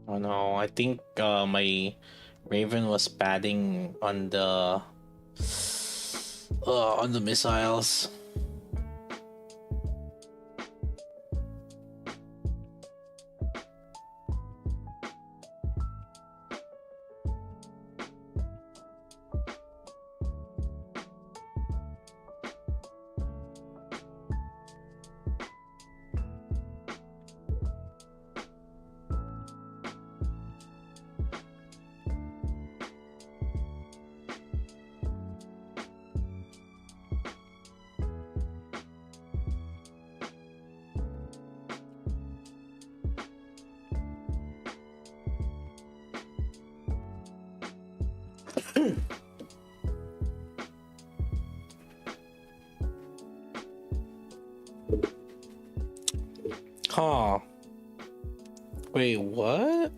Oh no, I think my Raven was padding on the missiles. Huh. Wait, what?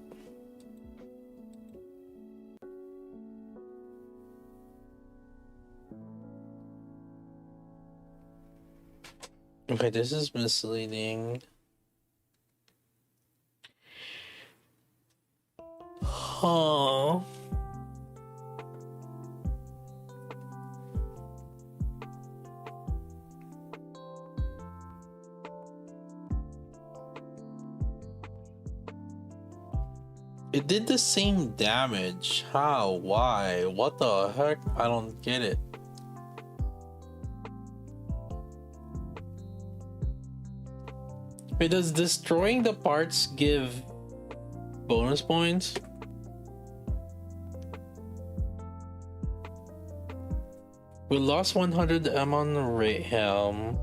Okay, this is misleading. Huh. It did the same damage. How? Why? What the heck? I don't get it. Wait, does destroying the parts give bonus points? We lost 100 M on Helm,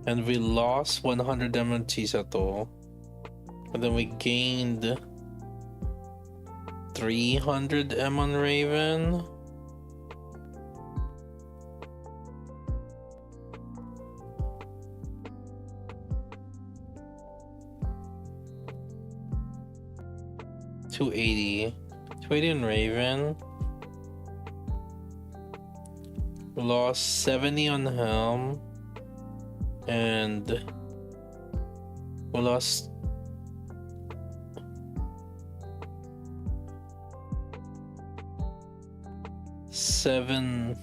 and we lost 100 M on Chisato, and then we gained 300 M on Raven. $280 on Raven. We lost 70 on Helm, and we lost $170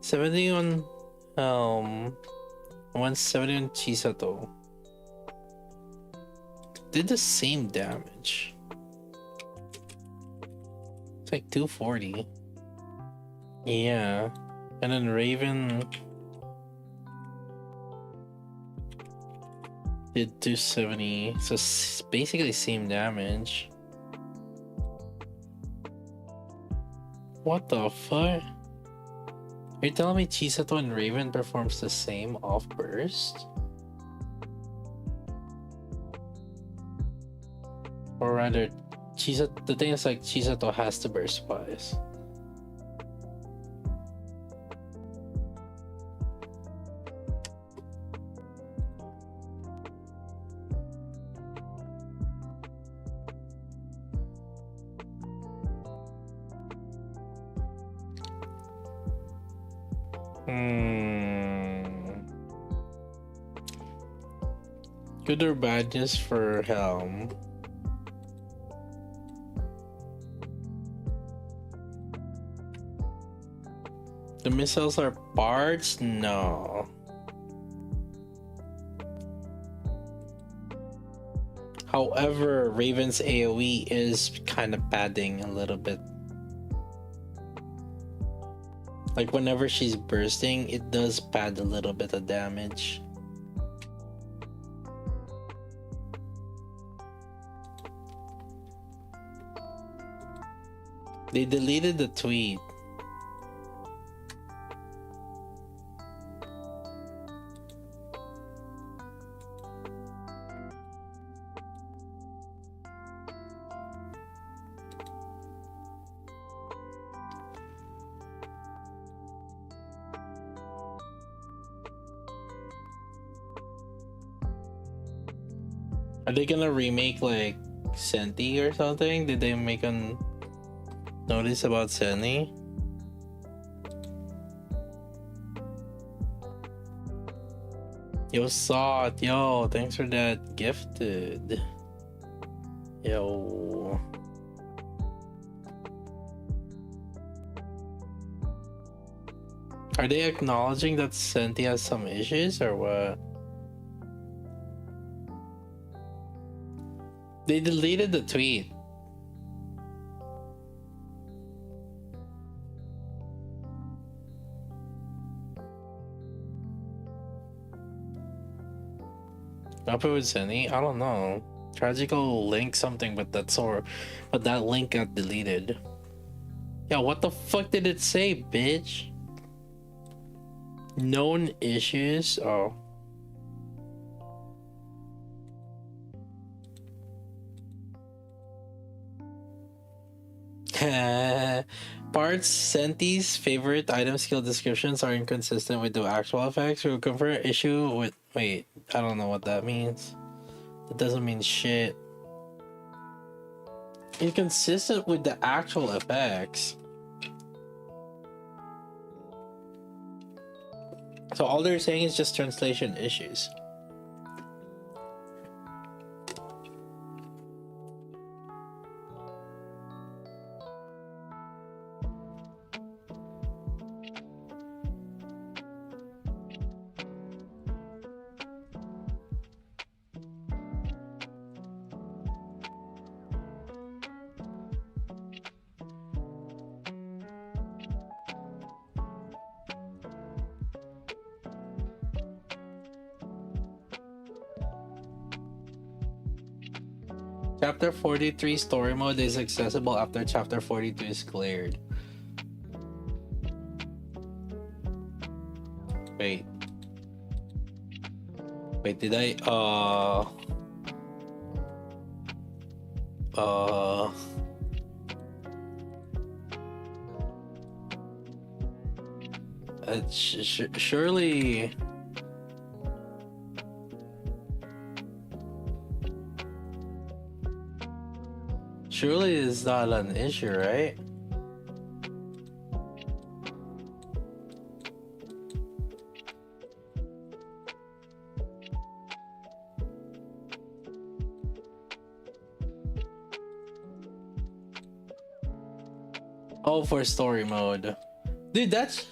70 on Helm, 170 on Chisato. Did the same damage. It's like 240. Yeah. And then Raven did 270. So basically same damage. What the fuck? You're telling me Chisato and Raven performs the same off burst? Or rather, Chisato, the thing is like Chisato has to burst twice. Good or bad news for Helm? The missiles are parts? No. However, Raven's AoE is kind of padding a little bit. Like whenever she's bursting, it does pad a little bit of damage. They deleted the tweet. Are they gonna remake like Senti or something? Did they make a notice about Senti? Yo, saw it. Yo, thanks for that gifted. Yo. Are they acknowledging that Senti has some issues or what? They deleted the tweet. Up with Senti? I don't know. Tragical link something, but that link got deleted. Yeah, what the fuck did it say, bitch? Known issues? Oh. Parts Senti's favorite item skill descriptions are inconsistent with the actual effects. We will confirm issue with. Wait, I don't know what that means. It doesn't mean shit. Inconsistent with the actual effects. So all they're saying is just translation issues. Chapter 43 story mode is accessible after chapter 42 is cleared. Wait. Wait, did I surely it's not an issue, right? Oh, for story mode. Dude, that's...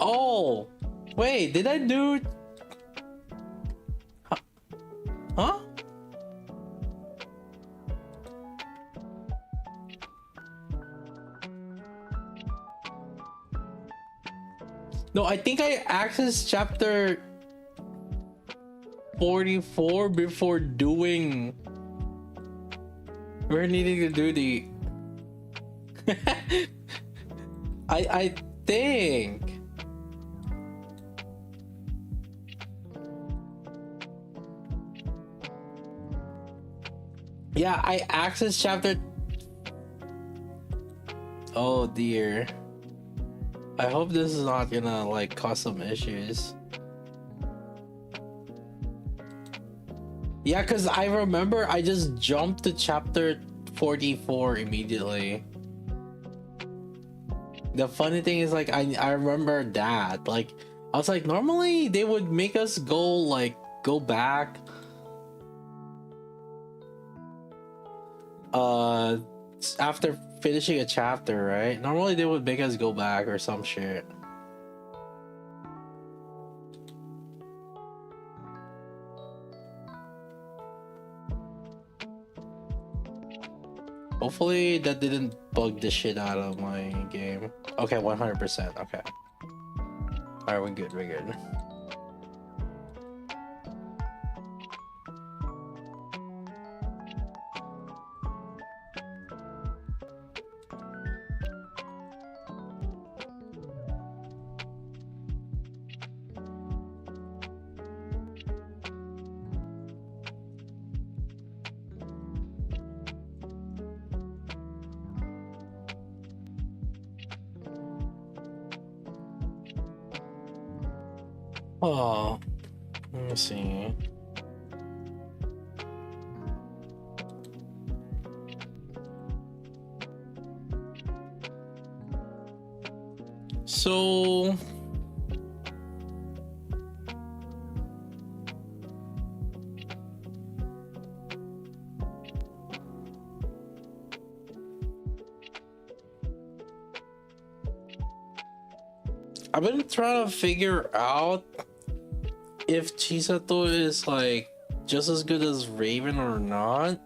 Oh! Wait, did I do... Huh? No, I think I accessed chapter 44 before doing... We're needing to do the... I think... Yeah, I accessed chapter... Oh dear. I hope this is not gonna like cause some issues. Yeah, because I remember I just jumped to chapter 44 immediately. The funny thing is, like, I remember that. Like, I was like, normally they would make us go back. After finishing a chapter, right? Normally they would make us go back or some shit. Hopefully that didn't bug the shit out of my game. Okay, 100%. Okay. Alright, we're good, we're good. Oh, let me see. So I've been trying to figure out if Chisato is like just as good as Raven or not.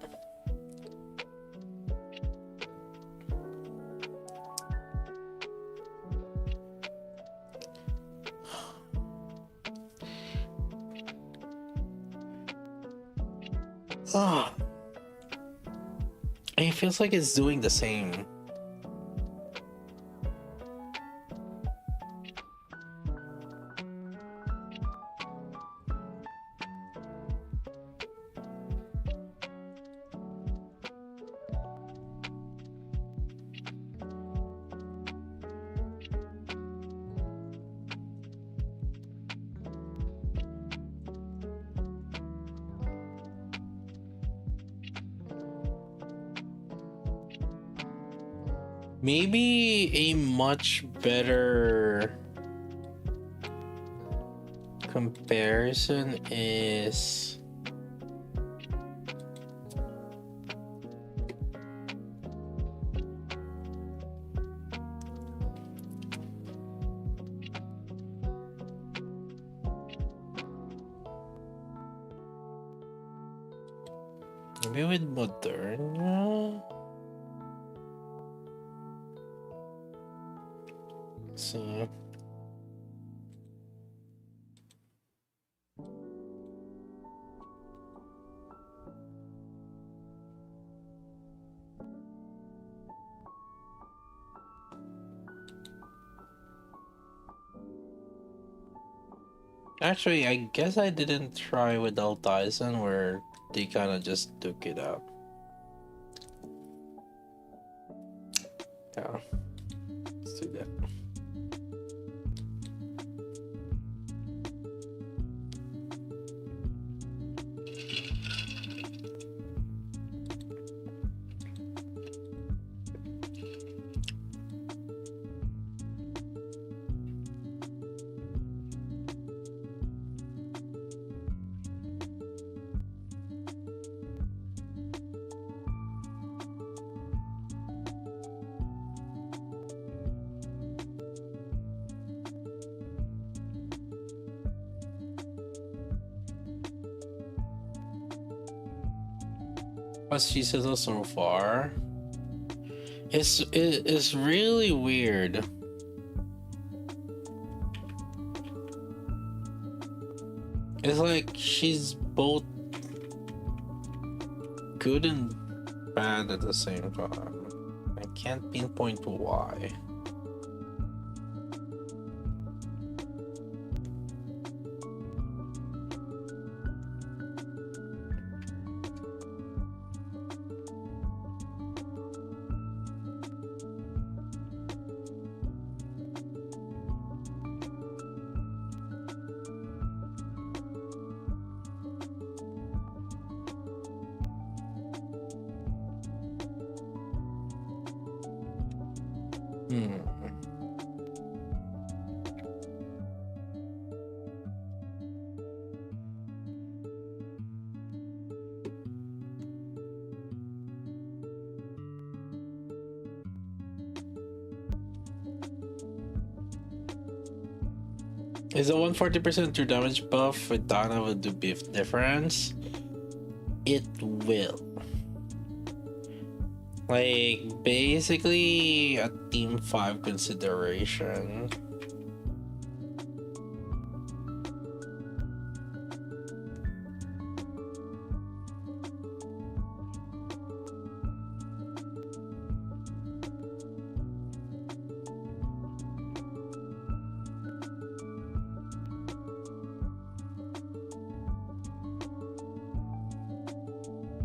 Ah, it feels like it's doing the same. Maybe a much better comparison is maybe with Moderna. See. Actually, I guess I didn't try with Altizen where they kind of just took it out. Yeah, let's do that. What's Chisato so far? It's really weird. It's like she's both good and bad at the same time. I can't pinpoint why. Is a 140% true damage buff with Dana will do beef difference? It will. Like, basically a Team 5 consideration.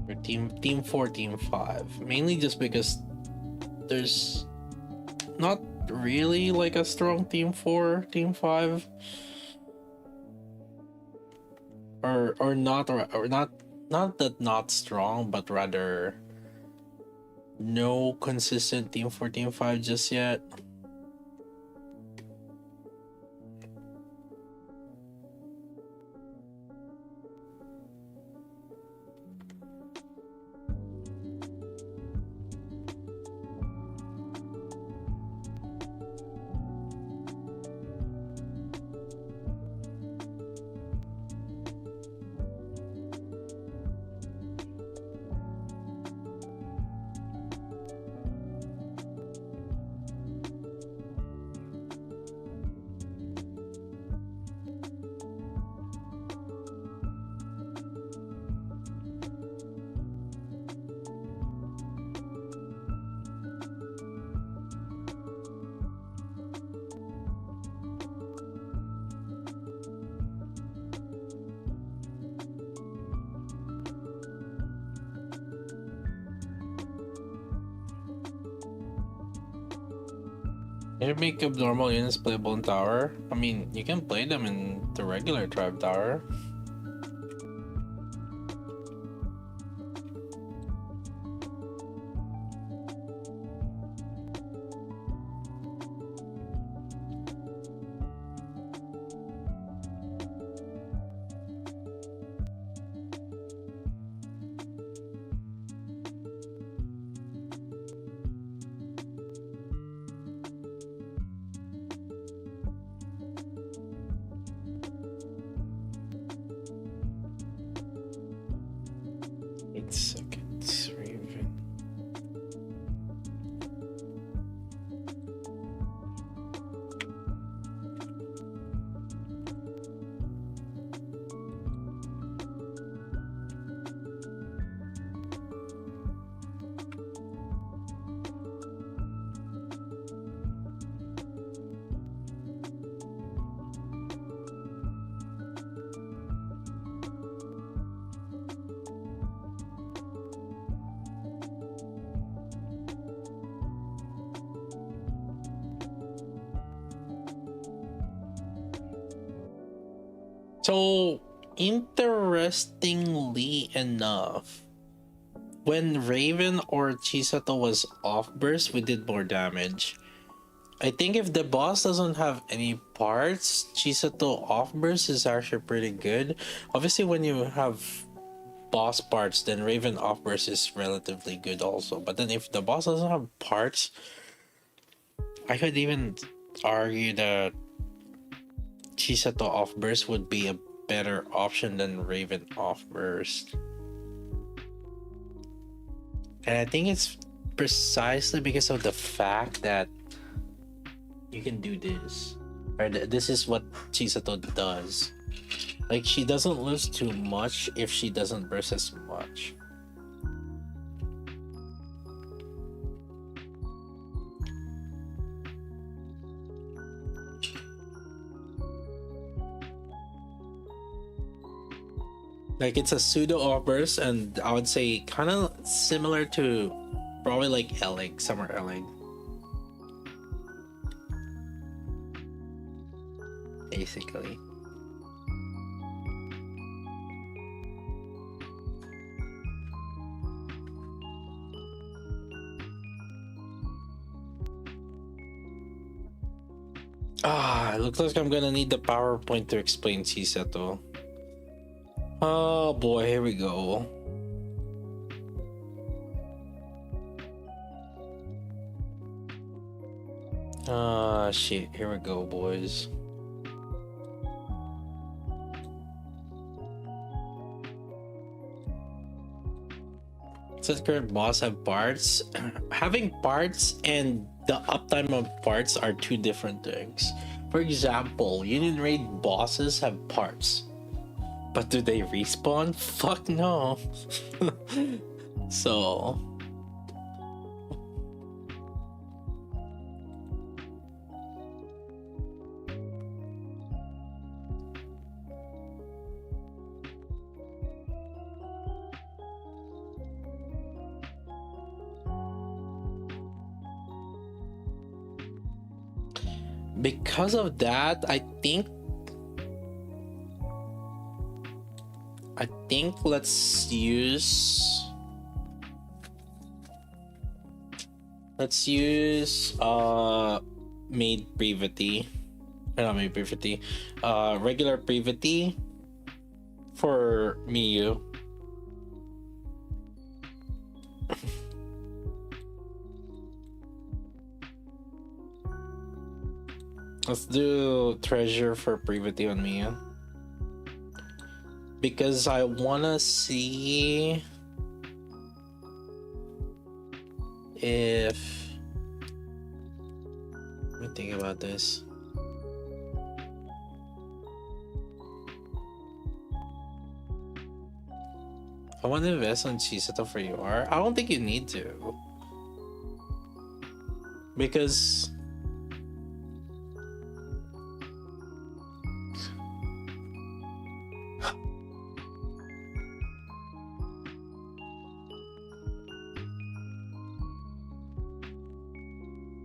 Or team 4, Team 5. Mainly just because there's not really like a strong Team 4, Team 5. Or not, or not that not strong, but rather no consistent Team 4, Team 5 just yet. Can you make abnormal units playable in tower? I mean, you can play them in the regular tribe tower. Seconds, Raven. So, interestingly enough, when Raven or Chisato was off burst, we did more damage. I think if the boss doesn't have any parts, Chisato off burst is actually pretty good. Obviously, when you have boss parts, then Raven off burst is relatively good also. But then if the boss doesn't have parts, I could even argue that Chisato off burst would be a better option than Raven off burst. And I think it's precisely because of the fact that you can do this. Or this is what Chisato does. Like, she doesn't lose too much if she doesn't burst as much. Like, it's a pseudo off burst, and I would say kind of similar to probably like Elig, Summer Elig. Basically. It looks like I'm gonna need the PowerPoint to explain Chisato. Oh boy, here we go. Shit, here we go, boys. Since current boss have parts, having parts and the uptime of parts are two different things. For example, Union Raid bosses have parts, but do they respawn? Fuck no. So because of that, I think let's use made privity. Not made privity. Regular privity for Miyu. Let's do treasure for privity on Miyu. Because I wanna see if, let me think about this. I want to invest on Chisato for UR. I don't think you need to. Because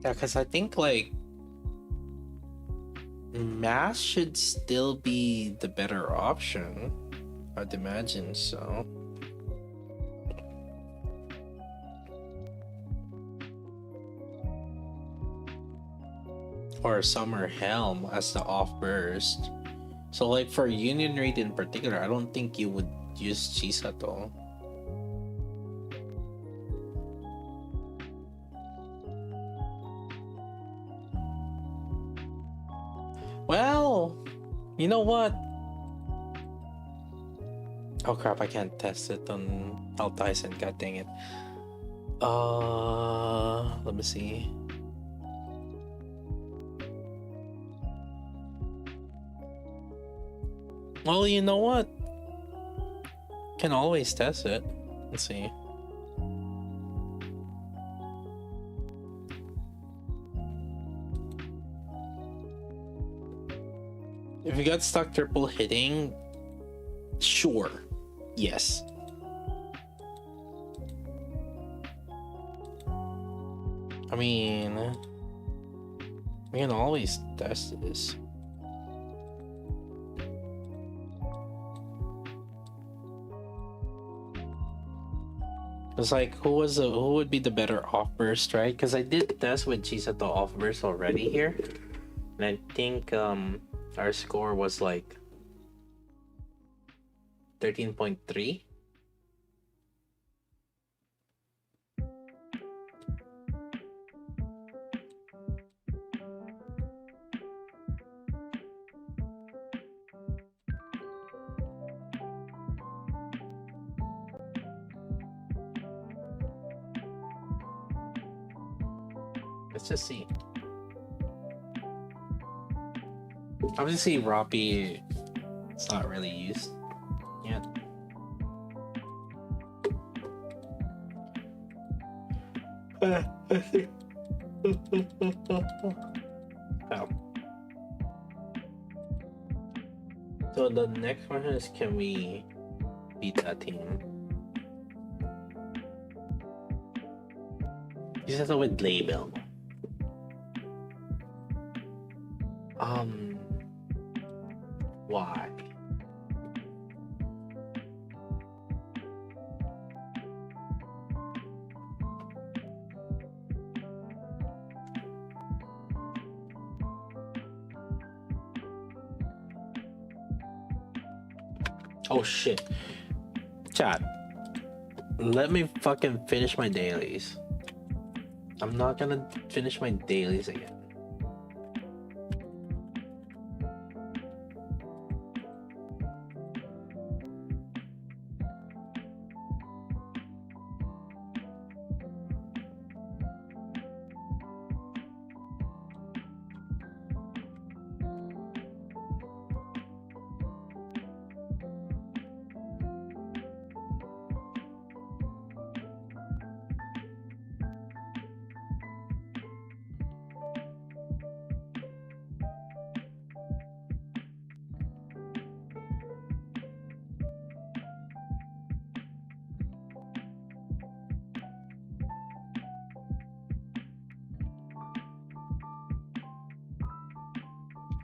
yeah, because I think like mass should still be the better option. I'd imagine so. Or Summer Helm as the off burst. So like for Union Raid in particular, I don't think you would use Chisato. Well, you know what? Oh crap, I can't test it on Tyson, god dang it. Let me see. Well, you know what? Can always test it. Let's see. If you got stuck triple hitting, sure. Yes. I mean, we can always test this. It's like who would be the better off burst, right? Because I did test with Chisato off burst already here, and I think our score was like 13.3. Let's just see. Obviously, Roppy it's not really used yet. Oh. So the next one is, can we beat that team? You said with label. Why? Oh shit. Chat. Let me fucking finish my dailies. I'm not gonna finish my dailies again.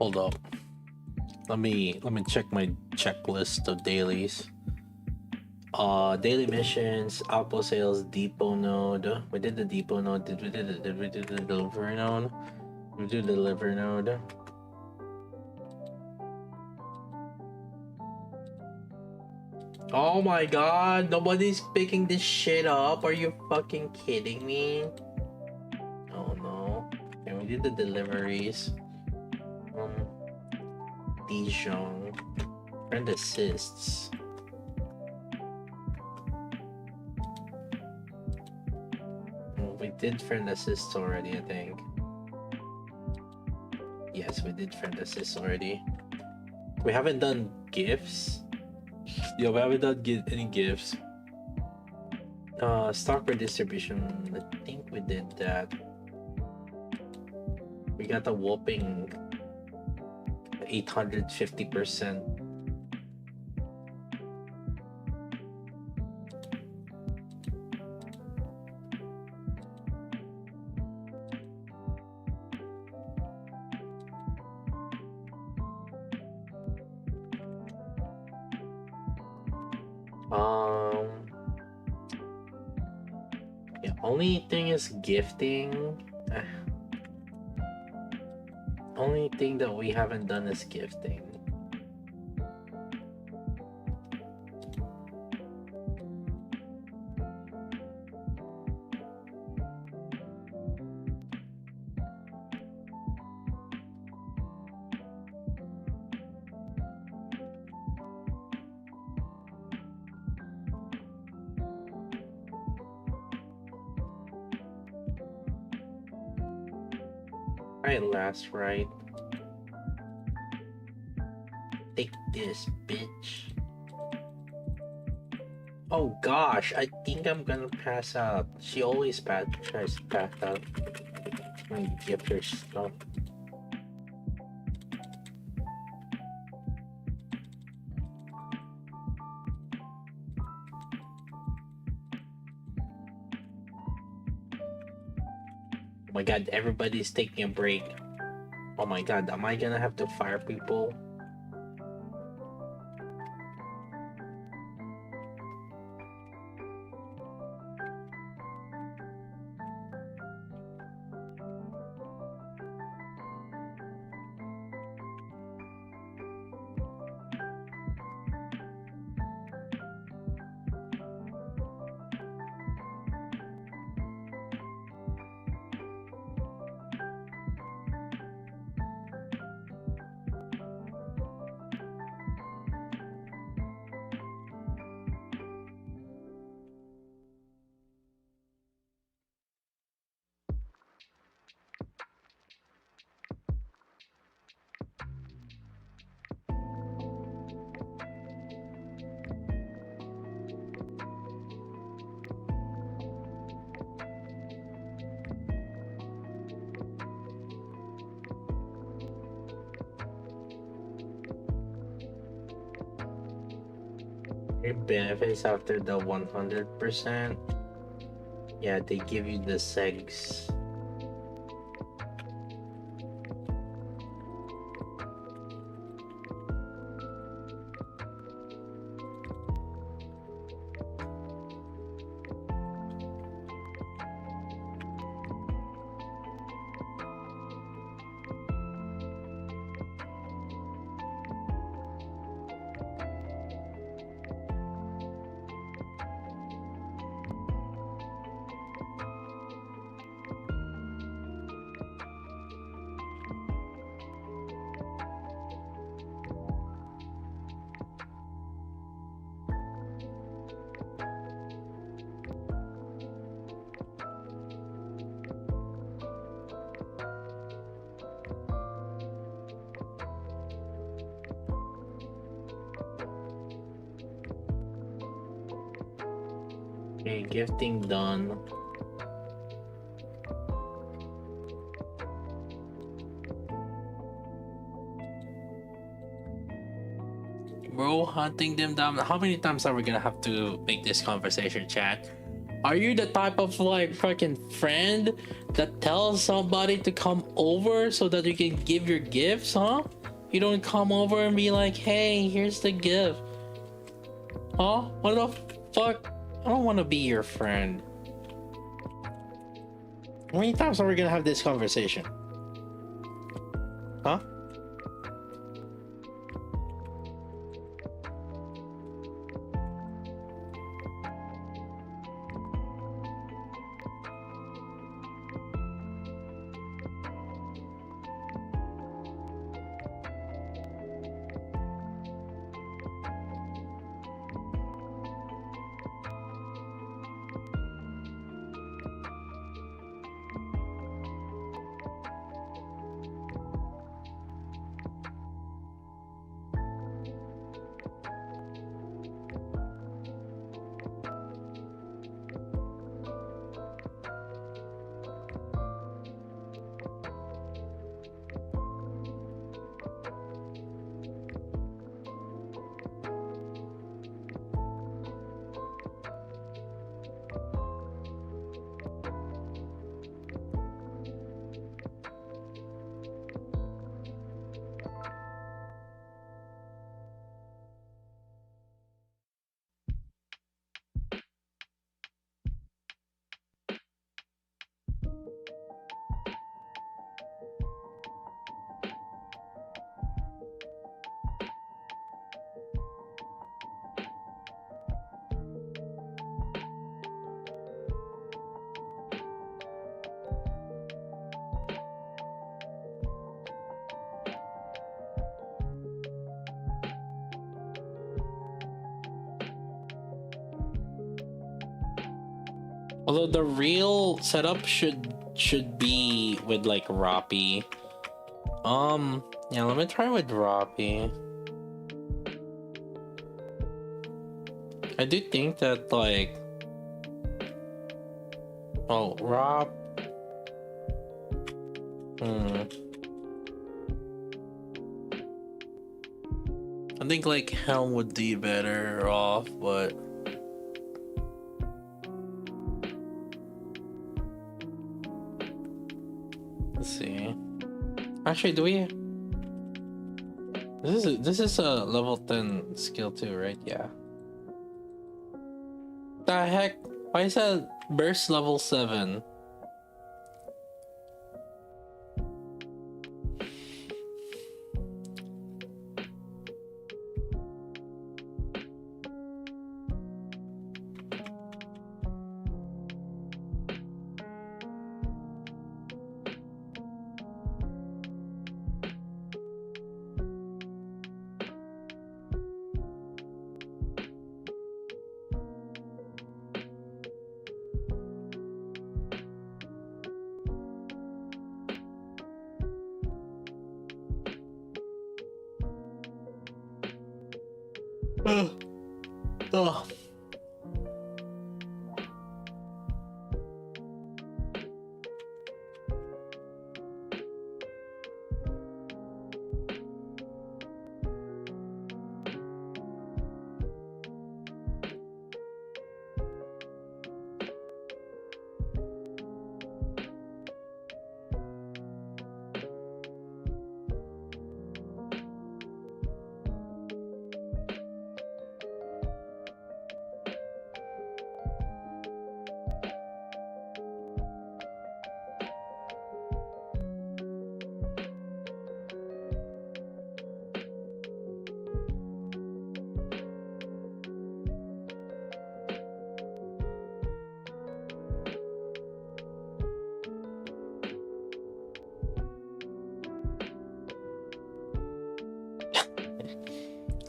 Hold up. Let me check my checklist of dailies. Daily missions, outpost sales, depot node. We did the depot node. Did we do the delivery node? We do the delivery node. Oh my god, nobody's picking this shit up. Are you fucking kidding me? Oh no. And we did the deliveries. Dijon. Friend assists. We did friend assists already, I think. Yes, we did friend assists already. We haven't done gifts. Yeah, we haven't done any gifts. Stock redistribution. I think we did that. We got a whopping 850%. Yeah, only thing is gifting. Only thing that we haven't done is gifting. Alright, last right. Take this, bitch. Oh gosh, I think I'm gonna pass out. She always tries to pass out. I give her stuff. Oh my god, everybody's taking a break. Oh my god, am I gonna have to fire people? It benefits after the 100%. Yeah, they give you the segs. Okay, gifting done. Bro, hunting them down. How many times are we gonna have to make this conversation, chat? Are you the type of like fucking friend that tells somebody to come over so that you can give your gifts, huh? You don't come over and be like, hey, here's the gift. Huh? What the fuck? I don't want to be your friend. How many times are we gonna have this conversation? Huh? Although the real setup should be with like Roppy. Yeah, let me try with Roppy. I do think that like, oh, Rob. I think like Helm would be better off, but let's see. Actually, do we? This is a level 10 skill too, right? Yeah. The heck? Why is that burst level 7? Oh.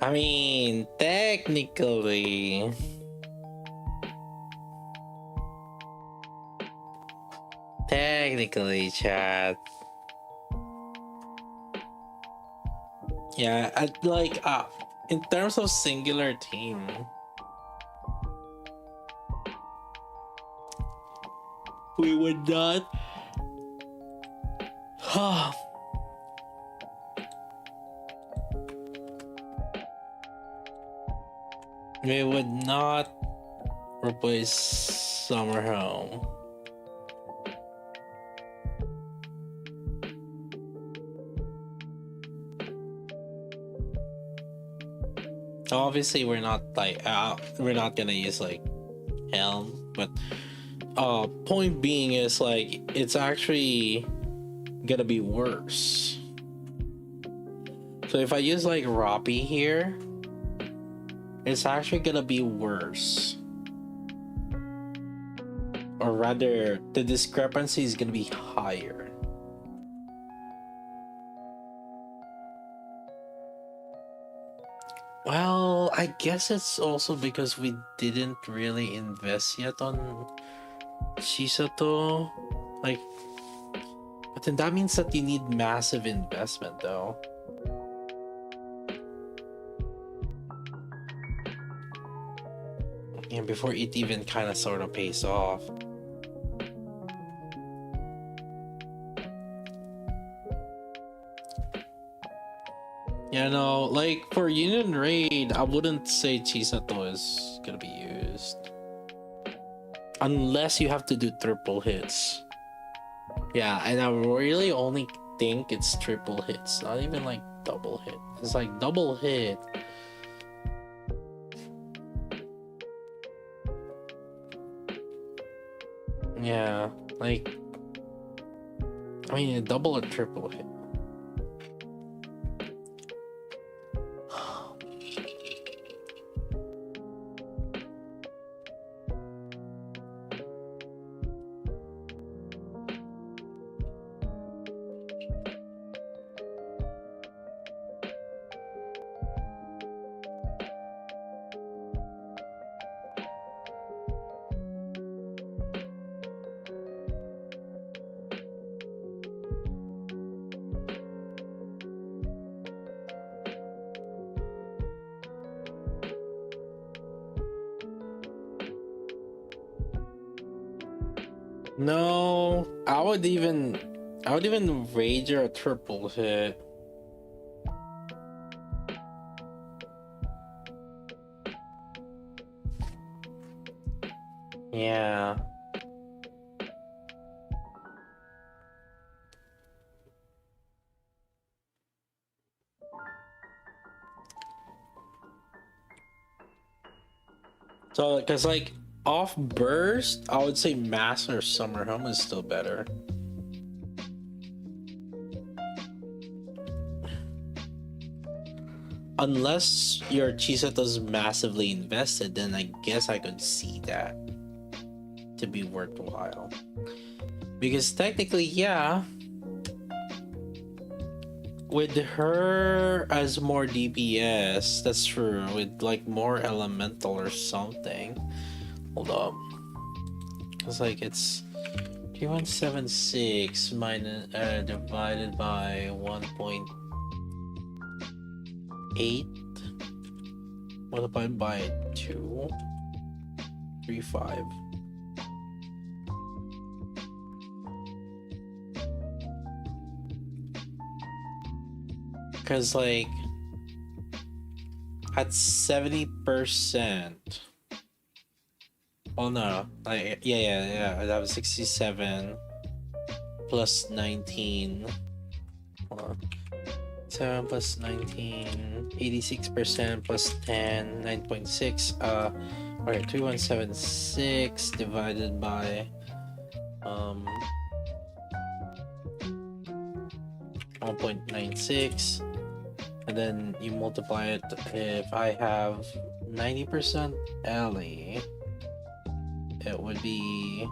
I mean, technically, chat. Yeah, I'd like in terms of singular team, we would not. We would not replace Summer Home. Obviously, we're not gonna use like Helm, but point being is like it's actually gonna be worse. So if I use like Roppy here, it's actually gonna be worse. Or rather, the discrepancy is gonna be higher. Well, I guess it's also because we didn't really invest yet on Chisato. Like, but then that means that you need massive investment though. And before it even kind of sort of pays off. Yeah, no, like for Union Raid, I wouldn't say Chisato is gonna be used. Unless you have to do triple hits. Yeah, and I really only think it's triple hits, not even like double hit. It's like double hit. Yeah, like, I mean, a double or triple hit. No, I would even wager a triple hit. Yeah. So, because like off burst, I would say Master Summer Home is still better. Unless your Chisato's massively invested, then I guess I could see that to be worthwhile. Because technically, yeah, with her as more DPS, that's true. With like more elemental or something. Hold up. It's like it's 3176 minus divided by 1.8 multiplied by 235. Because like at 70%. Oh no, like yeah. That was 67 plus 19. Hold on. 7 plus 19, 86% plus 10, 9.6. Alright, 3176 divided by 1.96, and then you multiply it. If I have 90% LE, it would be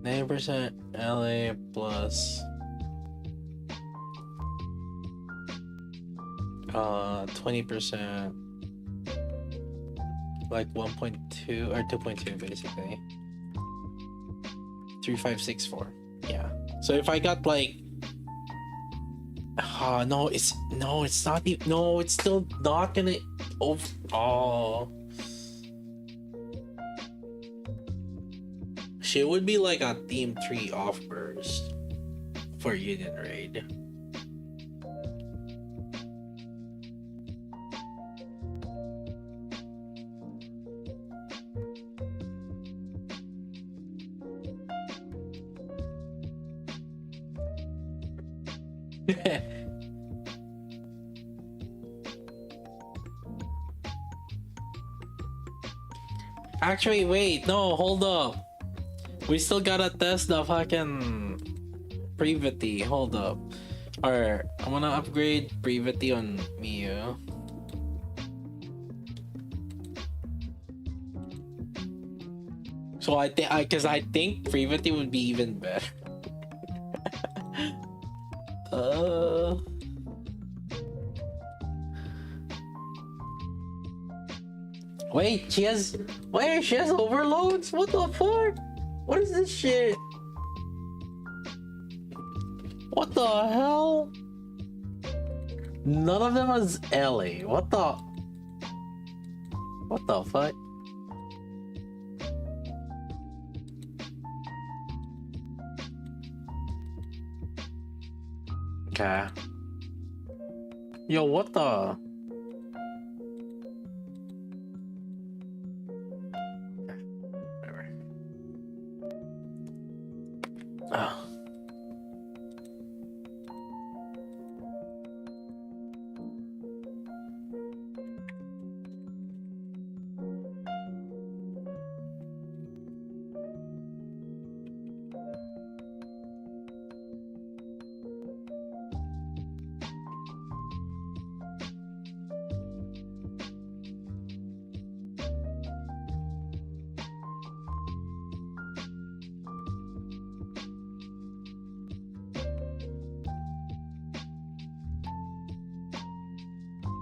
90% LA plus 20%, like 1.2 or 2.2 basically. 3564. Yeah. So if I got like no, it's not even, no, it's still not gonna she would be like a team 3 off burst for Union Raid. Actually, wait, no, hold up. We still gotta test the fucking Privity. Hold up. Alright, I'm gonna upgrade Privity on Miu. So I think, cause I think Privity would be even better. Wait, she has overloads? What the fuck? What is this shit? What the hell? None of them has LA. What the fuck? Okay. Yo, what the? Whatever. Oh.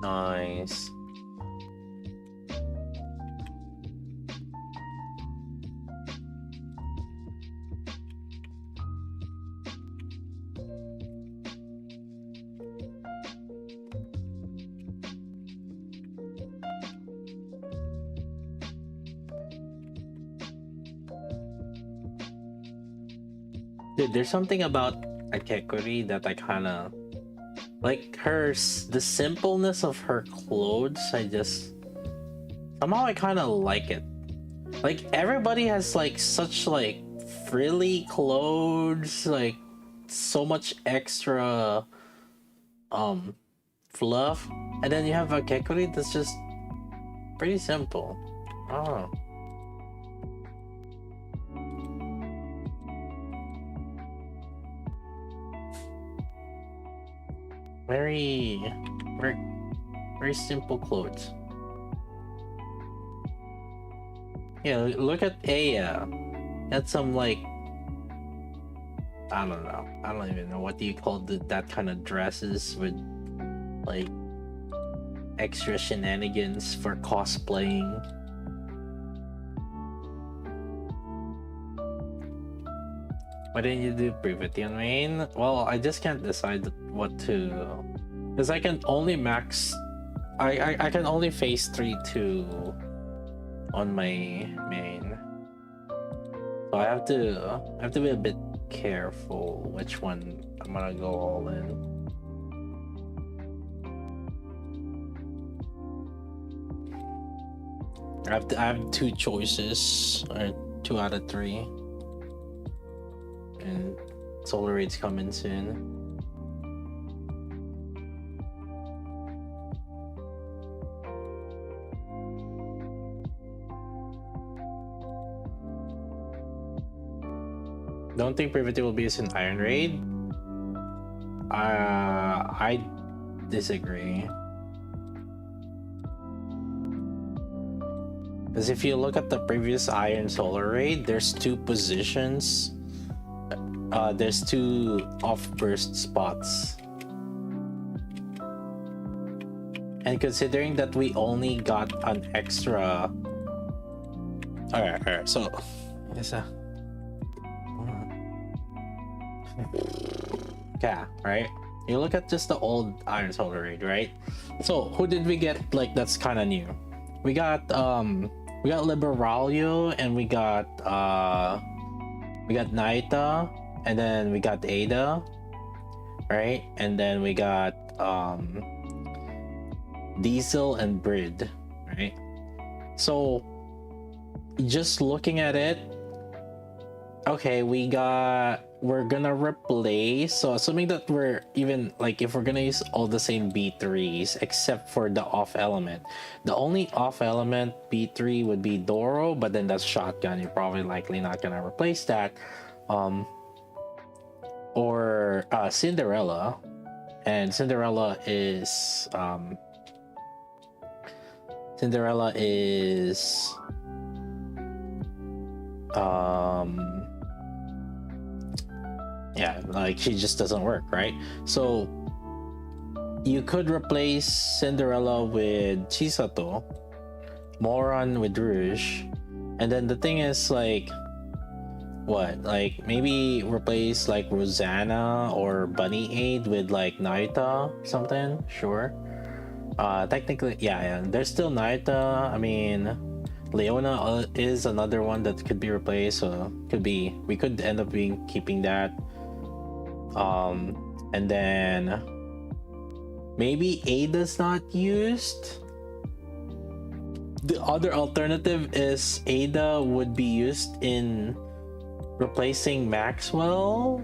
Nice. Dude, there's something about Akekuri that I kind of like. The simpleness of her clothes, somehow I kind of like it. Like, everybody has like such like frilly clothes, like so much extra fluff, and then you have Akekuri that's just pretty simple. Oh. Very simple clothes. Yeah, look at Aya. That's some like, I don't know. I don't even know what do you call that kind of dresses with like extra shenanigans for cosplaying. Why didn't you do Privity on main? Well, I just can't decide what to, because I can only max. I can only phase 3-2 on my main, so I have to be a bit careful which one I'm gonna go all in. I have two choices, or 2 out of 3. And Solar Raid's coming soon. Don't think Privity will be used in Iron Raid. I disagree. Because if you look at the previous Iron Solar Raid, there's 2 positions. There's 2 off-burst spots. And considering that we only got an extra... Alright, so... Yes, yeah, right? You look at just the old Iron Solar Raid, right? So, who did we get, like, that's kind of new? We got Liberaglio, and we got Naita, and then we got Ada, right? And then we got Diesel and Brid, right? So just looking at it, okay, we're gonna replace, so assuming that we're even like if we're gonna use all the same B3s except for the off element, the only off element B3 would be Doro, but then that's shotgun. You're probably likely not gonna replace that. Or Cinderella, and Cinderella is yeah, like she just doesn't work, right? So you could replace Cinderella with Chisato, Moron with Rouge, and then the thing is like what, like maybe replace like Rosanna or Bunny Aid with like Naita or something. Sure. Technically, yeah, there's still Naita. I mean, Leona is another one that could be replaced, so we could end up keeping that. And then maybe Ada's not used. The other alternative is Ada would be used in replacing Maxwell.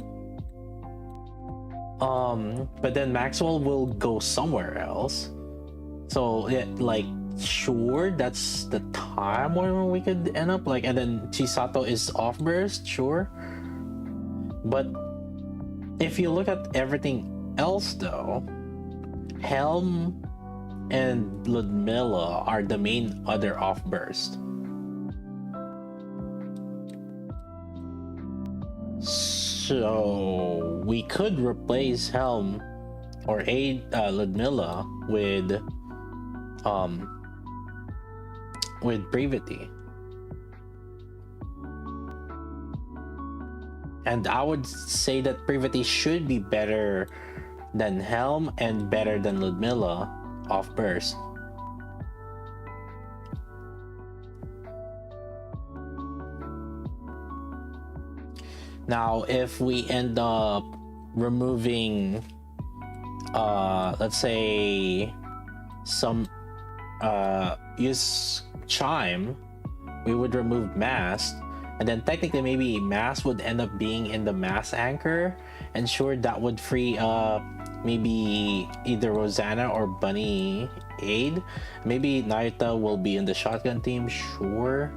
But then Maxwell will go somewhere else. So yeah, like sure, that's the time when we could end up like, and then Chisato is off burst, sure. But if you look at everything else though, Helm and Ludmilla are the main other off burst. So we could replace Helm or aid Ludmilla with Brevity. And I would say that Brevity should be better than Helm and better than Ludmilla off burst. Now, if we end up removing, let's say, use Chime, we would remove Mass, and then technically maybe Mass would end up being in the Mass Anchor, and sure, that would free up maybe either Rosanna or Bunny Aid. Maybe Naruto will be in the shotgun team, sure.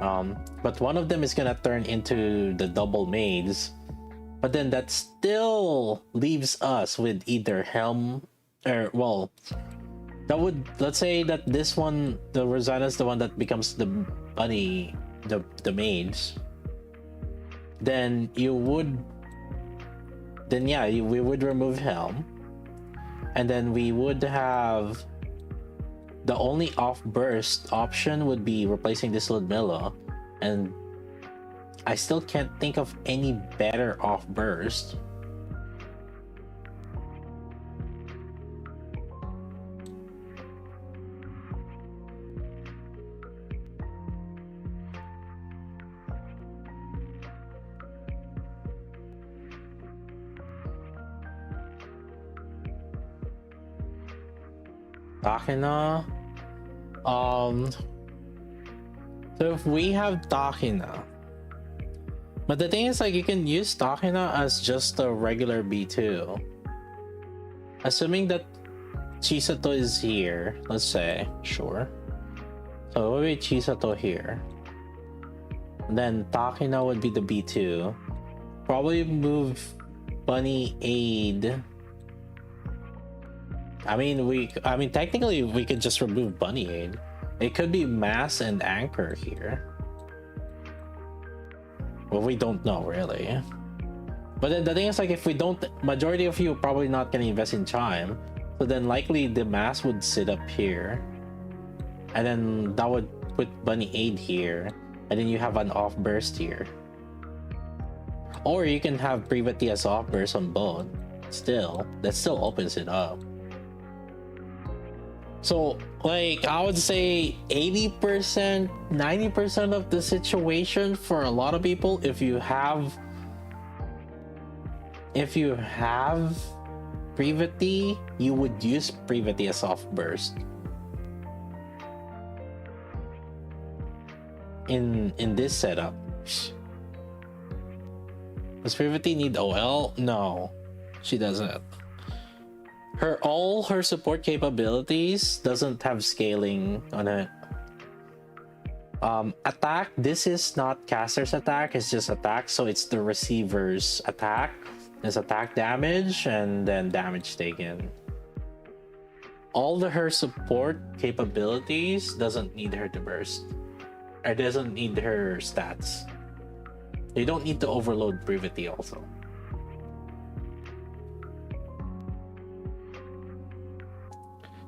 But one of them is gonna turn into the double maids, but then that still leaves us with either Helm or, well, that would, let's say that this one, the Rosanna's the one that becomes the bunny, the maids, then we would remove Helm, and then we would have the only off burst option would be replacing this Ludmilla, and I still can't think of any better off burst. Takina. So if we have Takina, but the thing is, like, you can use Takina as just a regular B2. Assuming that Chisato is here, let's say, sure. So it would be Chisato here. And then Takina would be the B2. Probably move Bunny Aid. I mean, technically we could just remove Bunny Aid. It could be Mass and Anchor here. Well, we don't know really. But then the thing is, like, if we don't, majority of you are probably not gonna invest in Chime. So then likely the Mass would sit up here. And then that would put Bunny Aid here. And then you have an off burst here. Or you can have Privity as off burst on both. Still, that still opens it up. So, like, I would say 80%, 90% of the situation for a lot of people, if you have Privity, you would use Privity as off burst. In this setup. Does Privity need OL? No, she doesn't. All her support capabilities doesn't have scaling on it. Attack, this is not caster's attack, it's just attack, so it's the receiver's attack. There's attack damage and then damage taken. All her support capabilities doesn't need her to burst. Or doesn't need her stats. You don't need to overload Privity also.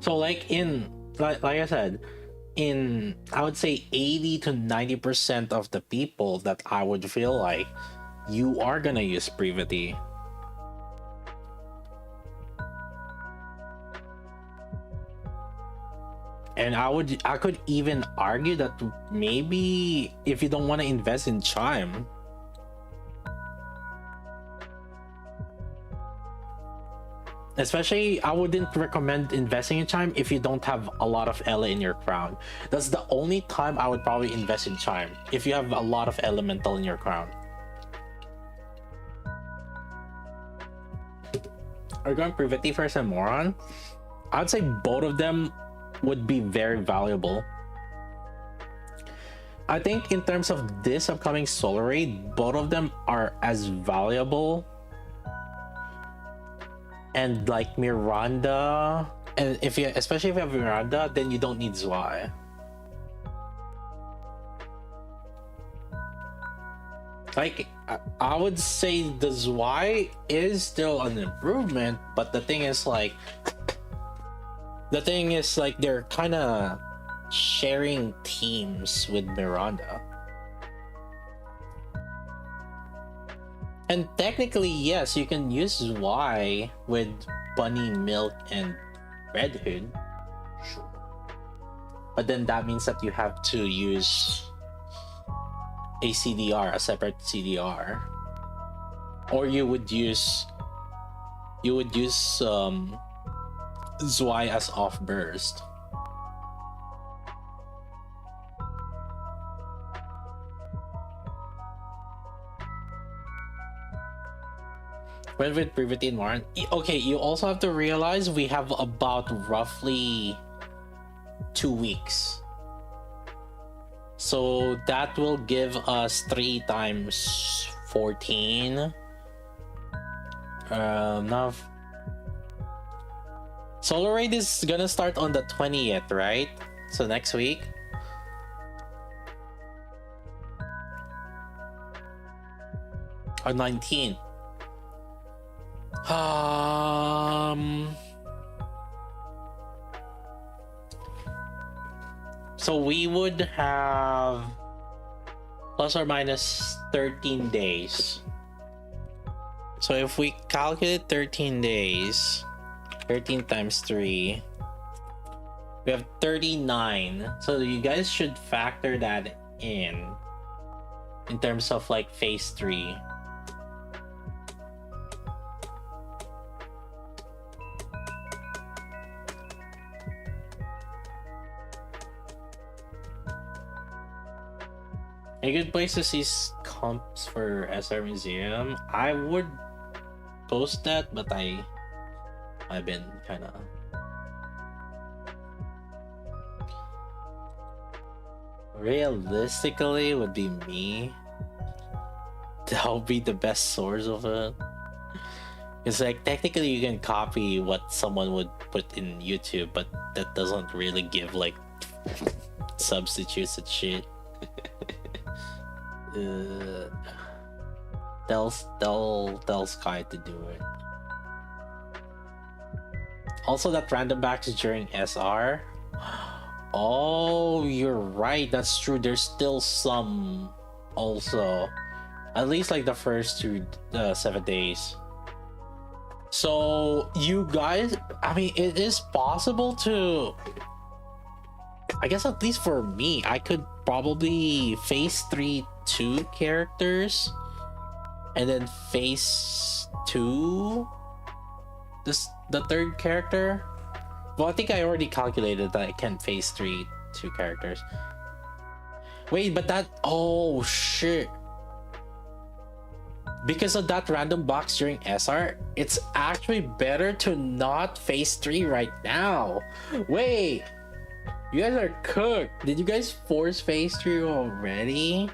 So like I said, I would say 80 to 90% of the people that I would feel like you are gonna use Privity. And I could even argue that maybe if you don't want to invest in Chime, especially I wouldn't recommend investing in Chime if you don't have a lot of Ela in your crown. That's the only time I would probably invest in Chime, if you have a lot of Elemental in your crown. Are you going Privity first and Moron? I'd say both of them would be very valuable. I think in terms of this upcoming Solar Raid, both of them are as valuable. And like Miranda, and especially if you have Miranda, then you don't need Zwei. Like I would say the Zwei is still an improvement, but the thing is like they're kind of sharing teams with Miranda. And technically, yes, you can use Zwei with Bunny, Milk, and Red Hood. Sure. But then that means that you have to use a CDR, a separate CDR. Or you would use Zwei as off burst. With Privity and Moran. Okay, you also have to realize we have about roughly 2 weeks. So that will give us 3 times 14. Now Solar Raid is gonna start on the 20th, right? So next week. Or 19th. So we would have plus or minus 13 days. So if we calculate 13 days, 13 times 3, we have 39. So you guys should factor that in terms of like phase 3. A good place to see comps for SR Museum. I would post that, but I've been kind of realistically would be me. That would be the best source of it. It's like technically you can copy what someone would put in YouTube, but that doesn't really give like substitutes and shit. Tell Sky to do it. Also, that random backs during SR. Oh, you're right. That's true. There's still some also. At least like the first 7 days. So you guys, I mean, it is possible to, I guess at least for me, I could probably phase 3 2 characters and then phase 2 the third character. Well, I think I already calculated that I can phase 3 2 characters. Wait, but that, oh shit, because of that random box during SR, it's actually better to not phase 3 right now. Wait, you guys are cooked. Did you guys force phase 3 already?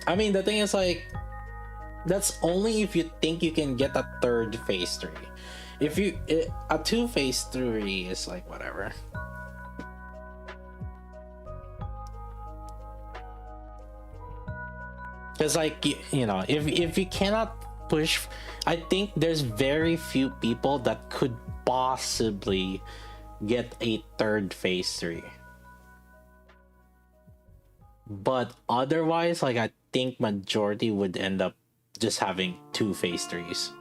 I mean, the thing is, like, that's only if you think you can get a third phase 3. If you a 2 phase 3 is like whatever. Because, like, you know, if you cannot push, I think there's very few people that could possibly get a third phase 3. But otherwise, like, I think majority would end up just having 2 phase 3s.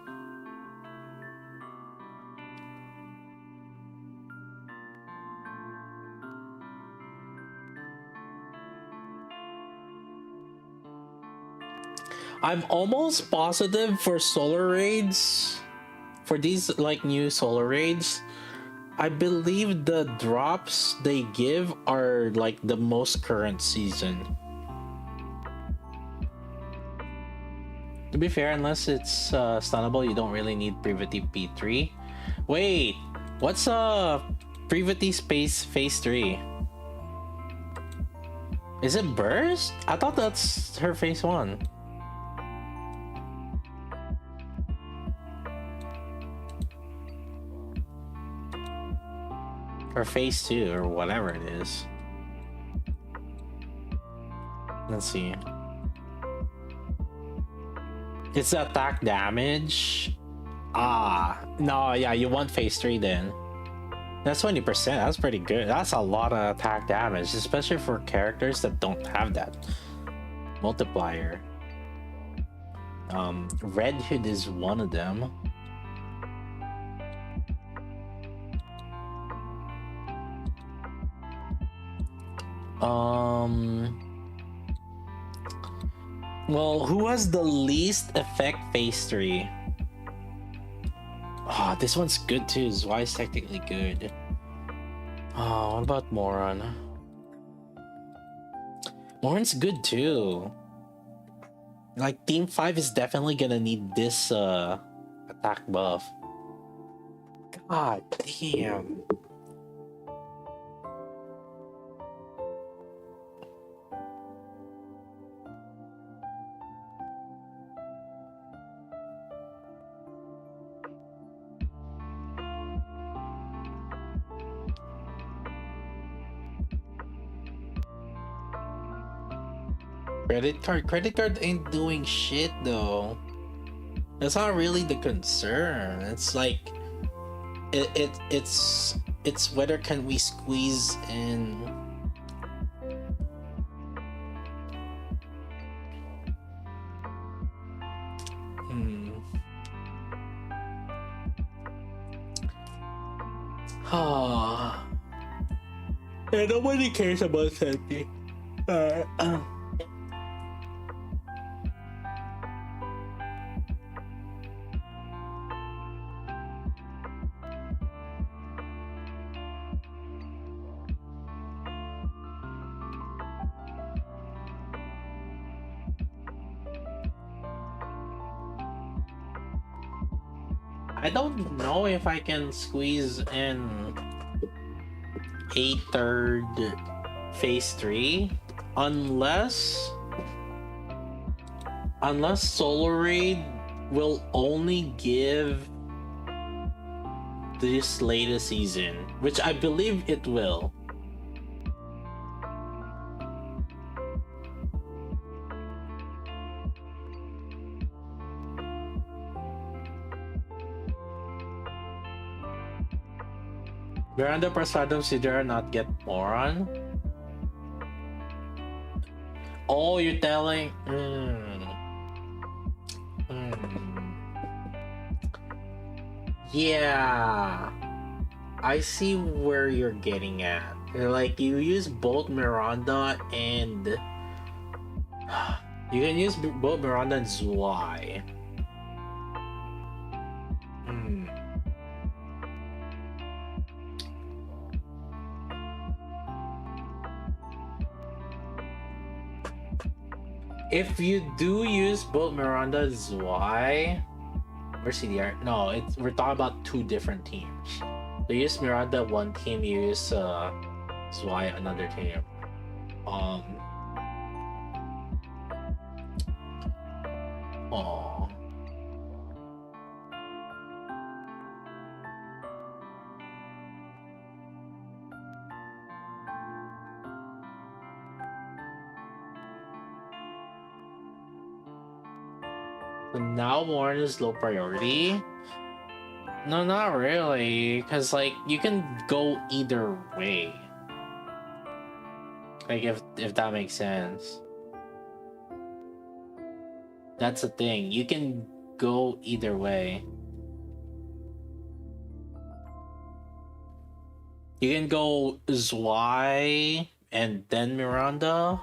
I'm almost positive for solar raids, for these like new solar raids, I believe the drops they give are like the most current season. To be fair, unless it's stunnable, you don't really need Privity P3. Wait, what's Privity Space Phase 3? Is it Burst? I thought that's her Phase 1. Or phase 2 or whatever it is. Let's see. It's the attack damage. No, yeah, you want phase 3 then. That's 20%. That's pretty good. That's a lot of attack damage, especially for characters that don't have that multiplier. Red Hood is one of them. Well, who has the least effect phase 3? Oh, this one's good too. Why is technically good? Oh, what about Moron? Moron's good too. Like, Team 5 is definitely gonna need this attack buff. God damn. Credit card ain't doing shit though. That's not really the concern. It's like it's whether can we squeeze in. Yeah, nobody cares about safety. I don't know if I can squeeze in a third phase 3 unless Solar Raid will only give this latest season, which I believe it will. Miranda Prasado Sidera not get Moron? Oh, you're telling... Yeah, I see where you're getting at. Like, you use both Miranda and... You can use both Miranda and Zwei. if you do use both Miranda Zwei, where's CDR? No, we're talking about two different teams. So use Miranda one team, use Zwei another team. Oh. So now Warren is low priority. No, not really, because like you can go either way. Like if that makes sense. That's the thing. You can go either way. You can go Zwei and then Miranda,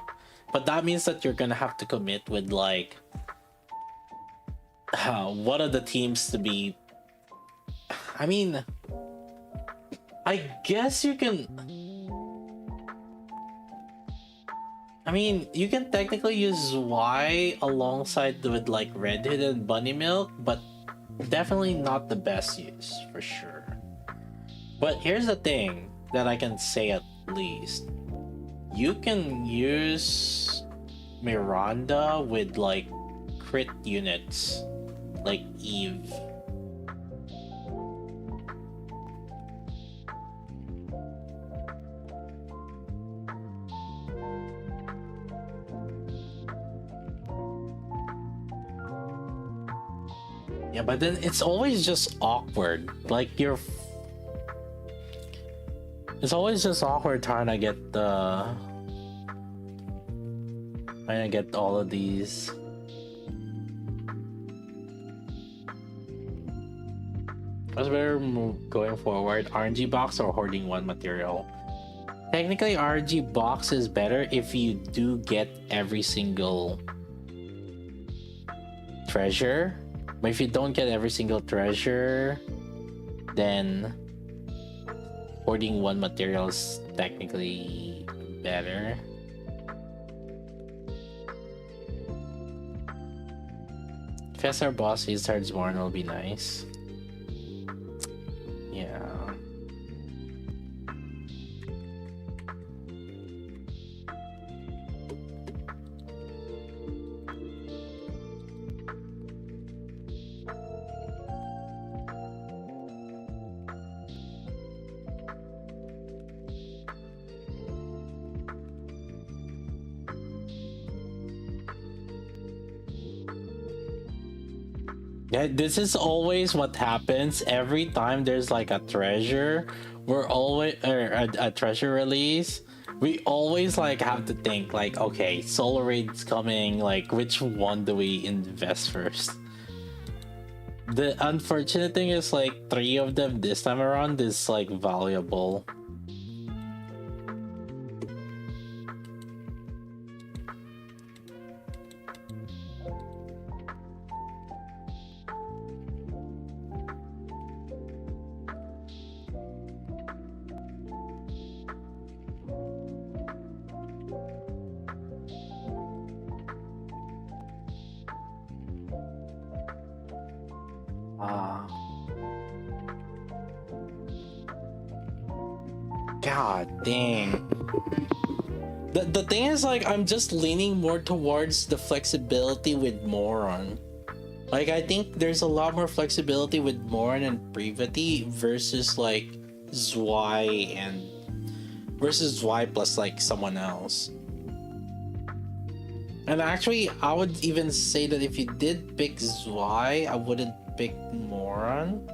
but that means that you're gonna have to commit with like one of the teams to be. I mean, I guess you can. I mean, you can technically use Y alongside with like Red Hood and Bunny Milk, but definitely not the best use for sure. But here's the thing that I can say at least. You can use Miranda with like crit units like Eve. Yeah, but then it's always just awkward. Like it's always just awkward trying to get all of these. What's better going forward? RNG box or hoarding one material? Technically, RNG box is better if you do get every single treasure. But if you don't get every single treasure, then hoarding one material is technically better. If SR boss starts Warren will be nice. Yeah. Yeah, this is always what happens every time there's like a treasure. We're always a treasure release. We always like have to think like, okay, Solar Raid's coming. Like, which one do we invest first? The unfortunate thing is like 3 of them this time around is like valuable. God dang. The thing is, like, I'm just leaning more towards the flexibility with Moron. Like, I think there's a lot more flexibility with Moron and Privity versus like Zwei versus Zwei plus like someone else. And actually, I would even say that if you did pick Zwei, I wouldn't pick Moron.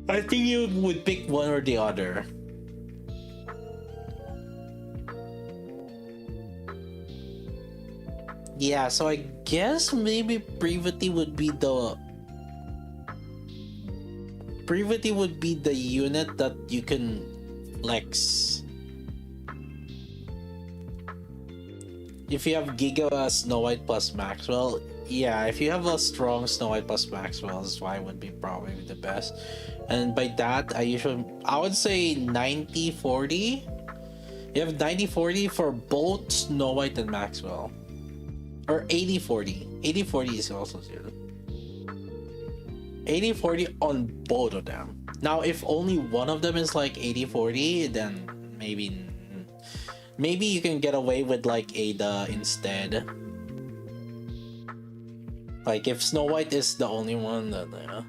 I think you would pick one or the other. Yeah, so I guess maybe Privity would be the unit that you can flex. If you have Giga Snow White plus Maxwell, yeah, if you have a strong Snow White plus Maxwell, Zwei would be probably the best. And by that, I would say 90-40. You have 90-40 for both Snow White and Maxwell. Or 80-40. 80-40 is also good. 80-40 on both of them. Now, if only one of them is like 80-40, then maybe you can get away with like Ada instead. Like if Snow White is the only one, then